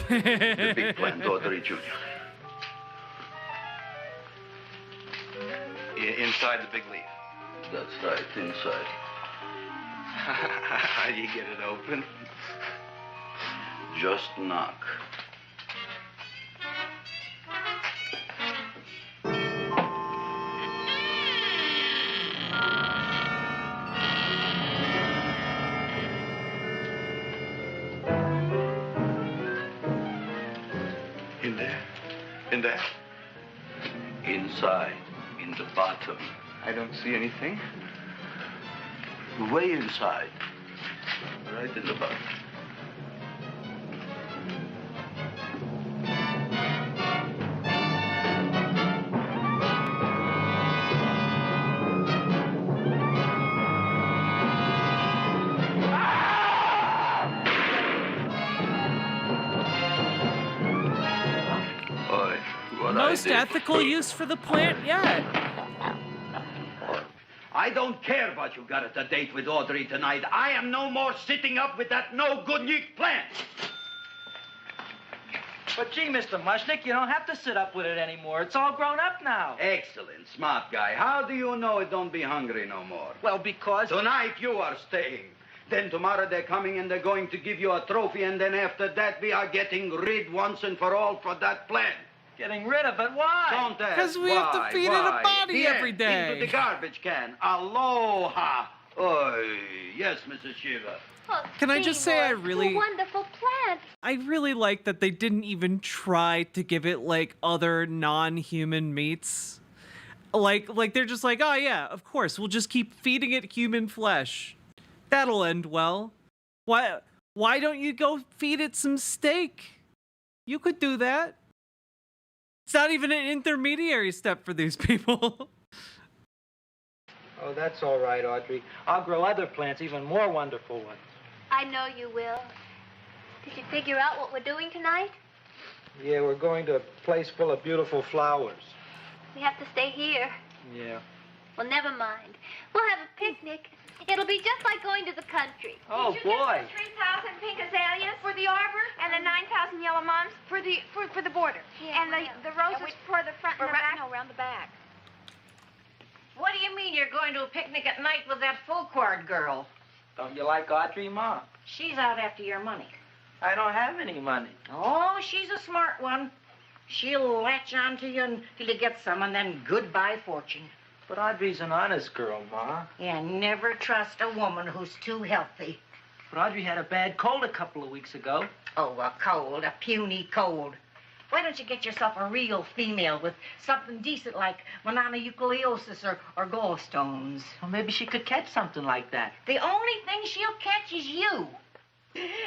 S22: The big plant, Audrey Jr.
S16: Inside the big leaf.
S22: That's right, inside.
S16: How do you get it open?
S22: Just knock.
S16: In there? In there?
S22: Inside, in the bottom.
S16: I don't see anything.
S22: Way inside. Right in the bottom.
S2: most ethical use for the plant yet.
S22: I don't care what you got at the date with Audrey tonight. I am no more sitting up with that no-good plant.
S12: But gee, Mr. Mushnick, you don't have to sit up with it anymore. It's all grown up now.
S22: Excellent, smart guy. How do you know it don't be hungry no more?
S12: Well, because...
S22: Tonight you are staying. Then tomorrow they're coming and they're going to give you a trophy, and then after that we are getting rid once and for all for that plant.
S12: Getting rid of it? Why?
S22: Don't ask.
S2: Because we have to feed it a body every day.
S22: Into the garbage can. Aloha. Oy. Yes, Mrs. Shiva.
S1: Oh,
S2: Can I just say I
S1: Seymour,
S2: really...
S1: you wonderful plant.
S2: I really like that they didn't even try to give it, like, other non-human meats. Like they're just like, oh yeah, of course, we'll just keep feeding it human flesh. That'll end well. Why don't you go feed it some steak? You could do that. It's not even an intermediary step for these people.
S12: Oh, that's all right, Audrey. I'll grow other plants, even more wonderful ones.
S1: I know you will. Did you figure out what we're doing tonight?
S12: Yeah, we're going to a place full of beautiful flowers.
S1: We have to stay here.
S12: Yeah.
S1: Well, never mind. We'll have a picnic. It'll be just like going to the country.
S12: Oh, boy.
S7: 3,000 pink azaleas for the arbor, and the 9,000 yellow mums for the border, and the roses for the front and the back.
S9: No, around the back. What do you mean you're going to a picnic at night with that full-quart girl?
S12: Don't you like Audrey, Ma?
S9: She's out after your money.
S12: I don't have any money.
S9: Oh, she's a smart one. She'll latch on to you until you get some, and then goodbye fortune.
S12: But Audrey's an honest girl, Ma.
S9: Yeah, never trust a woman who's too healthy.
S12: But Audrey had a bad cold a couple of weeks ago.
S9: Oh, a cold, a puny cold. Why don't you get yourself a real female with something decent like mononucleosis or gallstones?
S12: Well, maybe she could catch something like that.
S9: The only thing she'll catch is you.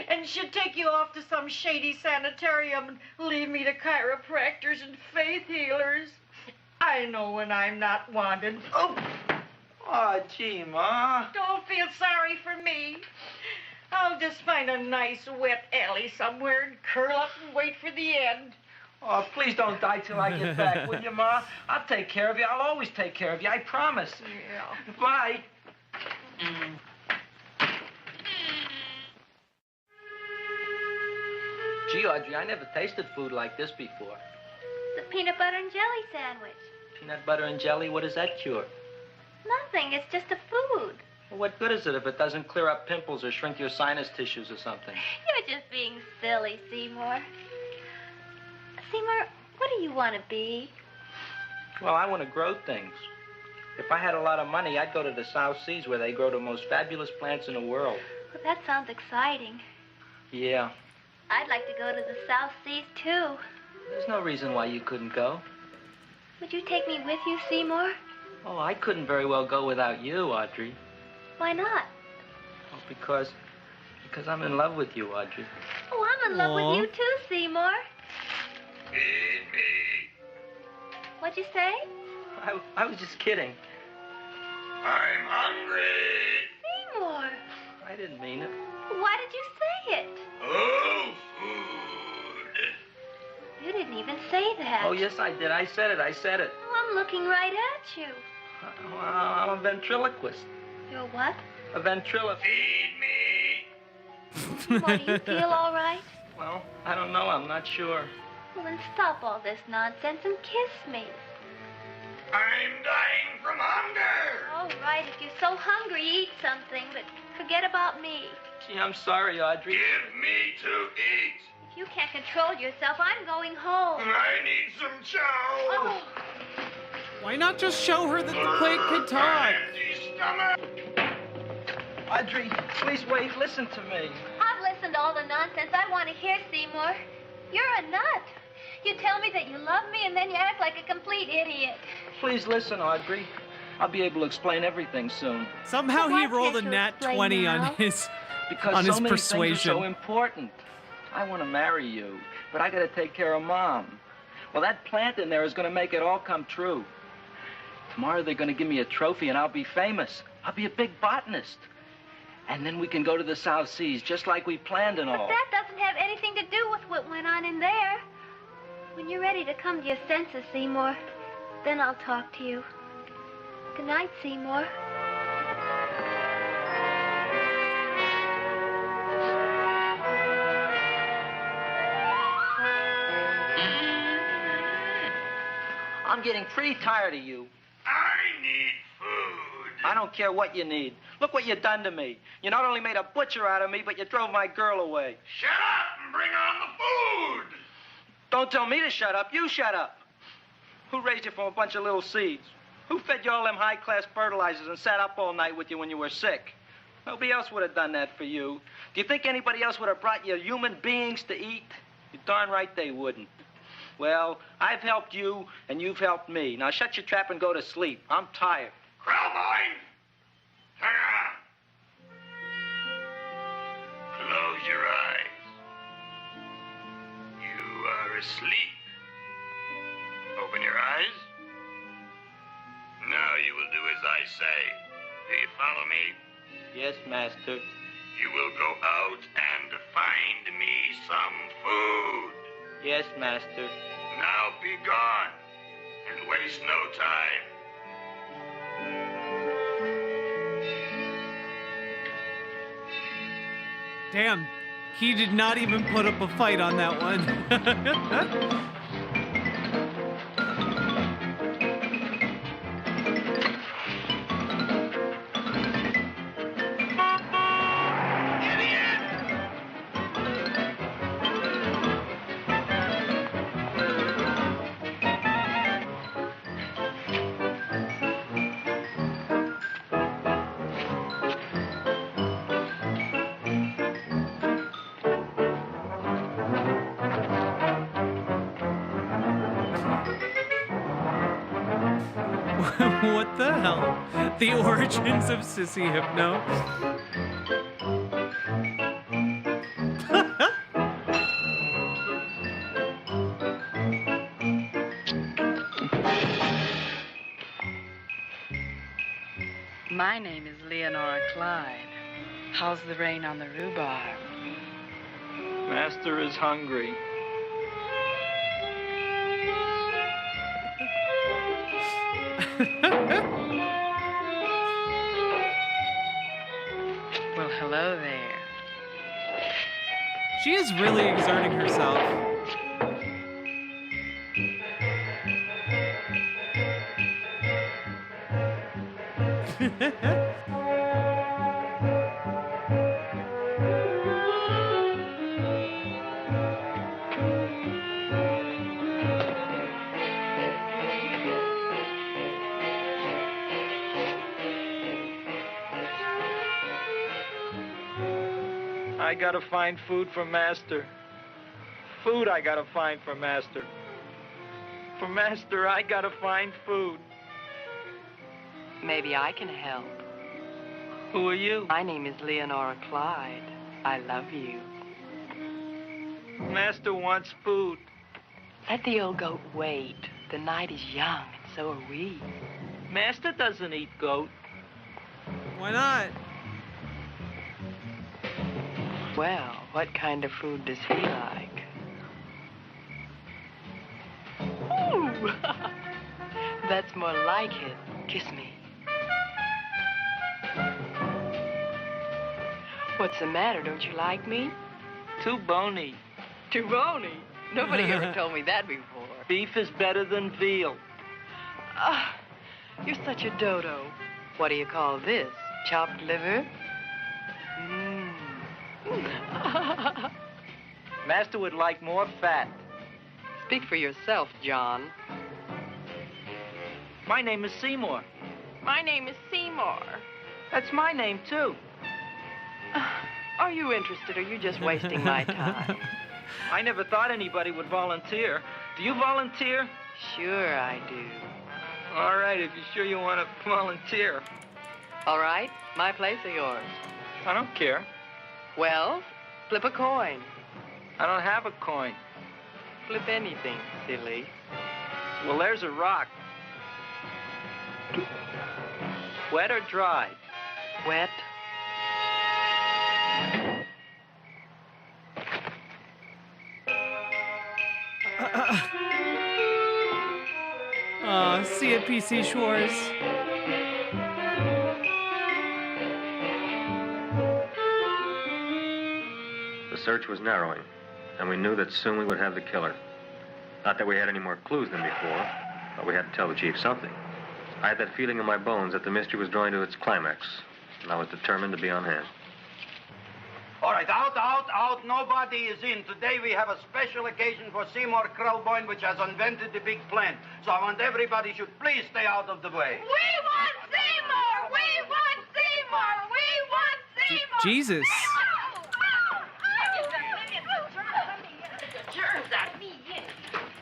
S9: And she'll take you off to some shady sanitarium and leave me to chiropractors and faith healers. I know when I'm not wanted.
S12: Oh, gee, Ma.
S9: Don't feel sorry for me. I'll just find a nice wet alley somewhere and curl up and wait for the end.
S12: Oh, please don't die till I get back, will you, Ma? I'll take care of you. I'll always take care of you. I promise.
S9: Yeah.
S12: Bye. Gee, Audrey, I never tasted food like this before.
S1: The peanut butter and jelly sandwich.
S12: Peanut butter and jelly, what does that cure?
S1: Nothing. It's just a food.
S12: Well, what good is it if it doesn't clear up pimples or shrink your sinus tissues or something?
S1: You're just being silly, Seymour. Seymour, what do you want to be?
S12: Well, I want to grow things. If I had a lot of money, I'd go to the South Seas where they grow the most fabulous plants in the world.
S1: Well, that sounds exciting.
S12: Yeah.
S1: I'd like to go to the South Seas, too.
S12: There's no reason why you couldn't go.
S1: Would you take me with you, Seymour?
S12: Oh, I couldn't very well go without you, Audrey.
S1: Why not?
S12: Oh, because I'm in love with you, Audrey.
S1: Oh, I'm in love with you, too, Seymour.
S6: Feed me.
S1: What'd you say?
S12: I was just kidding.
S6: I'm hungry.
S1: Seymour.
S12: I didn't mean it.
S1: Why did you say it?
S6: Oh, food.
S1: You didn't even say that.
S12: Oh, yes, I did. I said it.
S1: Oh, I'm looking right at you.
S12: Well, I'm a ventriloquist.
S1: You're what?
S12: A ventriloquist.
S6: Feed me.
S1: What, do you feel all right?
S12: Well, I don't know. I'm not sure.
S1: Well, then stop all this nonsense and kiss me.
S6: I'm dying from hunger.
S1: All right, if you're so hungry, eat something, but forget about me.
S12: Gee, I'm sorry, Audrey.
S6: Give me to eat.
S1: If you can't control yourself, I'm going home.
S6: I need some chow.
S1: Oh.
S2: Why not just show her that the plate could talk?
S6: Empty stomach.
S12: Audrey, please wait. Listen to me.
S1: I've listened to all the nonsense I want to hear, Seymour. You're a nut. You tell me that you love me, and then you act like a complete idiot.
S12: Please listen, Audrey. I'll be able to explain everything soon.
S2: Somehow
S1: Well,
S2: he
S1: why
S2: rolled a
S1: can't you
S2: nat
S1: explain
S2: 20
S1: now?
S2: on his
S12: Because so many
S2: persuasion.
S12: things are so important. I want to marry you, but I got to take care of Mom. Well, that plant in there is going to make it all come true. Tomorrow they're going to give me a trophy, and I'll be famous. I'll be a big botanist. And then we can go to the South Seas, just like we planned and all.
S1: But that doesn't have anything to do with what went on in there. We When you're ready to come to your senses, Seymour, then I'll talk to you. Good night, Seymour.
S12: I'm getting pretty tired of you.
S10: I need food.
S12: I don't care what you need. Look what you done to me. You not only made a butcher out of me, but you drove my girl away.
S10: Shut up and bring on the food.
S12: Don't tell me to shut up. You shut up. Who raised you from a bunch of little seeds? Who fed you all them high-class fertilizers and sat up all night with you when you were sick? Nobody else would have done that for you. Do you think anybody else would have brought you human beings to eat? You're darn right they wouldn't. Well, I've helped you, and you've helped me. Now shut your trap and go to sleep. I'm tired.
S10: Krellboy, turn around. Close your eyes. You are asleep. Open your eyes. Now you will do as I say. Do you follow me?
S12: Yes, master.
S10: You will go out and find me some food.
S12: Yes, master.
S10: Now be gone and waste no time.
S2: Damn, he did not even put up a fight on that one. What the hell? The origins of Sissy Hypno.
S13: My name is Leonora Clyde. How's the rain on the rhubarb?
S12: Master is hungry.
S13: Well, hello there.
S2: She is really exerting herself.
S12: I gotta find food for Master. Food I gotta find for Master. For Master, I gotta find food.
S13: Maybe I can help.
S12: Who are you?
S13: My name is Leonora Clyde. I love you.
S12: Master wants food.
S13: Let the old goat wait. The night is young, and so are we.
S12: Master doesn't eat goat.
S2: Why not?
S13: Well, what kind of food does he like? Ooh! That's more like it. Kiss me. What's the matter? Don't you like me?
S12: Too bony.
S13: Too bony? Nobody ever told me that before.
S12: Beef is better than veal.
S13: Ah, you're such a dodo. What do you call this? Chopped liver?
S12: Master would like more fat.
S13: Speak for yourself, John.
S12: My name is Seymour.
S13: My name is Seymour.
S12: That's my name, too.
S13: Are you interested, or are you just wasting my time?
S12: I never thought anybody would volunteer. Do you volunteer?
S13: Sure I do.
S12: All right, if you're sure you want to volunteer.
S13: All right, my place or yours?
S12: I don't care.
S13: Well, flip a coin.
S12: I don't have a coin.
S13: Flip anything, silly.
S12: Well, there's a rock. Wet or dry?
S13: Wet.
S2: See ya, PC Schwartz.
S11: The search was narrowing, and we knew that soon we would have the killer. Not that we had any more clues than before, but we had to tell the chief something. I had that feeling in my bones that the mystery was drawing to its climax, and I was determined to be on hand.
S22: All right, out. Nobody is in. Today we have a special occasion for Seymour Krelboyne, which has invented the big plan. So I want everybody should please stay out of the way.
S1: We want Seymour! We want Seymour! We want Seymour!
S2: Jesus.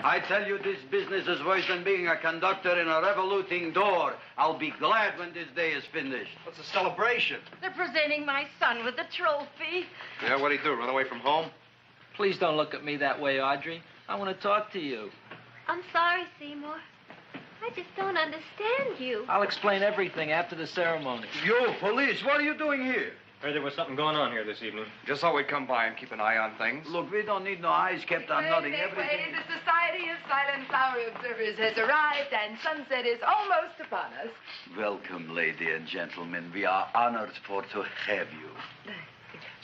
S22: I tell you, this business is worse than being a conductor in a revoluting door. I'll be glad when this day is finished.
S15: What's a celebration?
S9: They're presenting my son with a trophy.
S16: Yeah, what'd he do, run away from home?
S12: Please don't look at me that way, Audrey. I want to talk to you.
S1: I'm sorry, Seymour. I just don't understand you.
S12: I'll explain everything after the ceremony.
S22: You, police, what are you doing here?
S11: Heard there was something going on here this evening.
S16: Just thought we'd come by and keep an eye on things.
S22: Look, we don't need no eyes kept on nothing. Everything.
S13: The Society of Silent Flower Observers has arrived, and sunset is almost upon us.
S22: Welcome, lady and gentlemen. We are honored for to have you.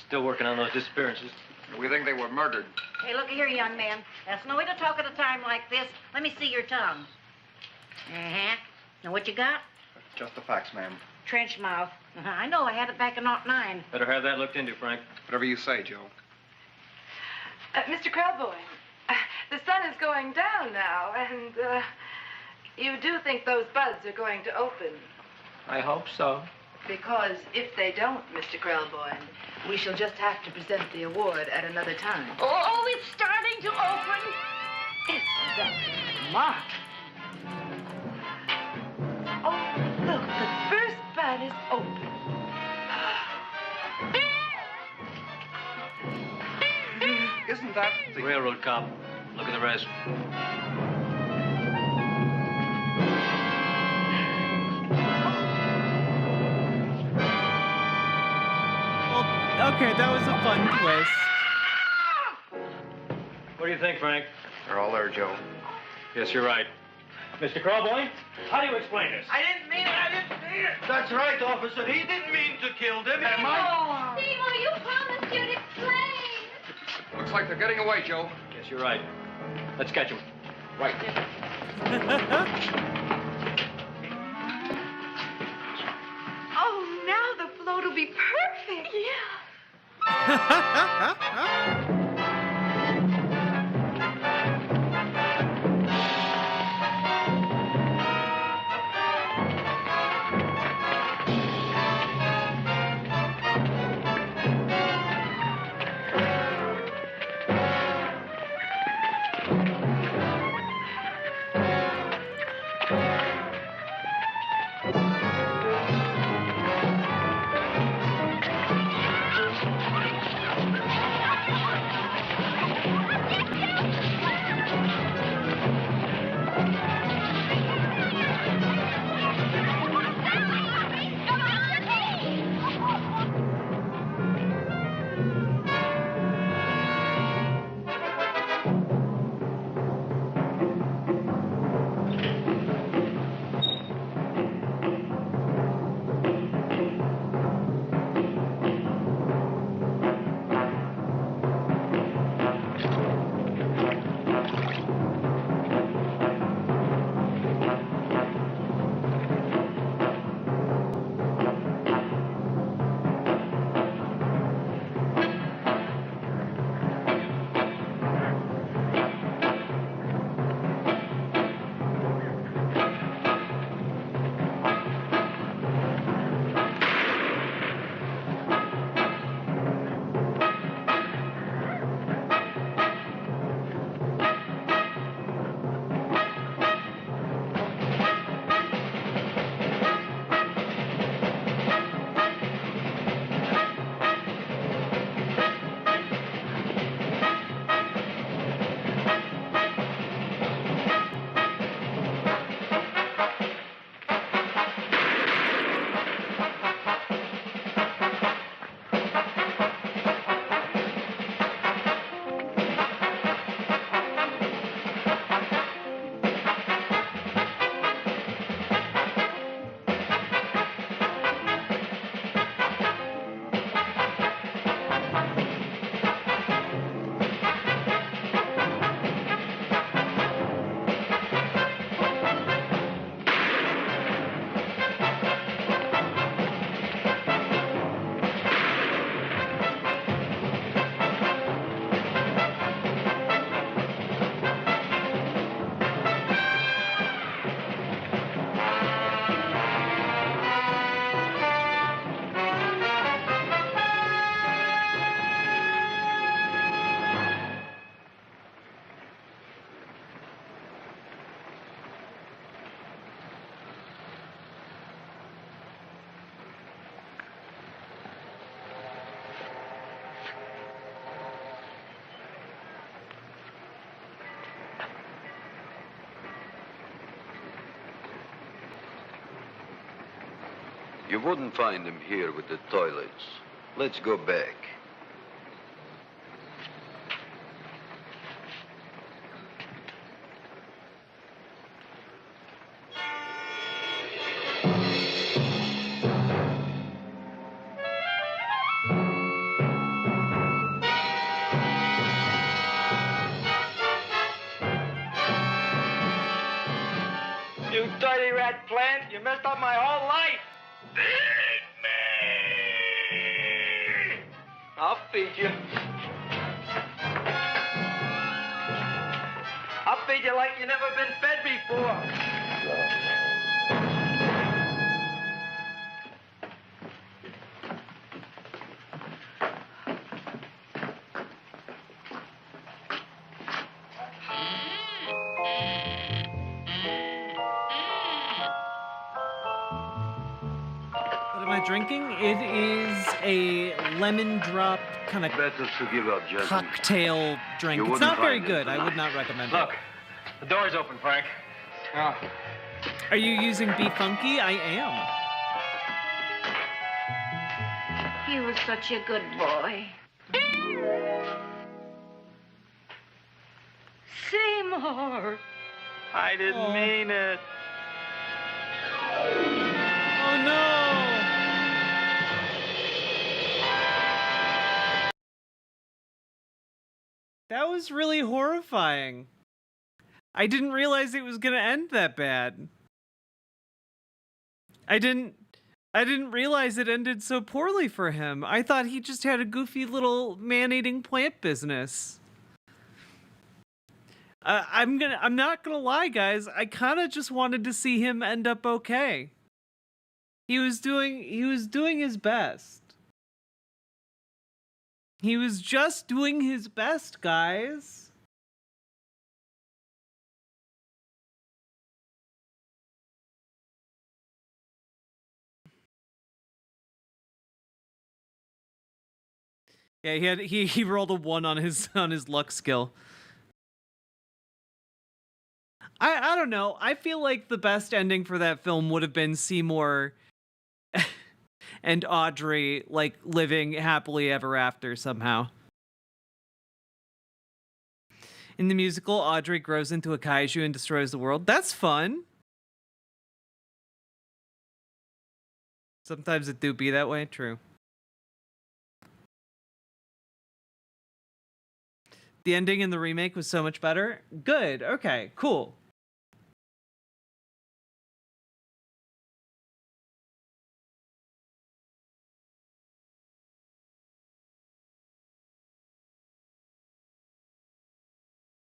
S11: Still working on those disappearances.
S16: We think they were murdered.
S9: Hey, look here, young man. That's no way to talk at a time like this. Let me see your tongue. Uh-huh. Now, what you got?
S16: Just the facts, ma'am.
S9: Trench mouth. I know. I had it back in '09.
S11: Better have that looked into, Frank.
S16: Whatever you say, Joe.
S13: Mr. Krelboyne, the sun is going down now, and you do think those buds are going to open?
S12: I hope so.
S13: Because if they don't, Mr. Krelboyne, we shall just have to present the award at another time.
S9: Oh, it's starting to open. Isn't that smart?
S13: Oh, look, the first bud is open.
S16: Isn't that
S11: the railroad cop? Look at the rest.
S2: Well, okay, that was a fun twist.
S11: What do you think, Frank?
S16: They're all there, Joe.
S11: Yes, you're right. Mr. Krelboyne, how do you explain this?
S22: I didn't mean it. That's right, officer. He didn't mean to kill them. Am I?
S1: Seymour, you promised you'd explain.
S16: Looks like they're getting away, Joe.
S11: Yes, you're right. Let's catch him.
S16: Right.
S13: Oh, now the float will be perfect.
S22: You wouldn't find him here with the toilets. Let's go back.
S12: You dirty rat plant, you messed up my whole life. I'll feed you. I'll feed you like you never been fed before.
S2: What am I drinking? It is a lemon drop kind of
S22: Better to give up, Judge.
S2: cocktail drink.
S22: You
S2: It's
S22: wouldn't
S2: not very
S22: find it
S2: good. I
S22: tonight.
S2: would not recommend
S15: Look,
S2: it.
S15: the door's open, Frank. Oh.
S2: Are you using Be Funky? I am.
S7: He was such a good boy.
S12: Seymour. I didn't mean it.
S2: Oh no! That was really horrifying. I didn't realize it was gonna end that bad. I didn't realize it ended so poorly for him. I thought he just had a goofy little man-eating plant business. I'm not gonna lie, guys. I kind of just wanted to see him end up okay. He was doing his best. He was just doing his best, guys. Yeah, he rolled a 1 on his luck skill. I don't know. I feel like the best ending for that film would have been Seymour and Audrey like living happily ever after somehow. In the musical, Audrey grows into a kaiju and destroys the world. That's fun. Sometimes it do be that way. True. The ending in the remake was so much better. Good. Okay, cool.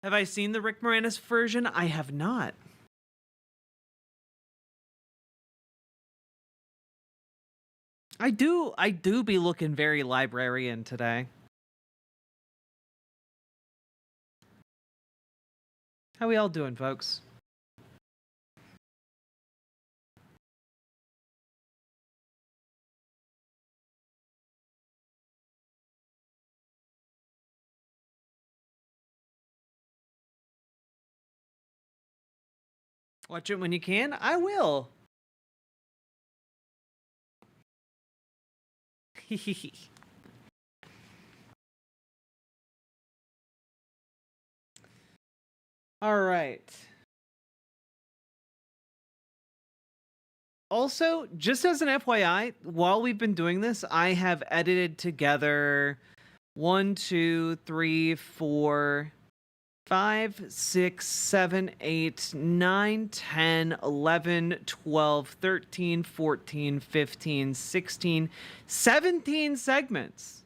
S2: Have I seen the Rick Moranis version? I have not. I do be looking very librarian today. How we all doing, folks? Watch it when you can. I will. All right. Also, just as an FYI, while we've been doing this, I have edited together 1, 2, 3, 4, 5, 6, 7, 8, 9, 10, 11, 12, 13, 14, 15, 16, 17 segments.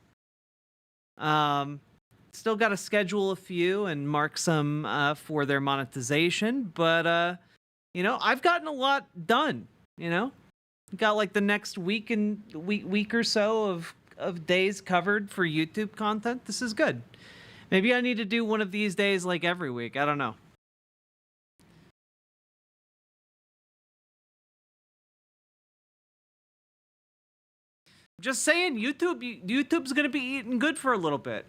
S2: Still got to schedule a few and mark some for their monetization, but you know, I've gotten a lot done, you know? Got like the next week or so of days covered for YouTube content. This is good. Maybe I need to do one of these days like every week. I don't know. Just saying, YouTube's gonna be eating good for a little bit.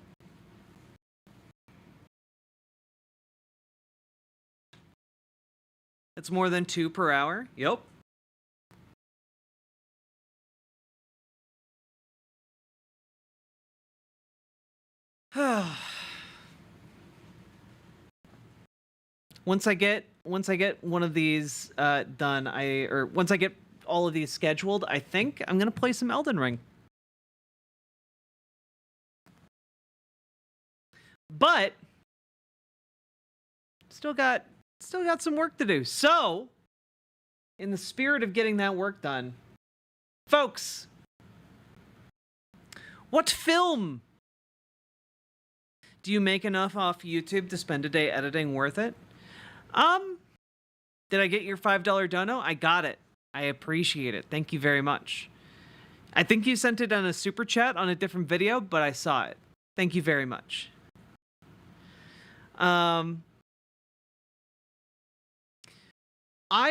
S2: It's more than 2 per hour. Yep. Once I get one of these done, once I get all of these scheduled, I think I'm gonna play some Elden Ring. But still got some work to do. So, in the spirit of getting that work done, folks, what film do you make enough off YouTube to spend a day editing worth it? Did I get your $5 dono? I got it. I appreciate it. Thank you very much. I think you sent it on a super chat on a different video, but I saw it. Thank you very much. I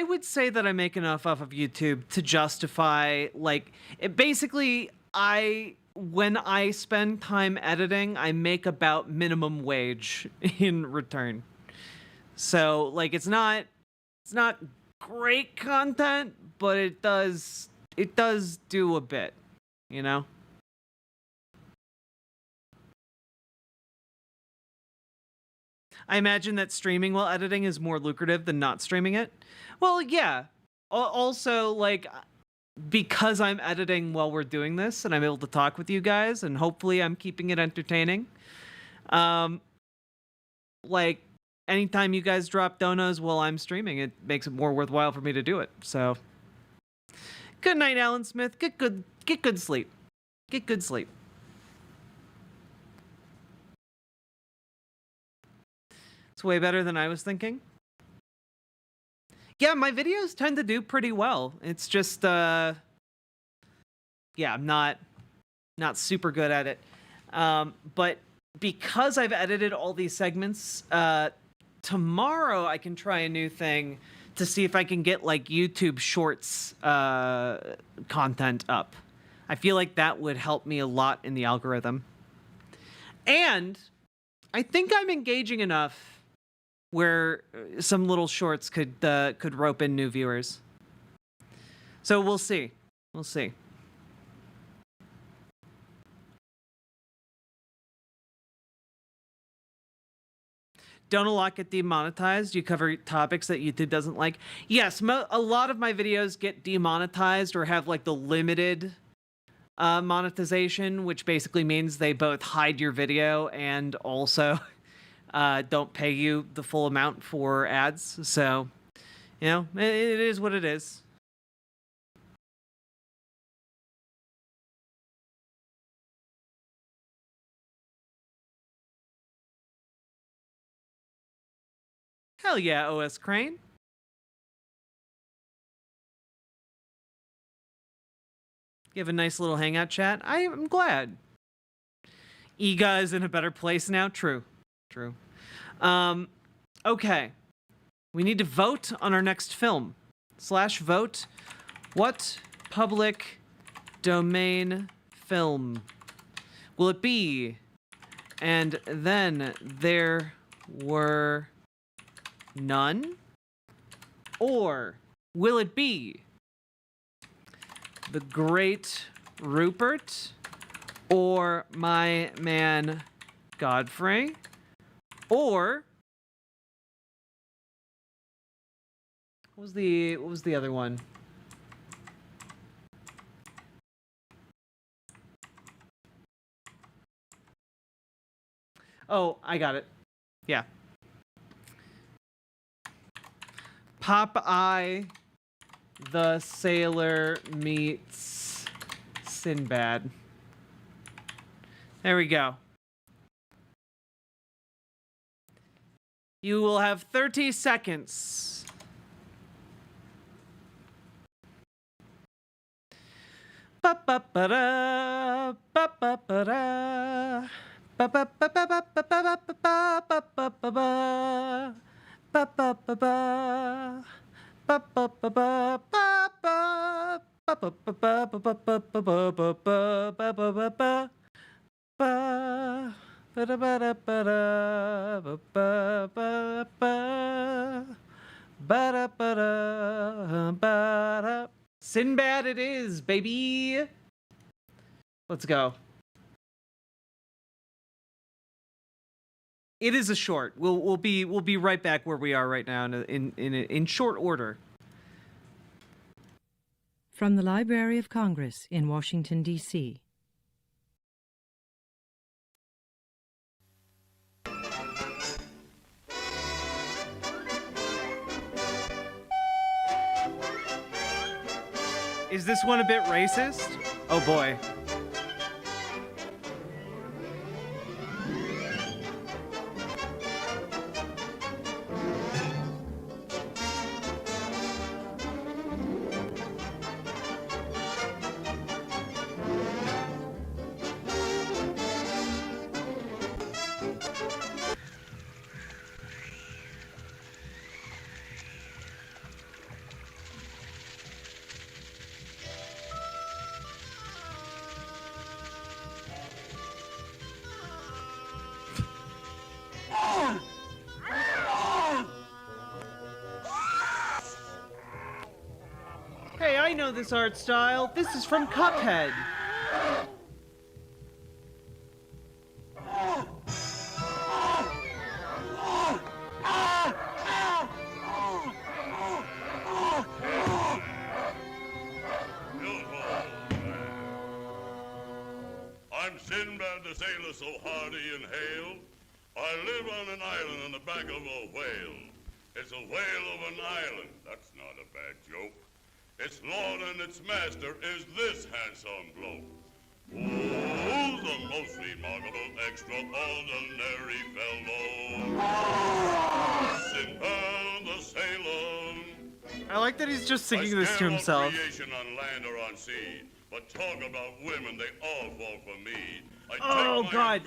S2: would say that I make enough off of YouTube to justify, like, basically, when I spend time editing, I make about minimum wage in return. So, like, it's not great content, but it does do a bit, you know? I imagine that streaming while editing is more lucrative than not streaming it. Well, yeah. Also, like, because I'm editing while we're doing this and I'm able to talk with you guys and hopefully I'm keeping it entertaining. Like, anytime you guys drop donos while I'm streaming, it makes it more worthwhile for me to do it. So, good night, Alan Smith. Get good sleep. Get good sleep. It's way better than I was thinking. Yeah, my videos tend to do pretty well. It's just, yeah, I'm not super good at it. But because I've edited all these segments, tomorrow I can try a new thing to see if I can get, like, YouTube Shorts content up. I feel like that would help me a lot in the algorithm. And I think I'm engaging enough where some little shorts could rope in new viewers. So we'll see. We'll see. Don't a lot get demonetized? You cover topics that YouTube doesn't like? Yes, a lot of my videos get demonetized or have, like, the limited monetization, which basically means they both hide your video and also don't pay you the full amount for ads. So, you know, it is what it is. Hell yeah, OS Crane. You have a nice little hangout chat. I'm glad. Ega is in a better place now. True. Okay. We need to vote on our next film. /vote. What public domain film will it be? And then there were none? Or will it be The Great Rupert or My Man Godfrey? Or what was the other one? Oh, I got it. Yeah. Popeye the Sailor meets Sinbad. There we go. You will have 30 seconds. Ba-ba-ba-da, ba-ba-ba-da, ba-ba-ba-ba-ba-ba-ba-ba-ba-ba, ba-ba-ba-ba, ba-ba-ba-ba-ba-ba-ba-ba-ba-ba-ba-ba-ba-ba-ba-ba. Sinbad it is, baby. Let's go. It is a short. We'll be right back where we are right now in short order.
S17: From the Library of Congress in Washington, D.C.
S2: Is this one a bit racist? Oh boy. Hey, I know this art style. This is from Cuphead.
S10: I'm Sinbad the sailor, so hardy and hale. I live on an island on the back of a whale. It's a whale of an island. That's not a bad joke. Its lord and its master is this handsome bloke. Oh, the most remarkable, extraordinary fellow. Sinbad the sailor.
S2: I like that he's just singing this to himself.
S10: Creation on land or on sea. But talk about women, they all fall for me.
S2: Oh god.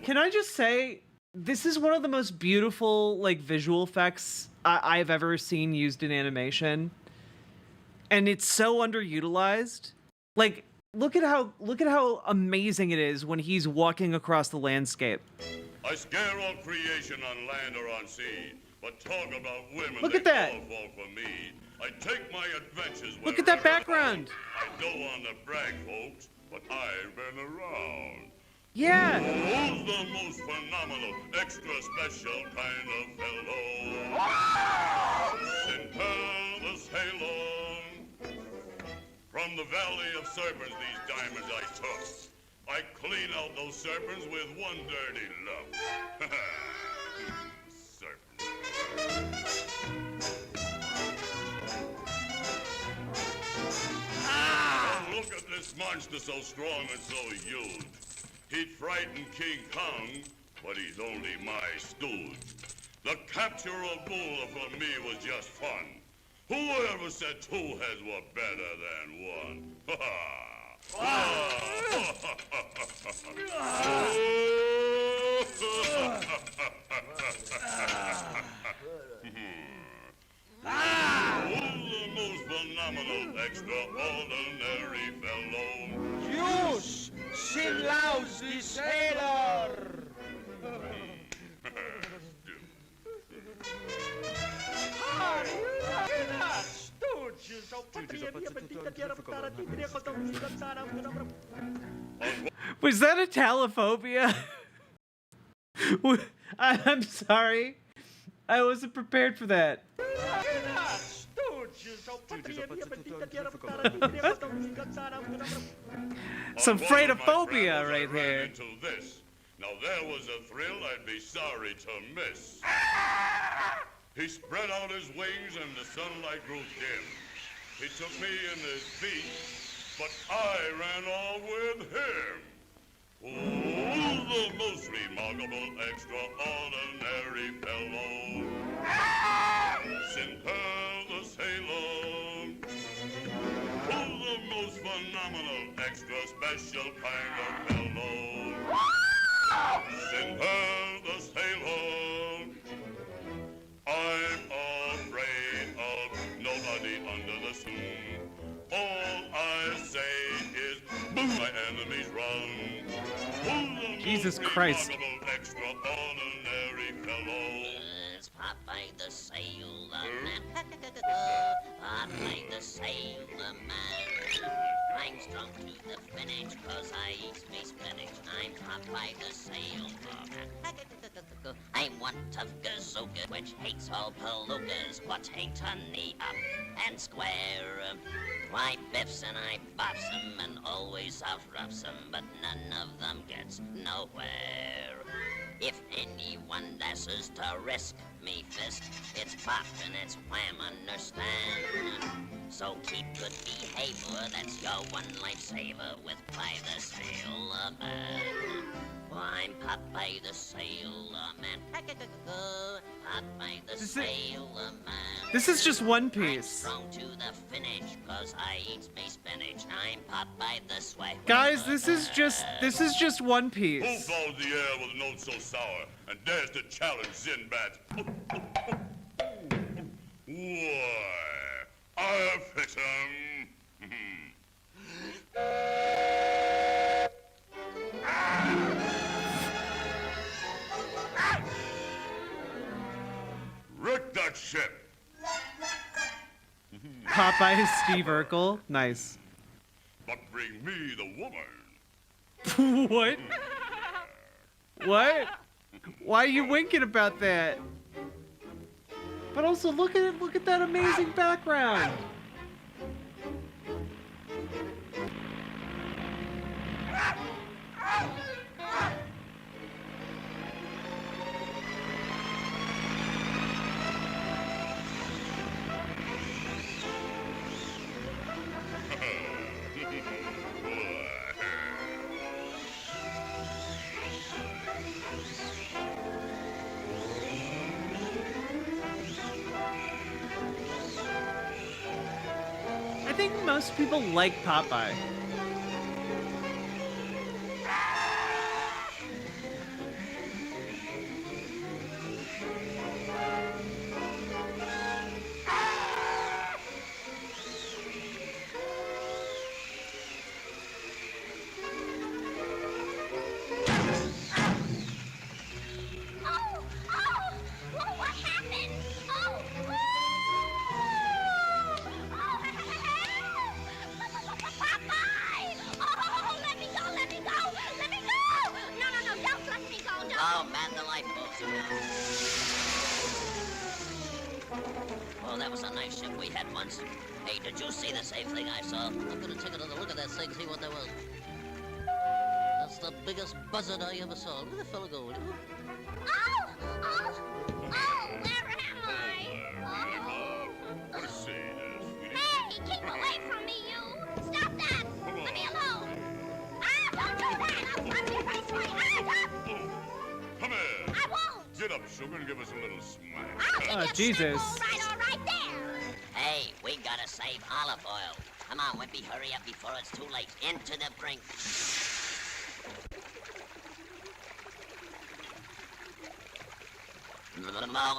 S2: Can I just say, this is one of the most beautiful like visual effects I've ever seen used in animation. And it's so underutilized. Like, look at how amazing it is when he's walking across the landscape.
S10: I scare all creation on land or on sea. But talk about women,
S2: Look
S10: they
S2: at that.
S10: all fall for me. I take my adventures.
S2: Look at that background.
S10: I don't want to brag, folks, but I've been around.
S2: Yeah.
S10: Who's the most phenomenal, extra special kind of fellow? Sinbad the sailor. From the Valley of Serpents, these diamonds I took. I clean out those serpents with one dirty look. Serpents. Oh, look at this monster so strong and so huge. He'd frighten King Kong, but he's only my stooge. The capture of Bula for me was just fun. Who ever said two heads were better than one? Ha Who's the most phenomenal, extraordinary fellow?
S24: Use Sinlaus the sailor!
S2: Was that a talophobia? I'm sorry. I wasn't prepared for that. Some freightophobia right here.
S10: Now there was a thrill I'd be sorry to miss. He spread out his wings and the sunlight grew dim. He took me in his feet, but I ran off with him. Who's the most remarkable, extraordinary fellow? Sinbad the sailor. Who's the most phenomenal, extra special kind of fellow? Sinbad the sailor. I'm afraid of nobody under the sun. All I say is, boom, my enemies run.
S2: Jesus Christ.
S10: Extraordinary fellow.
S4: Popeye the Sailor Man. Popeye the Sailor Man. I'm strong to the finish, 'cause I eat me spinach. I'm Popeye the Sailor Man. I'm one tough gazooka, which hates all palookas, but hates honey up and square. I biffs and I bops 'em and always out-roughs 'em, but none of them gets nowhere. If anyone dares to risk me fist, it's pop and it's wham, understand? So keep good behavior, that's your one lifesaver with Popeye the Sailor Man. I'm Popeye the Sailor Man. Popeye the Sailor Man.
S2: This is just One
S4: I'm
S2: Piece.
S4: strong to the finish, 'cause I eat me spinach. I'm Popeye the Swag.
S2: Guys, this is just One
S10: Who
S2: Piece.
S10: fills the air with a note so sour and dares to challenge Sinbad? Why, I'll fix him. Wreck that ship.
S2: Popeye Steve Urkel. Nice.
S10: But bring me the woman.
S2: What? What? Why are you winking about that? But also look at that amazing background. I think most people like Popeye.
S1: What happened? Popeye! Oh, let me go! Let me go! No, don't let me go! Don't.
S4: Oh, man, the lifeboats around. Oh, that was a nice ship we had once. Hey, did you see the same thing I saw? I'm gonna take another look at that thing, see what that was. That's the biggest buzzard I ever saw. Where the fella go?
S1: Where am I?
S10: Let's see this, sweetie.
S1: Hey, keep away from me, you! Stop that! Let me alone! Don't do that! I'll punch your face right!
S10: Come here.
S1: I won't!
S10: Get up, sugar, and give us a little smack.
S2: Oh, Jesus.
S1: All right there!
S4: Hey, we gotta save olive oil. Come on, Wimpy, hurry up before it's too late. Into the brink.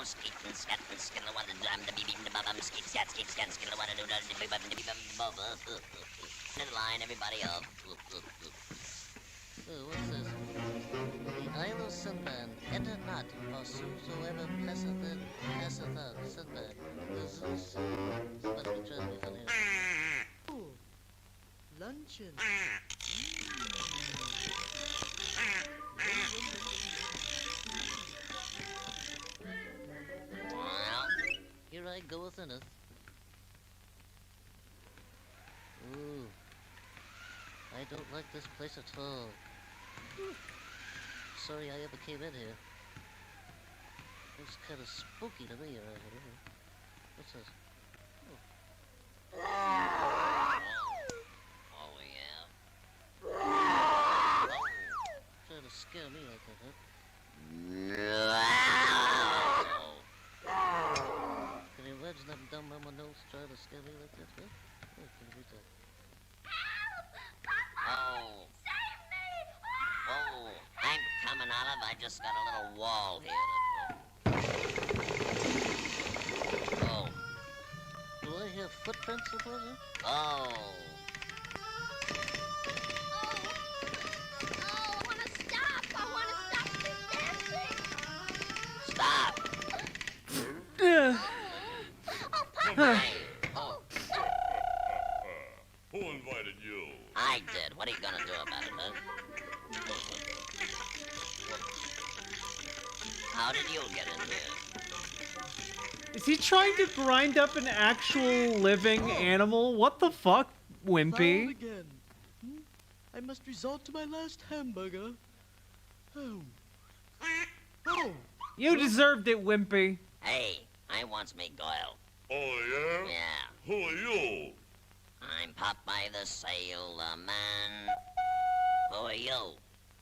S4: Skeet and scat and skittle what and drum the beam the bum skeet scat skittle what and do the bum the line everybody up. What's this? The Isle of Sinbad, enter not, or whosoever passeth out, Sinbad. Somebody trying to be funny.
S20: Oh, luncheon.
S4: Well, here I go within it. Ooh, I don't like this place at all. Sorry I ever came in here. It's kind of spooky to me around here. What's this? Oh yeah. Oh, trying to scare me like that, huh? Can you imagine that dumb mama nose trying to scare me like that, huh? Oh, can you read that? Oh. Oh, I'm coming, Olive. I just got a little wall here. Oh. Do I hear footprints up there? Oh.
S1: I want to stop this dancing!
S4: Stop!
S10: Who invited you?
S4: I did. What are you gonna do about it, huh? How did you get in here?
S2: Is he trying to grind up an actual living animal? What the fuck, Wimpy?
S5: Found again. I must resort to my last hamburger. Oh. Oh.
S2: You deserved it, Wimpy.
S4: Hey, I wants me Goyle.
S10: Oh, yeah?
S4: Yeah.
S10: Who are you?
S4: I'm Popeye the Sailor Man. Who are you?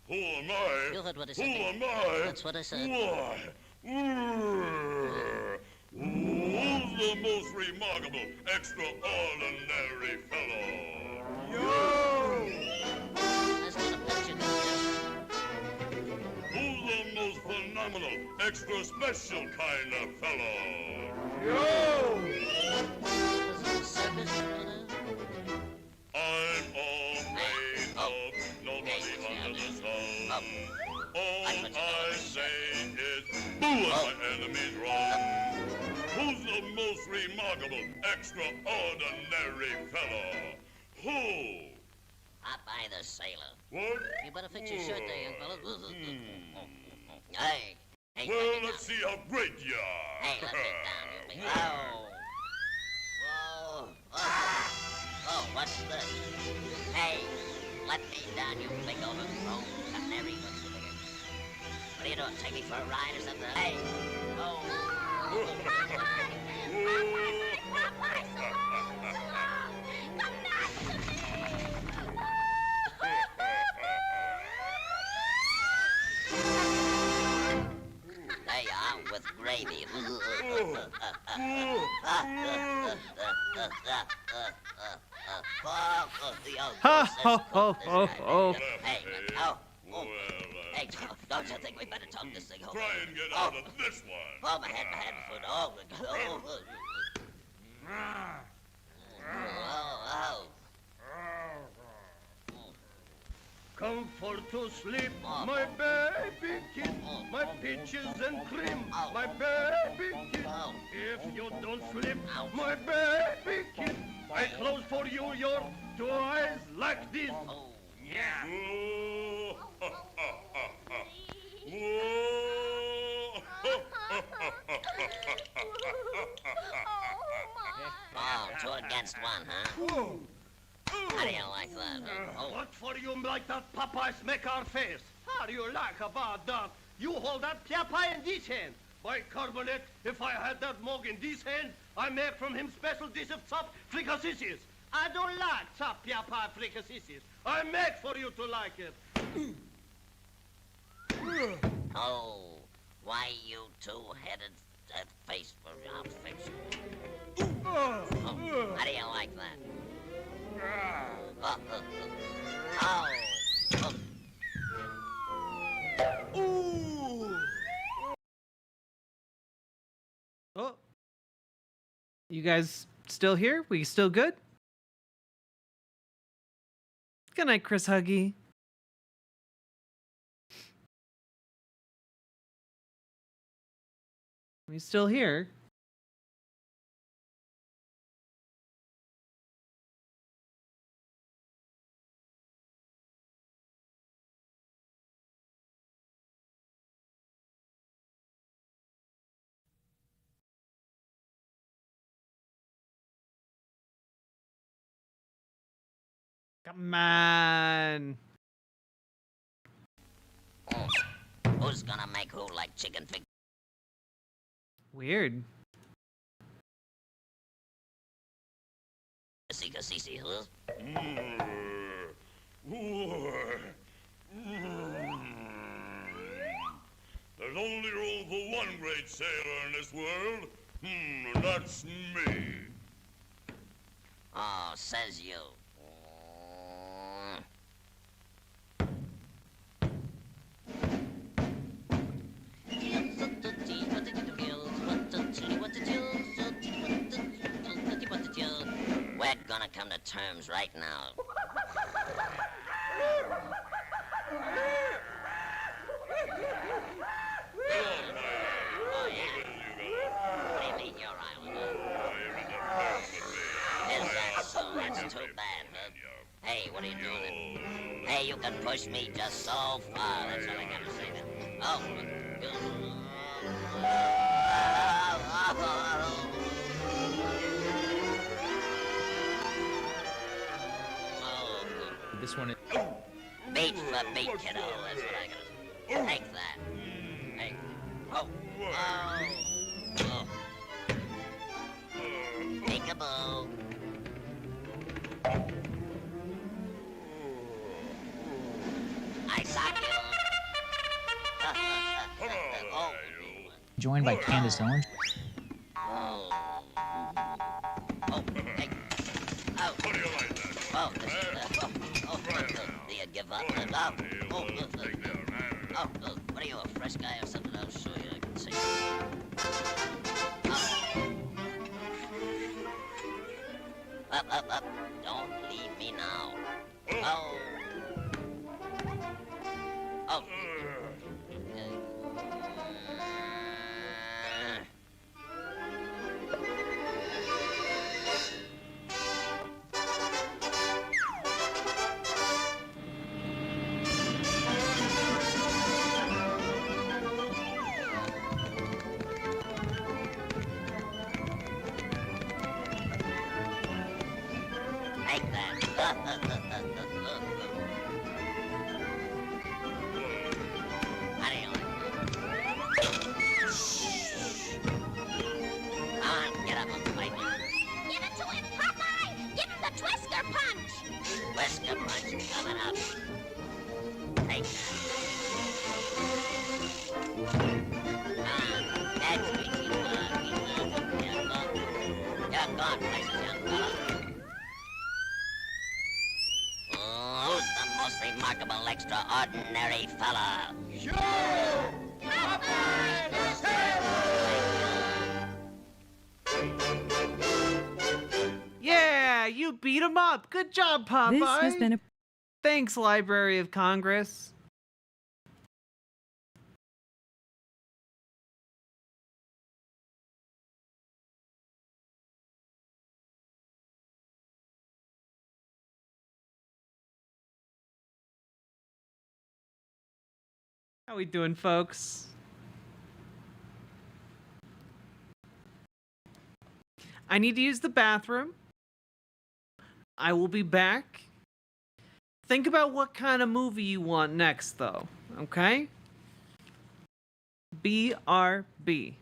S10: Who am I?
S4: You heard what I
S10: Who
S4: said.
S10: am I?
S4: That's what I said.
S10: Why? Who's the most remarkable, extraordinary fellow?
S4: Yo! That's not a picture,
S10: Who's the most phenomenal, extra special kind of fellow?
S4: Yo! Is this a circus?
S10: I'm all made up, nobody under the sun. All I say is, boo when my enemies run. Who's the most remarkable, extraordinary fellow? Who?
S4: Popeye the Sailor.
S10: What?
S4: You better fix your shirt there, young fella. Hey. Hey,
S10: well, let's see how great you are.
S4: Hey, let me down, you big... Oh. Oh, what's this? Hey, let me down, you big overgrown canary. What are you doing? Take me for a ride or something? Hey. Oh. Popeye! Popeye! Come back to me! There you are with gravy.
S2: Ha ho ho ho ho.
S4: Hey, hey, don't you think we better talk this thing over?
S10: Try and get out of this one.
S4: Oh, my head, foot. Oh,
S24: Comfort to sleep, my baby kid, my peaches and cream, my baby kid. If you don't sleep, my baby kid, I close for you your two eyes like this. Yeah.
S4: Oh, 2 against 1, huh? How do you like that? Huh?
S24: What for you like that Popeye smack our face? How do you like about that? You hold that Popeye in this hand. By carbonate, if I had that mug in this hand, I make from him special dish of chop fricassees. I don't like chop Popeye fricassees. I make for you to like it.
S4: Oh, why you two-headed face for your face? Oh, how do you like that?
S2: Oh. You guys still here? We still good? Good night, Chris Huggy. We still here? Come on.
S4: Who's gonna make who like chicken fig?
S2: Weird.
S4: See, huh?
S10: There's only room for one great sailor in this world. And that's me.
S4: Oh, says you. We're gonna come to terms right now. Oh, yeah? What do you mean, your island? what are you doing? Hey, you can push me just so far. That's all I gotta say then. Oh.
S19: This one is.
S4: Beat for beat, kiddo. That's what I gotta say. Take that. Hey. Oh. Oh. Peekaboo. I sock you. Oh.
S19: Joined by Candace Owens.
S4: Oh. Oh. Hey. Oh. What do you like that? Oh. Do you give up? Oh. What are you, a fresh guy or something? I'll show you. I can see. Up. Don't leave me now. Oh. Oh. Take that. How do you like that? Come on, get up and fight me.
S1: Give it to him, Popeye! Give him the Twister Punch!
S4: Whisker punch coming up. Take that. That's easy. You're gone, places, young fella. Who's the most remarkable, extraordinary fella?
S2: Yeah, you beat him up. Good job, Popeye.
S17: This has been a
S2: Thanks, Library of Congress. How we doing, folks? I need to use the bathroom. I will be back. Think about what kind of movie you want next, though, okay? BRB.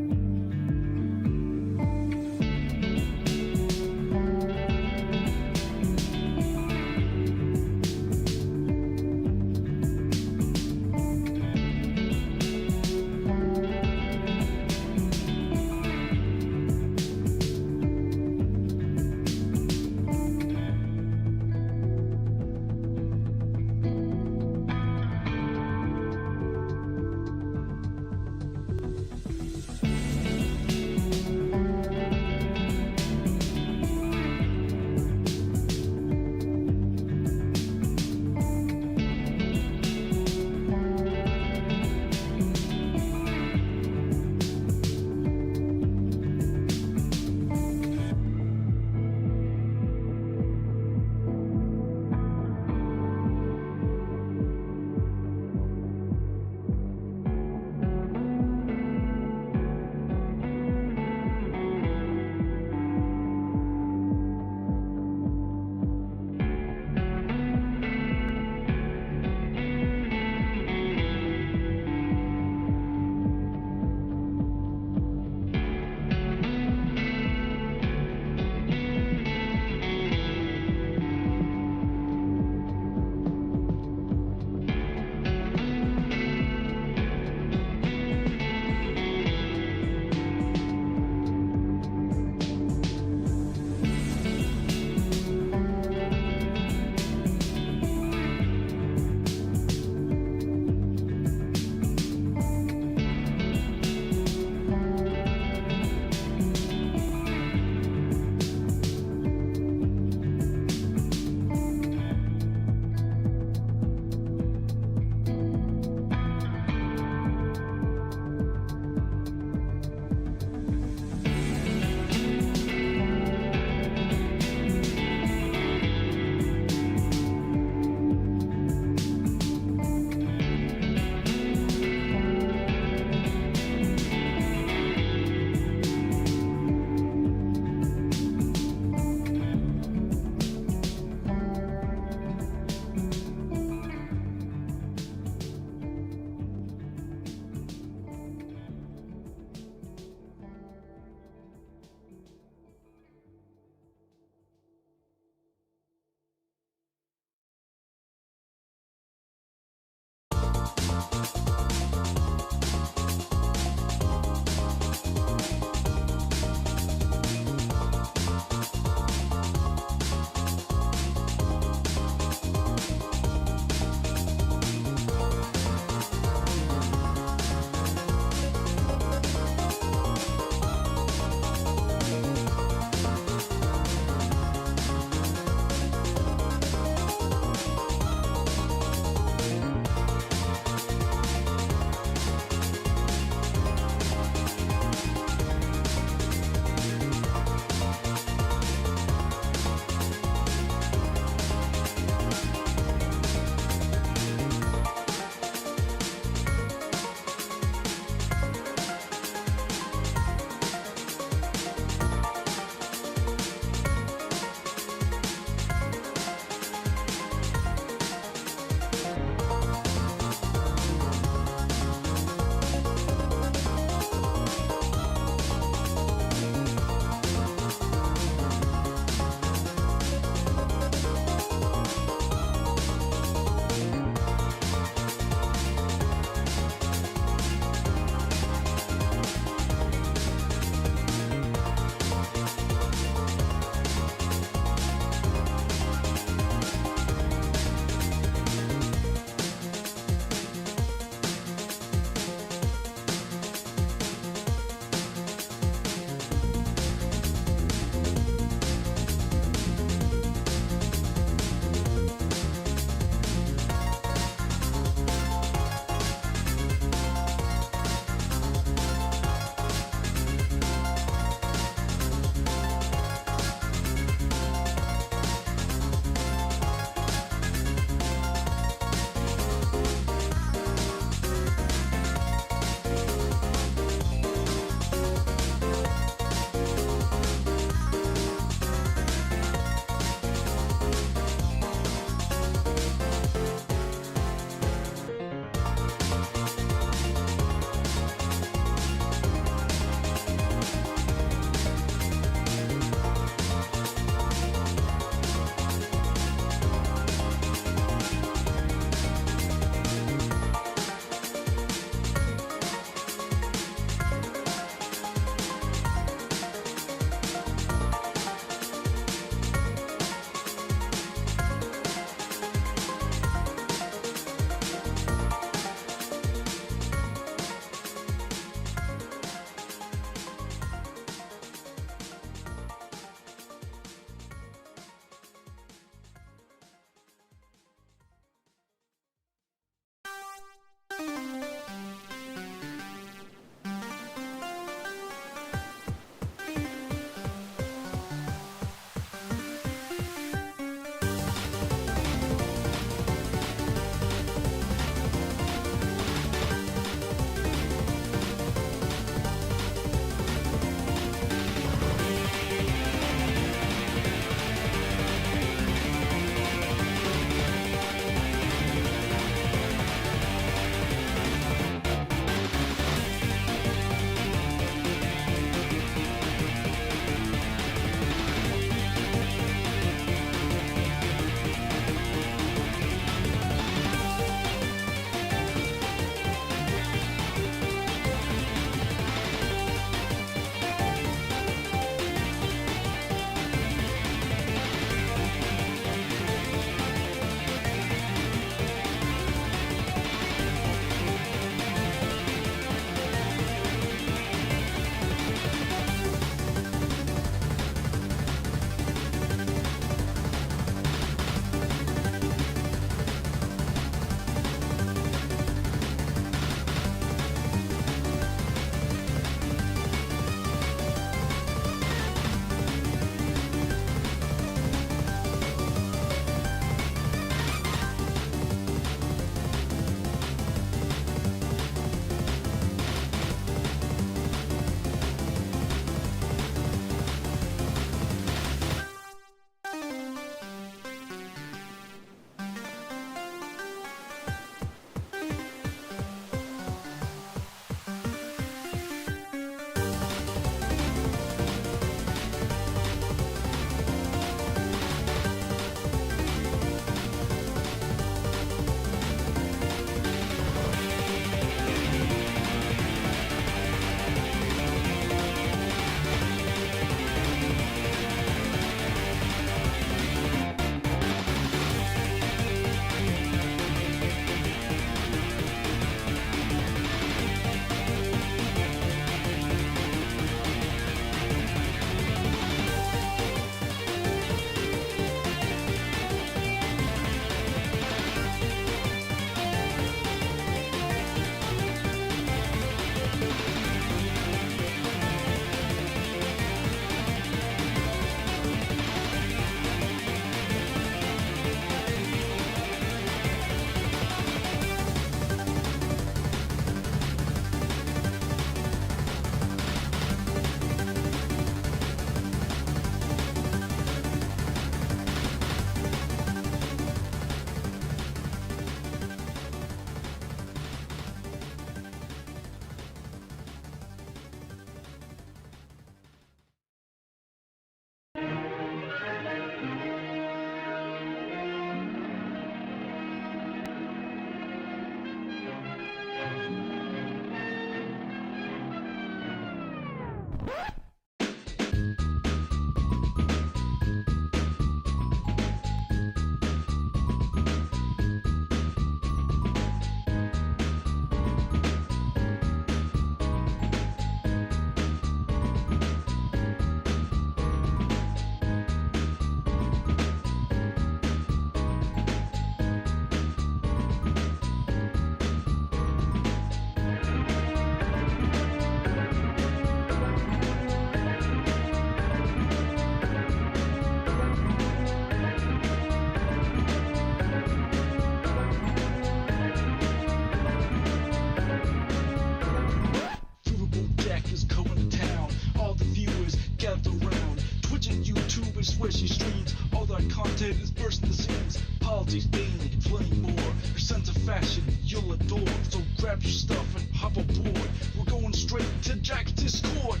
S8: discord.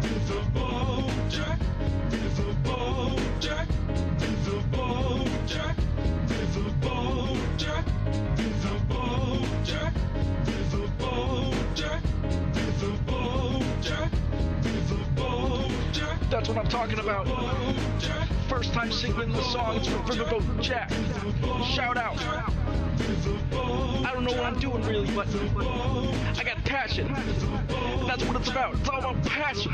S8: Viva Bojack, Viva Bojack, Viva Bojack, Viva Bojack, Viva Bojack, Viva Bojack, Viva Bojack, Viva Bojack. That's what I'm talking about. First time singing the songs for Riverboat Jack. Shout out. I don't know what I'm doing really, but I got passion. And that's what it's about. It's all about passion.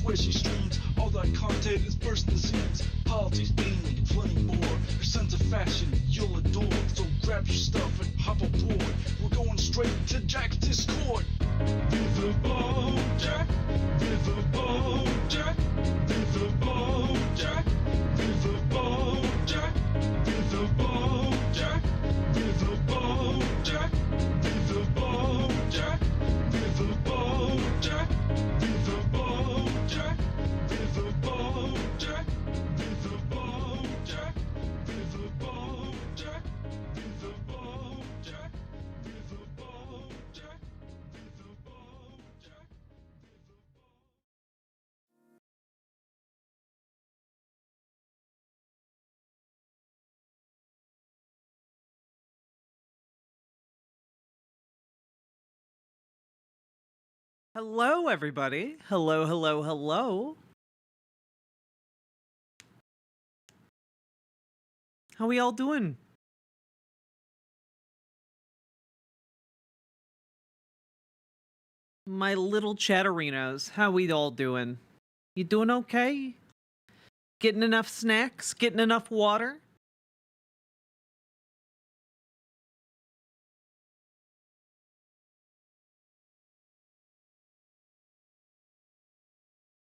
S8: Where she streams all that content is bursting seams. Politics, gaming, plenty more. Her sense of fashion you'll adore. So grab your stuff and hop aboard. We're going straight to Jack's Discord. Viva Bojack, Viva Bojack, Viva Bojack, Viva Bojack, Viva Bojack, Viva Bojack, Viva Bojack, Viva Bojack, Viva Bojack, Viva Bojack, Viva Bojack, Viva Bojack, Viva Bojack, Viva Bojack, Viva Bojack.
S2: Hello, everybody. Hello, hello, hello. How we all doing? My little chatterinos, how we all doing? You doing okay? Getting enough snacks? Getting enough water?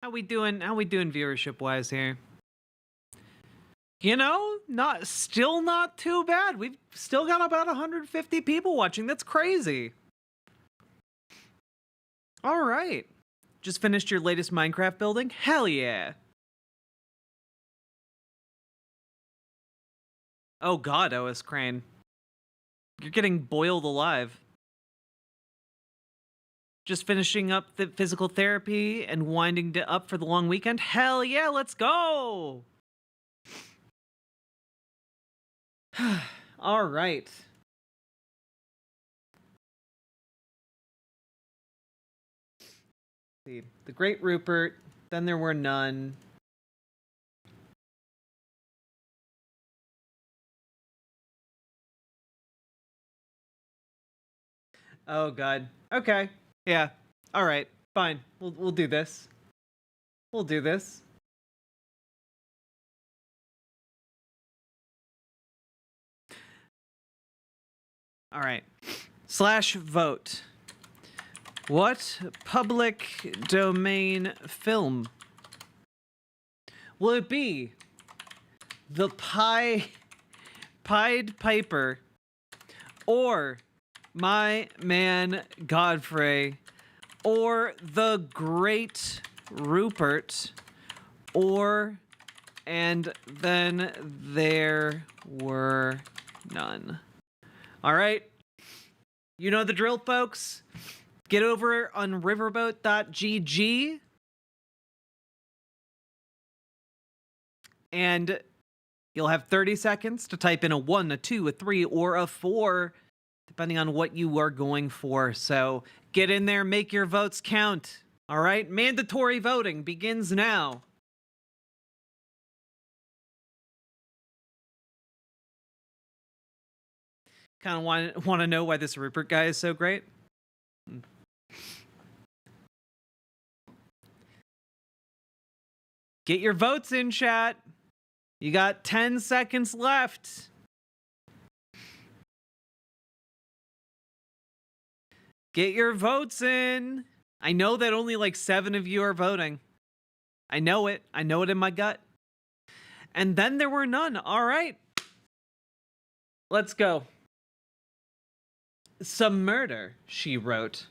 S2: How we doing viewership wise here? You know, still not too bad. We've still got about 150 people watching. That's crazy. All right. Just finished your latest Minecraft building? Hell yeah. Oh god, OS Crane. You're getting boiled alive. Just finishing up the physical therapy and winding up for the long weekend? Hell yeah, let's go! All right. See, the Great Rupert, then there were none. Oh god. Okay. Yeah. All right. Fine. We'll do this. We'll do this. All right. /vote. What public domain film will it be? The Pied Piper or My Man Godfrey or The Great Rupert or And Then There Were None. All right. You know the drill, folks. Get over on riverboat.gg and you'll have 30 seconds to type in a 1, a 2, a 3, or a 4, depending on what you are going for. So get in there, make your votes count. All right? Mandatory voting begins now. Kind of want to know why this Rupert guy is so great? Get your votes in, chat. You got 10 seconds left. Get your votes in. I know that only like 7 of you are voting. I know it. I know it in my gut. And then there were none. All right. Let's go. Some murder, she wrote.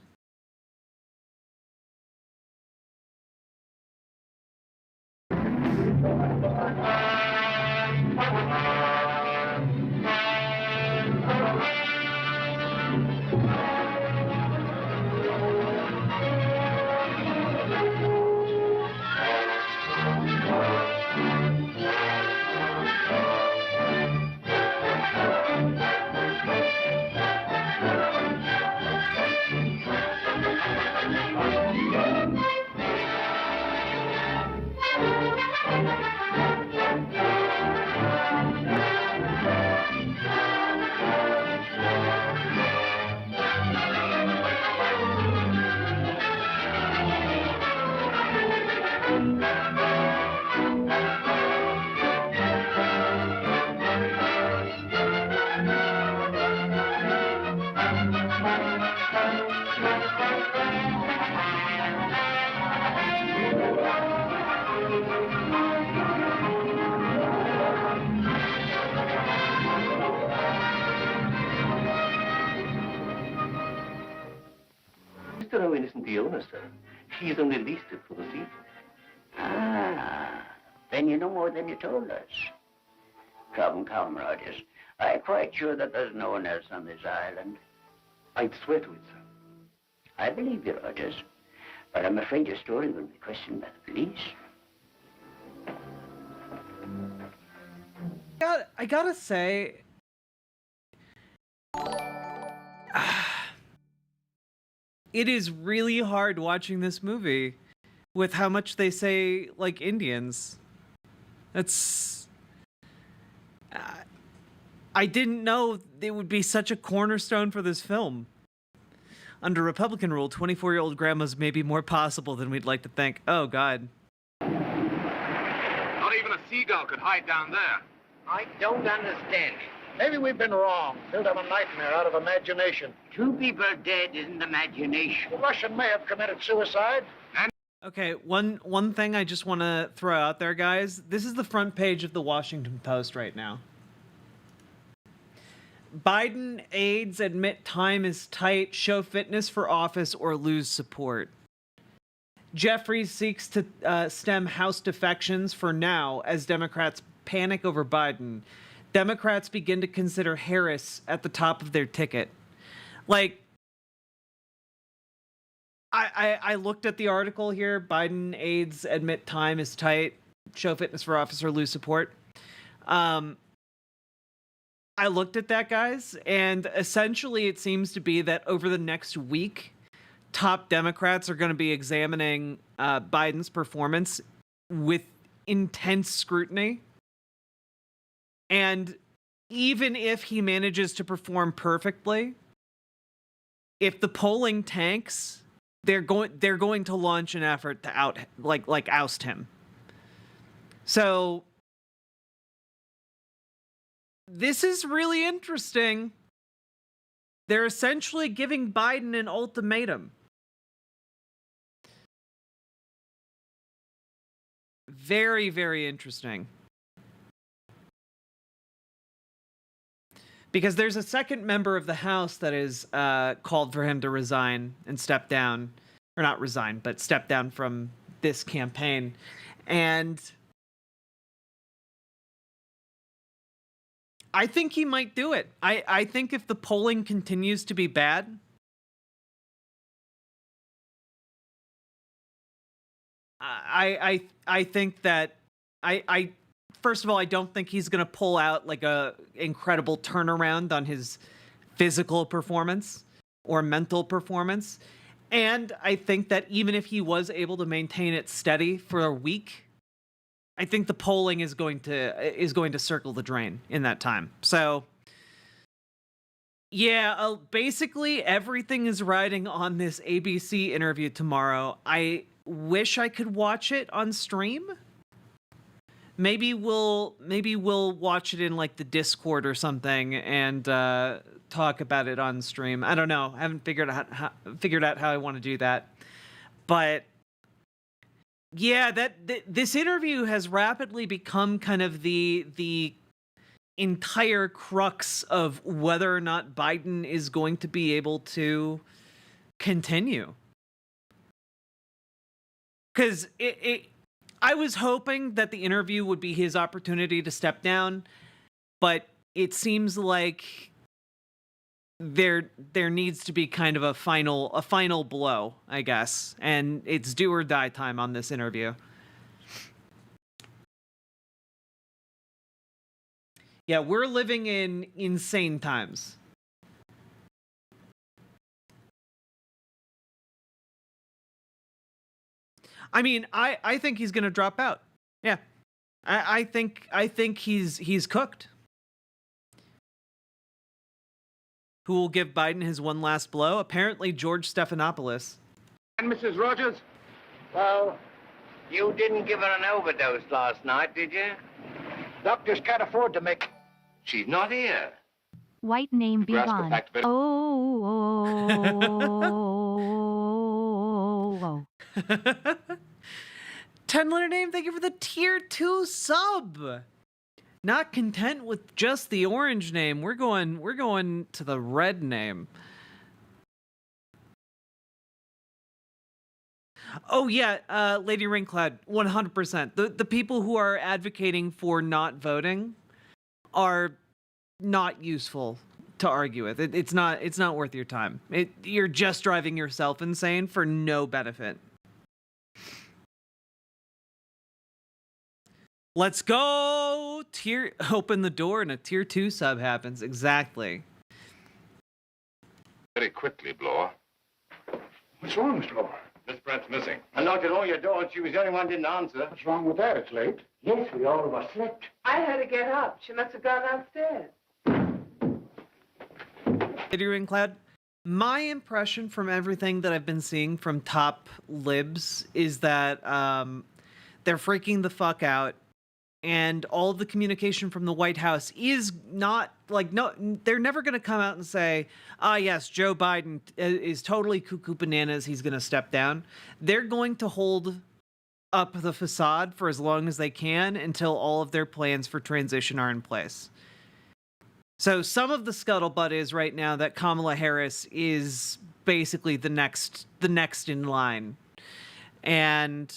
S14: Mr. Owen isn't the owner, sir. He's only leased it for the season.
S18: Ah, then you know more than you told us. Come, Rogers. I'm quite sure that there's no one else on this island.
S14: I'd swear to it, sir.
S18: I believe you, Rogers. But I'm afraid your story will be questioned by the police.
S2: I gotta say, it is really hard watching this movie with how much they say like Indians. That's... I didn't know it would be such a cornerstone for this film. Under Republican rule, 24-year-old grandmas may be more possible than we'd like to think. Oh, God.
S21: Not even a seagull could hide down there.
S23: I don't understand. Maybe we've been wrong. Built up a nightmare out of imagination.
S18: 2 people dead isn't imagination.
S23: The Russian may have committed suicide.
S2: Okay, one thing I just want to throw out there, guys. This is the front page of the Washington Post right now. Biden aides admit time is tight, show fitness for office or lose support. Jeffries seeks to stem House defections for now as Democrats panic over Biden. Democrats begin to consider Harris at the top of their ticket. Like, I looked at the article here. Biden aides admit time is tight, show fitness for office or lose support. I looked at that, guys, and essentially it seems to be that over the next week, top Democrats are going to be examining Biden's performance with intense scrutiny. And even if he manages to perform perfectly, if the polling tanks, they're going to launch an effort to oust him. So this is really interesting. They're essentially giving Biden an ultimatum. Very, very interesting. Because there's a second member of the House that is called for him to resign and step down. Or not resign, but step down from this campaign. And I think he might do it. I think if the polling continues to be bad, I think that first of all, I don't think he's going to pull out like a incredible turnaround on his physical performance or mental performance. And I think that even if he was able to maintain it steady for a week, I think the polling is going to circle the drain in that time. So yeah, basically everything is riding on this ABC interview tomorrow. I wish I could watch it on stream, Maybe we'll watch it in like the Discord or something and talk about it on stream. I don't know. I haven't figured out how I want to do that. But yeah, this interview has rapidly become kind of the entire crux of whether or not Biden is going to be able to continue. Because I was hoping that the interview would be his opportunity to step down, but it seems like there needs to be kind of a final blow, I guess, and it's do or die time on this interview. Yeah, we're living in insane times. I mean, I think he's gonna drop out. Yeah, I think he's cooked. Who will give Biden his one last blow? Apparently, George Stephanopoulos.
S23: And Mrs. Rogers? Well, you didn't give her an overdose last night, did you? Doctors can't afford to make... She's not here.
S3: White name be
S23: Grasp the
S3: gone.
S23: fact that-
S3: Oh.
S2: 10-letter name, thank you for the tier 2 sub. Not content with just the orange name, we're going to the red name. Oh yeah, Lady Ringcloud, 100%. The people who are advocating for not voting are not useful to argue with. It's not worth your time. You're just driving yourself insane for no benefit. Let's go! Open the door and a tier 2 sub happens. Exactly.
S21: Very quickly, Bloor.
S23: What's wrong, Mr. Lower?
S21: Miss Brent's missing.
S23: I knocked at all your doors. She was the only one who didn't answer. What's wrong with that? It's late. Yes, we all of us slept.
S13: I had to get up. She must have gone upstairs.
S2: Lady Ringcloud, my impression from everything that I've been seeing from top libs is that they're freaking the fuck out. And all of the communication from the White House is not like, no, they're never going to come out and say, yes, Joe Biden is totally cuckoo bananas. He's going to step down. They're going to hold up the facade for as long as they can until all of their plans for transition are in place. So some of the scuttlebutt is right now that Kamala Harris is basically the next in line. And,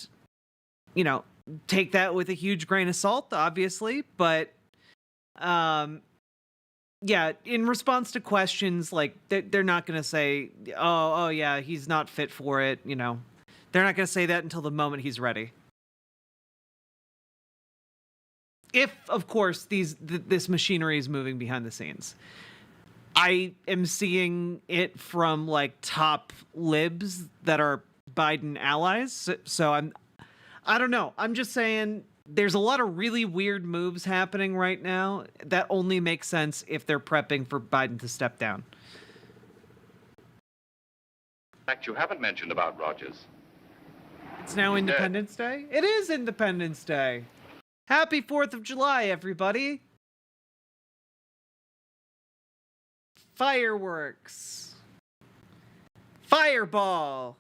S2: you know, take that with a huge grain of salt, obviously, but yeah, in response to questions, like they're not going to say, oh yeah, he's not fit for it, you know. They're not going to say that until the moment he's ready. If, of course, this machinery is moving behind the scenes. I am seeing it from like top libs that are Biden allies, so I don't know. I'm just saying there's a lot of really weird moves happening right now that only make sense if they're prepping for Biden to step down.
S21: In fact, you haven't mentioned about Rogers.
S2: It's now Independence Day? It is Independence Day. Happy 4th of July, everybody. Fireworks. Fireball.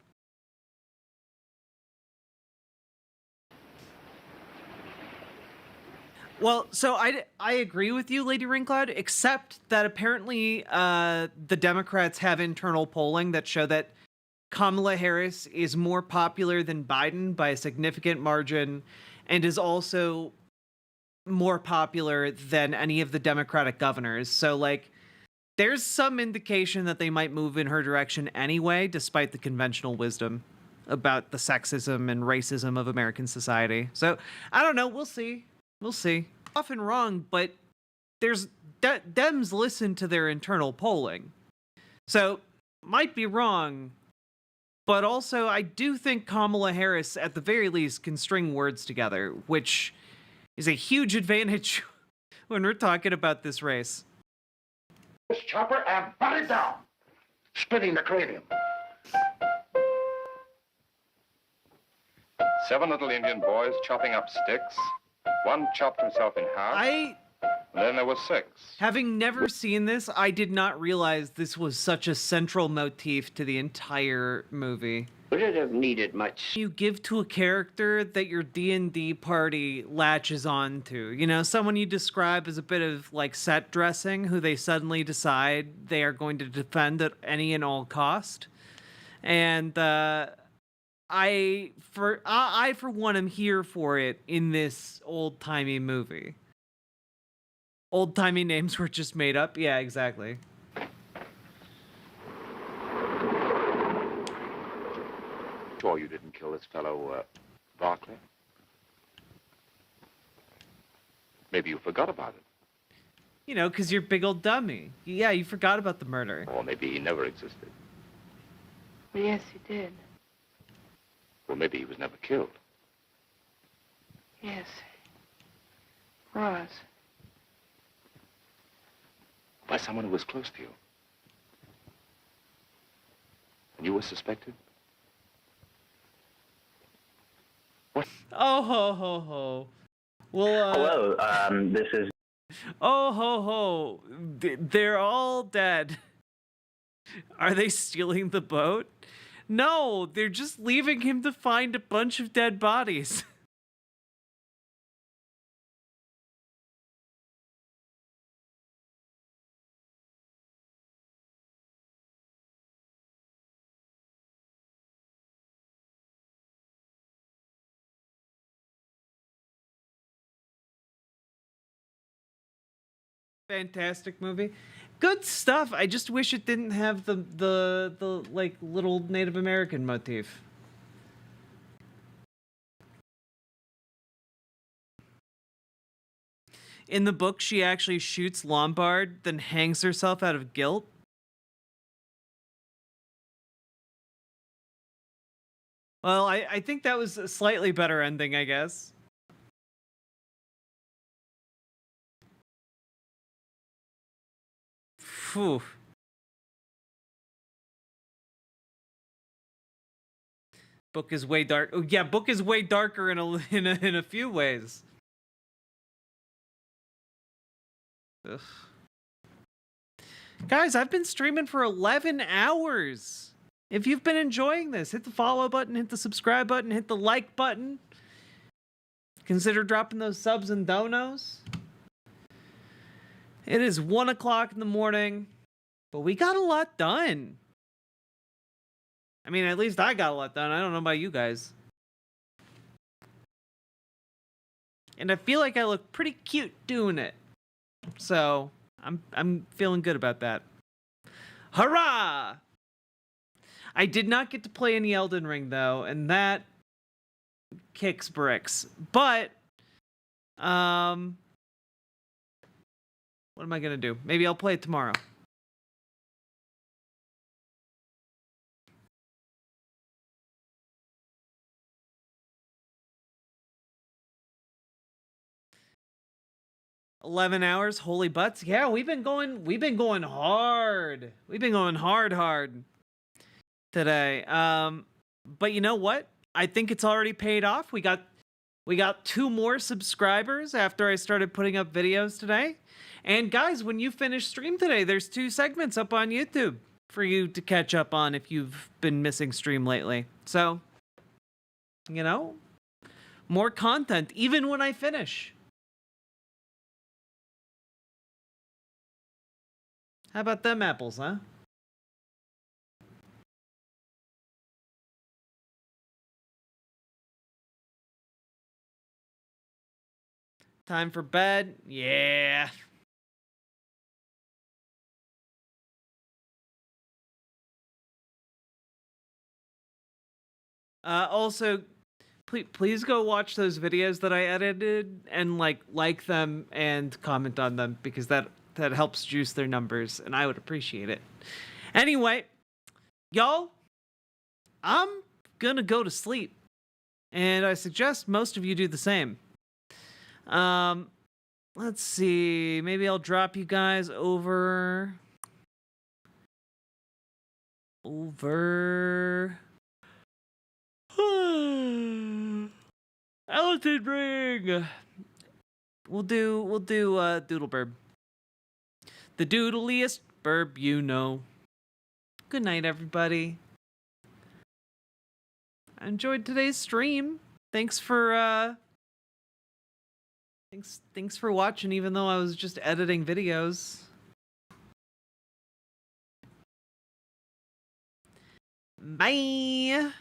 S2: Well, so I agree with you, Lady Ringcloud, except that apparently the Democrats have internal polling that show that Kamala Harris is more popular than Biden by a significant margin and is also more popular than any of the Democratic governors. So, like, there's some indication that they might move in her direction anyway, despite the conventional wisdom about the sexism and racism of American society. So, I don't know. We'll see. We'll see. Often wrong, but there's Dems listen to their internal polling. So, might be wrong, but also I do think Kamala Harris, at the very least, can string words together, which is a huge advantage when we're talking about this race.
S23: This chopper and butt it down, splitting the cranium.
S21: 7 little Indian boys chopping up sticks,
S6: One chopped himself in half. And then there were 6.
S2: Having never seen this, I did not realize this was such a central motif to the entire movie.
S18: Would it have needed much?
S2: You give to a character that your D&D party latches on to. You know, someone you describe as a bit of like set dressing who they suddenly decide they are going to defend at any and all cost. And I for one am here for it in this old-timey movie. Old-timey names were just made up. Yeah, exactly.
S6: Sure you didn't kill this fellow, Barclay? Maybe you forgot about it.
S2: You know, because you're a big old dummy. Yeah, you forgot about the murder.
S6: Or maybe he never existed.
S13: Yes, he did.
S6: Or maybe he was never killed.
S13: Yes. Was.
S6: By someone who was close to you. And you were suspected? What?
S2: Oh, ho, ho, ho. Well,
S9: Hello, this is...
S2: Oh, ho, ho. They're all dead. Are they stealing the boat? No, they're just leaving him to find a bunch of dead bodies. Fantastic movie. Good stuff. I just wish it didn't have the like little Native American motif. In the book, she actually shoots Lombard, then hangs herself out of guilt. Well, I think that was a slightly better ending, I guess. Phew. Book is way dark. Oh, yeah, book is way darker in a few ways. Ugh. Guys, I've been streaming for 11 hours. If you've been enjoying this, hit the follow button, hit the subscribe button, hit the like button. Consider dropping those subs and donos. It is 1 o'clock in the morning, but we got a lot done. I mean, at least I got a lot done. I don't know about you guys. And I feel like I look pretty cute doing it. So, I'm feeling good about that. Hurrah! I did not get to play any Elden Ring though, and that kicks bricks. But what am I gonna do? Maybe I'll play it tomorrow. $11 hours, holy butts. Yeah, we've been going hard. We've been going hard today. But you know what? I think it's already paid off. We got 2 more subscribers after I started putting up videos today. And guys, when you finish stream today, there's 2 segments up on YouTube for you to catch up on if you've been missing stream lately. So, you know, more content even when I finish. How about them apples, huh? Time for bed? Yeah. Also, please go watch those videos that I edited and like them and comment on them because that helps juice their numbers, and I would appreciate it. Anyway, y'all, I'm gonna go to sleep, and I suggest most of you do the same. Let's see. Maybe I'll drop you guys over. Elton Ring. We'll do Doodle Burb. The doodliest burb you know. Good night, everybody. I enjoyed today's stream. Thanks for thanks for watching, even though I was just editing videos. Bye.